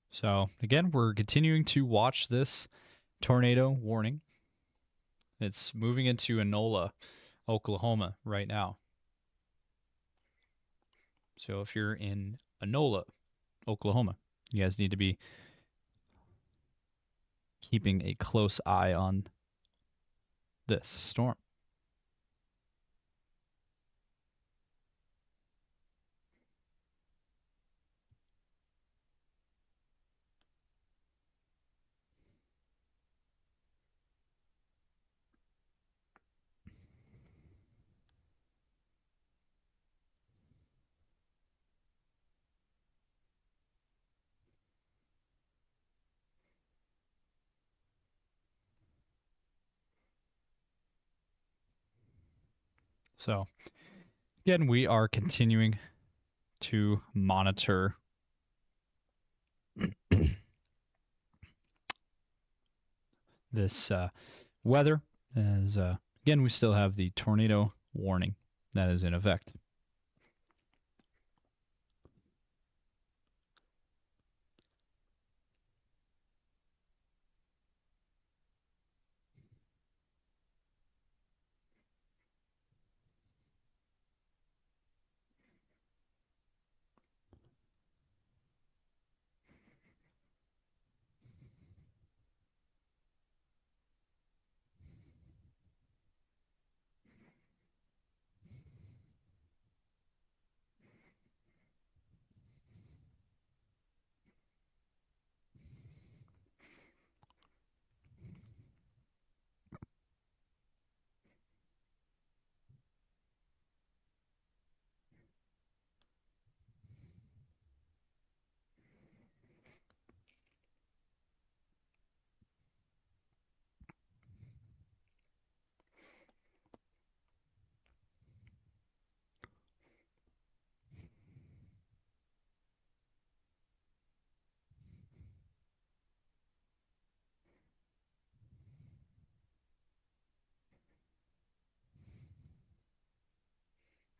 So again, we're continuing to watch this tornado warning. It's moving into Enola, Oklahoma right now. So if you're in Enola, Oklahoma, you guys need to be keeping a close eye on this storm. So again, we are continuing to monitor this weather, as again, we still have the tornado warning that is in effect.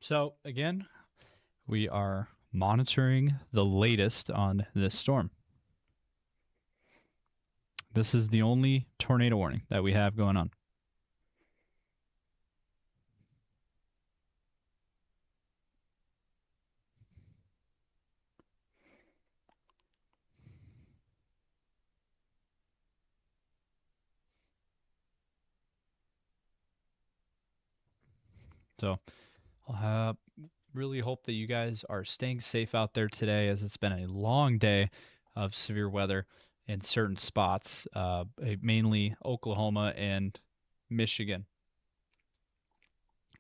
So again, we are monitoring the latest on this storm. This is the only tornado warning that we have going on. So I'll really hope that you guys are staying safe out there today, as it's been a long day of severe weather in certain spots, mainly Oklahoma and Michigan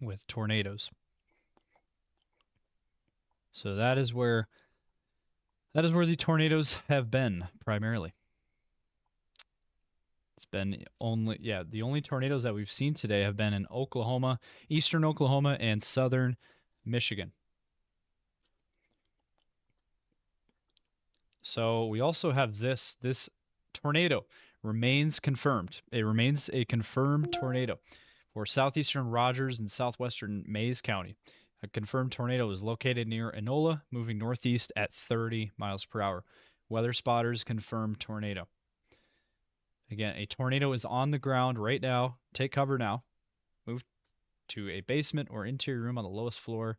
with tornadoes. So that is where the tornadoes have been primarily. It's been the only tornadoes that we've seen today have been in Oklahoma, eastern Oklahoma, and southern Michigan. So we also have this tornado remains confirmed. It remains a confirmed tornado for southeastern Rogers and southwestern Mays County. A confirmed tornado is located near Enola, moving northeast at 30 miles per hour. Weather spotters confirmed tornado. Again, a tornado is on the ground right now. Take cover now. Move to a basement or interior room on the lowest floor.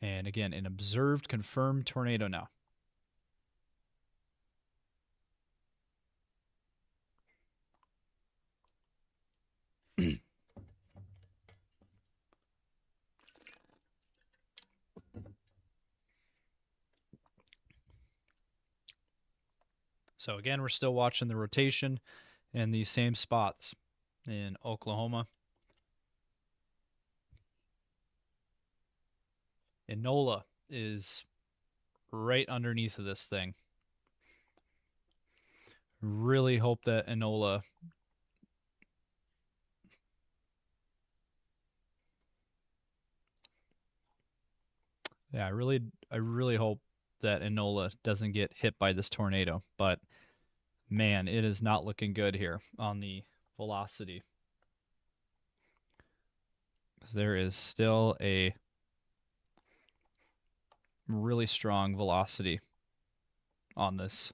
And again, an observed confirmed tornado now. So again, we're still watching the rotation in these same spots in Oklahoma. Enola is right underneath of this thing. Really hope that Enola I really hope that Enola doesn't get hit by this tornado, but man, it is not looking good here on the velocity. There is still a really strong velocity on this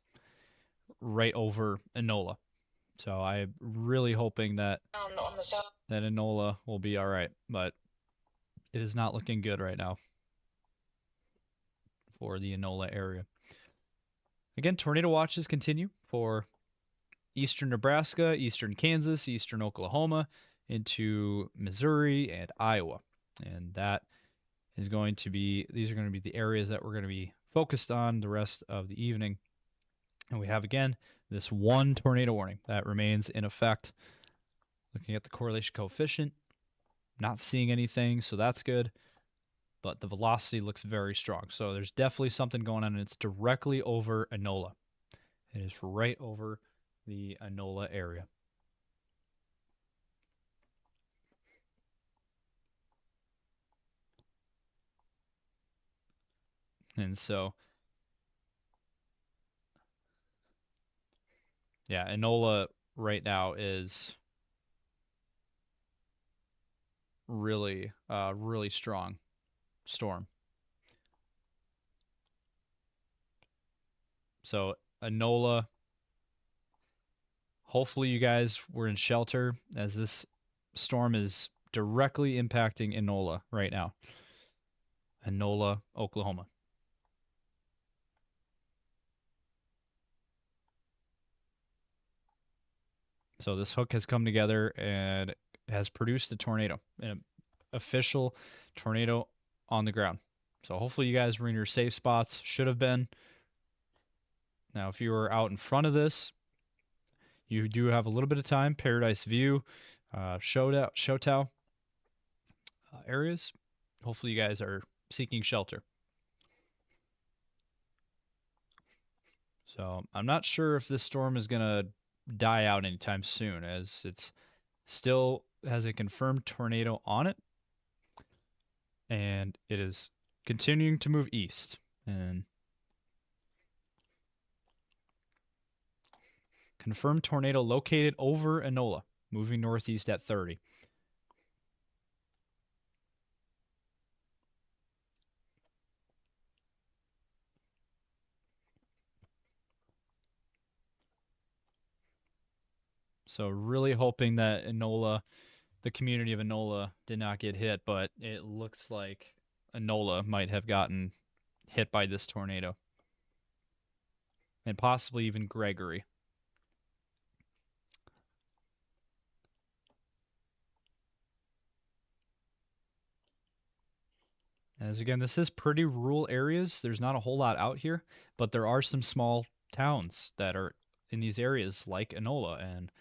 right over Enola. So I'm really hoping that Enola will be all right, but it is not looking good right now for the Enola area. Again, tornado watches continue for eastern Nebraska, eastern Kansas, eastern Oklahoma, into Missouri and Iowa. And that is going to be, these are going to be the areas that we're going to be focused on the rest of the evening. And we have, again, this one tornado warning that remains in effect. Looking at the correlation coefficient, not seeing anything, so that's good. But the velocity looks very strong. So there's definitely something going on, and it's directly over Enola. It is right over the Enola area. And so, yeah, Enola right now is really, really strong storm. So Enola, hopefully you guys were in shelter, as this storm is directly impacting Enola right now. Enola, Oklahoma. So this hook has come together and has produced a tornado, an official tornado on the ground. So hopefully you guys were in your safe spots. Should have been. Now, if you were out in front of this, you do have a little bit of time. Paradise View, Showtow areas. Hopefully you guys are seeking shelter. So I'm not sure if this storm is going to die out anytime soon, as it's still has a confirmed tornado on it, and it is continuing to move east. And confirmed tornado located over Enola, moving northeast at 30. So really hoping that Enola, the community of Enola, did not get hit, but it looks like Enola might have gotten hit by this tornado. And possibly even Gregory. As again, this is pretty rural areas. There's not a whole lot out here, but there are some small towns that are in these areas like Enola, and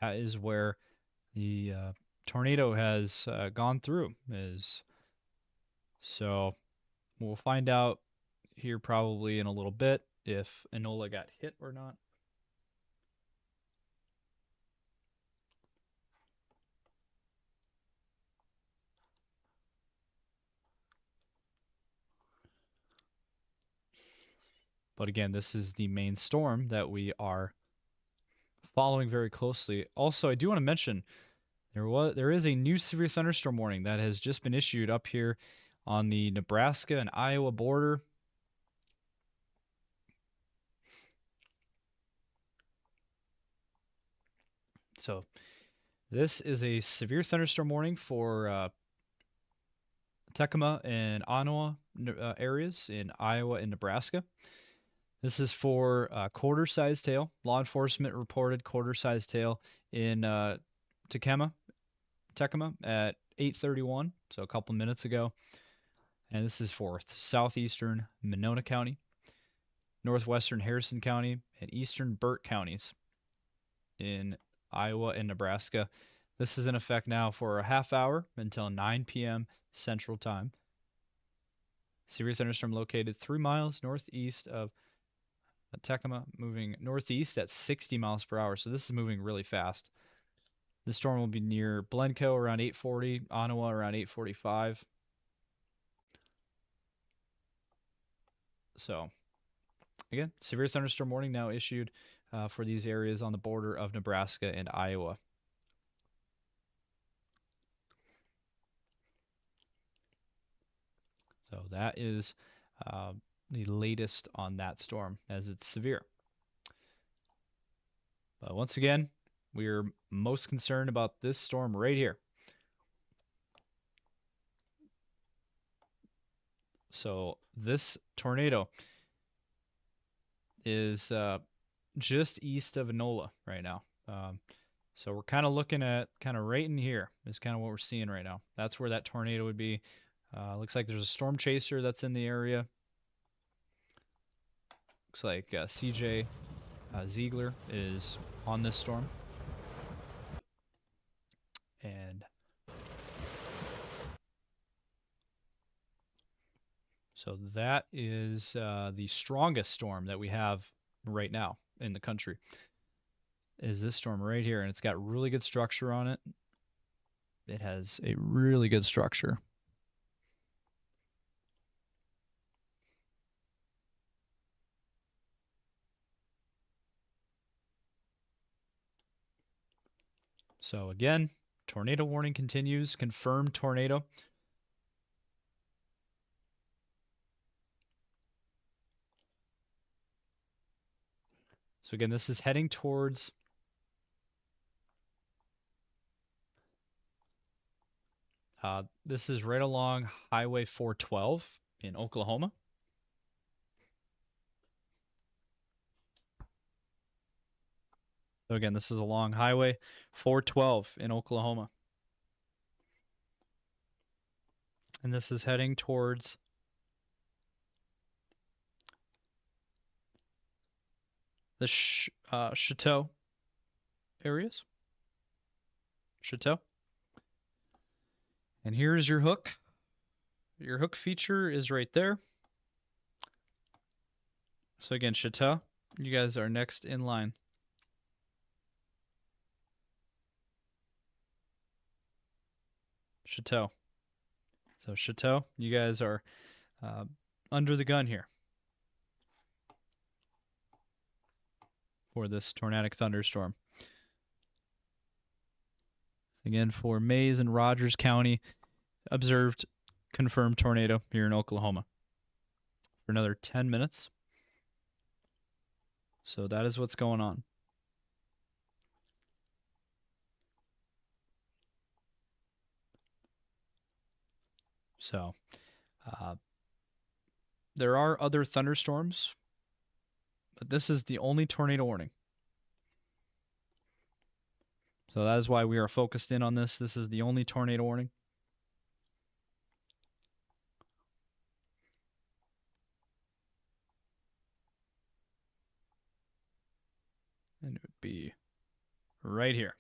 that is where the tornado has gone through. So we'll find out here probably in a little bit if Enola got hit or not. But again, this is the main storm that we are following very closely. Also, I do want to mention there is a new severe thunderstorm warning that has just been issued up here on the Nebraska and Iowa border. So this is a severe thunderstorm warning for Tecuma and Onawa areas in Iowa and Nebraska. This is for quarter-sized hail. Law enforcement reported quarter-sized hail in Tecuma at 8:31, so a couple minutes ago. And this is for southeastern Monona County, northwestern Harrison County, and eastern Burt counties in Iowa and Nebraska. This is in effect now for a half hour until 9 p.m. Central Time. Severe thunderstorm located 3 miles northeast of Tecuma, moving northeast at 60 miles per hour. So this is moving really fast. The storm will be near Blencoe around 8:40, Onawa around 8:45. So, again, severe thunderstorm warning now issued for these areas on the border of Nebraska and Iowa. So that is the latest on that storm as it's severe. But once again, we're most concerned about this storm right here. So this tornado is just east of Enola right now. So we're kind of looking at kind of right in here is kind of what we're seeing right now. That's where that tornado would be. Looks like there's a Stormchaser that's in the area. Looks like CJ Ziegler is on this storm. And so that is the strongest storm that we have right now in the country. Is this storm right here, and it's got really good structure on it. It has a really good structure. So again, tornado warning continues, confirmed tornado. So again, this is heading towards this is right along Highway 412 in Oklahoma. So again, this is along Highway 412 in Oklahoma. And this is heading towards the Chateau areas. Chateau. And here's your hook. Your hook feature is right there. So again, Chateau, you guys are next in line. Chateau. So Chateau, you guys are under the gun here for this tornadic thunderstorm. Again, for Mays and Rogers County, observed confirmed tornado here in Oklahoma for another 10 minutes. So that is what's going on. So there are other thunderstorms, but this is the only tornado warning. So that is why we are focused in on this. This is the only tornado warning. And it would be right here.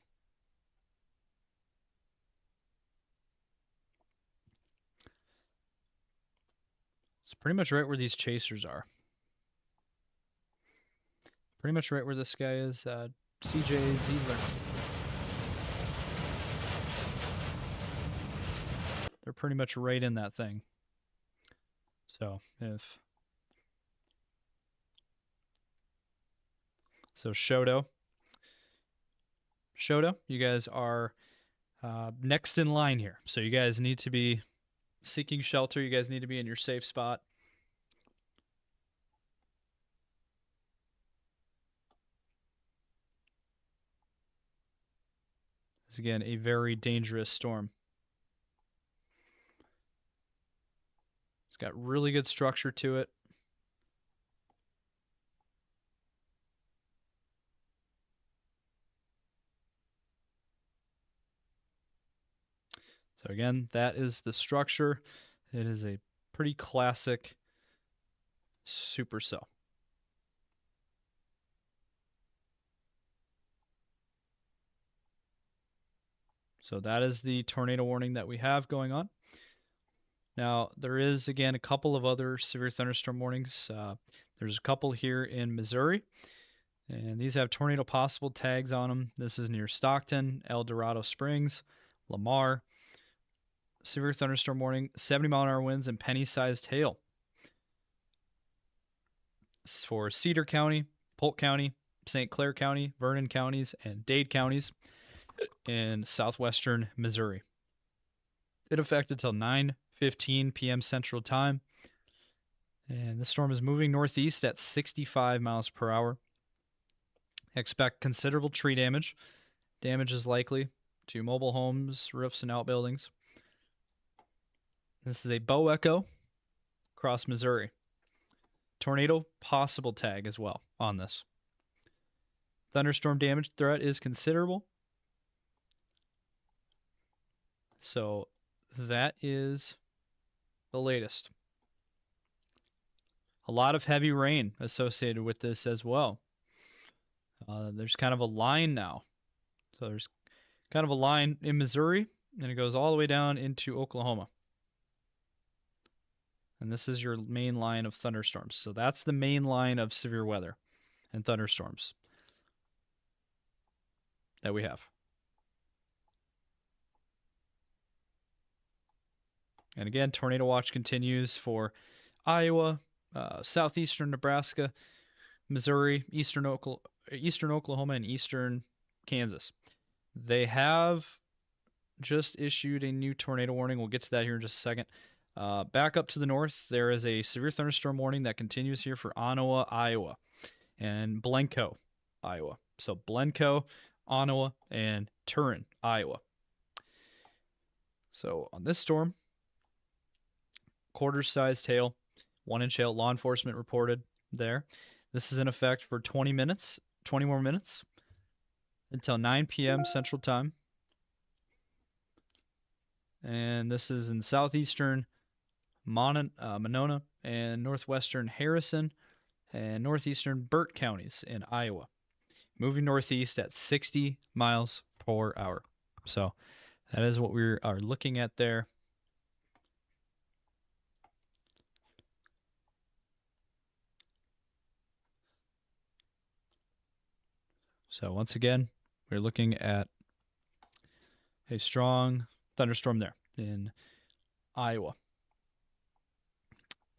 It's pretty much right where these chasers are. Pretty much right where this guy is, CJ Ziegler. They're pretty much right in that thing. So if... So Shoto, you guys are next in line here. So you guys need to be seeking shelter. You guys need to be in your safe spot. This is, again, a very dangerous storm. It's got really good structure to it. So again, that is the structure. It is a pretty classic supercell. So that is the tornado warning that we have going on. Now, there is, again, a couple of other severe thunderstorm warnings. There's a couple here in Missouri, and these have tornado possible tags on them. This is near Stockton, El Dorado Springs, Lamar. Severe thunderstorm warning, 70-mile-an-hour winds and penny-sized hail. This is for Cedar County, Polk County, St. Clair County, Vernon counties, and Dade counties in southwestern Missouri. It affected until 9:15 p.m. Central Time. And the storm is moving northeast at 65 miles per hour. Expect considerable tree damage. Damage is likely to mobile homes, roofs, and outbuildings. This is a bow echo across Missouri. Tornado possible tag as well on this. Thunderstorm damage threat is considerable. So that is the latest. A lot of heavy rain associated with this as well. There's kind of a line now. So there's kind of a line in Missouri, and it goes all the way down into Oklahoma. And this is your main line of thunderstorms. So that's the main line of severe weather and thunderstorms that we have. And again, tornado watch continues for Iowa, southeastern Nebraska, Missouri, eastern Oklahoma, and eastern Kansas. They have just issued a new tornado warning. We'll get to that here in just a second. Back up to the north, there is a severe thunderstorm warning that continues here for Onawa, Iowa, and Blencoe, Iowa. So Blencoe, Onawa, and Turin, Iowa. So on this storm, quarter-sized hail, 1-inch hail, law enforcement reported there. This is in effect for 20 more minutes, until 9 p.m. Central Time. And this is in southeastern Monona and northwestern Harrison and northeastern Burt counties in Iowa. Moving northeast at 60 miles per hour. So that is what we are looking at there. So once again, we're looking at a strong thunderstorm there in Iowa.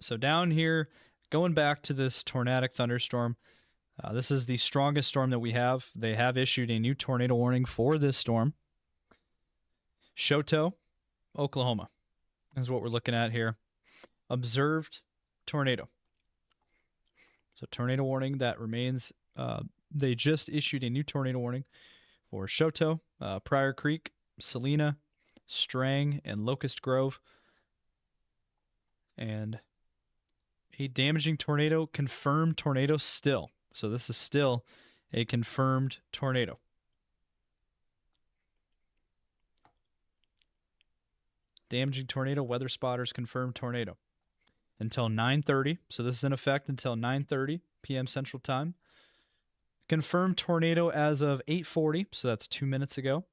So down here, going back to this tornadic thunderstorm, this is the strongest storm that we have. They have issued a new tornado warning for this storm. Shoto, Oklahoma is what we're looking at here. Observed tornado. So tornado warning that remains. They just issued a new tornado warning for Shoto, Pryor Creek, Salina, Strang, and Locust Grove. And a damaging tornado, confirmed tornado still. So this is still a confirmed tornado. Damaging tornado, weather spotters confirmed tornado. Until 9:30. So this is in effect until 9:30 p.m. Central Time. Confirmed tornado as of 8:40. So that's 2 minutes ago.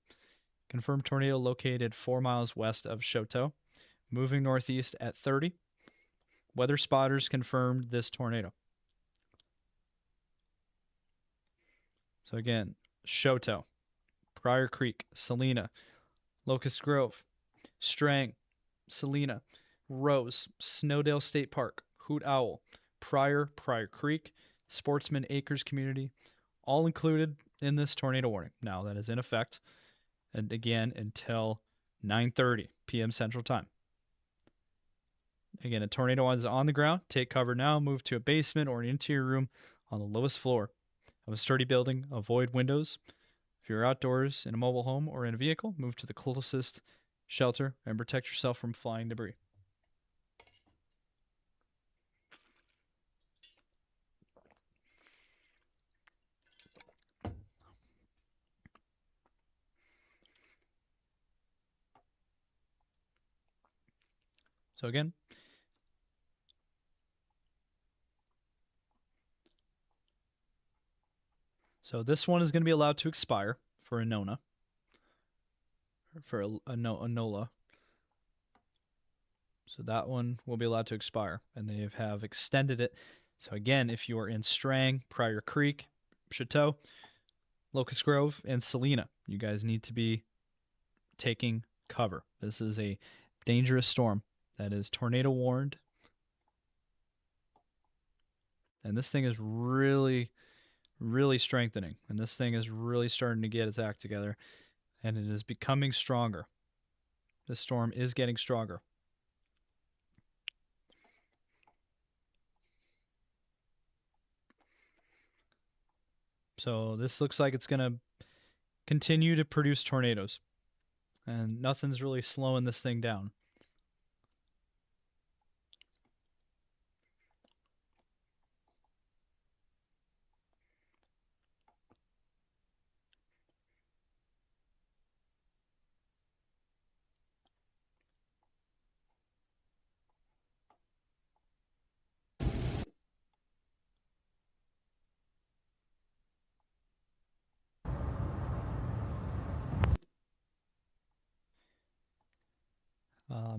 Confirmed tornado located 4 miles west of Choteau. Moving northeast at 30. Weather spotters confirmed this tornado. So again, Choteau, Pryor Creek, Salina, Locust Grove, Strang, Salina, Rose, Snowdale State Park, Hoot Owl, Pryor Creek, Sportsman Acres Community, all included in this tornado warning. Now that is in effect, and again until 9:30 p.m. Central Time. Again, a tornado is on the ground. Take cover now. Move to a basement or an interior room on the lowest floor of a sturdy building. Avoid windows. If you're outdoors in a mobile home or in a vehicle, move to the closest shelter and protect yourself from flying debris. So again, so this one is going to be allowed to expire for a NONA, for a NOLA. So that one will be allowed to expire, and they have extended it. So again, if you are in Strang, Pryor Creek, Choteau, Locust Grove, and Salina, you guys need to be taking cover. This is a dangerous storm that is tornado warned. And this thing is really, really strengthening. And this thing is really starting to get its act together. And it is becoming stronger. This storm is getting stronger. So this looks like it's going to continue to produce tornadoes. And nothing's really slowing this thing down.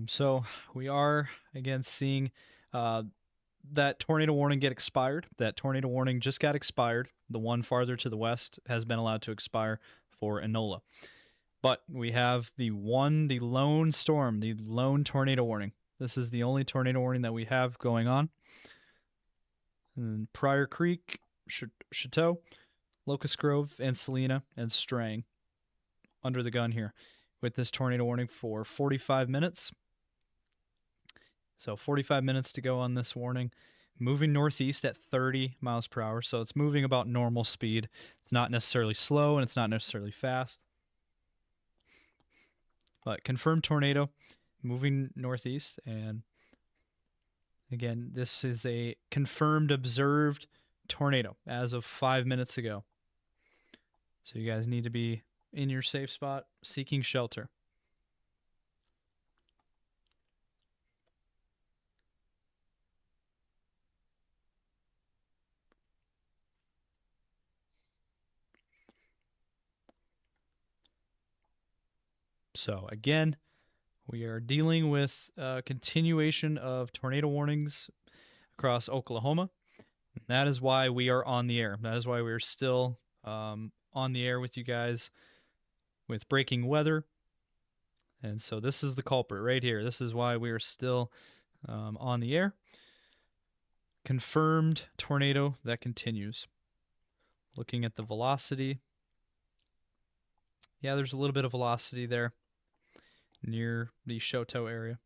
So we are, again, seeing that tornado warning get expired. That tornado warning just got expired. The one farther to the west has been allowed to expire for a NOLA. But we have the lone storm, the lone tornado warning. This is the only tornado warning that we have going on. And Pryor Creek, Choteau, Locust Grove, and Salina, and Strang under the gun here with this tornado warning for 45 minutes. So 45 minutes to go on this warning. Moving northeast at 30 miles per hour. So it's moving about normal speed. It's not necessarily slow and it's not necessarily fast. But confirmed tornado moving northeast. And again, this is a confirmed observed tornado as of 5 minutes ago. So you guys need to be in your safe spot, seeking shelter. So again, we are dealing with a continuation of tornado warnings across Oklahoma. That is why we are on the air. That is why we're still on the air with you guys with breaking weather. And so this is the culprit right here. This is why we are still on the air. Confirmed tornado that continues. Looking at the velocity. Yeah, there's a little bit of velocity there near the Choteau area.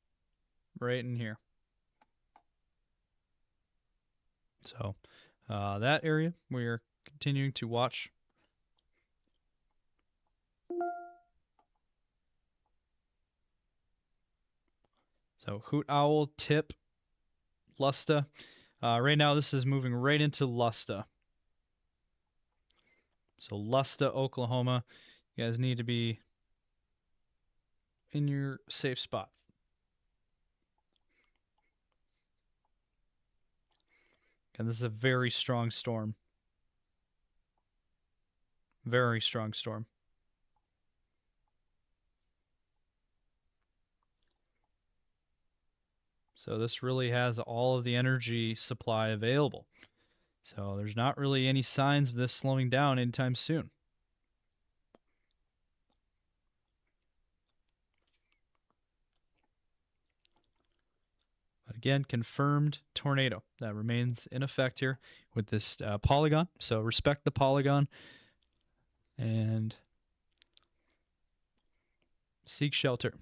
Right in here. So that area we are continuing to watch. So Hoot Owl, Tip, Lusta. Right now, this is moving right into Lusta. So Lusta, Oklahoma. You guys need to be in your safe spot. And this is a very strong storm. Very strong storm. So this really has all of the energy supply available. So there's not really any signs of this slowing down anytime soon. But again, confirmed tornado that remains in effect here with this polygon. So respect the polygon and seek shelter.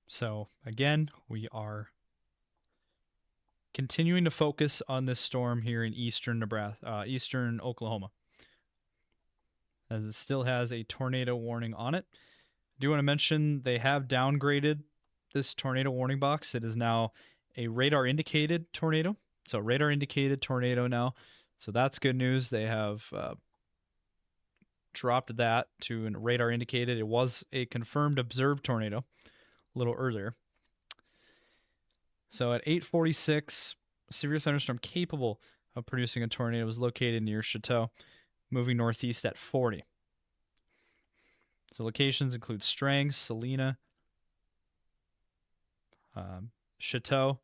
So again, we are continuing to focus on this storm here in eastern Nebraska, eastern Oklahoma, as it still has a tornado warning on it. I do want to mention they have downgraded this tornado warning box. It is now a radar indicated tornado. So radar indicated tornado now. So that's good news. They have dropped that to a radar indicated. It was a confirmed observed tornado a little earlier. So at 8:46, severe thunderstorm capable of producing a tornado was located near Chateau, moving northeast at 40. So locations include Strang, Salina, Chateau,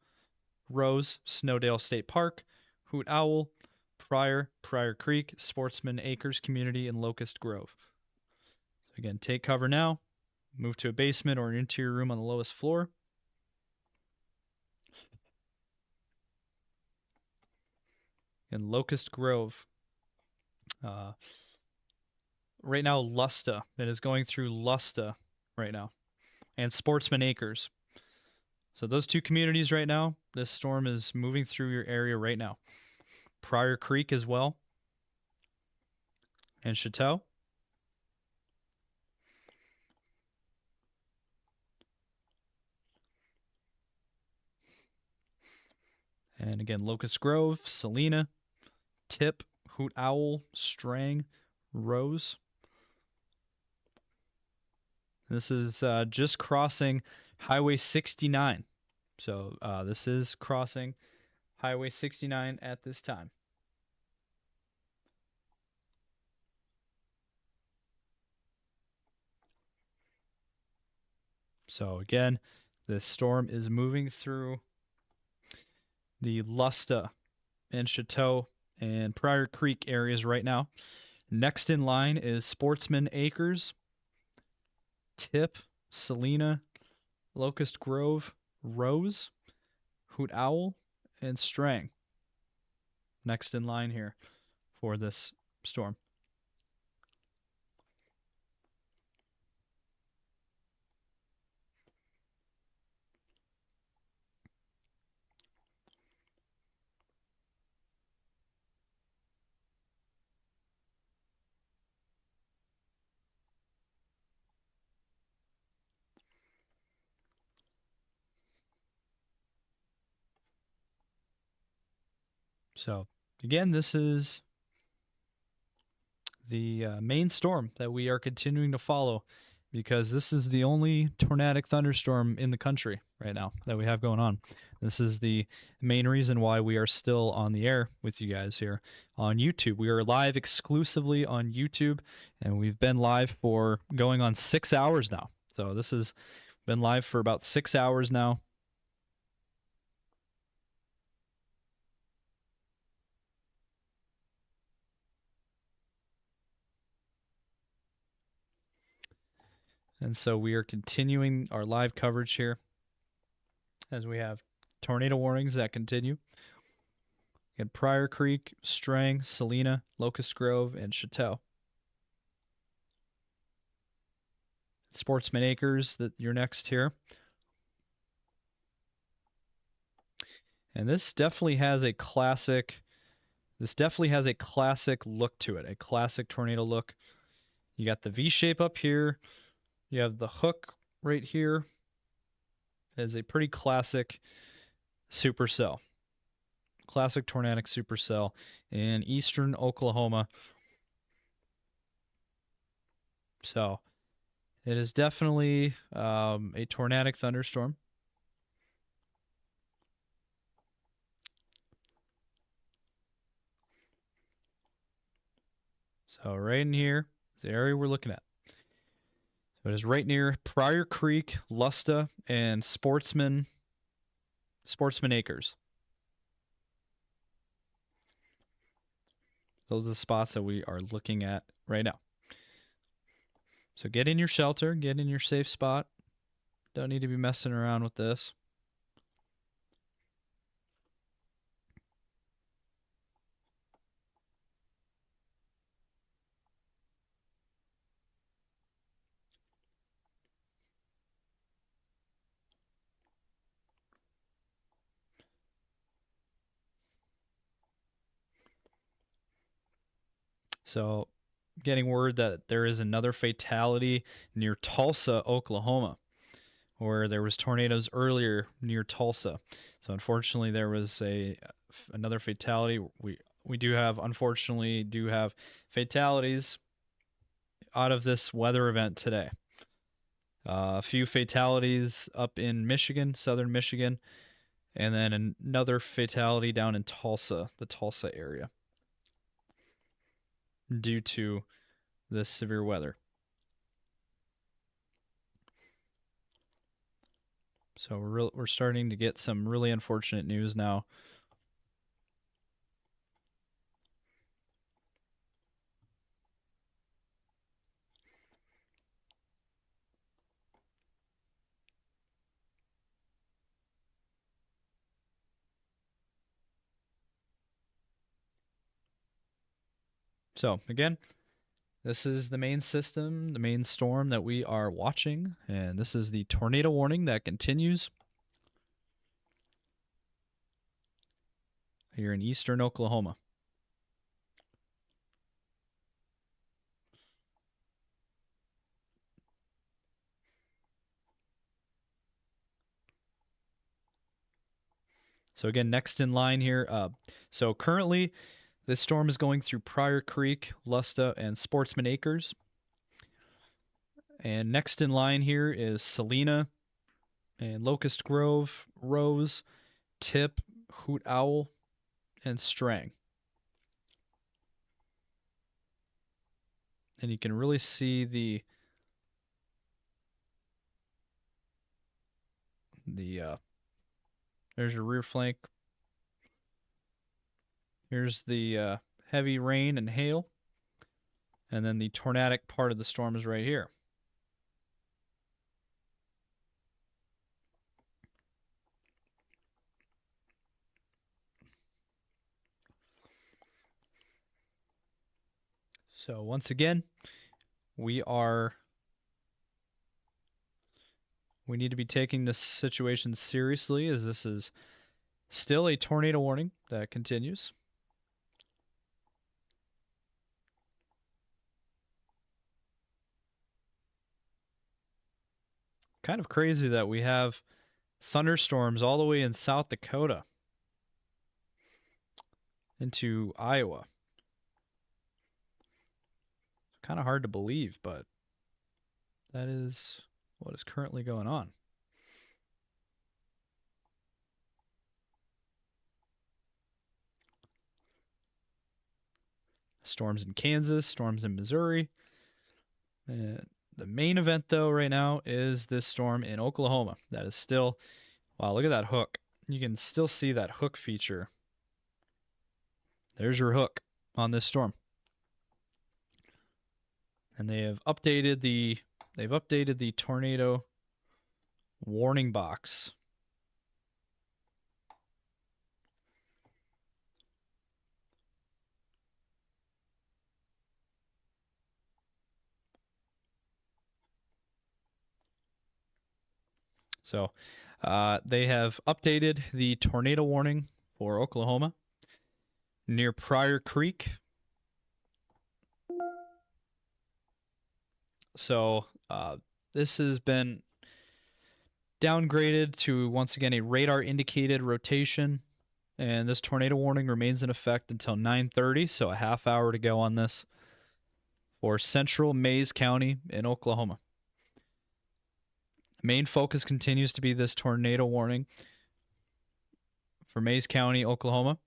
Rose, Snowdale State Park, Hoot Owl, Pryor, Pryor Creek, Sportsman Acres Community, and Locust Grove. Again, take cover now. Move to a basement or an interior room on the lowest floor. And Locust Grove. Right now, Lusta. It is going through Lusta right now. And Sportsman Acres. So those two communities right now, this storm is moving through your area right now. Pryor Creek as well. And Chateau. And again, Locust Grove, Salina, Tip, Hoot Owl, Strang, Rose. This is just crossing Highway 69. So this is crossing Highway 69 at this time. So again, this storm is moving through the Lusta and Chateau and Pryor Creek areas right now. Next in line is Sportsman Acres, Tip, Salina, Locust Grove, Rose, Hoot Owl, and Strang. Next in line here for this storm. So again, this is the main storm that we are continuing to follow, because this is the only tornadic thunderstorm in the country right now that we have going on. This is the main reason why we are still on the air with you guys here on YouTube. We are live exclusively on YouTube, and we've been live for going on 6 hours now. So this has been live for about 6 hours now. And so we are continuing our live coverage here as we have tornado warnings that continue. We got Pryor Creek, Strang, Salina, Locust Grove, and Chateau. Sportsman Acres, that you're next here. And this definitely has a classic look to it, a classic tornado look. You got the V shape up here. You have the hook right here. As a pretty classic supercell. Classic tornadic supercell in eastern Oklahoma. So it is definitely a tornadic thunderstorm. So right in here is the area we're looking at. So it is right near Pryor Creek, Lusta, and Sportsman Acres. Those are the spots that we are looking at right now. So get in your shelter, get in your safe spot. Don't need to be messing around with this. So getting word that there is another fatality near Tulsa, Oklahoma, where there was tornadoes earlier near Tulsa. So unfortunately, there was another fatality. We do have fatalities out of this weather event today. A few fatalities up in Michigan, southern Michigan, and then another fatality down in Tulsa, the Tulsa area, due to this severe weather. So we're starting to get some really unfortunate news now. So again, this is the main system, the main storm that we are watching, and this is the tornado warning that continues here in eastern Oklahoma. So again, next in line here. So currently, this storm is going through Pryor Creek, Lusta, and Sportsman Acres. And next in line here is Salina and Locust Grove, Rose, Tip, Hoot Owl, and Strang. And you can really see the there's your rear flank. Here's the heavy rain and hail. And then the tornadic part of the storm is right here. So once again, we need to be taking this situation seriously, as this is still a tornado warning that continues. Kind of crazy that we have thunderstorms all the way in South Dakota into Iowa. Kind of hard to believe, but that is what is currently going on. Storms in Kansas, storms in Missouri. The main event, though, right now is this storm in Oklahoma. That is still, wow, look at that hook. You can still see that hook feature. There's your hook on this storm. And they've updated the tornado warning box So they have updated the tornado warning for Oklahoma near Pryor Creek. So this has been downgraded to, once again, a radar indicated rotation, and this tornado warning remains in effect until 9:30, so a half hour to go on this for central Mays County in Oklahoma. Main focus continues to be this tornado warning for Mays County, Oklahoma.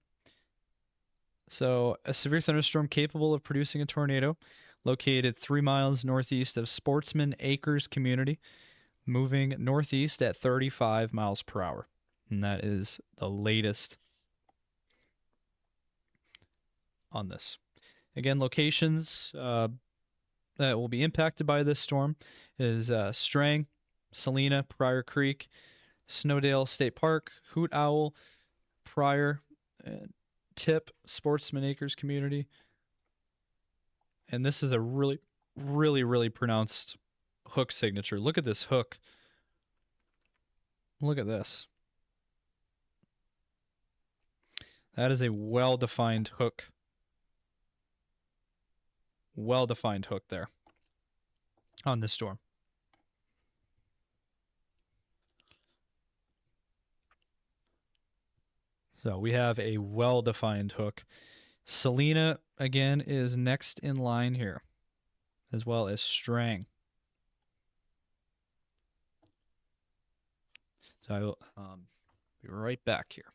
So, a severe thunderstorm capable of producing a tornado located 3 miles northeast of Sportsman Acres community, moving northeast at 35 miles per hour. And that is the latest on this. Again, locations that will be impacted by this storm is Strang, Salina, Pryor Creek, Snowdale State Park, Hoot Owl, Pryor, Tip, Sportsman Acres community. And this is a really, really, really pronounced hook signature. Look at this hook. Look at this. That is a well-defined hook. Well-defined hook there on this storm. So we have a well-defined hook. Salina, again, is next in line here, as well as Strang. So I will be right back here.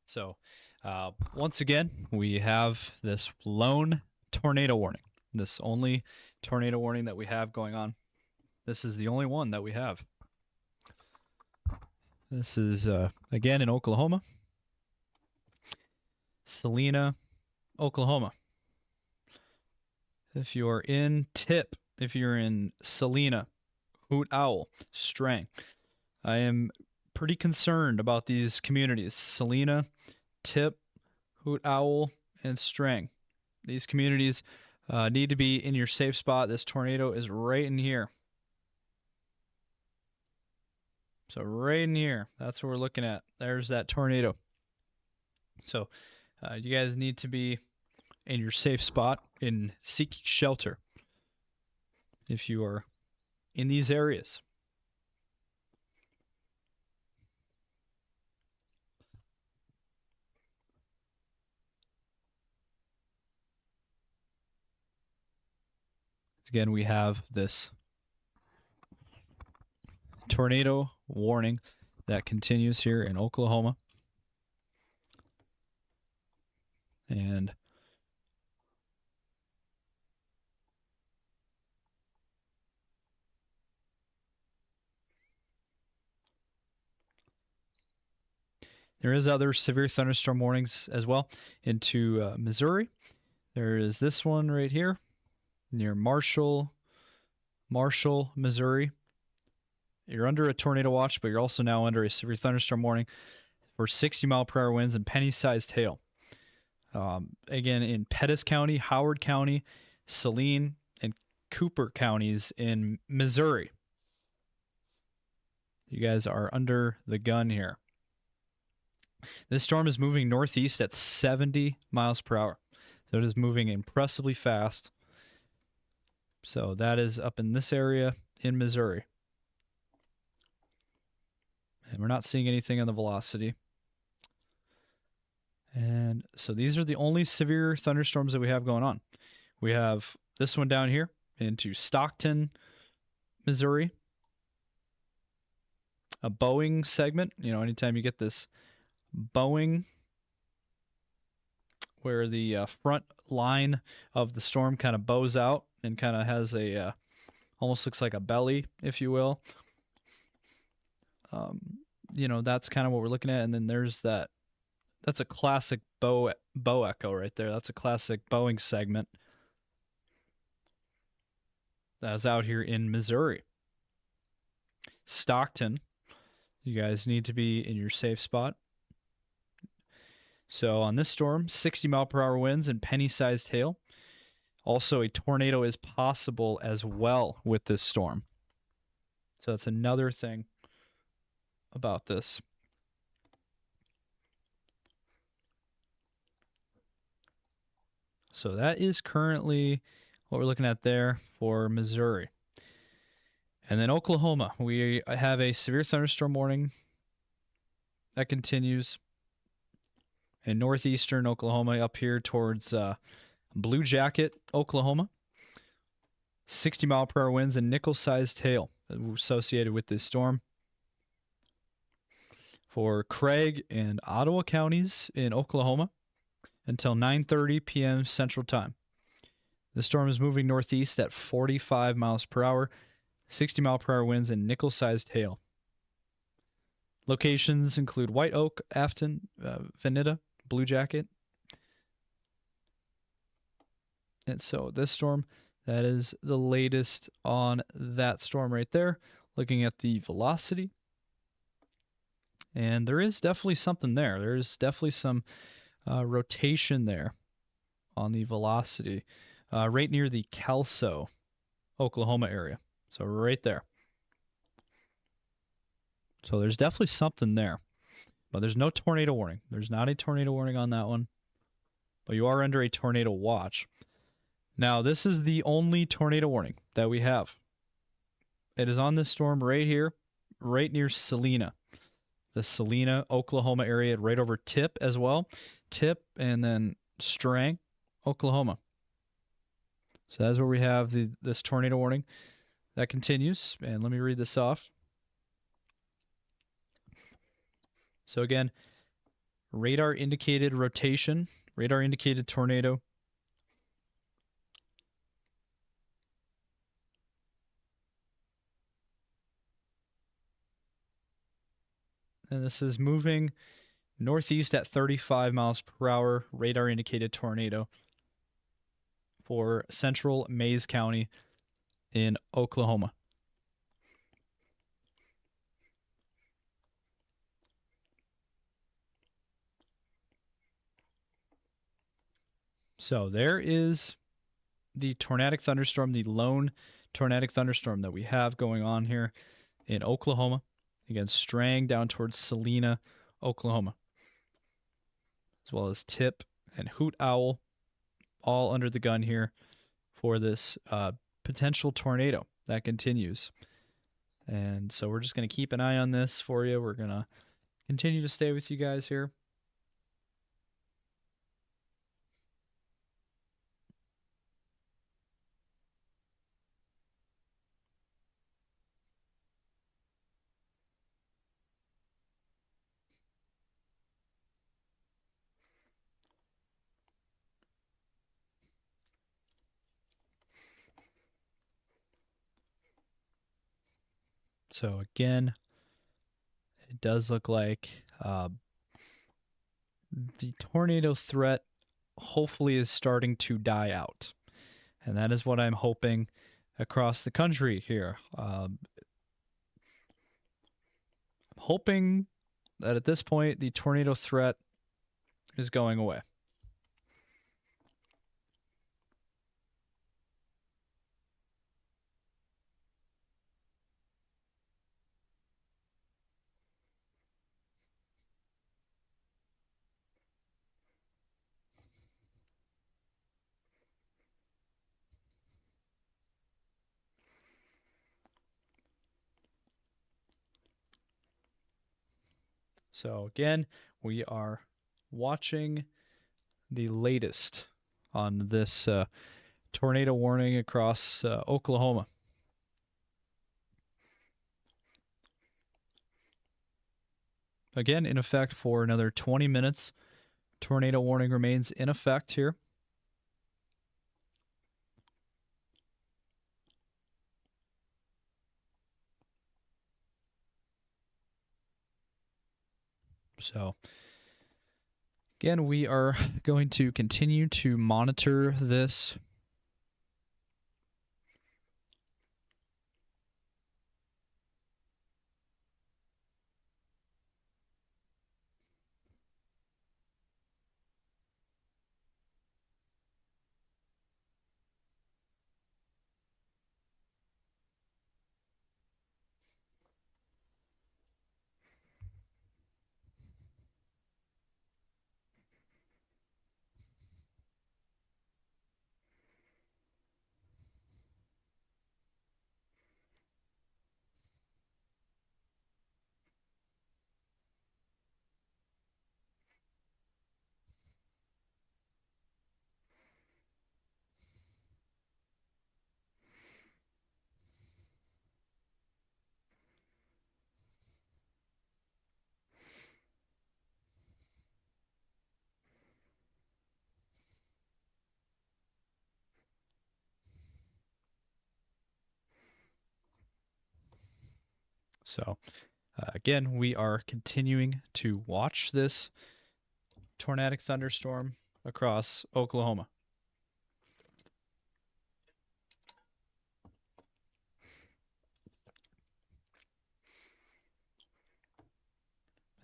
So Once again, we have this lone tornado warning. This only tornado warning that we have going on. This is the only one that we have. This is, again, in Oklahoma. Salina, Oklahoma. If you're in Tip, if you're in Salina, Hoot Owl, Strang, I am pretty concerned about these communities. Salina, Tip, Hoot Owl, and Strang. These communities need to be in your safe spot. This tornado is right in here. So right in here, that's what we're looking at. There's that tornado. So you guys need to be in your safe spot and seek shelter if you are in these areas. Again, we have this tornado warning that continues here in Oklahoma. And there is other severe thunderstorm warnings as well into Missouri. There is this one right here near Marshall, Missouri. You're under a tornado watch, but you're also now under a severe thunderstorm warning for 60-mile-per-hour winds and penny-sized hail. Again, in Pettis County, Howard County, Saline, and Cooper counties in Missouri. You guys are under the gun here. This storm is moving northeast at 70 miles per hour. So it is moving impressively fast. So that is up in this area in Missouri. And we're not seeing anything on the velocity. And so these are the only severe thunderstorms that we have going on. We have this one down here into Stockton, Missouri. A bowing segment. You know, anytime you get this bowing where the front line of the storm kind of bows out and kind of has a almost looks like a belly, if you will. You know, that's kind of what we're looking at. And then there's that. That's a classic bow echo right there. That's a classic bowing segment. That's out here in Missouri. Stockton. You guys need to be in your safe spot. So on this storm, 60-mile-per-hour winds and penny-sized hail. Also, a tornado is possible as well with this storm. So that's another thing about this. So that is currently what we're looking at there for Missouri. And then Oklahoma, we have a severe thunderstorm warning that continues in northeastern Oklahoma up here towards Blue Jacket, Oklahoma. 60-mile-per-hour winds and nickel-sized hail associated with this storm. For Craig and Ottawa counties in Oklahoma until 9:30 p.m. Central Time. The storm is moving northeast at 45 miles per hour, 60-mile-per-hour winds and nickel-sized hail. Locations include White Oak, Afton, Veneta, Blue Jacket. And so this storm, that is the latest on that storm right there. Looking at the velocity. And there is definitely something there. There is definitely some rotation there on the velocity. Right near the Kelso, Oklahoma area. So right there. So there's definitely something there. But there's no tornado warning. There's not a tornado warning on that one. But you are under a tornado watch. Now, this is the only tornado warning that we have. It is on this storm right here, right near Salina. The Salina, Oklahoma area, right over Tip as well. Tip and then Strang, Oklahoma. So that's where we have this tornado warning. That continues. And let me read this off. So again, radar indicated rotation, radar indicated tornado. And this is moving northeast at 35 miles per hour, radar indicated tornado for central Mays County in Oklahoma. So there is the tornadic thunderstorm, the lone tornadic thunderstorm that we have going on here in Oklahoma. Again, straying down towards Salina, Oklahoma, as well as Tip and Hoot Owl, all under the gun here for this potential tornado that continues. And so we're just going to keep an eye on this for you. We're going to continue to stay with you guys here. So again, it does look like the tornado threat hopefully is starting to die out. And that is what I'm hoping across the country here. I'm hoping that at this point the tornado threat is going away. So again, we are watching the latest on this tornado warning across Oklahoma. Again, in effect for another 20 minutes. Tornado warning remains in effect here. So again, we are going to continue to monitor this. So again, we are continuing to watch this tornadic thunderstorm across Oklahoma.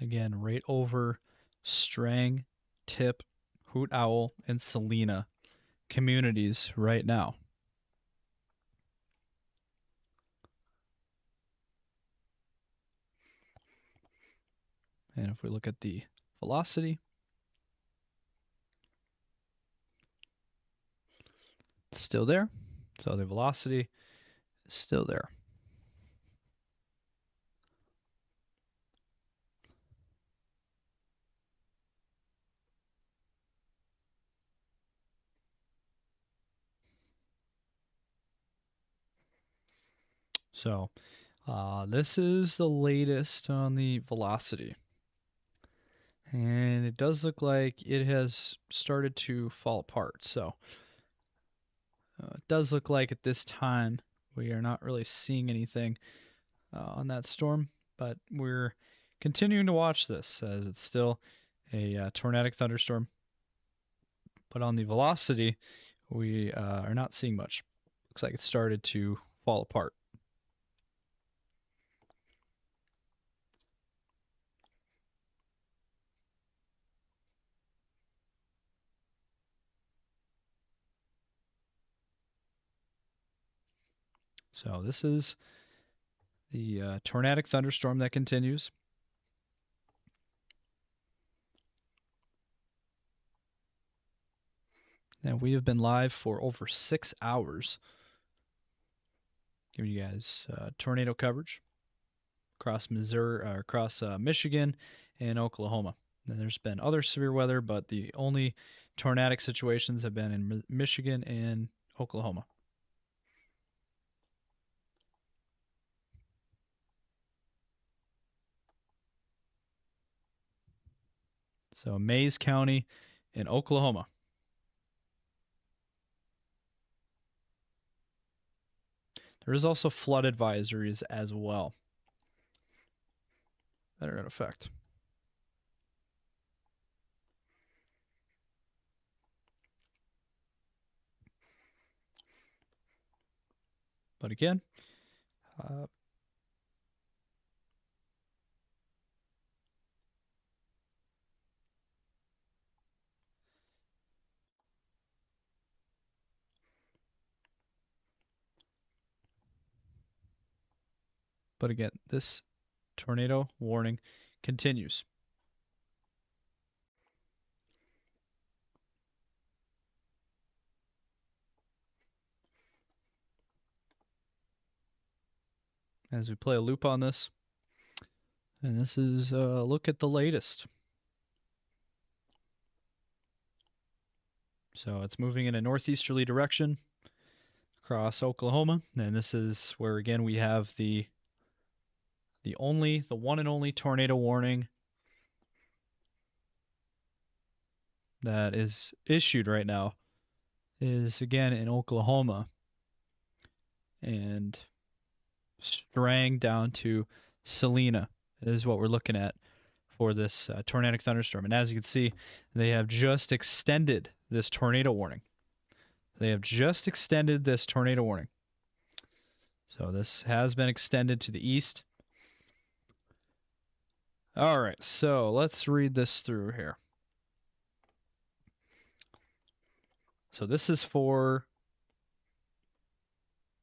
Again, right over Strang, Tip, Hoot Owl, and Salina communities right now. And if we look at the velocity, it's still there. So the velocity is still there. So this is the latest on the velocity. And it does look like it has started to fall apart. So it does look like at this time we are not really seeing anything on that storm, but we're continuing to watch this as it's still a tornadic thunderstorm. But on the velocity, we are not seeing much. Looks like it started to fall apart. So this is the tornadic thunderstorm that continues. And we have been live for over 6 hours, giving you guys tornado coverage across Missouri, across Michigan and Oklahoma. And there's been other severe weather, but the only tornadic situations have been in Michigan and Oklahoma. So Mays County in Oklahoma. There is also flood advisories as well that are in effect. But again, this tornado warning continues. As we play a loop on this, and this is a look at the latest. So it's moving in a northeasterly direction across Oklahoma, and this is where again we have the one and only tornado warning that is issued right now is again in Oklahoma and straying down to Salina is what we're looking at for this tornadic thunderstorm. And as you can see, they have just extended this tornado warning. So this has been extended to the east. All right, so let's read this through here. So this is for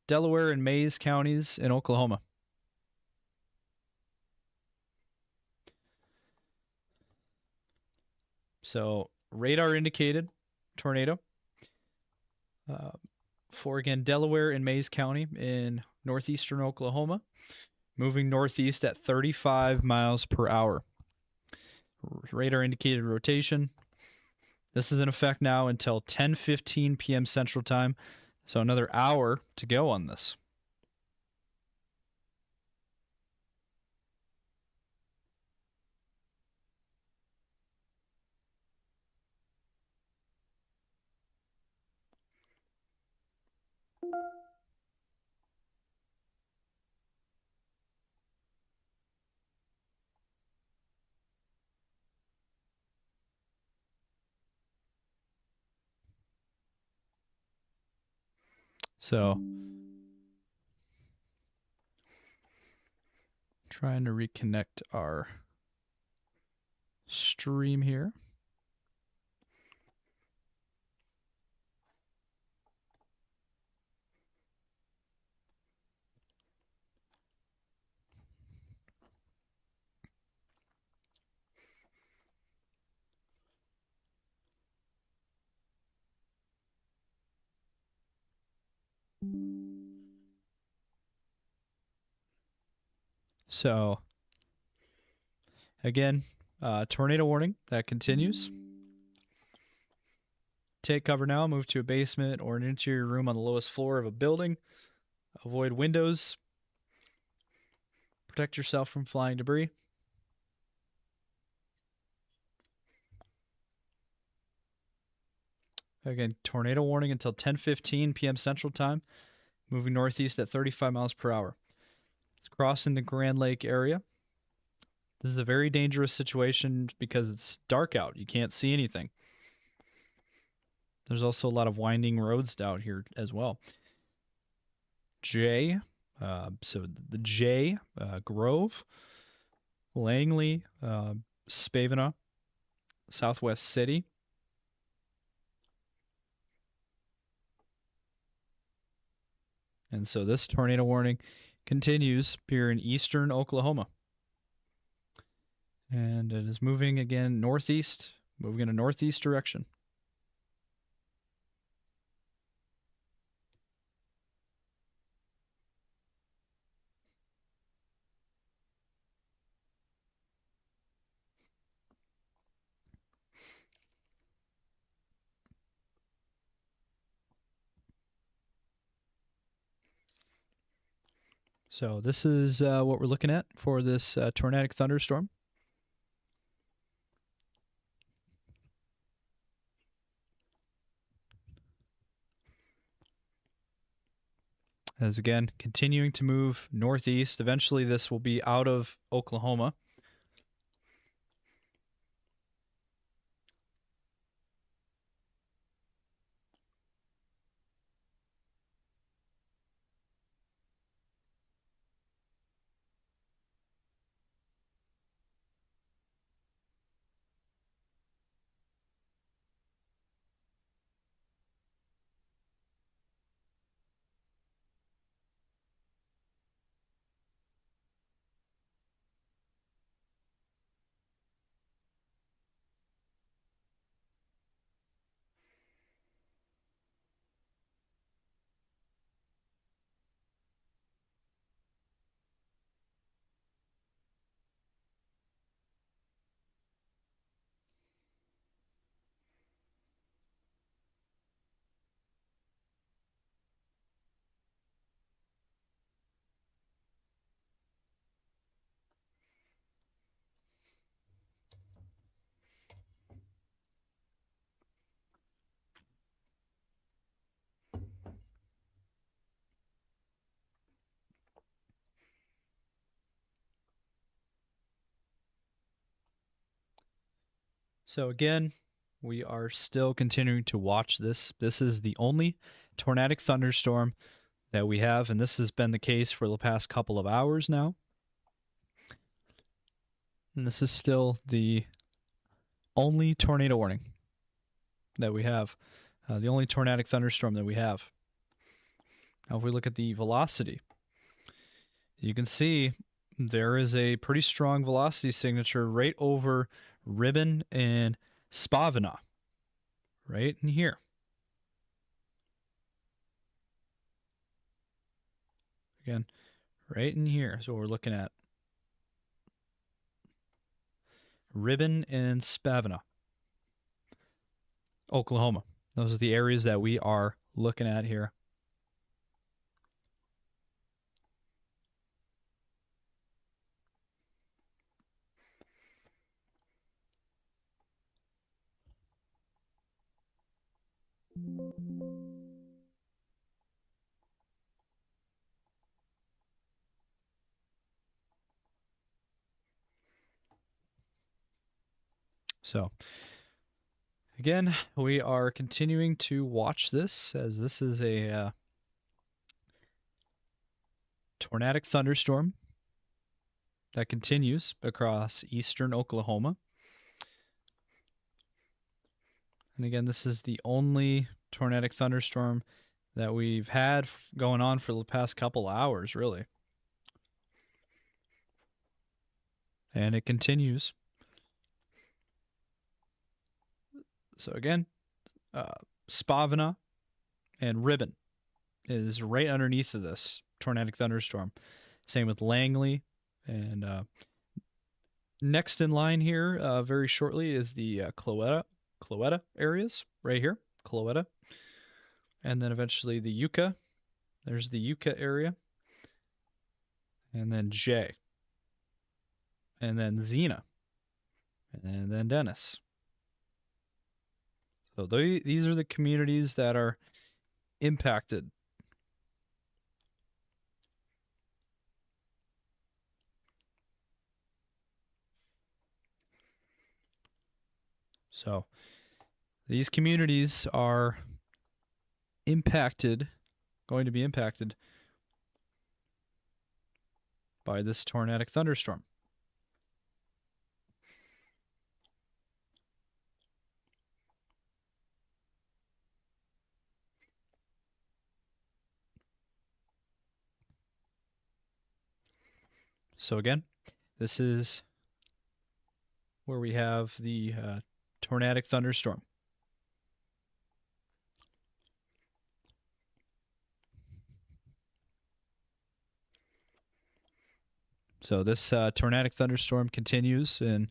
Delaware and Mays counties in Oklahoma. So radar indicated tornado for again Delaware and Mays County in northeastern Oklahoma, moving northeast at 35 miles per hour. Radar indicated rotation. This is in effect now until 10:15 p.m. Central Time, so another hour to go on this. So, trying to reconnect our stream here. So, again, tornado warning that continues. Take cover now, move to a basement or an interior room on the lowest floor of a building. Avoid windows. Protect yourself from flying debris. Again, tornado warning until 10:15 p.m. Central Time, moving northeast at 35 miles per hour. It's crossing the Grand Lake area. This is a very dangerous situation because it's dark out. You can't see anything. There's also a lot of winding roads out here as well. So the J, Grove, Langley, Spavina, Southwest City. And so this tornado warning continues here in eastern Oklahoma. And it is moving again northeast, moving in a northeast direction. So this is what we're looking at for this tornadic thunderstorm. As again, continuing to move northeast. Eventually this will be out of Oklahoma. So again, we are still continuing to watch this. This is the only tornadic thunderstorm that we have, and this has been the case for the past couple of hours now. And this is still the only tornado warning that we have, the only tornadic thunderstorm that we have. Now, if we look at the velocity, you can see there is a pretty strong velocity signature right over Ribbon and Spavina, right in here. Again, right in here is what we're looking at. Ribbon and Spavina, Oklahoma. Those are the areas that we are looking at here. So, again, we are continuing to watch this as this is a tornadic thunderstorm that continues across eastern Oklahoma. And again, this is the only tornadic thunderstorm that we've had going on for the past couple hours, really. And it continues. So again, Spavina and Ribbon is right underneath of this tornadic thunderstorm. Same with Langley. And next in line here, very shortly, is the Cloetta areas right here, Cloetta. And then eventually the Yucca. There's the Yucca area. And then J. And then Xena. And then Dennis. So these are the communities that are impacted. So these communities are going to be impacted by this tornadic thunderstorm. So again, this is where we have the tornadic thunderstorm. So this tornadic thunderstorm continues in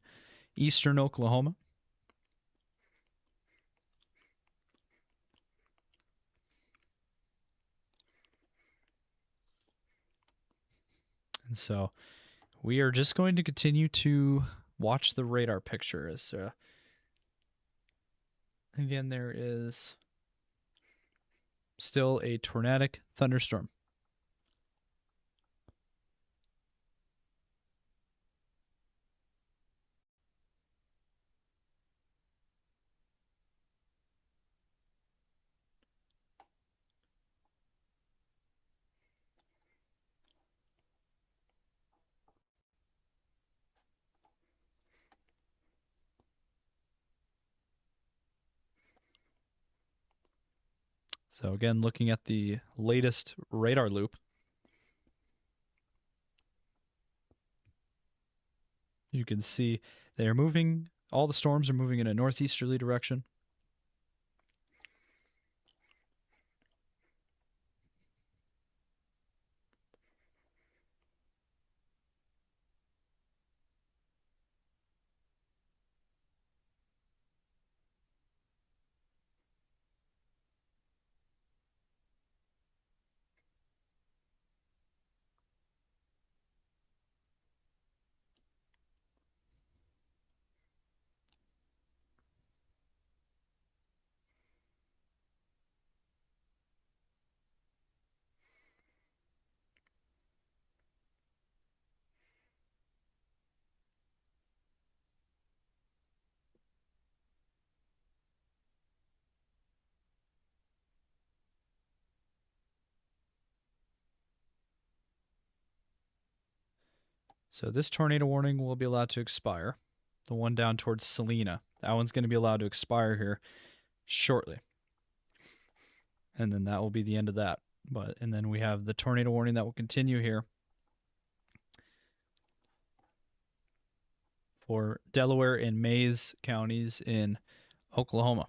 eastern Oklahoma. And so we are just going to continue to watch the radar picture as again, there is still a tornadic thunderstorm. So again, looking at the latest radar loop, you can see they are moving, all the storms are moving in a northeasterly direction. So this tornado warning will be allowed to expire. The one down towards Salina, that one's going to be allowed to expire here shortly. And then that will be the end of that. And then we have the tornado warning that will continue here for Delaware and Mayes counties in Oklahoma.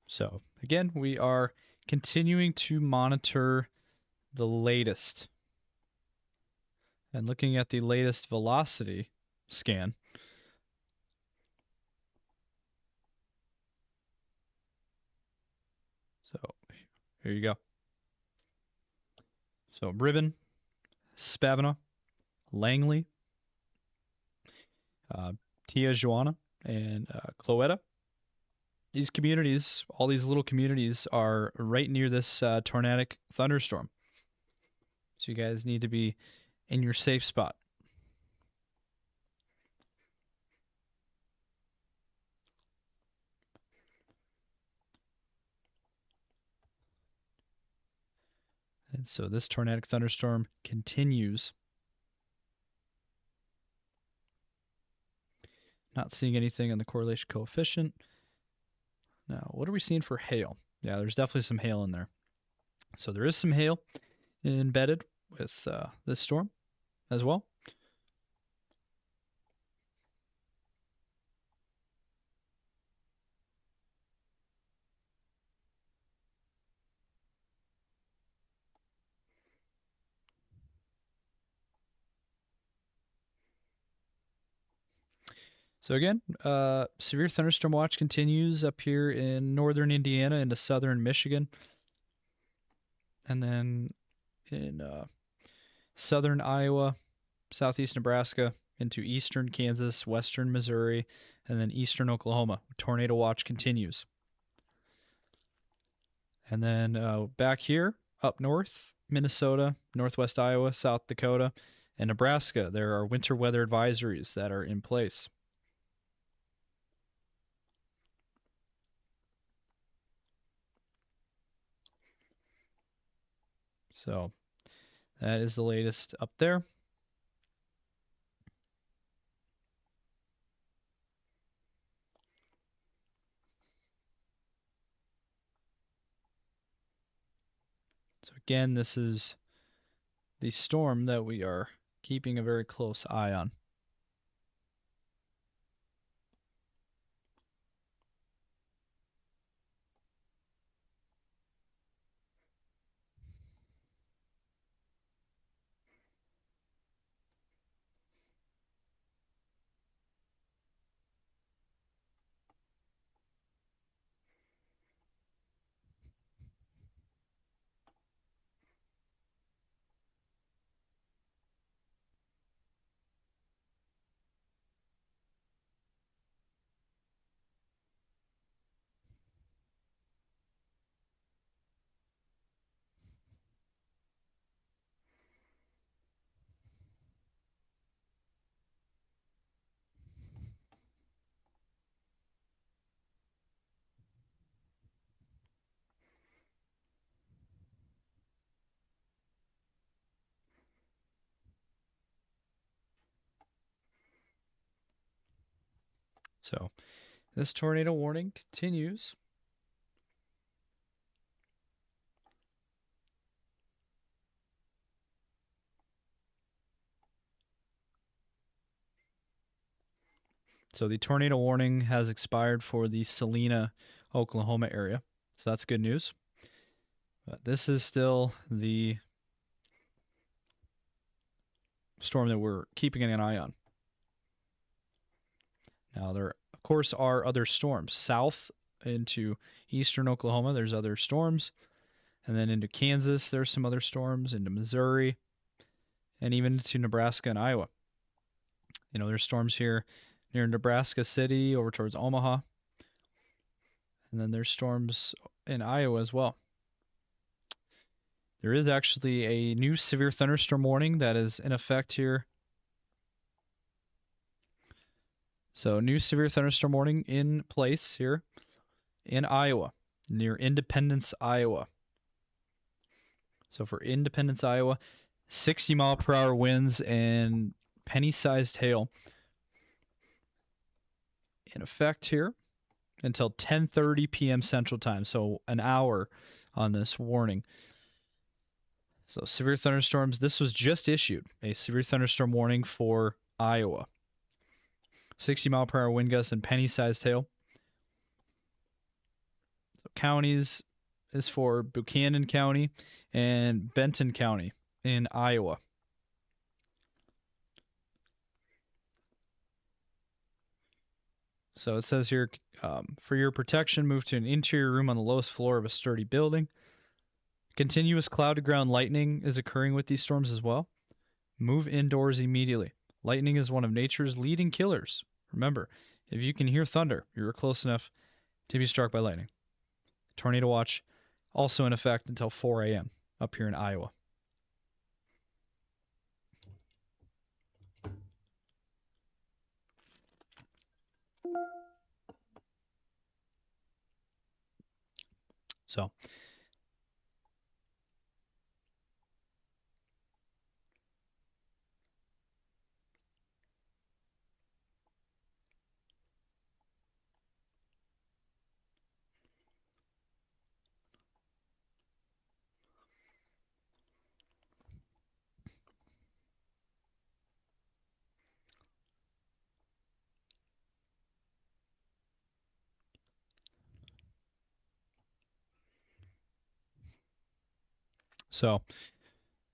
So again, we are continuing to monitor the latest. And looking at the latest velocity scan, so here you go. So Ribbon, Spavina, Langley, Tijuana, and Cloetta. These communities, all these little communities, are right near this tornadic thunderstorm. So you guys need to be in your safe spot. And so this tornadic thunderstorm continues. Not seeing anything on the correlation coefficient. Now, what are we seeing for hail? Yeah, there's definitely some hail in there. So there is some hail embedded with this storm as well. So again, severe thunderstorm watch continues up here in northern Indiana into southern Michigan. And then in southern Iowa, southeast Nebraska, into eastern Kansas, western Missouri, and then eastern Oklahoma. Tornado watch continues. And then back here, up north, Minnesota, northwest Iowa, South Dakota, and Nebraska, there are winter weather advisories that are in place. So that is the latest up there. So again, this is the storm that we are keeping a very close eye on. So this tornado warning continues. So the tornado warning has expired for the Salina, Oklahoma area. So that's good news. But this is still the storm that we're keeping an eye on. Now, there, of course, are other storms. South into eastern Oklahoma, there's other storms. And then into Kansas, there's some other storms. Into Missouri, and even into Nebraska and Iowa. You know, there's storms here near Nebraska City over towards Omaha. And then there's storms in Iowa as well. There is actually a new severe thunderstorm warning that is in effect here. So, new severe thunderstorm warning in place here in Iowa, near Independence, Iowa. So, for Independence, Iowa, 60-mile-per-hour winds and penny-sized hail in effect here until 10:30 p.m. Central Time. So, an hour on this warning. So, severe thunderstorms. This was just issued, a severe thunderstorm warning for Iowa. 60-mile-per-hour wind gusts and penny-sized hail. So, counties is for Buchanan County and Benton County in Iowa. So it says here, for your protection, move to an interior room on the lowest floor of a sturdy building. Continuous cloud-to-ground lightning is occurring with these storms as well. Move indoors immediately. Lightning is one of nature's leading killers. Remember, if you can hear thunder, you're close enough to be struck by lightning. Tornado watch also in effect until 4 a.m. up here in Iowa. So,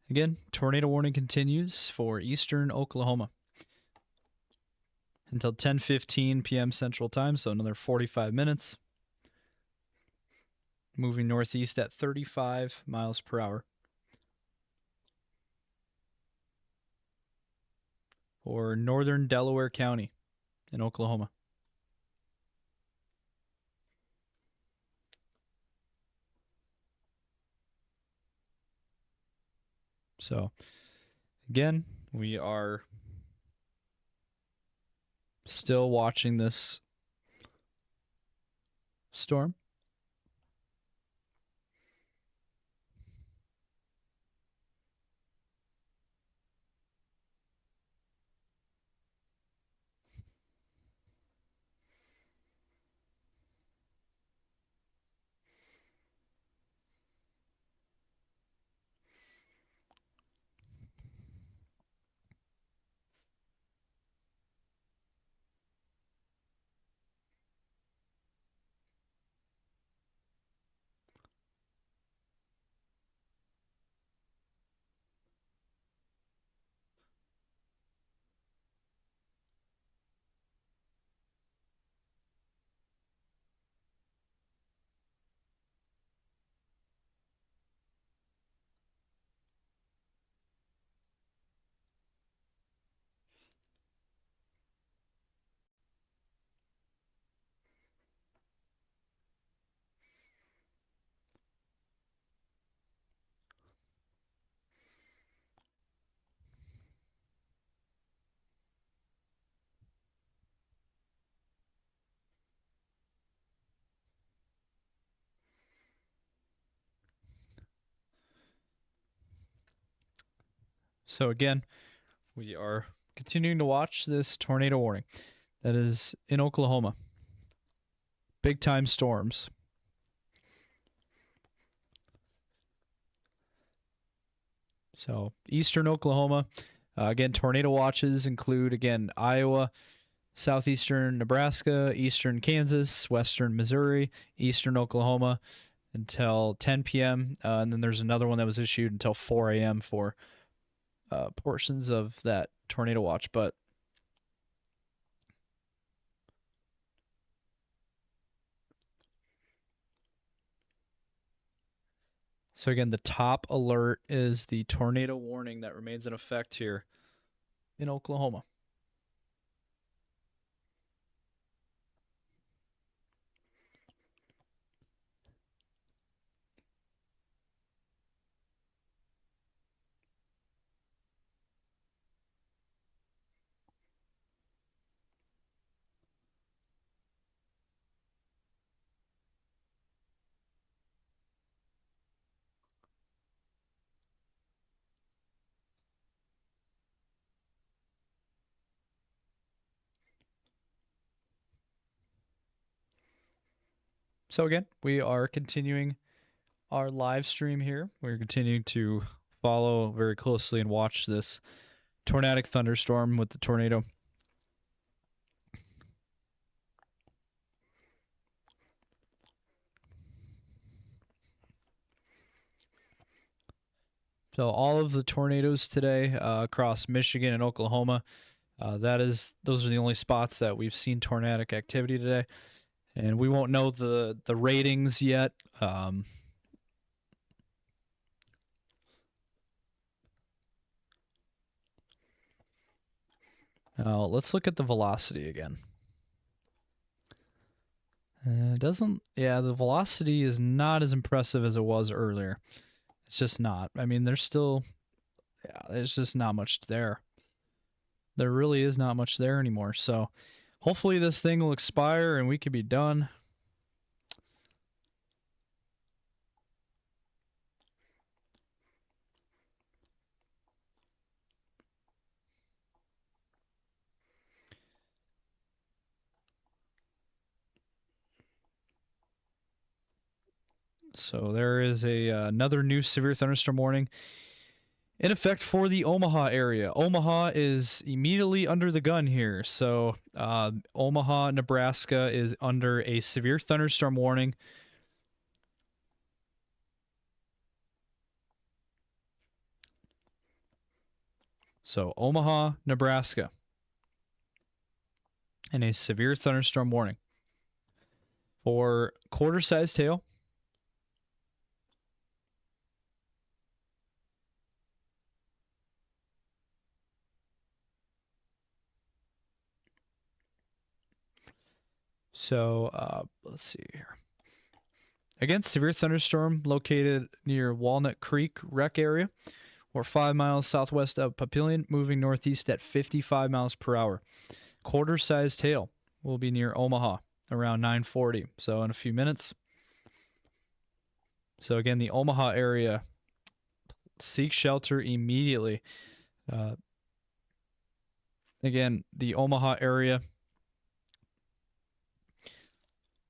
again, tornado warning continues for eastern Oklahoma. until 10:15 p.m. Central Time, so another 45 minutes. Moving northeast at 35 miles per hour. For northern Delaware County in Oklahoma. So, again, we are still watching this storm. So again, we are continuing to watch this tornado warning that is in Oklahoma. Big time storms. So eastern Oklahoma, again, tornado watches include, again, Iowa, southeastern Nebraska, eastern Kansas, western Missouri, eastern Oklahoma until 10 p.m. And then there's another one that was issued until 4 a.m. for portions of that tornado watch. But so again, the top alert is the tornado warning that remains in effect here in Oklahoma. So again, we are continuing our live stream here. We're continuing to follow very closely and watch this tornadic thunderstorm with the tornado. So all of the tornadoes today across Michigan and Oklahoma, those are the only spots that we've seen tornadic activity today. And we won't know the ratings yet. Now let's look at the velocity again. The velocity is not as impressive as it was earlier. It's just not. I mean, there's just not much there. There really is not much there anymore. So hopefully this thing will expire and we could be done. So there is another new severe thunderstorm warning in effect for the Omaha area. Omaha is immediately under the gun here. So Omaha, Nebraska is under a severe thunderstorm warning. So Omaha, Nebraska. and a severe thunderstorm warning. For quarter-sized hail, so let's see here. Again, severe thunderstorm located near Walnut Creek Rec area, or 5 miles southwest of Papillion, moving northeast at 55 miles per hour. Quarter-sized hail will be near Omaha around 9:40, so in a few minutes. So again, the Omaha area, seek shelter immediately. Again, the Omaha area.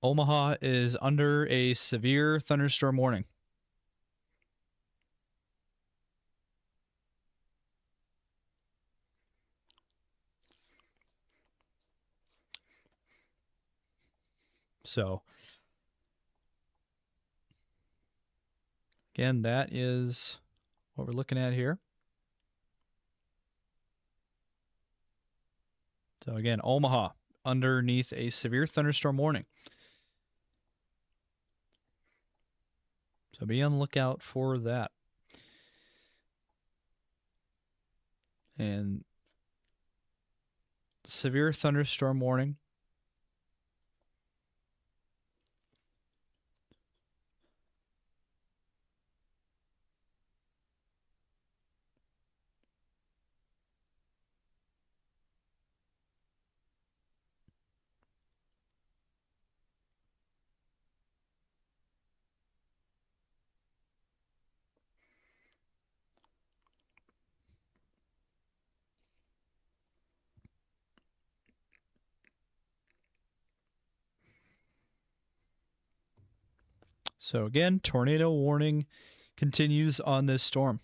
Omaha is under a severe thunderstorm warning. So, again, that is what we're looking at here. So, again, Omaha underneath a severe thunderstorm warning. So, be on the lookout for that. And severe thunderstorm warning. So again, tornado warning continues on this storm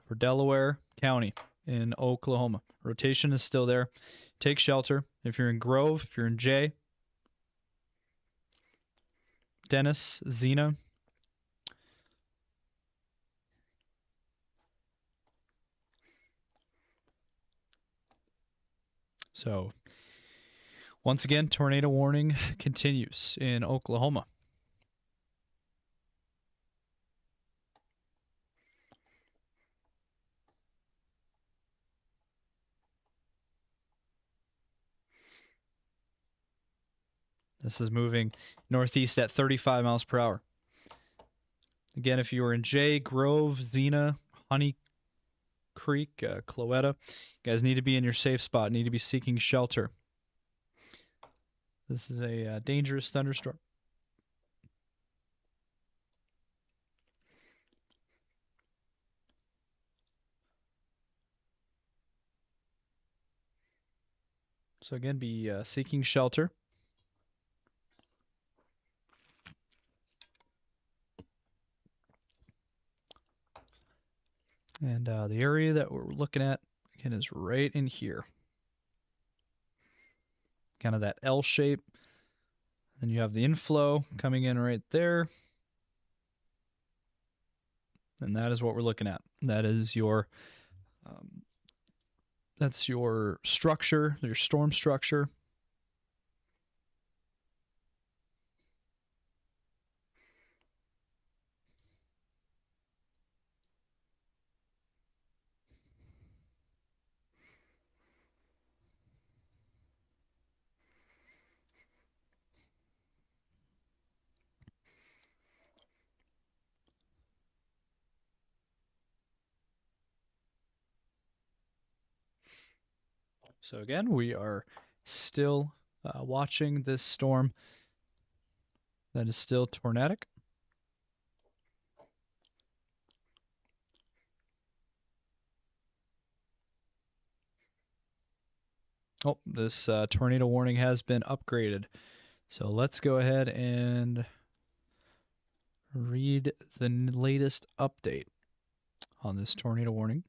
for Delaware County in Oklahoma. Rotation is still there. Take shelter. If you're in Grove, if you're in Jay, Dennis, Xena. So once again, tornado warning continues in Oklahoma. This is moving northeast at 35 miles per hour. Again, if you are in Jay, Grove, Xena, Honey Creek, Cloetta, you guys need to be in your safe spot, need to be seeking shelter. This is a dangerous thunderstorm. So again, be seeking shelter. And the area that we're looking at, again, is right in here. Kind of that L shape. Then you have the inflow coming in right there. And that is what we're looking at. That is your that's your structure, your storm structure. So again, we are still watching this storm that is still tornadic. Oh, this tornado warning has been upgraded. So let's go ahead and read the latest update on this tornado warning.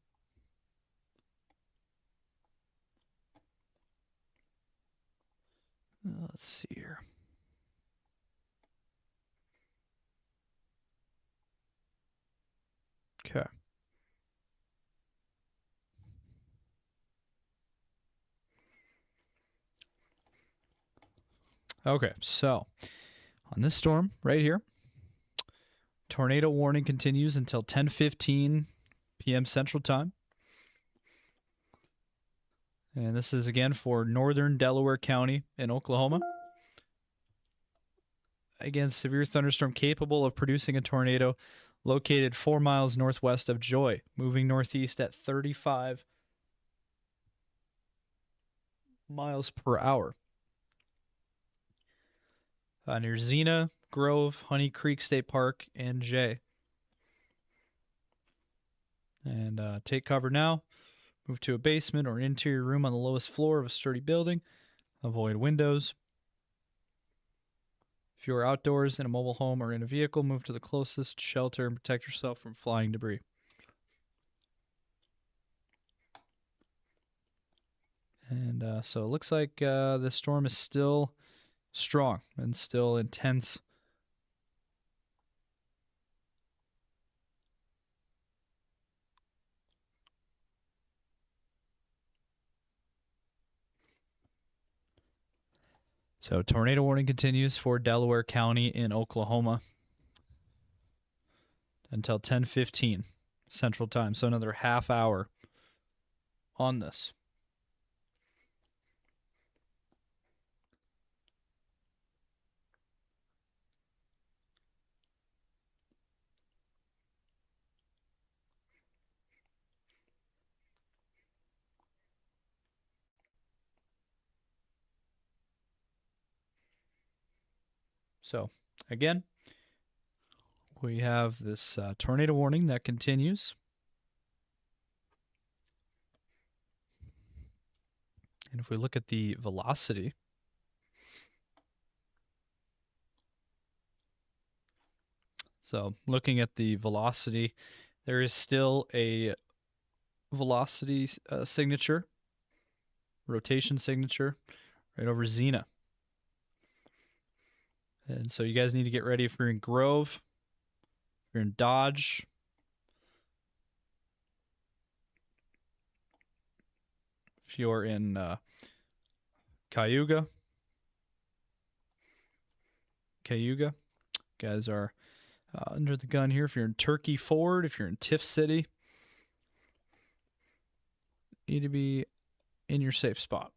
Let's see here. Okay. Okay, so on this storm right here, tornado warning continues until 10:15 p.m. Central Time. And this is again for northern Delaware County in Oklahoma. Again, severe thunderstorm capable of producing a tornado located 4 miles northwest of Joy, moving northeast at 35 miles per hour. Near Xena, Grove, Honey Creek State Park, and Jay. And take cover now. Move to a basement or an interior room on the lowest floor of a sturdy building. Avoid windows. If you are outdoors in a mobile home or in a vehicle, move to the closest shelter and protect yourself from flying debris. And so it looks like the storm is still strong and still intense. So tornado warning continues for Delaware County in Oklahoma until 10:15 Central Time. So another half hour on this. So again, we have this tornado warning that continues. And if we look at the velocity, so looking at the velocity, there is still a velocity signature, rotation signature, right over Xena. And so you guys need to get ready if you're in Grove, if you're in Dodge, if you're in Cayuga, guys are under the gun here. If you're in Turkey Ford, if you're in Tiff City, need to be in your safe spot.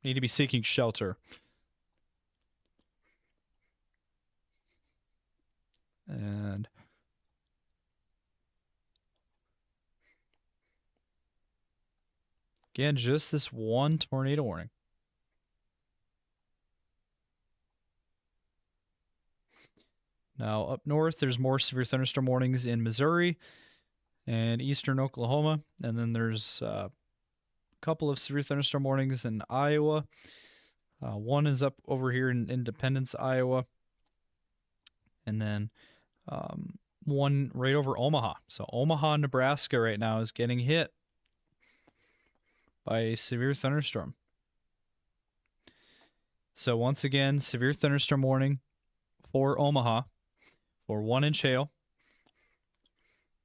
Need to be seeking shelter. And again, just this one tornado warning. Now, up north, there's more severe thunderstorm warnings in Missouri and eastern Oklahoma. And then there's a couple of severe thunderstorm warnings in Iowa. One is up over here in Independence, Iowa. And then one right over Omaha. So Omaha, Nebraska right now is getting hit by a severe thunderstorm. So once again, severe thunderstorm warning for Omaha for 1-inch hail.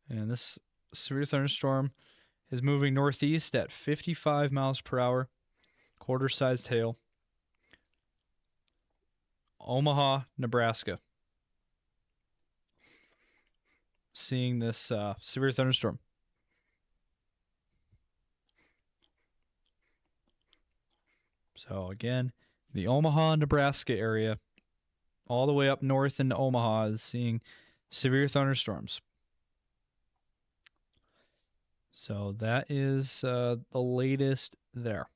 And this severe thunderstorm is moving northeast at 55 miles per hour, quarter-sized hail. Omaha, Nebraska. Seeing this severe thunderstorm. So again, the Omaha, Nebraska area, all the way up north into Omaha, is seeing severe thunderstorms. So that is the latest there.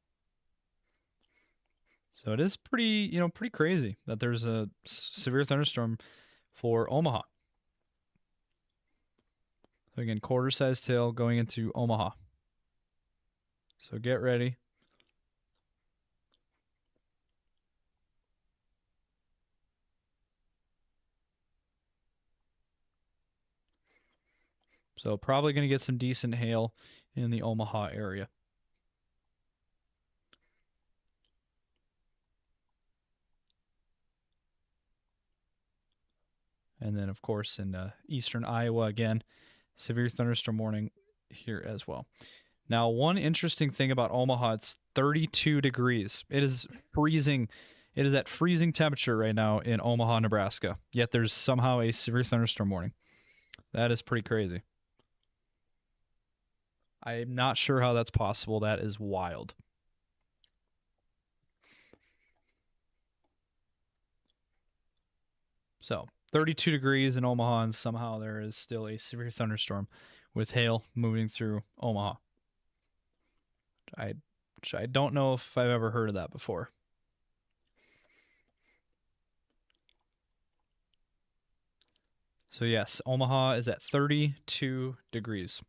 So it is pretty crazy that there's a severe thunderstorm for Omaha. So again, quarter-sized hail going into Omaha. So get ready. So probably going to get some decent hail in the Omaha area. And then, of course, in eastern Iowa, again, severe thunderstorm warning here as well. Now, one interesting thing about Omaha, it's 32 degrees. It is freezing It is at freezing temperature right now in Omaha, Nebraska. Yet there's somehow a severe thunderstorm warning. That is pretty crazy. I'm not sure how that's possible. That is wild. So 32 degrees in Omaha, and somehow there is still a severe thunderstorm with hail moving through Omaha. I don't know if I've ever heard of that before. So yes, Omaha is at 32 degrees.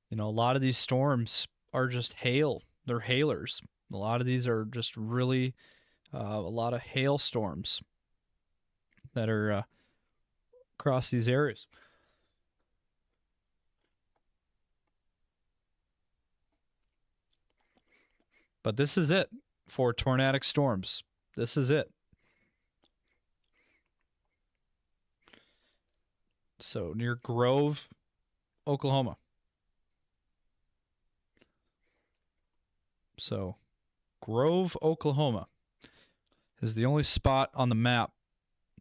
You know, a lot of these storms are just hail. They're hailers. A lot of these are just really a lot of hailstorms that are across these areas. But this is it for tornadic storms. This is it. So near Grove, Oklahoma. So Grove, Oklahoma is the only spot on the map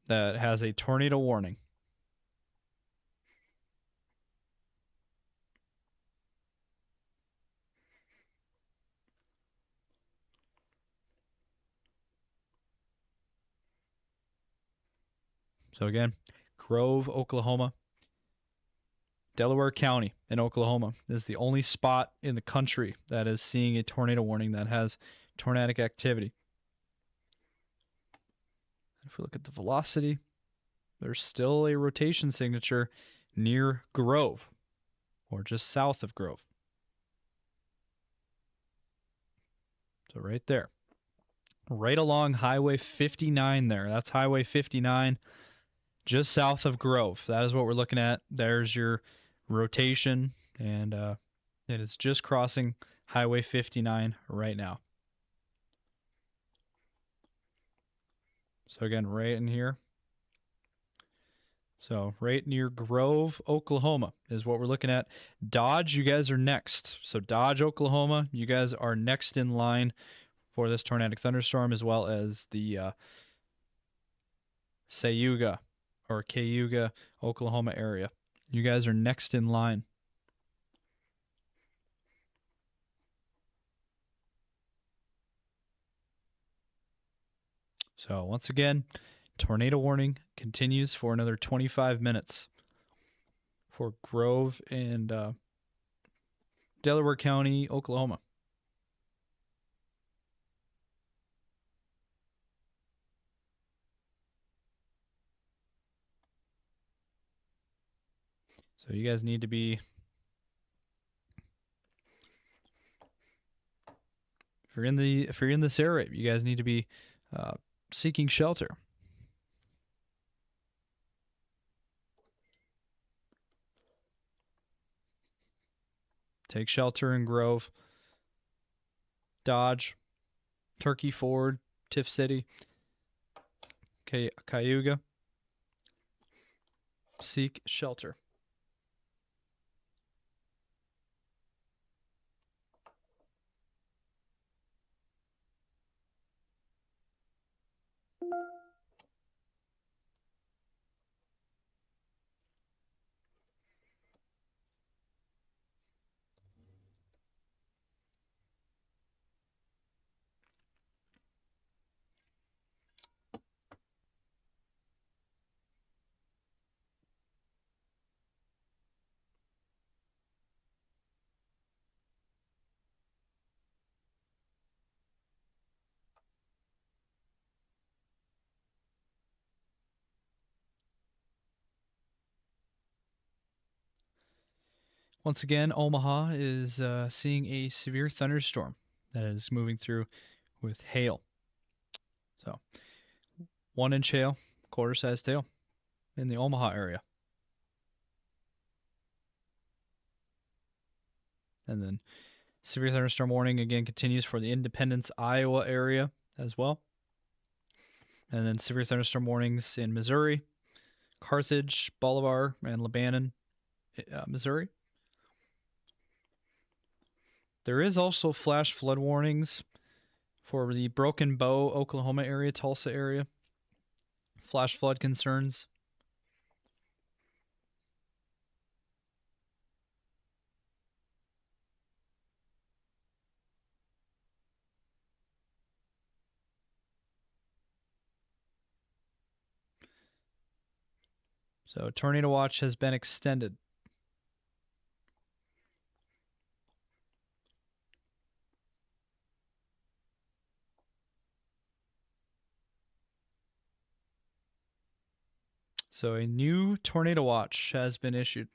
that has a tornado warning. So again, Grove, Oklahoma. Delaware County in Oklahoma is the only spot in the country that is seeing a tornado warning that has tornadic activity. If we look at the velocity, there's still a rotation signature near Grove, or just south of Grove. So right there. Right along Highway 59 there. That's Highway 59, just south of Grove. That is what we're looking at. There's your rotation, and it is just crossing Highway 59 right now. So again, right in here. So right near Grove, Oklahoma is what we're looking at. Dodge, you guys are next. So Dodge, Oklahoma, you guys are next in line for this tornadic thunderstorm, as well as the Cayuga, Oklahoma area. You guys are next in line. So once again, tornado warning continues for another 25 minutes for Grove and Delaware County, Oklahoma. So you guys need to be, if you're in this area, you guys need to be seeking shelter. Take shelter in Grove, Dodge, Turkey Ford, Tiff City, Cayuga. Seek shelter. Once again, Omaha is seeing a severe thunderstorm that is moving through with hail. So, 1-inch hail, quarter-sized hail in the Omaha area. And then severe thunderstorm warning again continues for the Independence, Iowa area as well. And then severe thunderstorm warnings in Missouri, Carthage, Bolivar, and Lebanon, Missouri. There is also flash flood warnings for the Broken Bow, Oklahoma area, Tulsa area. Flash flood concerns. So tornado watch has been extended. So a new tornado watch has been issued.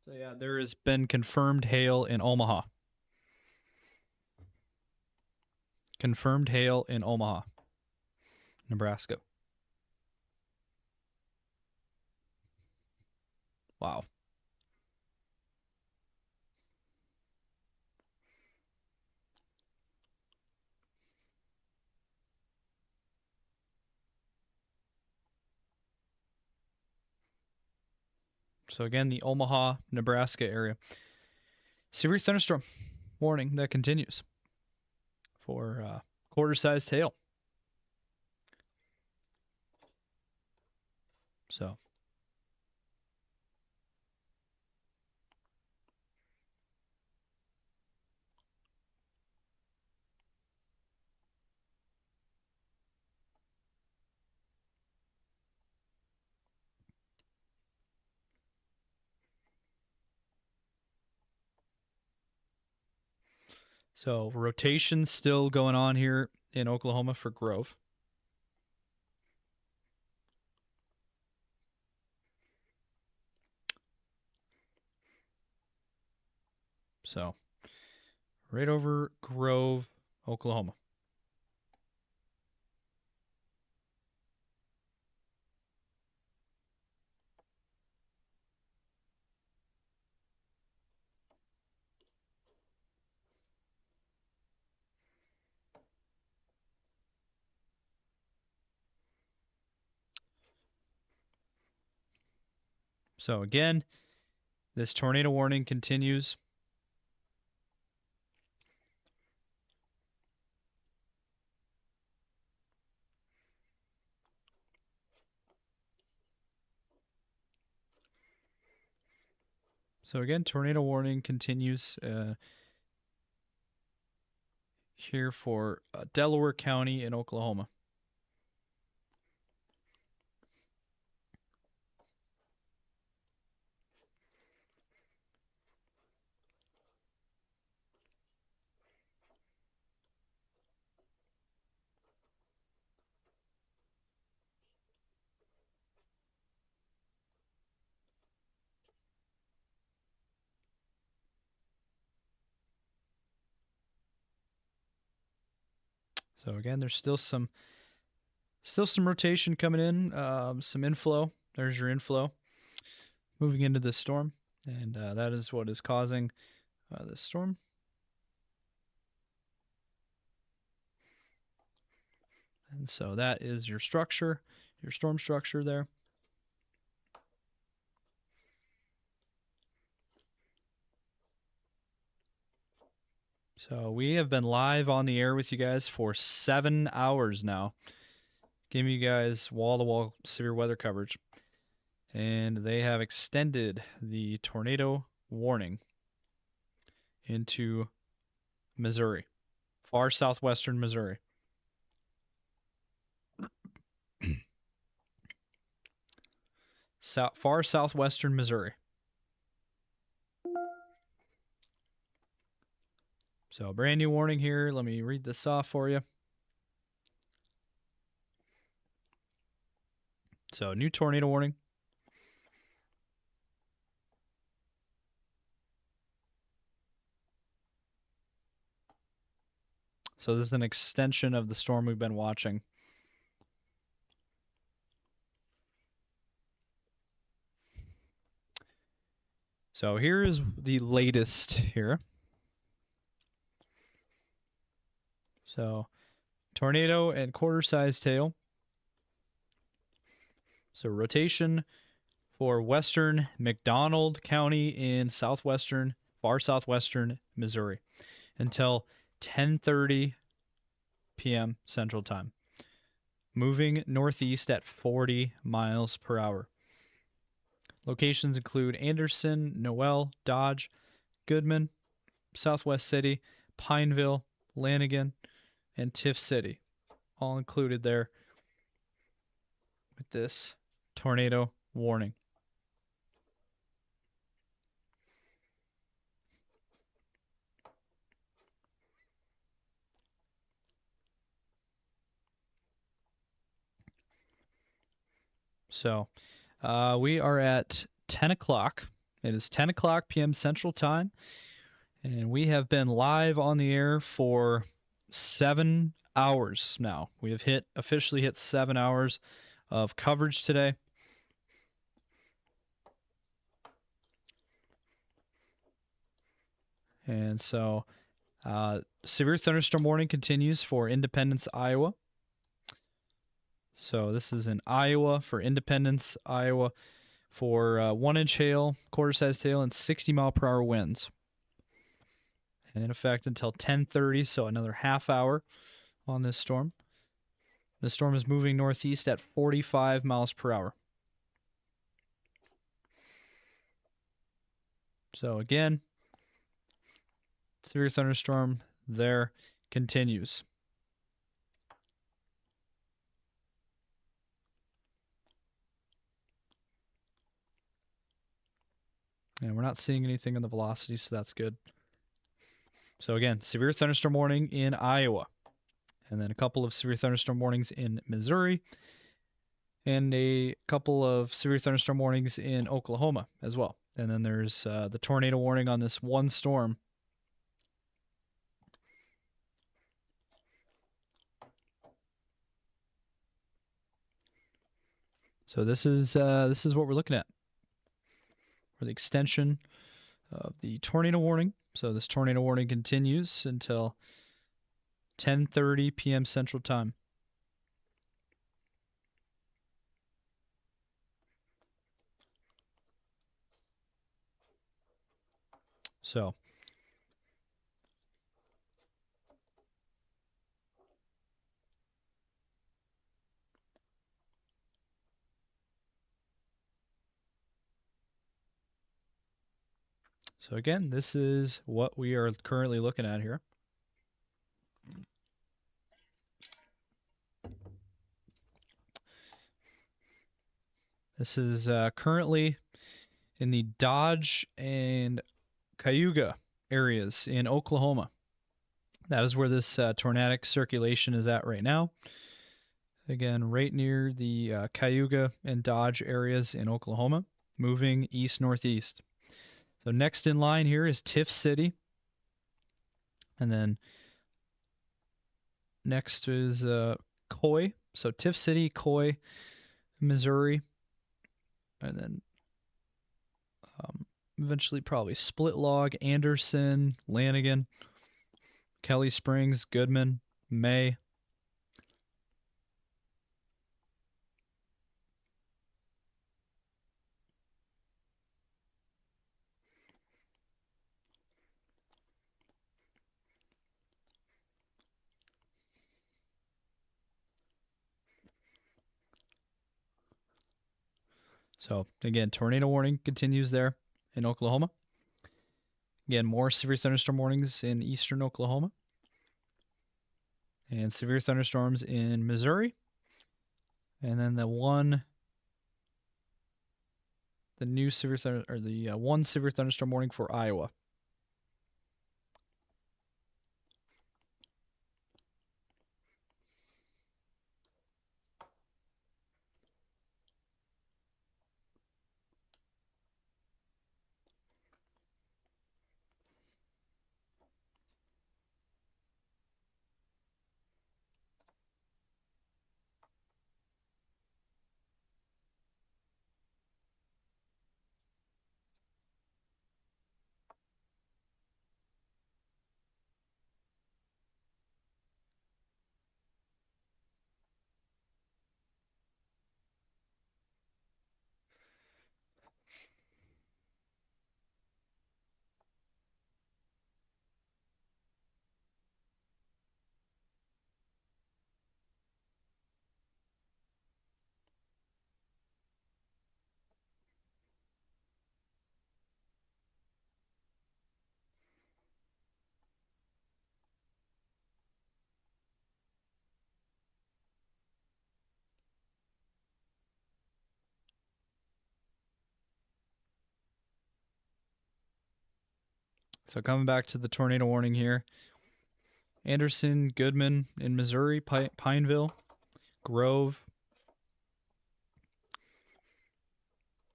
So yeah, there has been confirmed hail in Omaha. Confirmed hail in Omaha, Nebraska. Wow. So again, the Omaha, Nebraska area. Severe thunderstorm warning that continues for quarter-sized hail. So rotation still going on here in Oklahoma for Grove. So right over Grove, Oklahoma. So again, this tornado warning continues. So again, tornado warning continues here for Delaware County in Oklahoma. So again, there's still some rotation coming in, some inflow. There's your inflow moving into this storm, and that is what is causing this storm. And so that is your structure, your storm structure there. So we have been live on the air with you guys for 7 hours now, giving you guys wall-to-wall severe weather coverage. And they have extended the tornado warning into Missouri, far southwestern Missouri. Far southwestern Missouri. So brand new warning here. Let me read this off for you. So, new tornado warning. So, this is an extension of the storm we've been watching. So, here is the latest here. So, tornado and quarter-sized tail. So, rotation for western McDonald County in far southwestern Missouri until 10:30 p.m. Central Time. Moving northeast at 40 miles per hour. Locations include Anderson, Noel, Dodge, Goodman, Southwest City, Pineville, Lanigan, and Tiff City. All included there with this tornado warning. So we are at 10 o'clock. It is 10 o'clock p.m. Central Time. And we have been live on the air for 7 hours now. We have officially hit 7 hours of coverage today. And so severe thunderstorm warning continues for Independence, Iowa. So this is in Iowa for Independence, Iowa for 1-inch hail, quarter-sized hail, and 60-mile-per-hour winds. And in effect until 10:30, so another half hour on this storm. The storm is moving northeast at 45 miles per hour. So again, severe thunderstorm there continues. And we're not seeing anything on the velocity, so that's good. So again, severe thunderstorm warning in Iowa. And then a couple of severe thunderstorm warnings in Missouri. And a couple of severe thunderstorm warnings in Oklahoma as well. And then there's the tornado warning on this one storm. So this is what we're looking at for the extension of the tornado warning. So this tornado warning continues until 10:30 p.m. Central Time. So again, this is what we are currently looking at here. This is currently in the Dodge and Cayuga areas in Oklahoma. That is where this tornadic circulation is at right now. Again, right near the Cayuga and Dodge areas in Oklahoma, moving east-northeast. So next in line here is Tiff City. And then next is Coy. So Tiff City, Coy, Missouri. And then eventually probably Split Log, Anderson, Lanigan, Kelly Springs, Goodman, May. So again, tornado warning continues there in Oklahoma. Again, more severe thunderstorm warnings in eastern Oklahoma. And severe thunderstorms in Missouri. And then the one severe thunderstorm warning for Iowa. So coming back to the tornado warning here. Anderson, Goodman in Missouri, Pineville, Grove.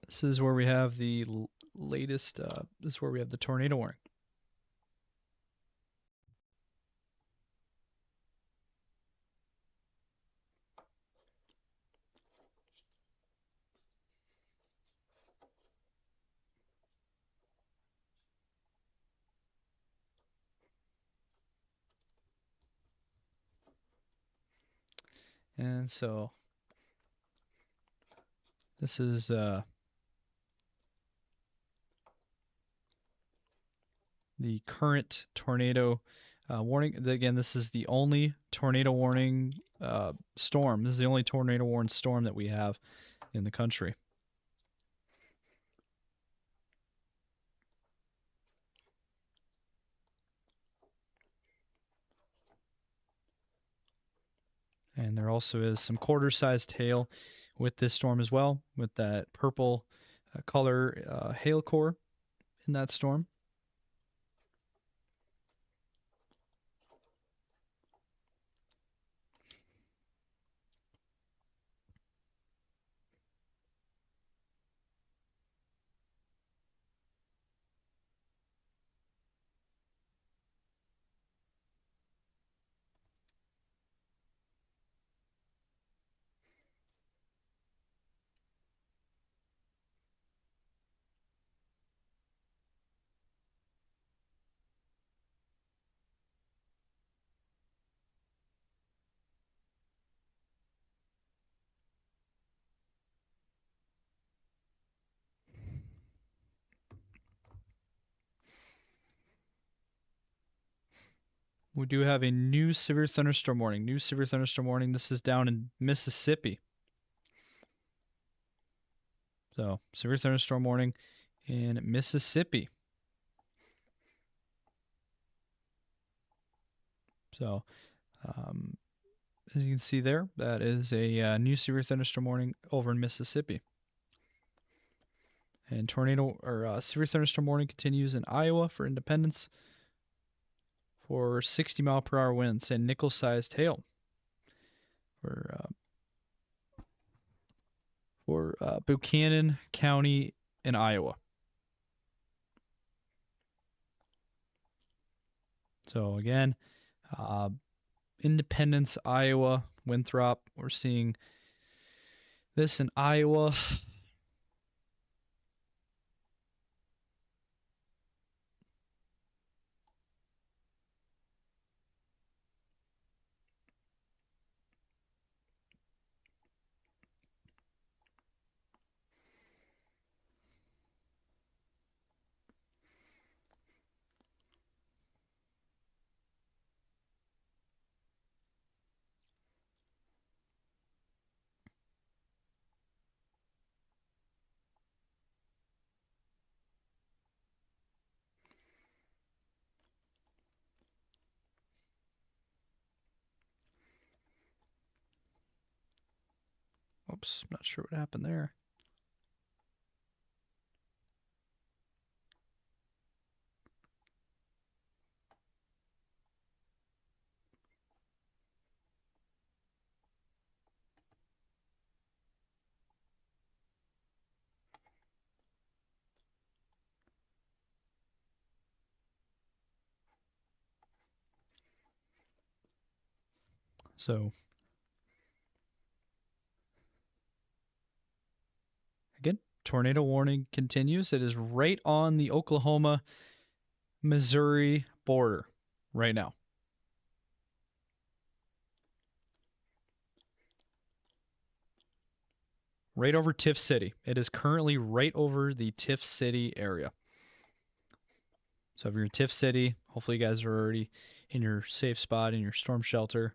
This is where we have the latest, this is where we have the tornado warning. And so this is the current tornado warning. Again, this is the only tornado warning storm. This is the only tornado warning storm that we have in the country. And there also is some quarter-sized hail with this storm as well, with that purple color hail core in that storm. We do have a new severe thunderstorm warning. New severe thunderstorm warning. This is down in Mississippi. So, severe thunderstorm warning in Mississippi. So, as you can see there, that is a new severe thunderstorm warning over in Mississippi. And tornado or severe thunderstorm warning continues in Iowa for Independence for 60-mile-per-hour winds and nickel-sized hail for Buchanan County in Iowa. So again, Independence, Iowa, Winthrop. We're seeing this in Iowa. Oops, I'm not sure what happened there. So again, tornado warning continues. It is right on the Oklahoma-Missouri border right now. Right over Tiff City. It is currently right over the Tiff City area. So if you're in Tiff City, hopefully you guys are already in your safe spot, in your storm shelter.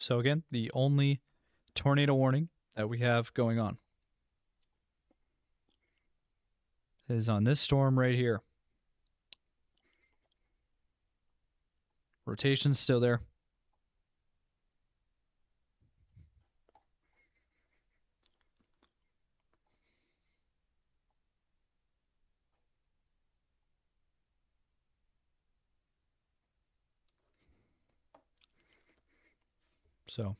So again, the only tornado warning that we have going on is on this storm right here. Rotation's still there. So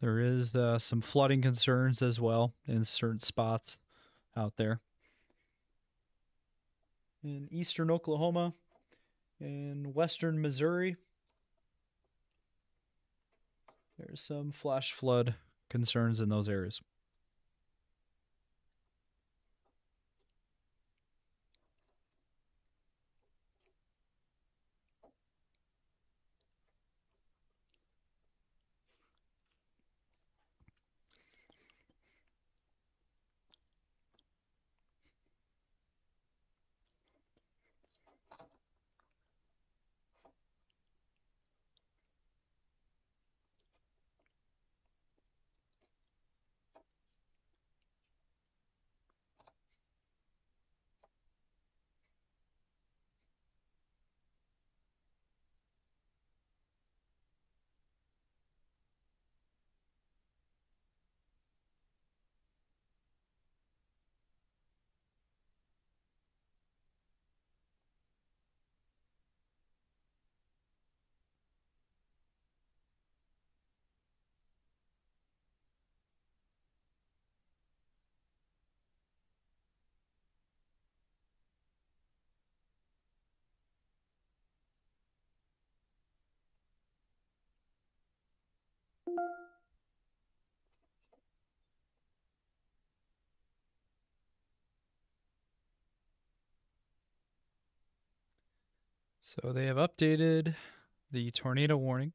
there is some flooding concerns as well in certain spots out there. In eastern Oklahoma, in western Missouri, there's some flash flood concerns in those areas. So they have updated the tornado warning.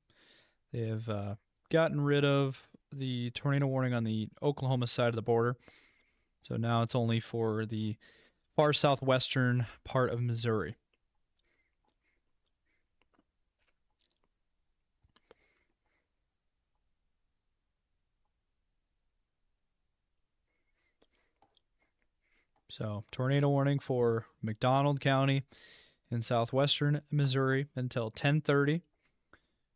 They have gotten rid of the tornado warning on the Oklahoma side of the border. So now it's only for the far southwestern part of Missouri. So tornado warning for McDonald County in southwestern Missouri until 10:30,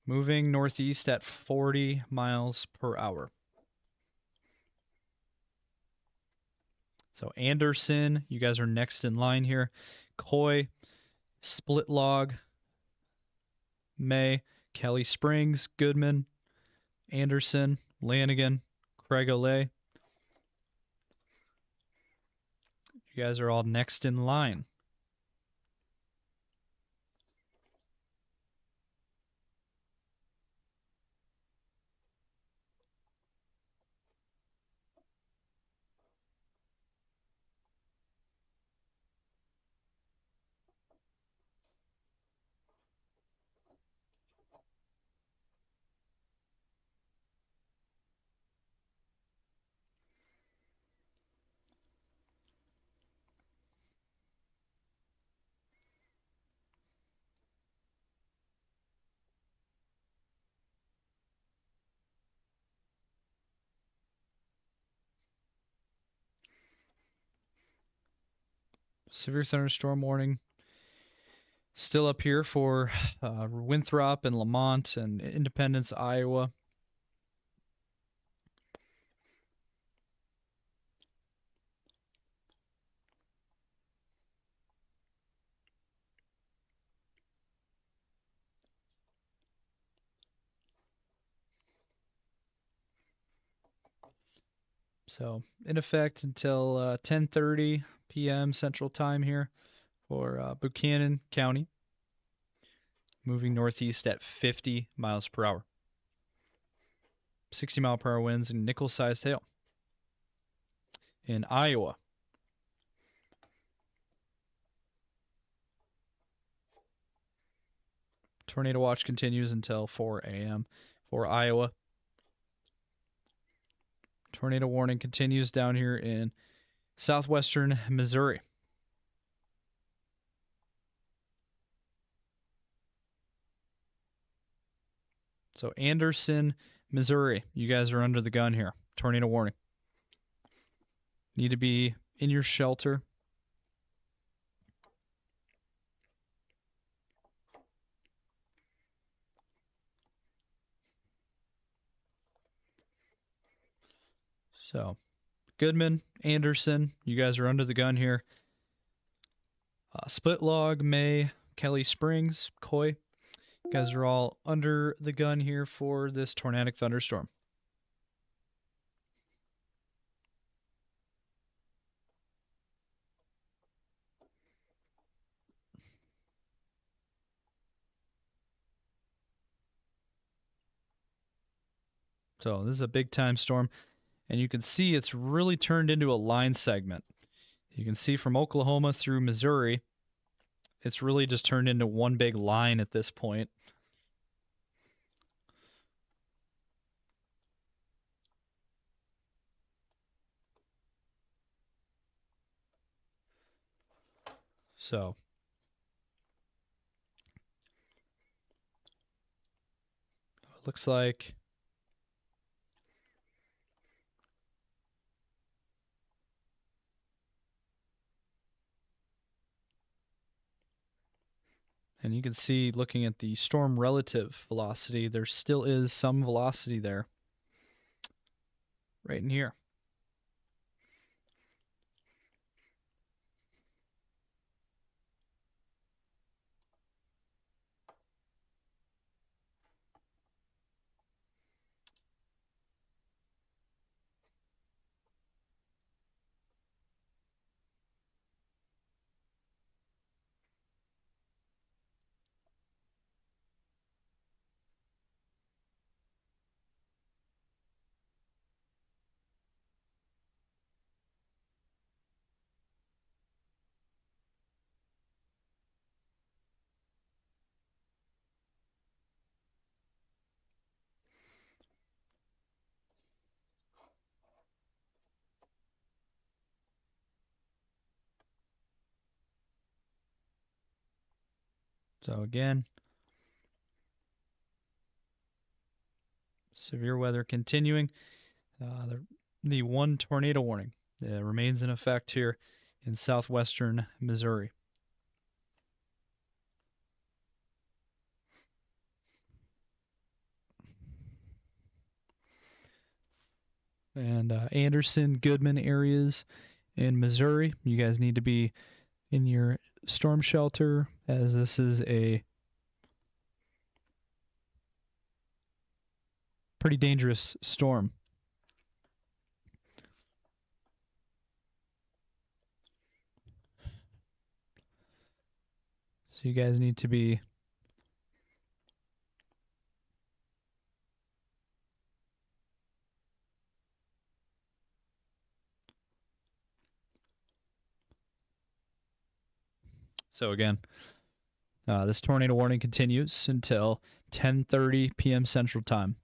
moving northeast at 40 miles per hour. So Anderson, you guys are next in line here. Coy, Split Log, May, Kelly Springs, Goodman, Anderson, Lanigan, Craig Olay. You guys are all next in line. Severe thunderstorm warning still up here for Winthrop and Lamont and Independence, Iowa. So in effect until 10:30 p.m. Central Time here for Buchanan County, moving northeast at 50 miles per hour. 60 mile per hour winds and nickel-sized hail. In Iowa, tornado watch continues until 4 a.m. for Iowa. Tornado warning continues down here in southwestern Missouri. So Anderson, Missouri, you guys are under the gun here. Tornado warning. Need to be in your shelter. So Goodman, Anderson, you guys are under the gun here. Split Log, May, Kelly Springs, Coy. You guys are all under the gun here for this tornadic thunderstorm. So this is a big time storm, and you can see it's really turned into a line segment. You can see from Oklahoma through Missouri, it's really just turned into one big line at this point. So it looks like and you can see, looking at the storm relative velocity, there still is some velocity there. Right in here. So again, severe weather continuing. The one tornado warning remains in effect here in southwestern Missouri. And Anderson, Goodman areas in Missouri, you guys need to be in your storm shelter, as this is a pretty dangerous storm. So you guys need to be So again, this tornado warning continues until 10:30 p.m. Central Time.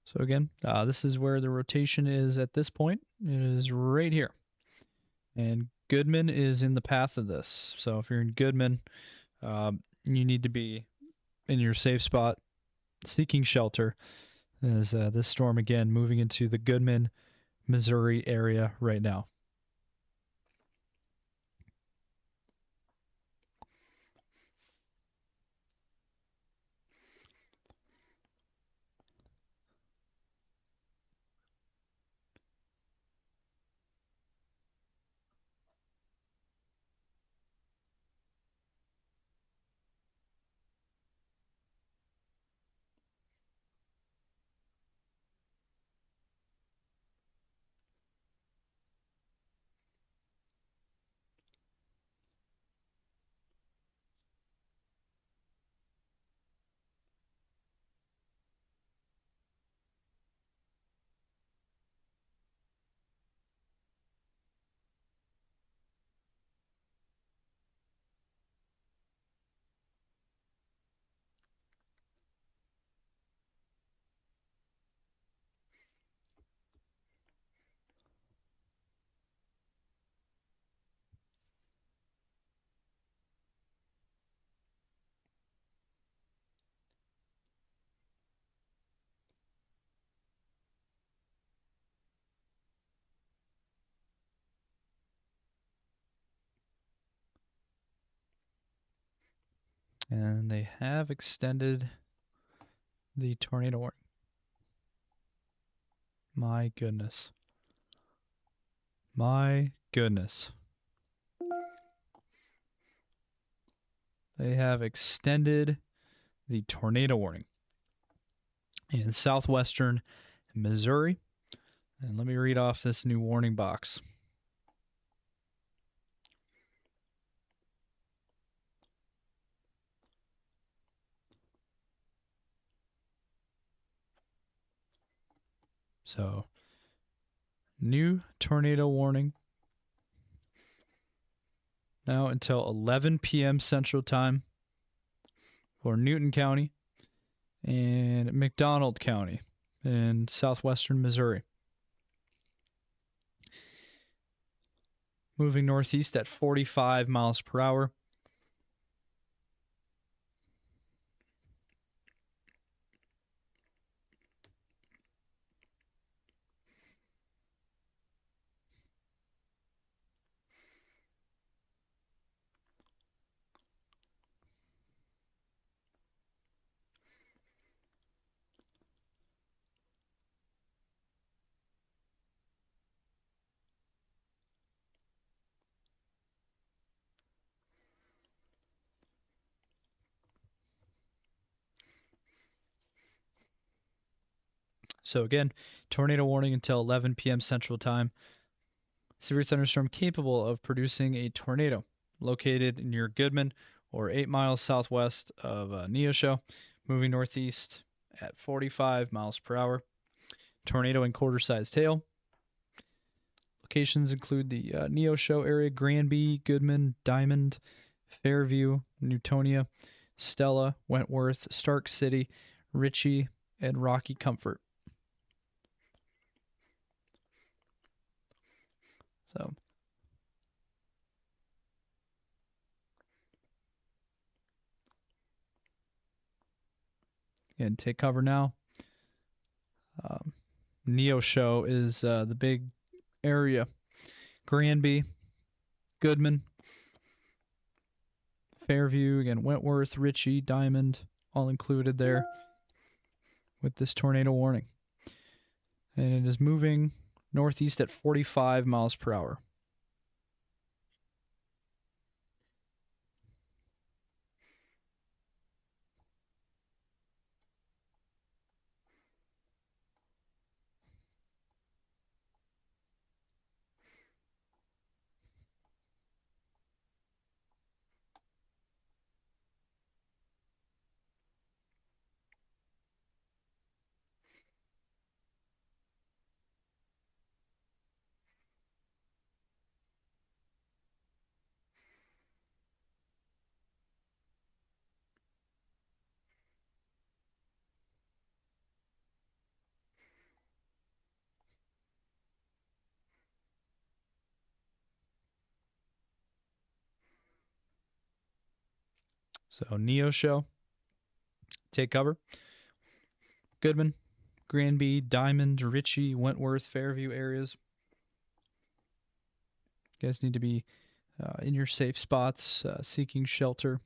So again, this is where the rotation is at this point. It is right here. And Goodman is in the path of this. So if you're in Goodman, you need to be in your safe spot, seeking shelter, as this storm again moving into the Goodman, Missouri area right now. And they have extended the tornado warning. My goodness. My goodness. They have extended the tornado warning in southwestern Missouri. And let me read off this new warning box. So, new tornado warning now until 11 p.m. Central Time for Newton County and McDonald County in southwestern Missouri. Moving northeast at 45 miles per hour. So again, tornado warning until 11 p.m. Central Time. Severe thunderstorm capable of producing a tornado located near Goodman or 8 miles southwest of Neosho, moving northeast at 45 miles per hour. Tornado and quarter-sized hail. Locations include the Neosho area, Granby, Goodman, Diamond, Fairview, Newtonia, Stella, Wentworth, Stark City, Ritchie, and Rocky Comfort. So, again, take cover now. Neosho is the big area. Granby, Goodman, Fairview, again, Wentworth, Ritchie, Diamond, all included there with this tornado warning. And it is moving northeast at 45 miles per hour. So Neosho, take cover. Goodman, Granby, Diamond, Ritchie, Wentworth, Fairview areas. You guys need to be in your safe spots, seeking shelter.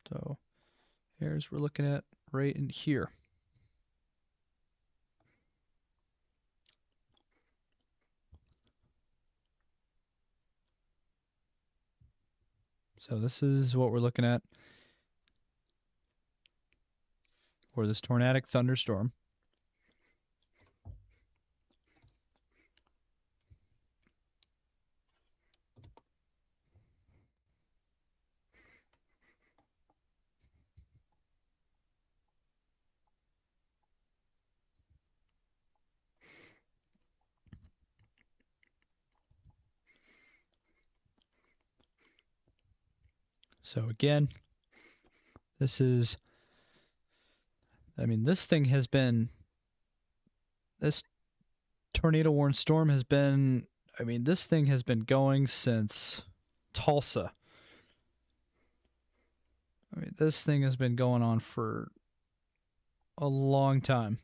So here's we're looking at right in here. So this is what we're looking at for this tornadic thunderstorm. So again, this is, this thing has been, this tornado warned storm has been, this thing has been going since Tulsa. This thing has been going on for a long time.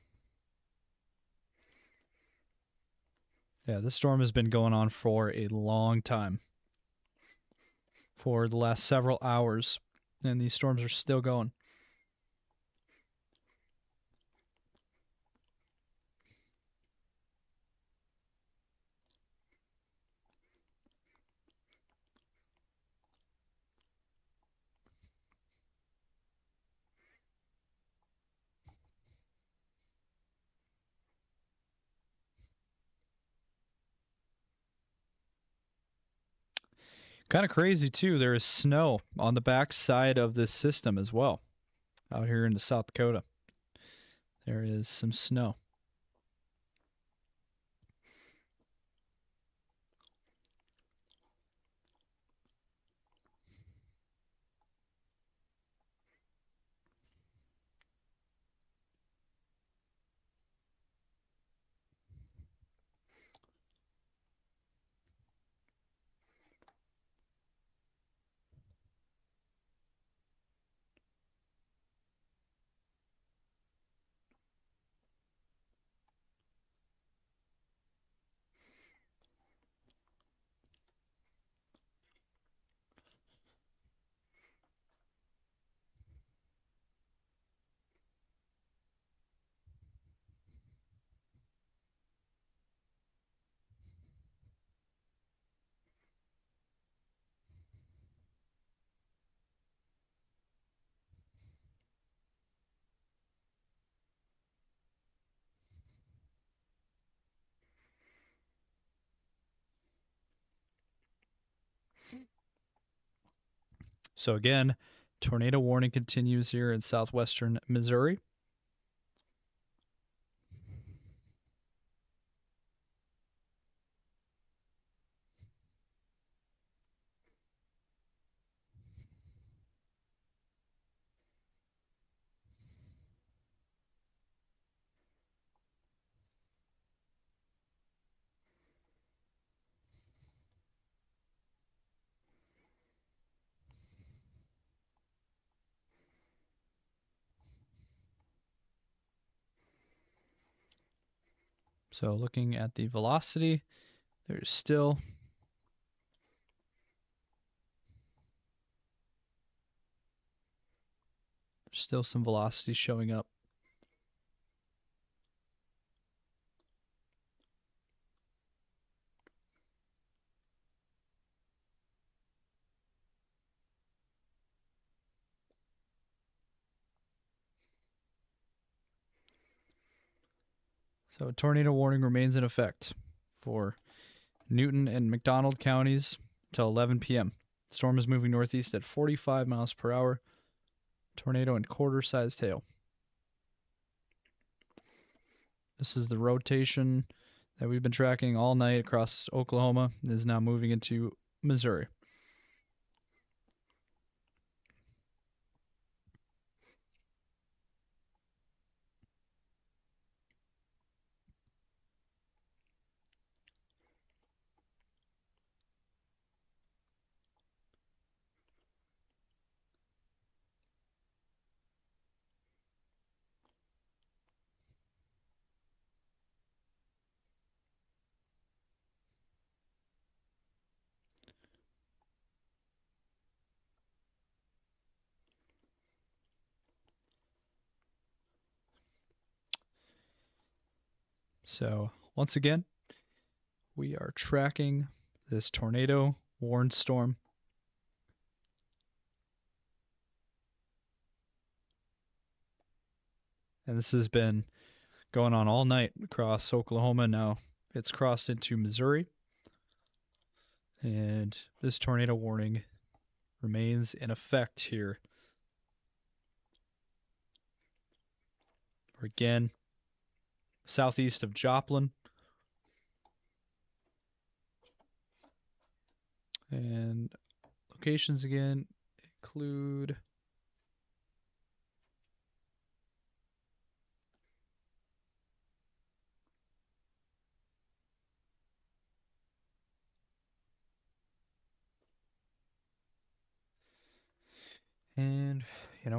Yeah, this storm has been going on for a long time. For the last several hours, and these storms are still going. Kind of crazy, too. There is snow on the backside of this system as well, out here into South Dakota. There is some snow. So again, tornado warning continues here in southwestern Missouri. So looking at the velocity, there's still some velocity showing up. So a tornado warning remains in effect for Newton and McDonald counties until 11 p.m. Storm is moving northeast at 45 miles per hour. Tornado and quarter-sized hail. This is the rotation that we've been tracking all night across Oklahoma. It is now moving into Missouri. So once again, we are tracking this tornado warned storm. And this has been going on all night across Oklahoma. Now it's crossed into Missouri. And this tornado warning remains in effect here. We're again southeast of Joplin. And locations again include and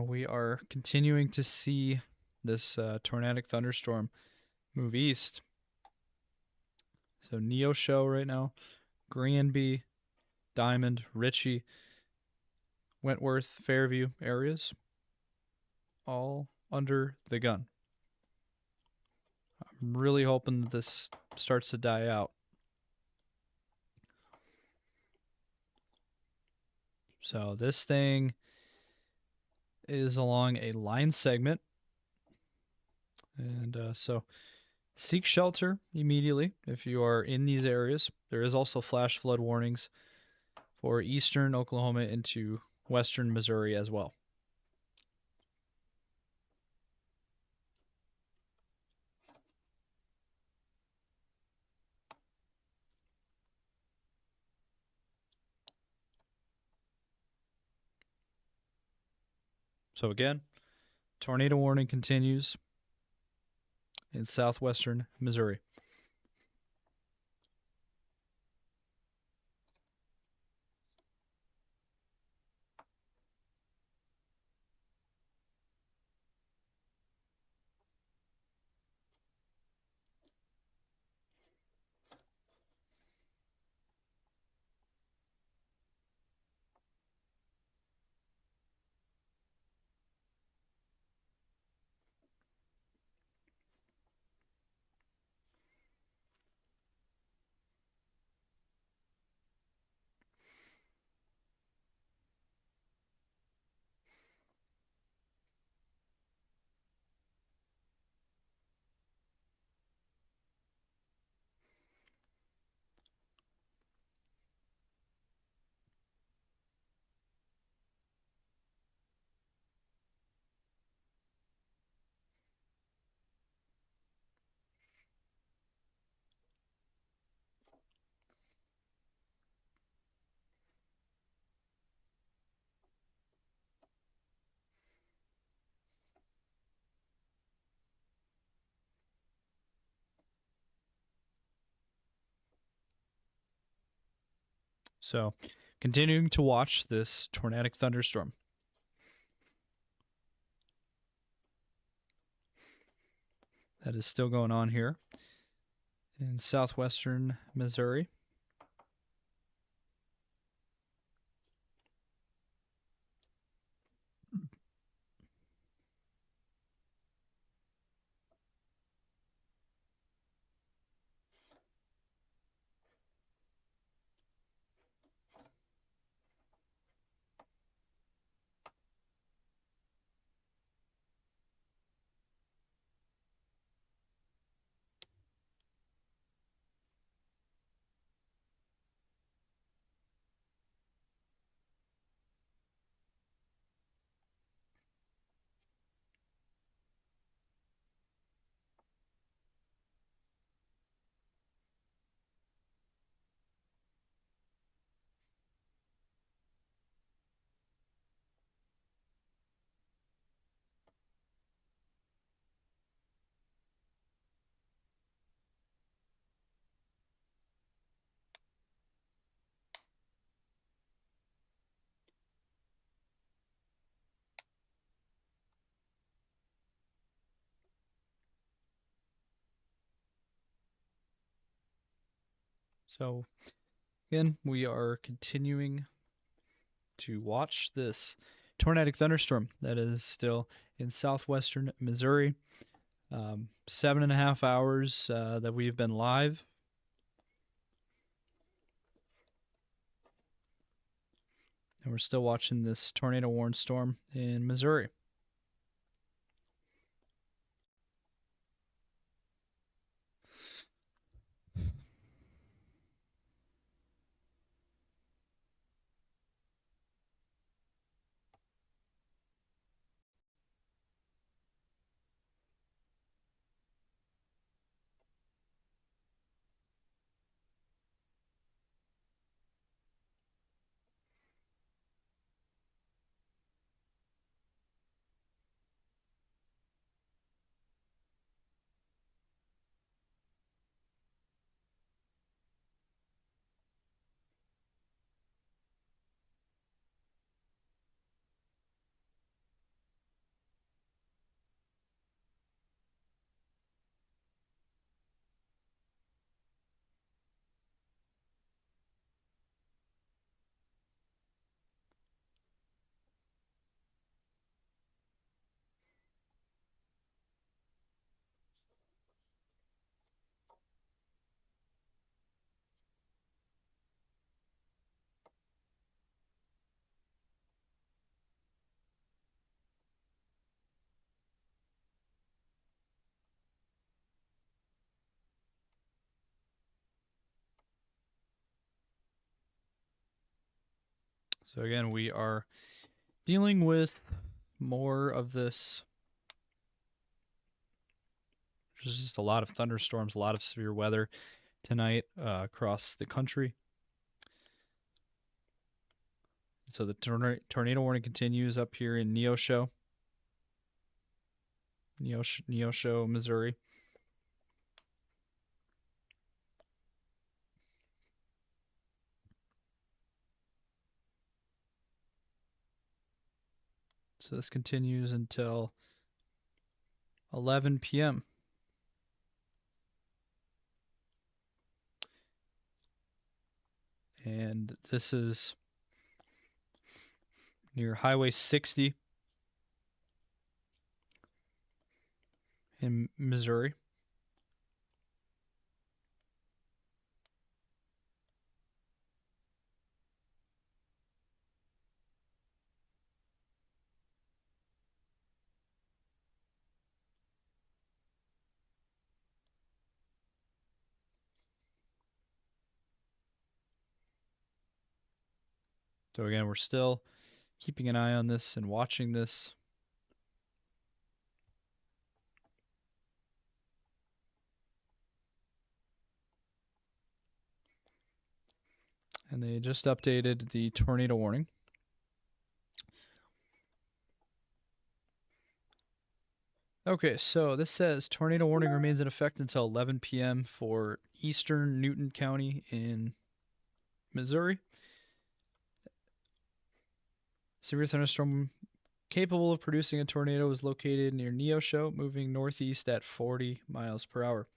we are continuing to see this tornadic thunderstorm move east. So Neosho right now, Granby, Diamond, Ritchie, Wentworth, Fairview areas, all under the gun. I'm really hoping that this starts to die out. So this thing is along a line segment. And so seek shelter immediately if you are in these areas. There is also flash flood warnings for eastern Oklahoma into western Missouri as well. So again, tornado warning continues in southwestern Missouri. So continuing to watch this tornadic thunderstorm. That is still going on here in southwestern Missouri. So again, we are continuing to watch this tornadic thunderstorm that is still in southwestern Missouri. 7.5 hours that we've been live. And we're still watching this tornado warned storm in Missouri. So again, we are dealing with more of this. There's just a lot of thunderstorms, a lot of severe weather tonight across the country. So the tornado warning continues up here in Neosho, Missouri. So this continues until 11 p.m. And this is near Highway 60 in Missouri. So again, we're still keeping an eye on this and watching this. And they just updated the tornado warning. Okay, so this says tornado warning remains in effect until 11 p.m. for eastern Newton County in Missouri. Severe thunderstorm capable of producing a tornado is located near Neosho, moving northeast at 40 miles per hour.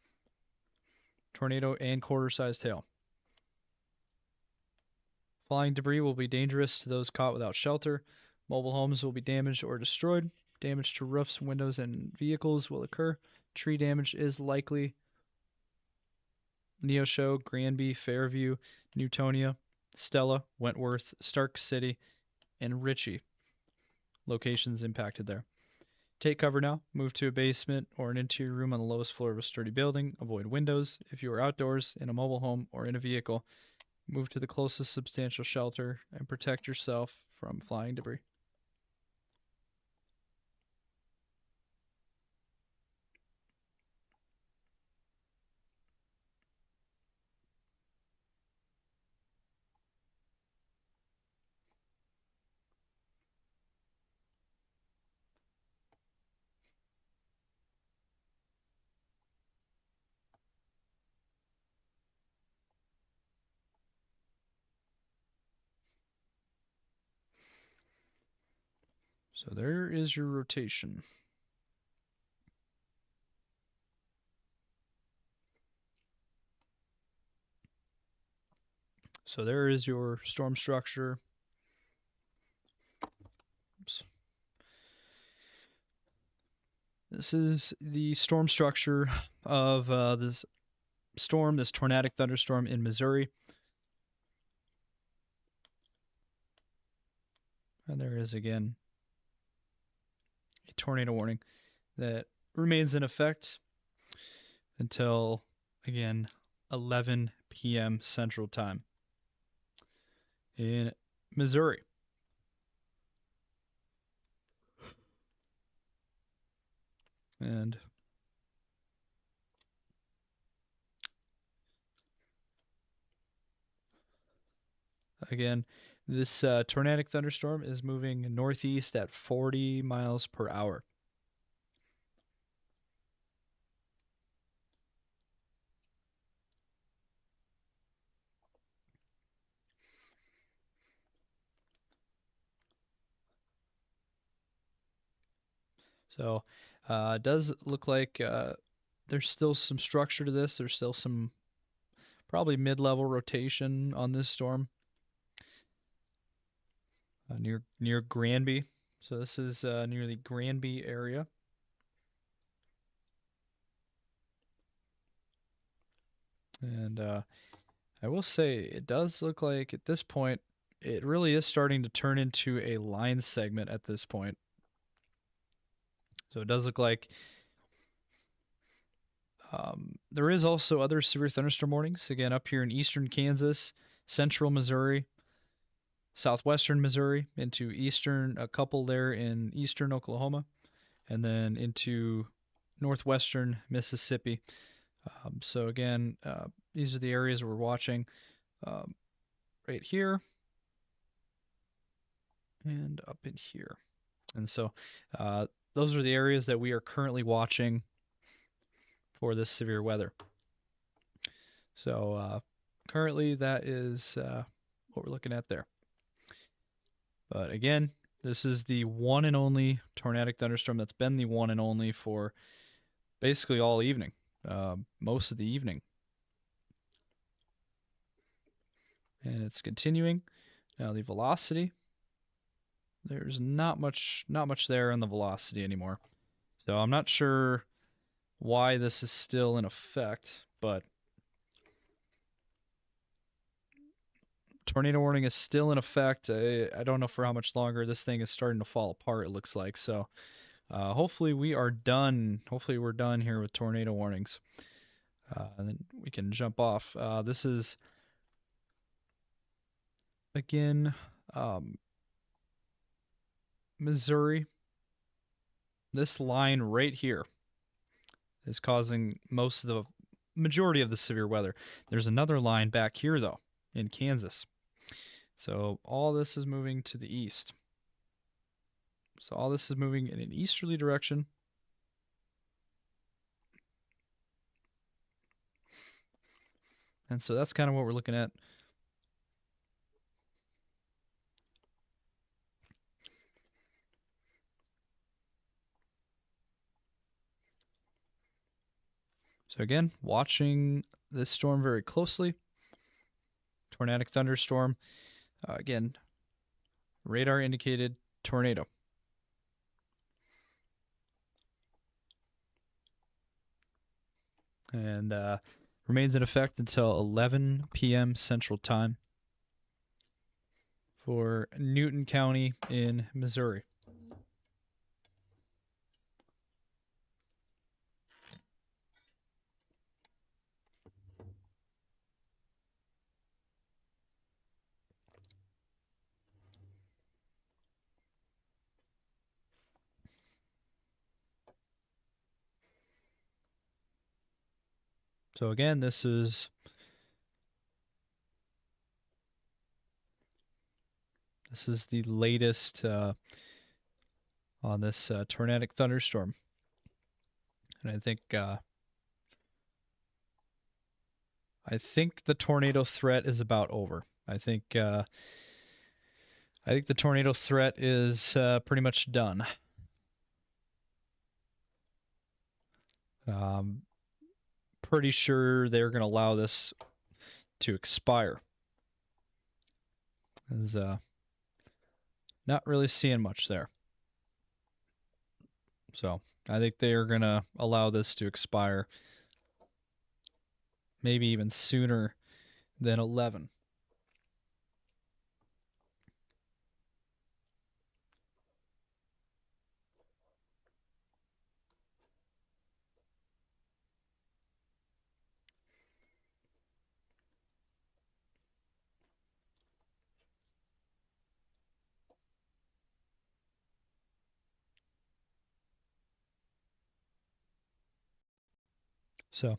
Tornado and quarter-sized hail. Flying debris will be dangerous to those caught without shelter. Mobile homes will be damaged or destroyed. Damage to roofs, windows, and vehicles will occur. Tree damage is likely. Neosho, Granby, Fairview, Newtonia, Stella, Wentworth, Stark City, and Ritchie. Locations impacted there. Take cover now. Move to a basement or an interior room on the lowest floor of a sturdy building. Avoid windows. If you are outdoors, in a mobile home, or in a vehicle, move to the closest substantial shelter and protect yourself from flying debris. So there is your rotation. So there is your storm structure. Oops. This is the storm structure of this storm, this tornadic thunderstorm in Missouri. And there is, again, a tornado warning that remains in effect until, again, 11 p.m. Central Time in Missouri. And again, this tornadic thunderstorm is moving northeast at 40 miles per hour. So it does look like there's still some structure to this. There's still some probably mid-level rotation on this storm near Granby. So this is near the Granby area. And I will say it does look like at this point it really is starting to turn into a line segment at this point. So it does look like there is also other severe thunderstorm warnings, again, up here in eastern Kansas, central Missouri, southwestern Missouri, into eastern, a couple there in eastern Oklahoma, and then into northwestern Mississippi. So again, these are the areas we're watching right here and up in here. And so those are the areas that we are currently watching for this severe weather. So currently that is what we're looking at there. But again, this is the one and only tornadic thunderstorm that's been the one and only for basically all evening, most of the evening. And it's continuing. Now the velocity, there's not much there on the velocity anymore. So I'm not sure why this is still in effect, but tornado warning is still in effect. I don't know for how much longer. This thing is starting to fall apart, it looks like. So hopefully we are done. Hopefully we're done here with tornado warnings. And then we can jump off. This is, again, Missouri. This line right here is causing most of the majority of the severe weather. There's another line back here, though, in Kansas. So all this is moving to the east. So all this is moving in an easterly direction. And so that's kind of what we're looking at. So again, watching this storm very closely. Tornadic thunderstorm. Again, radar indicated tornado. And remains in effect until 11 p.m. Central Time for Newton County in Missouri. So again, this is the latest on this tornadic thunderstorm, and I think the tornado threat is about over. I think the tornado threat is pretty much done. Pretty sure they're going to allow this to expire. Is not really seeing much there. So I think they are going to allow this to expire maybe even sooner than 11. So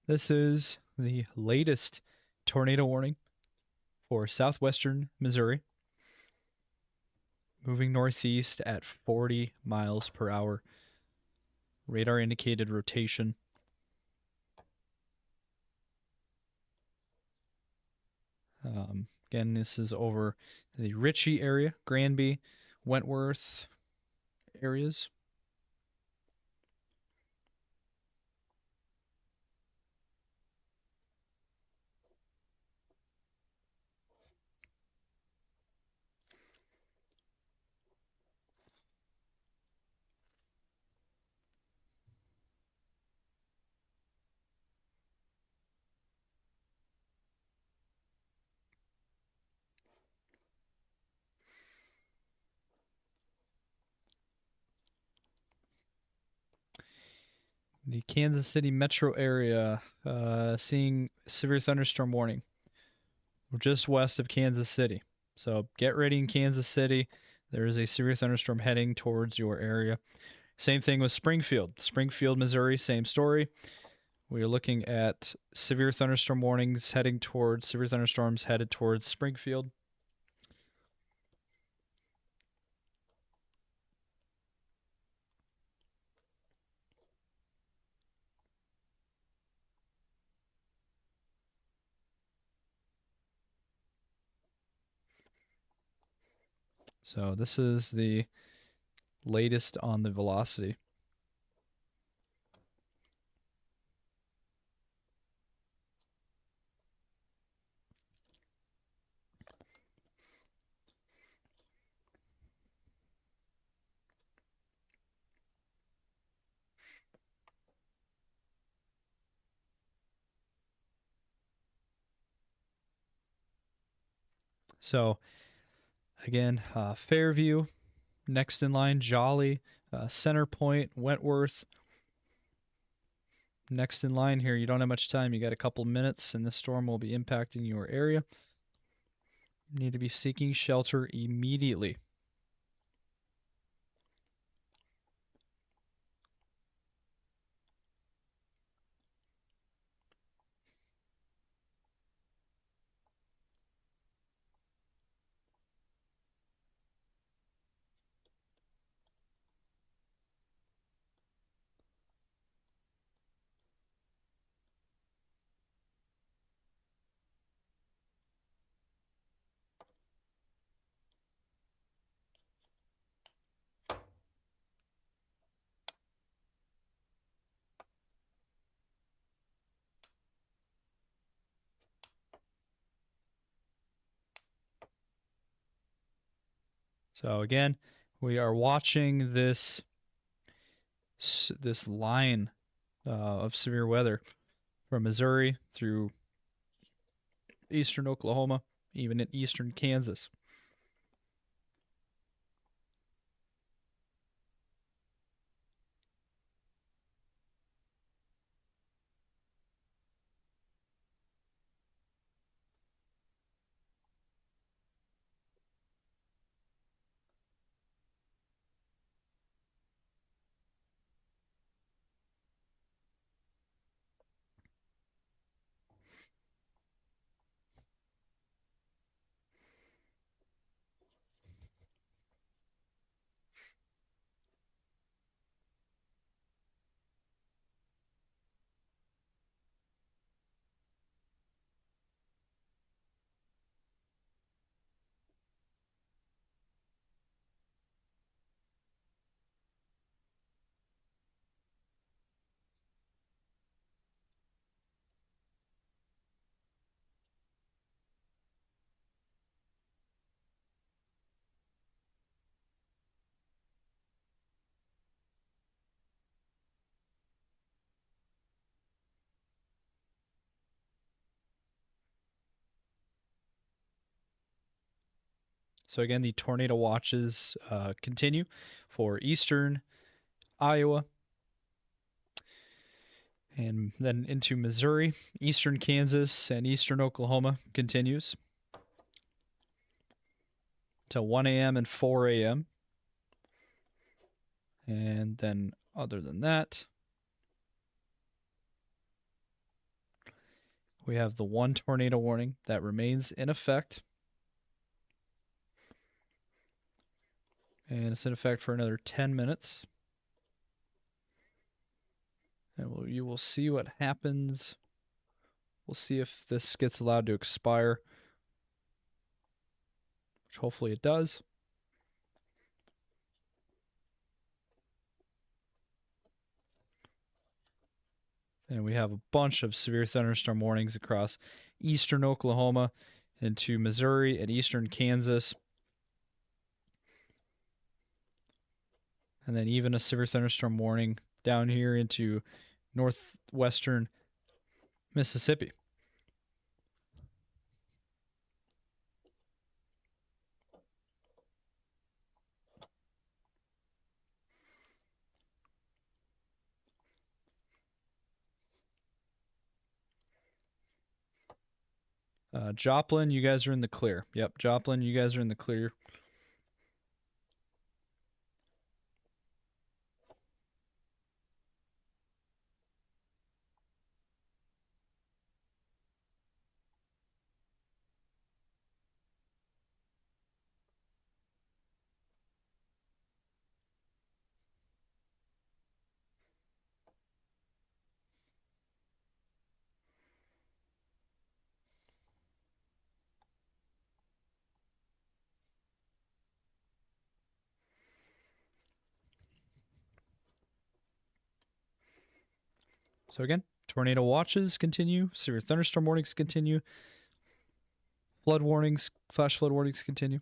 this is the latest tornado warning for southwestern Missouri, moving northeast at 40 miles per hour. Radar indicated rotation. Again, this is over the Ritchie area, Granby, Wentworth areas. The Kansas City Metro area seeing severe thunderstorm warning. We're just west of Kansas City. So get ready in Kansas City. There is a severe thunderstorm heading towards your area. Same thing with Springfield. Springfield, Missouri, same story. We are looking at severe thunderstorm warnings heading towards severe thunderstorms headed towards Springfield. So this is the latest on the velocity. So again, Fairview, next in line, Jolly, Center Point, Wentworth. Next in line here, you don't have much time. You got a couple minutes, and this storm will be impacting your area. You need to be seeking shelter immediately. So again, we are watching this line of severe weather from Missouri through eastern Oklahoma, even in eastern Kansas. So again, the tornado watches continue for eastern Iowa and then into Missouri. Eastern Kansas and eastern Oklahoma continues till 1 a.m. and 4 a.m. And then other than that, we have the one tornado warning that remains in effect. And it's in effect for another 10 minutes. And you will see what happens. We'll see if this gets allowed to expire, which hopefully it does. And we have a bunch of severe thunderstorm warnings across eastern Oklahoma into Missouri and eastern Kansas. And then even a severe thunderstorm warning down here into northwestern Mississippi. Joplin, you guys are in the clear. Yep, Joplin, you guys are in the clear. So again, tornado watches continue, severe thunderstorm warnings continue, flood warnings, flash flood warnings continue.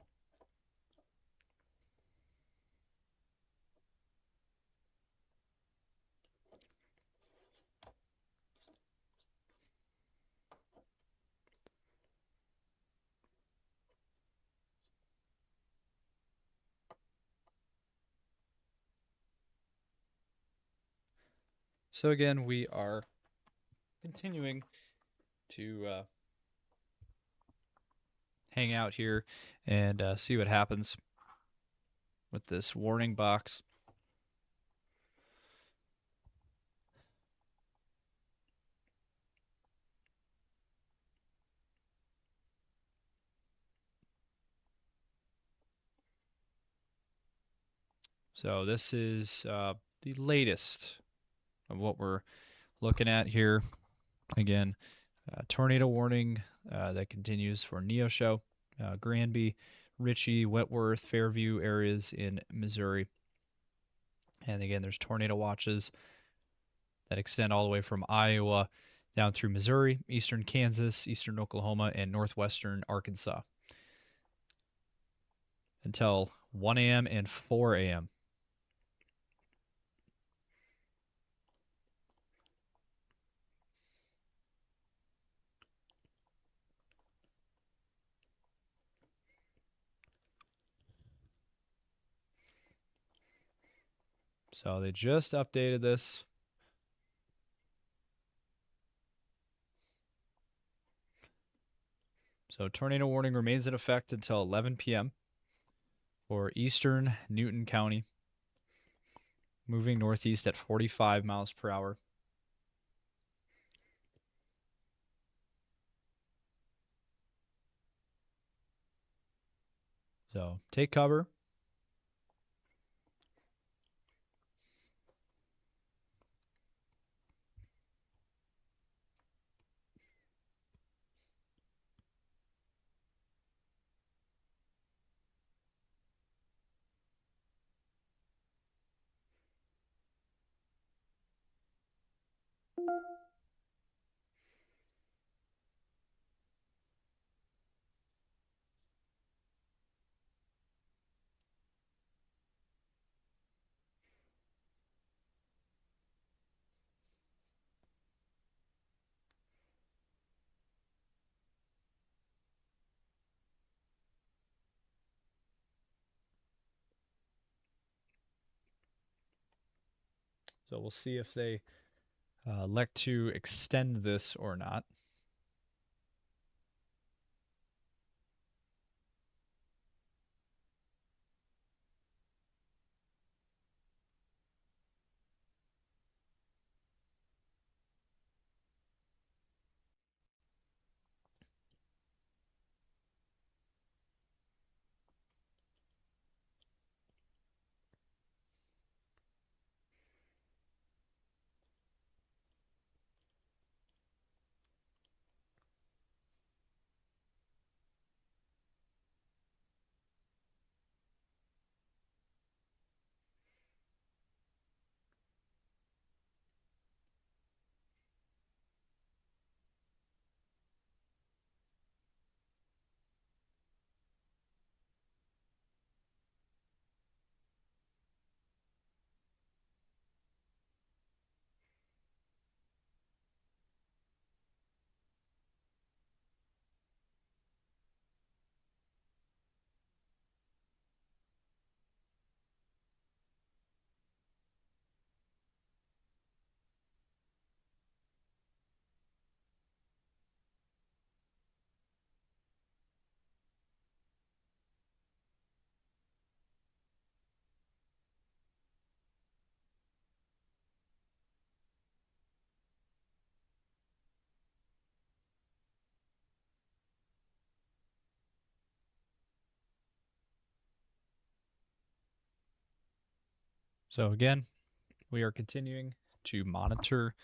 So again, we are continuing to hang out here and see what happens with this warning box. So this is the latest of what we're looking at here. Again, tornado warning that continues for Neosho, Granby, Ritchie, Wentworth, Fairview areas in Missouri. And again, there's tornado watches that extend all the way from Iowa down through Missouri, eastern Kansas, eastern Oklahoma, and northwestern Arkansas until 1 a.m. and 4 a.m. So they just updated this. So tornado warning remains in effect until 11 p.m. for eastern Newton County, moving northeast at 45 miles per hour. So take cover. So we'll see if they elect to extend this or not. So again, we are continuing to monitor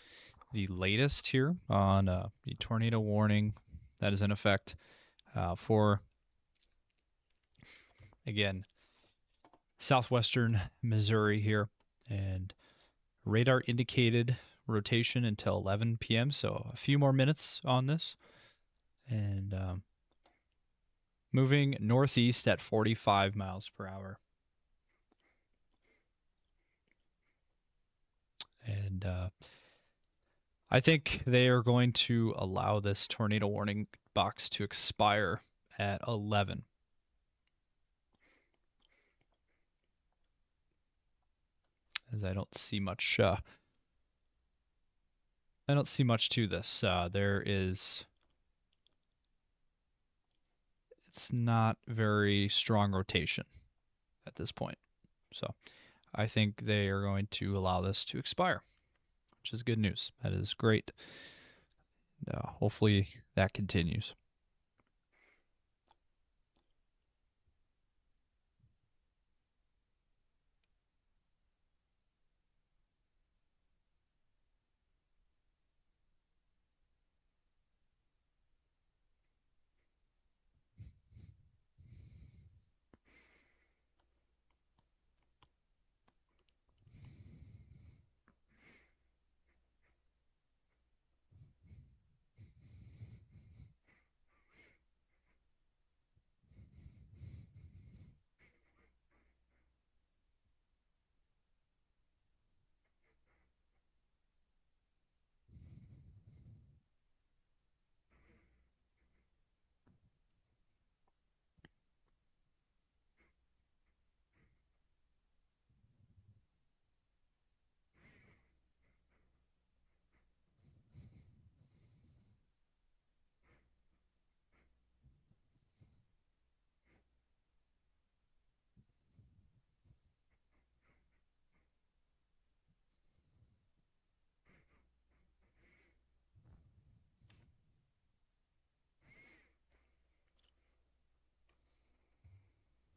the latest here on the tornado warning that is in effect for, again, southwestern Missouri here. And radar indicated rotation until 11 p.m., so a few more minutes on this. And moving northeast at 45 miles per hour. And I think they are going to allow this tornado warning box to expire at 11. As I don't see much to this. It's not very strong rotation at this point. So I think they are going to allow this to expire, which is good news. That is great. Hopefully that continues.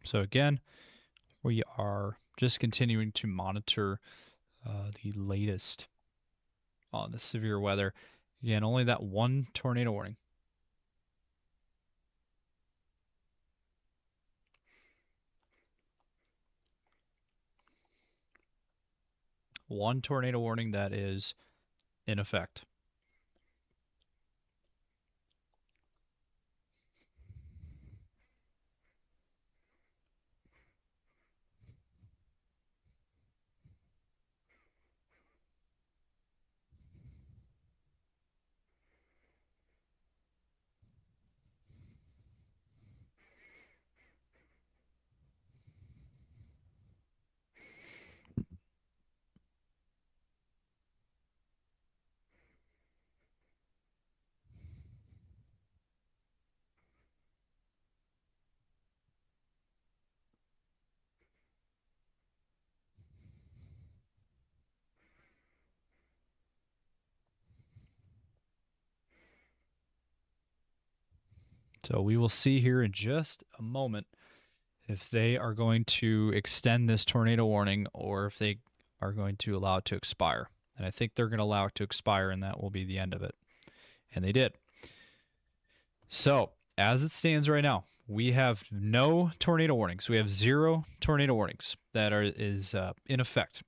So again, we are just continuing to monitor the latest on the severe weather. Again, only that one tornado warning. One tornado warning that is in effect. So we will see here in just a moment if they are going to extend this tornado warning or if they are going to allow it to expire. And I think they're going to allow it to expire, and that will be the end of it. And they did. So as it stands right now, we have no tornado warnings. We have 0 tornado warnings that is in effect.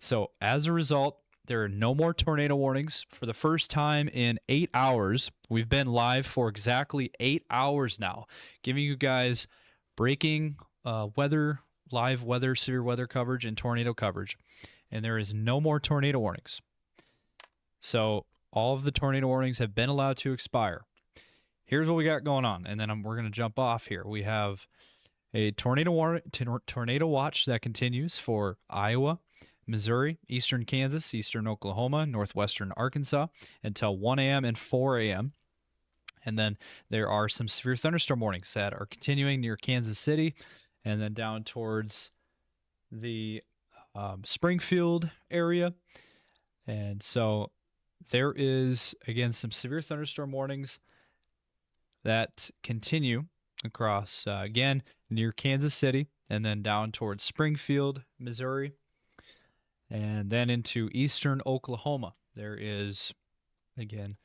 So as a result, there are no more tornado warnings for the first time in 8 hours. We've been live for exactly 8 hours now, giving you guys breaking weather, live weather, severe weather coverage, and tornado coverage. And there is no more tornado warnings. So all of the tornado warnings have been allowed to expire. Here's what we got going on, and then we're going to jump off here. We have a tornado watch that continues for Iowa, Missouri, eastern Kansas, eastern Oklahoma, northwestern Arkansas until 1 a.m. and 4 a.m. And then there are some severe thunderstorm warnings that are continuing near Kansas City and then down towards the Springfield area. And so there is, again, some severe thunderstorm warnings that continue across, again, near Kansas City and then down towards Springfield, Missouri. And then into eastern Oklahoma, there is, again,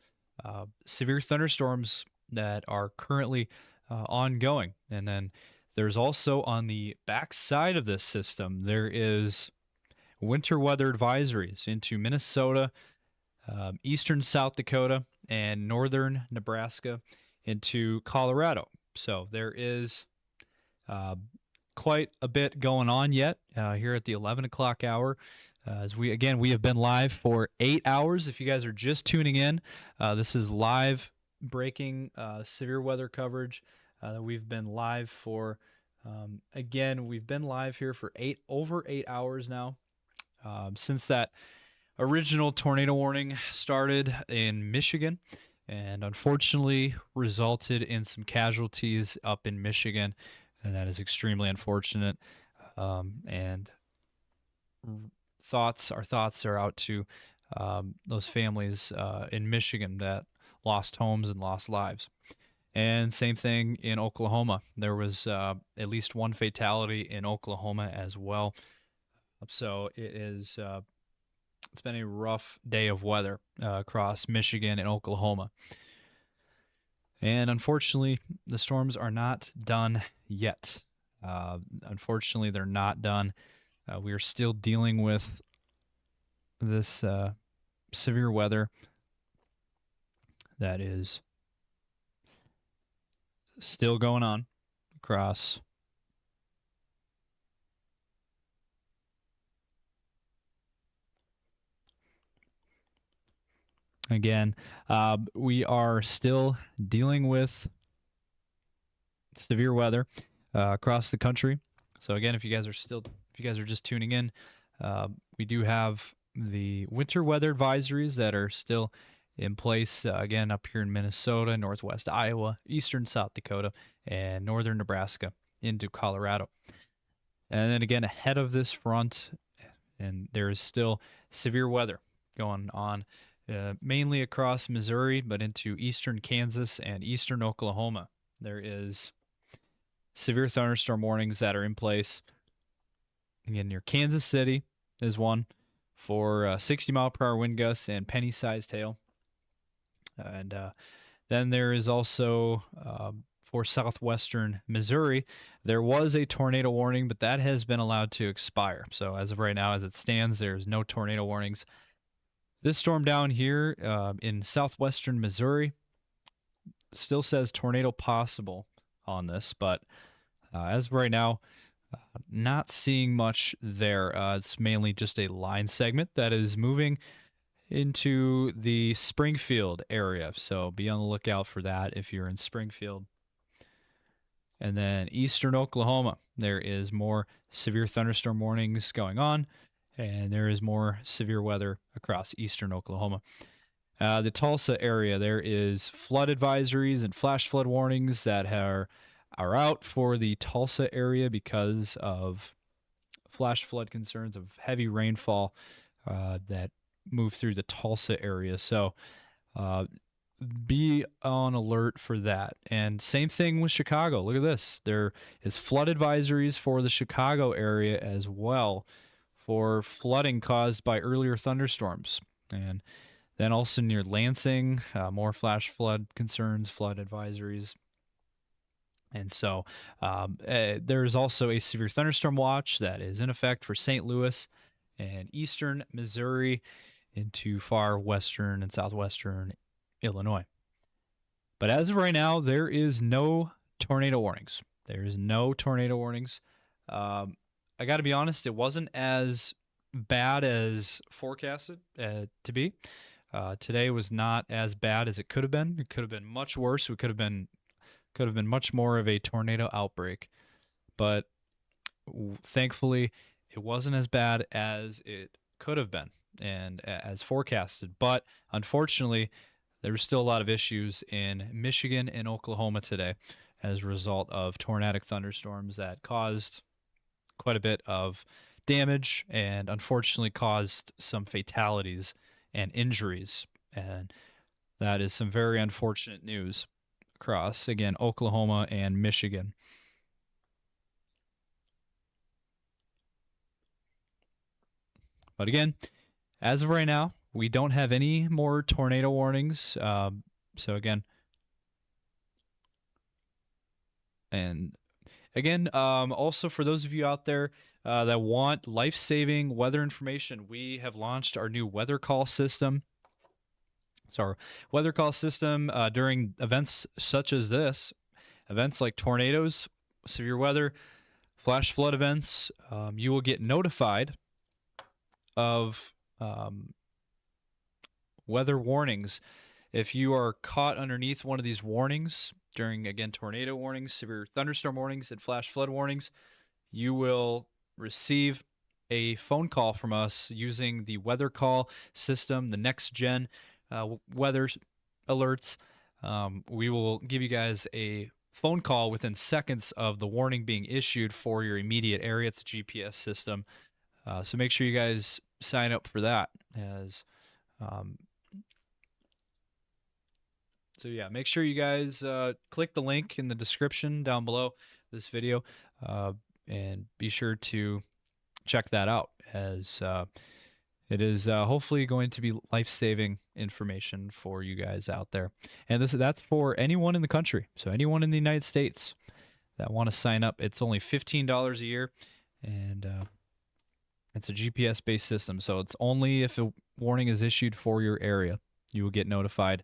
severe thunderstorms that are currently ongoing. And then there's also on the backside of this system, there is winter weather advisories into Minnesota, eastern South Dakota, and northern Nebraska into Colorado. So there is uh, quite a bit going on yet here at the 11 o'clock hour. As we have been live for 8 hours. If you guys are just tuning in, this is live breaking severe weather coverage. We've been live for we've been live here for over 8 hours now. Since that original tornado warning started in Michigan, and unfortunately resulted in some casualties up in Michigan, and that is extremely unfortunate. And our thoughts are out to those families in Michigan that lost homes and lost lives. And same thing in Oklahoma. There was at least one fatality in Oklahoma as well. So it's been a rough day of weather across Michigan and Oklahoma. And unfortunately, the storms are not done yet. Unfortunately, they're not done. We are still dealing with this severe weather that is still going on across again. We are still dealing with severe weather across the country. So again, if you guys are just tuning in, we do have the winter weather advisories that are still in place, again, up here in Minnesota, northwest Iowa, eastern South Dakota, and northern Nebraska into Colorado. And then again, ahead of this front, and there is still severe weather going on, mainly across Missouri, but into eastern Kansas and eastern Oklahoma. There is severe thunderstorm warnings that are in place. Again, near Kansas City is one for 60-mile-per-hour wind gusts and penny-sized hail. And then there is also for southwestern Missouri, there was a tornado warning, but that has been allowed to expire. So as of right now, as it stands, there's no tornado warnings. This storm down here in southwestern Missouri still says tornado possible on this, but as of right now, not seeing much there. It's mainly just a line segment that is moving into the Springfield area. So be on the lookout for that if you're in Springfield. And then eastern Oklahoma, there is more severe thunderstorm warnings going on, and there is more severe weather across eastern Oklahoma. The Tulsa area, there is flood advisories and flash flood warnings that are out for the Tulsa area because of flash flood concerns of heavy rainfall that move through the Tulsa area. So be on alert for that. And same thing with Chicago. Look at this. There is flood advisories for the Chicago area as well for flooding caused by earlier thunderstorms. And then also near Lansing, more flash flood concerns, flood advisories. And so there's also a severe thunderstorm watch that is in effect for St. Louis and eastern Missouri into far western and southwestern Illinois. But as of right now, there is no tornado warnings. There is no tornado warnings. I got to be honest, it wasn't as bad as forecasted to be. Today was not as bad as it could have been. It could have been much worse. It could have been much more of a tornado outbreak. But thankfully, it wasn't as bad as it could have been and as forecasted. But unfortunately, there were still a lot of issues in Michigan and Oklahoma today as a result of tornadic thunderstorms that caused quite a bit of damage and unfortunately caused some fatalities and injuries. And that is some very unfortunate news across, again, Oklahoma and Michigan. But again, as of right now, we don't have any more tornado warnings. So again, also for those of you out there that want life-saving weather information, we have launched our new weather call system. So our weather call system during events such as this, events like tornadoes, severe weather, flash flood events, you will get notified of weather warnings. If you are caught underneath one of these warnings during, again, tornado warnings, severe thunderstorm warnings, and flash flood warnings, you will receive a phone call from us using the weather call system, the next gen weather alerts. We will give you guys a phone call within seconds of the warning being issued for your immediate area. It's a GPS system. So make sure you guys sign up for that. So yeah, make sure you guys click the link in the description down below this video and be sure to check that out, as it is hopefully going to be life-saving information for you guys out there. And that's for anyone in the country. So anyone in the United States that want to sign up, it's only $15 a year, and it's a GPS-based system. So it's only if a warning is issued for your area, you will get notified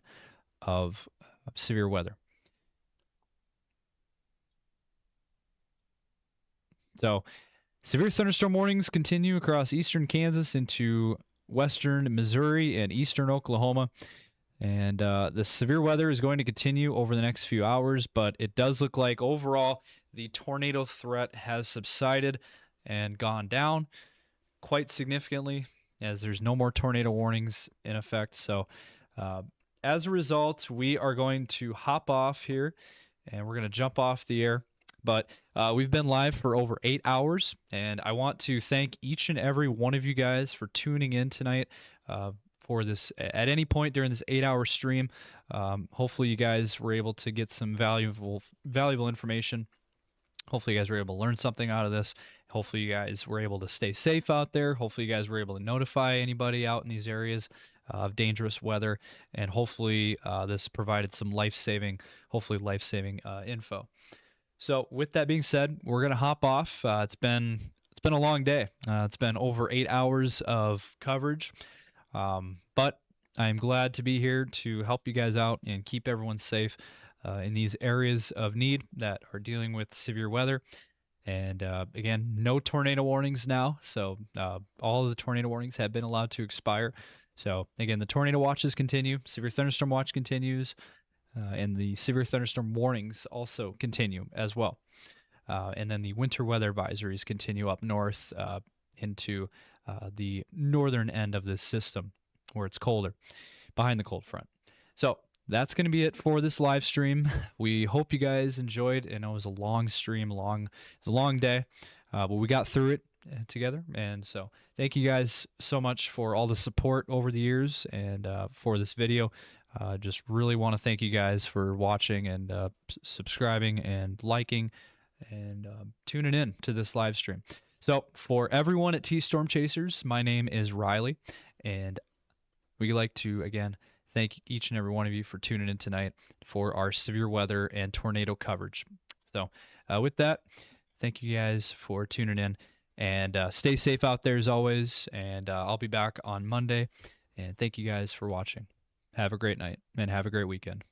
of severe weather. So severe thunderstorm warnings continue across eastern Kansas into western Missouri and eastern Oklahoma. And the severe weather is going to continue over the next few hours, but it does look like overall the tornado threat has subsided and gone down quite significantly, as there's no more tornado warnings in effect. So as a result, we are going to hop off here and we're going to jump off the air. But we've been live for over 8 hours, and I want to thank each and every one of you guys for tuning in tonight for this at any point during this 8-hour stream. Hopefully you guys were able to get some valuable information. Hopefully you guys were able to learn something out of this. Hopefully you guys were able to stay safe out there. Hopefully you guys were able to notify anybody out in these areas of dangerous weather, and hopefully this provided some life-saving info. So with that being said, we're gonna hop off. It's been a long day. It's been over 8 hours of coverage, but I'm glad to be here to help you guys out and keep everyone safe in these areas of need that are dealing with severe weather. And again, no tornado warnings now. So all of the tornado warnings have been allowed to expire. So again, the tornado watches continue. Severe thunderstorm watch continues. And the severe thunderstorm warnings also continue as well. And then the winter weather advisories continue up north into the northern end of this system, where it's colder, behind the cold front. So that's going to be it for this live stream. We hope you guys enjoyed. I know it was a long stream, it was a long day, but we got through it together. And so thank you guys so much for all the support over the years and for this video. Just really want to thank you guys for watching and subscribing and liking and tuning in to this live stream. So for everyone at Stormchasers, my name is Riley, and we'd like to, again, thank each and every one of you for tuning in tonight for our severe weather and tornado coverage. So with that, thank you guys for tuning in, and stay safe out there as always, and I'll be back on Monday, and thank you guys for watching. Have a great night, and have a great weekend.